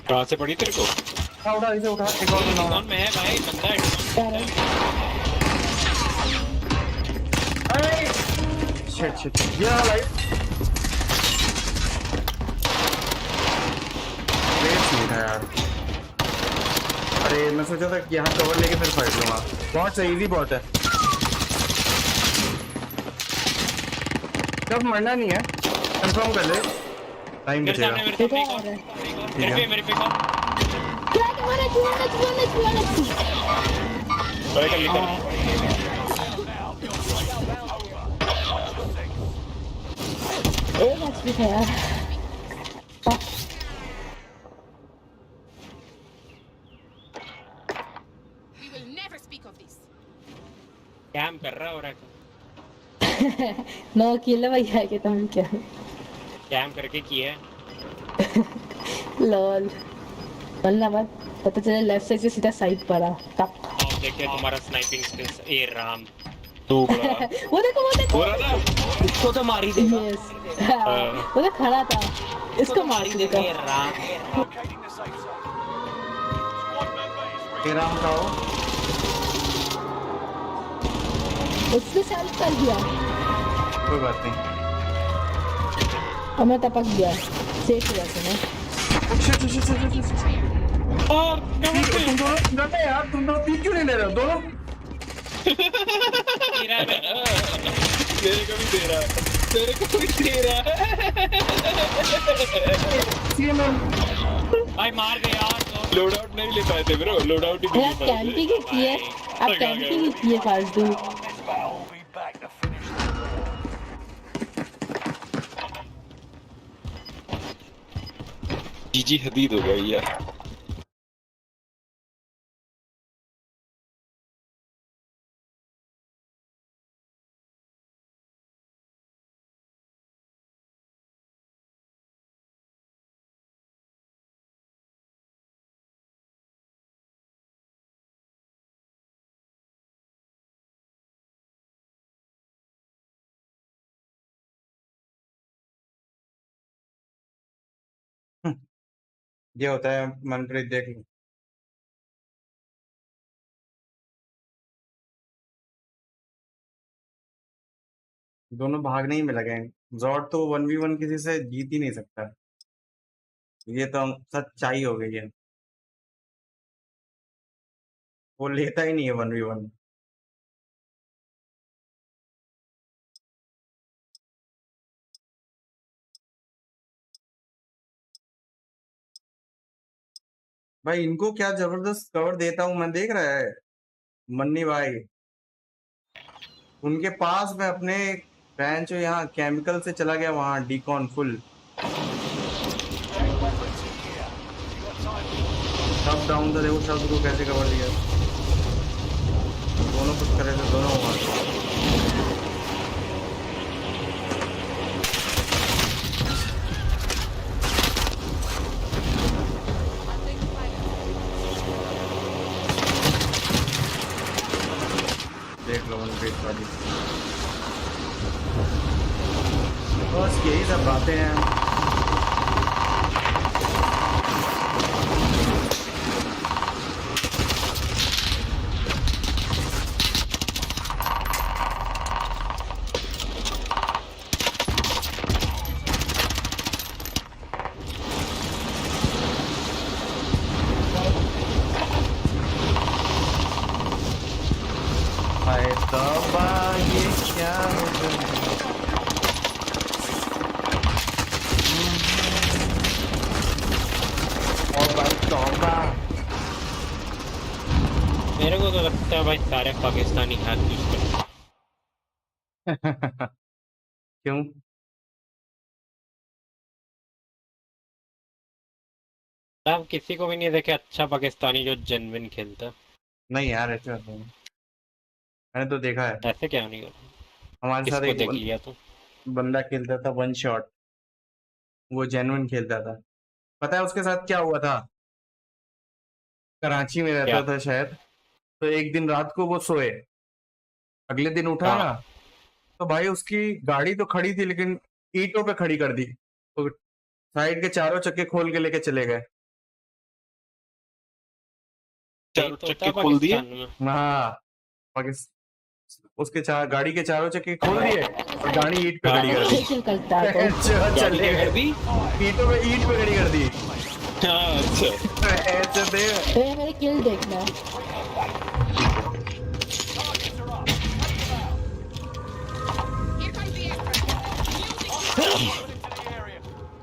कहाँ से पड़ी तेरे को? उठा इसे उठा। एक और कौन में है भाई? बंदा है। शिट ये लाइट नहीं था यार। अरे मैं सोचा था कि यहाँ कवर लेके फिर फाइट लूंगा। बहुत सही, इजी बहुत है। कब मरना नहीं है, कंफर्म कर ले, टाइम बचेगा। मेरे पे क्या तुम्हारा मैच भी था यार। कैम कर रहा हो रहा है। नो किल भैया के तुम क्या कैम करके किया है। लॉल वरना मत पता चले लेफ्ट साइड से सीधा साइड पर आ टप। अब देखिए तुम्हारा स्नाइपिंग स्किल्स ए राम वो देखो इसको तो मार ही देगा। वो तो खड़ा था इसको मार ही देगा। राम का हो उसने सेल्फ कर दिया। कोई बात नहीं। और मैं टपक गया सेफ हुआ था ना। और तुम दोनों यार तुम दोनों पीक क्यों नहीं ले रहे हो दोनों? तेरे को भी दे रहा है, तेरे को भी दे रहा है। भाई मार दे यार। लोड आउट नहीं ले पाए थे ब्रो, लोड आउट ही नहीं ले पाए थे। कैंपिंग ही की है, अब कैंपिंग ही की है फालतू। जीजी हदीद हो गई यार। ये होता है मनप्रीत देख लो। दोनों भागने ही में लगे हैं। जॉर्ड तो 1v1 किसी से जीत ही नहीं सकता। ये तो सच्चाई हो गई है। वो लेता ही नहीं है 1v1। भाई इनको क्या जबरदस्त कवर देता हूं मैं, देख रहा है मन्नी भाई। उनके पास में अपने बेंच यहाँ केमिकल से चला गया वहां डीकॉन फुल सब डाउन था। देखो शब्द को कैसे कवर दिया। दोनों कुछ करे थे दोनों वहां। देख लो मनप्रीत वाली बस यही सब बातें हैं। मेरे को तो लगता है भाई सारे पाकिस्तानी हैक यूज करते हैं। क्यों? आप किसी को भी नहीं देखे अच्छा पाकिस्तानी जो जेन्युइन खेलता। नहीं यार ऐसे मैंने तो देखा है। ऐसे क्या नहीं होता? हमारे साथ एक देख लिया तो बंदा खेलता था 1 शॉट, वो जेन्युइन खेलता था। पता है उसके साथ क्या हुआ था? कराची में रहता था शायद, तो एक दिन रात को वो सोए, अगले दिन उठा ना तो भाई उसकी गाड़ी तो खड़ी थी लेकिन ईंटों पे खड़ी कर दी, तो साइड के चारों चक्के खोल के लेके चले गए। चारों चक्के खोल दिए? हाँ, उसके गाड़ी के चारों चक्के खोल दिए और गाड़ी ईंट पे खड़ी कर दी। चले गए, ईंटों पे ईंट पे खड़ी कर दी। अच्छा मेरे किल देखना।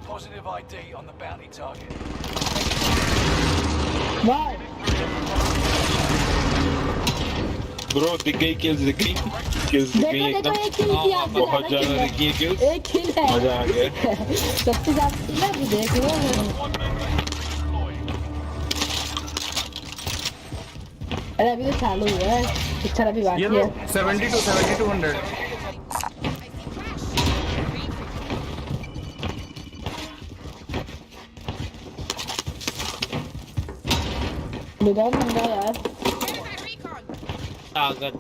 Positive ID on the bounty target. Wow. Bro, दिख गई kills दिख गई। किल्स देखो देखो एक किल किया, बहुत ज्यादा देखिए किल्स, एक किल है, मजा आ गया। सबसे ज्यादा किल है, देख लो अरे अभी तो चालू हुआ है, पिक्चर अभी बाकी है। 7200 विदाउट मंगा यार अगर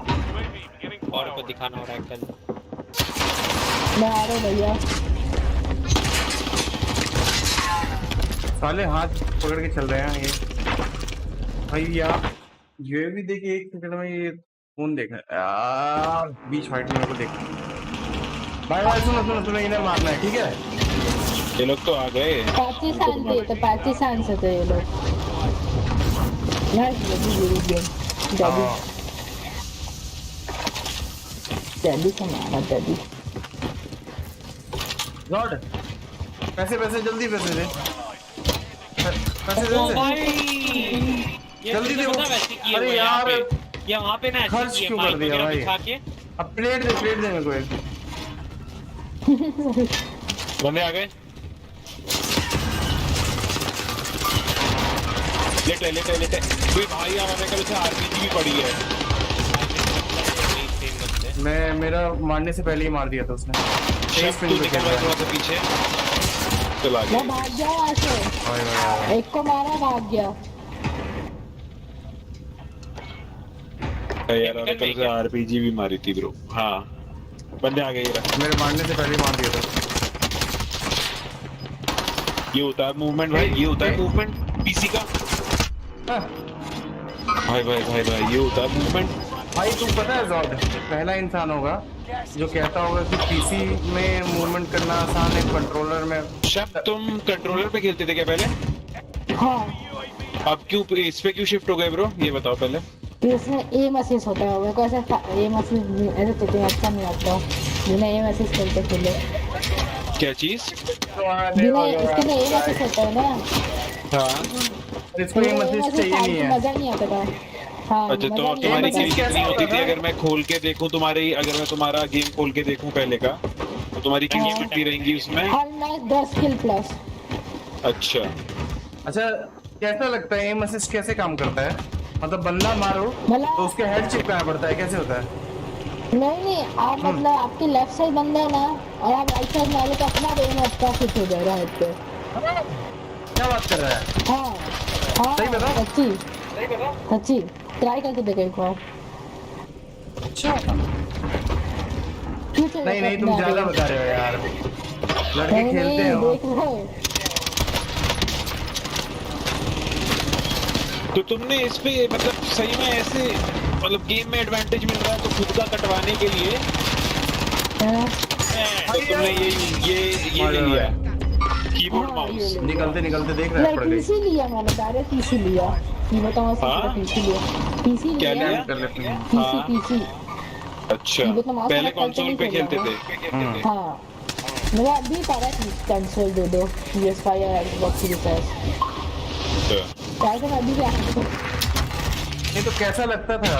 और को दिखाना हो रहा है कल मैं आ रहा हूँ भैया। साले हाथ पकड़ के चल रहे हैं ये भैया। ये भी देखिए एक सेकंड में ये फोन देखा यार, बीच फाइट में मेरे को देखना। भाई भाई सुनो सुनो सुनो, इन्हें मारना है ठीक है। ये लोग तो आ गए, पाकिस्तान से, तो पाकिस्तान से थे ये लोग यार। डैडी को मारा, डैडी गॉड। पैसे पैसे जल्दी पैसे दे, पैसे दे जल्दी दे। अरे यार ये वहाँ पे ना खर्च क्यों कर दिया भाई? अब प्लेट दे मेरे को एक। बंदे आ गए, लेटे कोई भाई आ रहा है, कल से आरपीजी भी पड़ी है। मैं मेरा मारने से पहले ही मार दिया था उसने। थोड़ा सा पीछे चला गया, मैं भाग गया वहाँ से, एक को मारा भाग गया यार। कल से आरपीजी भी मारी थी ब्रो। हाँ बंदे आ गए, मेरे मारने से पहले ही मार दिया था। ये होता है मूवमेंट भाई, ये होता है मूवमेंट पीसी का। भाई ये होता है मूवमेंट भाई। तुम पता है जॉर्ड पहला इंसान होगा जो कहता होगा कि पीसी में मूवमेंट करना आसान है, कंट्रोलर में। शब तुम कंट्रोलर पे खेलते थे क्या पहले? हाँ। अब क्यों इस पे क्यों शिफ्ट हो गए ब्रो, ये बताओ पहले। इसमें एम असिस्ट होता है, मेरे को ऐसा एम असिस्ट ऐसे तो अच्छा नहीं लगता बिना एम असिस्ट खेलते। क्या चीज? बिना इसके लिए एम असिस्ट होता है ना। हाँ इसको एम असिस्ट चाहिए नहीं है, मजा नहीं आता था। हाँ, अच्छा तो अब तुम्हारी किल कितनी होती थी? अगर मैं खोल के देखूं तुम्हारी, अगर मैं तुम्हारा गेम खोल के देखूं पहले का, तो तुम्हारी किल कितनी रहेंगी उसमें? 10 किल प्लस। अच्छा कैसा लगता है एम असिस्ट कैसे काम करता है? मतलब बंदा मारो तो उसके हेड चिपकाना पड़ता है, कैसे होता है? नहीं आप मतलब आपके लेफ्ट साइड बंदा है ना, और आप राइट साइड मारो तो अपना एम अच्छा फिट हो जाएगा हेड पे। क्या बात कर रहा है? हाँ सही बता, सच्ची ट्राई करके देखो एक बार। अच्छा नहीं तुम ज्यादा बता रहे हो यार, लड़के खेलते हो। तो तुमने इस पे मतलब सही में ऐसे मतलब गेम में एडवांटेज मिल रहा है तो खुद का कटवाने के लिए तो तुमने ये ले लिया कीबोर्ड माउस। निकलते देख रहा है पड़ गई। पीसी लिया मैंने, डायरेक्ट पीसी लिया। ये बताओ पीसी लिया, पीसी क्या लिया? पीसी। अच्छा पहले कंसोल पे खेलते थे? हाँ मेरा अभी पड़ा है कंसोल दे दो, PS5 या Xbox Series S। ये तो कैसा लगता था?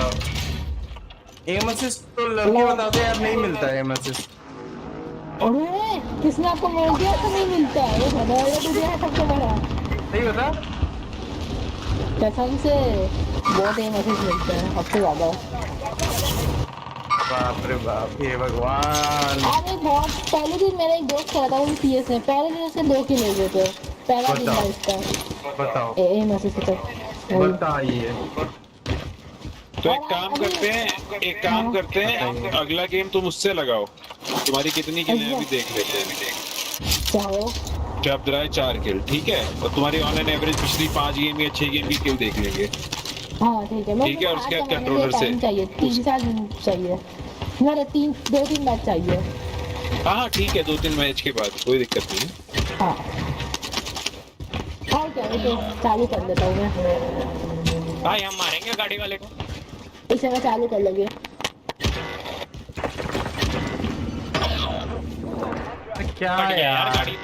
एम असिस्ट तो लड़के बताते हैं यार नहीं मिलता है एम असिस्ट। अरे किसने आपको बोल दिया तो नहीं मिलता है? ये बड़ा तुझे है सबसे बड़ा। सही बता, कसम से बहुत एम असिस्ट मिलता है सबसे ज्यादा। बाप रे बाप, हे भगवान। अरे बहुत पहले दिन मेरा एक दोस्त खेला था वो PS में, पहले दिन उसने 2 किल ले गए थे, पहला दिन था इसका। बताओ एम असिस्ट बताइए। तो एक काम करते हैं अगला गेम तुम उससे लगाओ, तुम्हारी कितनी किल है अभी देख लेते हैं। जब रहा है 4 किल, ठीक है? और तुम्हारी ऑन एन एवरेज पिछली 5 गेम या 6 गेम की किल देख लेंगे। हाँ ठीक है। और उसके बाद कंट्रोलर से चाहिए 3-4 दिन चाहिए, मेरे 2-3 मैच चाहिए। हाँ ठीक है, 2-3 मैच के बाद कोई दिक्कत नहीं है। हाँ क्या तो चालू कर देता हूँ मैं। भाई हम मारेंगे गाड़ी वाले को, इसे मैं चालू कर लगे। क्या है यार गाड़ी?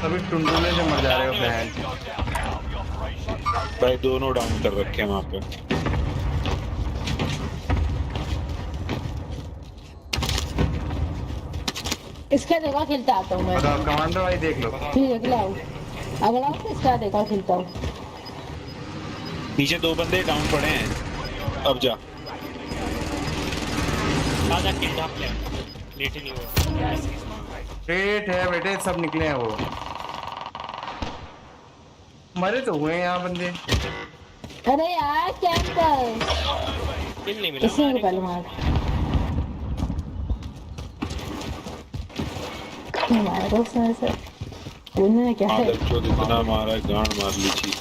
अभी टुनटुने से मर जा रहे हो बहन। भाई दोनों डाउन कर रखे हैं वहाँ पे। इसका देखा खेलता आता हूँ मैं। बताओ कमांडर भाई देख लो। ठीक है अगला अगला इसका देखा खेलता हूँ। नीचे 2 बंदे डाउन पड़े हैं, अब जा। आजा किल ढाप ले, लेट ही नहीं हुआ। रेट है बेटे, सब निकले हैं वो। मरे तो हुए हैं यहाँ बंदे। अरे यार कैंपर किल नहीं मिला। इसी को पहले मार। मारा तो उसने से उन्होंने क्या है? जो इतना मारा गांड मार ली थी।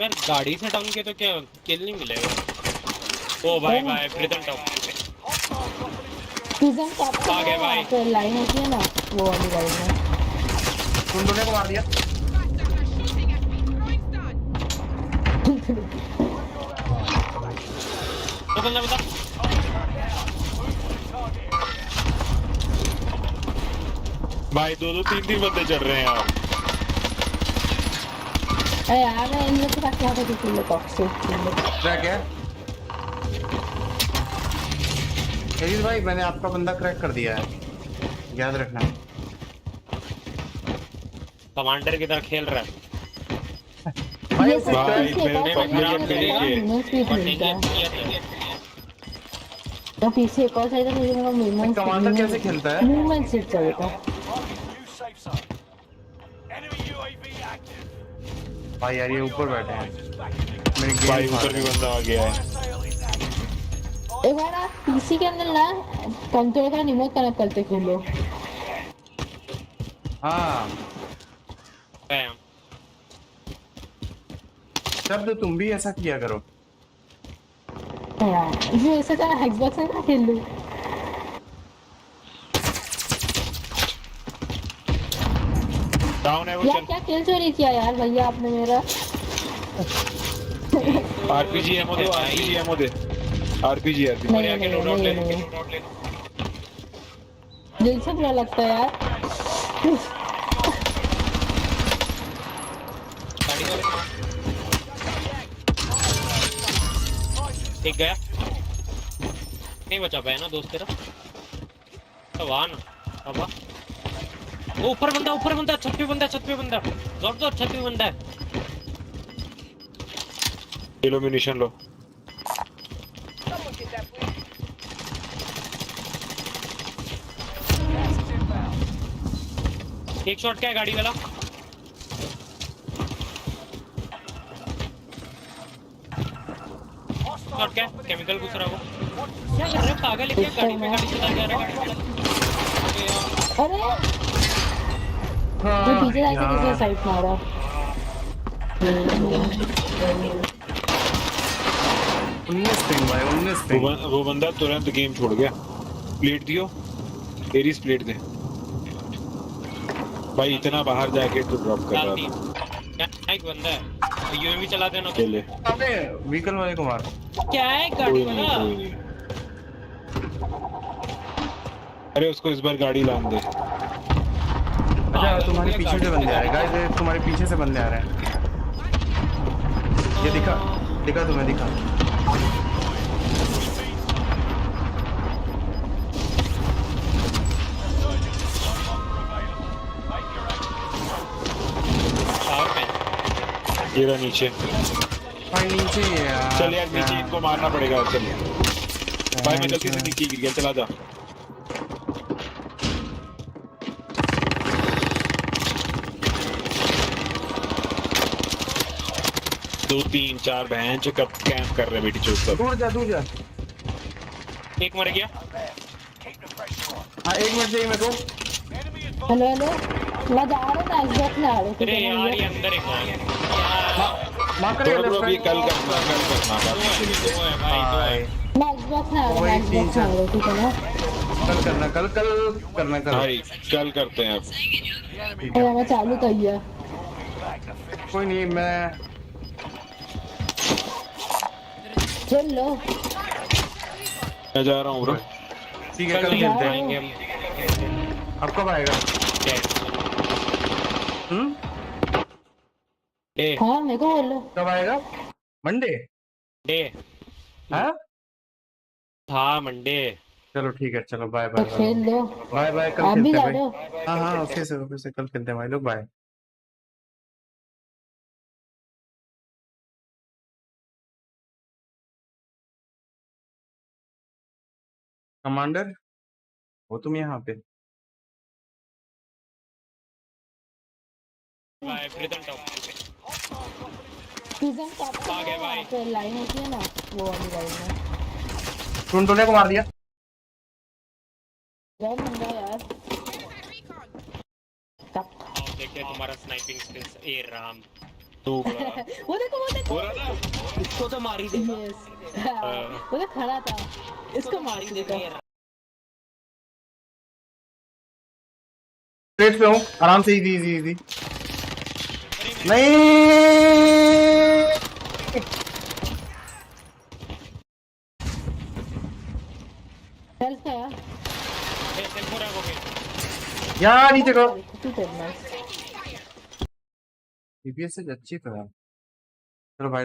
यार गाड़ी से डाउन किया तो क्या किल नहीं मिलेगा? ओ भाई भाई प्रिजन टॉप। प्रिजन टॉप आ गए भाई। तो लाइन होती है ना वो वाली गाड़ी में। तुम दोनों को मार दिया। तो बंदा बता। भाई 2-2 3-3 बंदे चढ़ रहे हैं यार। अरे यार मैं इन लोग के पास क्या था किसी लोग टॉक्सिक क्या एरिस भाई, मैंने आपका बंदा क्रैक कर दिया है, याद रखना। कमांडर की तरह खेल रहा है भाई। तो पीछे एक और चाहिए था मुझे, मेरा मूवमेंट। कमांडर कैसे खेलता है? मूवमेंट सीट चाहिए था भाई यार ये ऊपर बैठे हैं मेरे गेम। भाई ऊपर भी बंदा आ गया है। एक बार आप पीसी के अंदर ना कंट्रोल का रिमोट कनेक्ट करते खेलो। हाँ तब तो तुम भी ऐसा किया करो। जो ऐसा था Xbox में ना खेल लूं। डाउन है वो। यार क्या किल चोरी किया यार भैया आपने मेरा। आरपीजी एमो दे, आरपीजी एमो दे, आरपीजी दिल से बुरा लगता है यार। एक गया नहीं बचा पाया ना दोस्त तेरा। तो वाह ना अब ऊपर बंदा छत पे बंदा जोर छत पे बंदा है। लो म्यूनिशन लो। एक शॉट क्या है गाड़ी वाला? शॉट क्या केमिकल घुस रहा वो क्या कर रहा है पागल है क्या? गाड़ी पे गाड़ी चला जा रहा है। अरे मैं पीछे जाके किसी साइड मारा। वो बंदा तुरंत गेम छोड़ गया। प्लेट दियो, एरिस प्लेट दे भाई। इतना बाहर जाके तो ड्रॉप कर रहा था। एक बंदा है यूएवी चला देना अकेले। अबे व्हीकल वाले को मार। क्या है गाड़ी वाला? अरे उसको इस बार गाड़ी लान दे। अच्छा तुम्हारे पीछे से बंदे आ रहे हैं गाइस, तुम्हारे पीछे से बंदे आ रहे हैं। ये दिखा तुम्हें दिखा। ये रहा नीचे। भाई नीचे यार। चल यार नीचे इनको मारना पड़ेगा। चल भाई मैं गलती से नीचे गिर गया। चला जा। दो तीन चार बहन जो कब कैंप कर रहे बेटी चौक सब। दूर जा। एक मर गया। हाँ 1 मिनट चाहिए मेरे को। हेलो मैं जा रहा था Xbox में आ रहा हूँ। अरे यार ये अंदर एक और मार कर कल करना मैं Xbox में आ रहा हूँ। ठीक है ना? कल करना भाई कल करते हैं अब। अरे मैं चालू कर दिया। कोई नहीं मैं चल लो। मैं जा रहा हूँ ब्रो। ठीक है कल खेलते हैं। अब कब आएगा? हाँ मेरे को बोल लो कब आएगा? मंडे। डे हाँ हाँ मंडे। चलो ठीक है, चलो बाय बाय तो खेल लो। बाय बाय, कल आप भी खेलते जा हैं रहे हो? भाई। हाँ हाँ, ऑफिस से कल खेलते हैं भाई लोग, बाय। कमांडर हो तुम यहाँ पे? प्रेजेंट टॉप आ गए भाई। तो लाइन होती है ना, वो वाली लाइन में टुनटुने को मार दिया। बहुत मंगा यार। देखिए तुम्हारा स्नाइपिंग स्किल्स। ए राम वो देखो इसको तो मार ही दे। वो तो खड़ा था, इसको मार ही देगा। स्ट्रेट पे हूँ, आराम से, इजी इजी इजी। नहीं हेल्प है यार, नीचे करो। DPS से अच्छी तरह। चलो भाई लोग।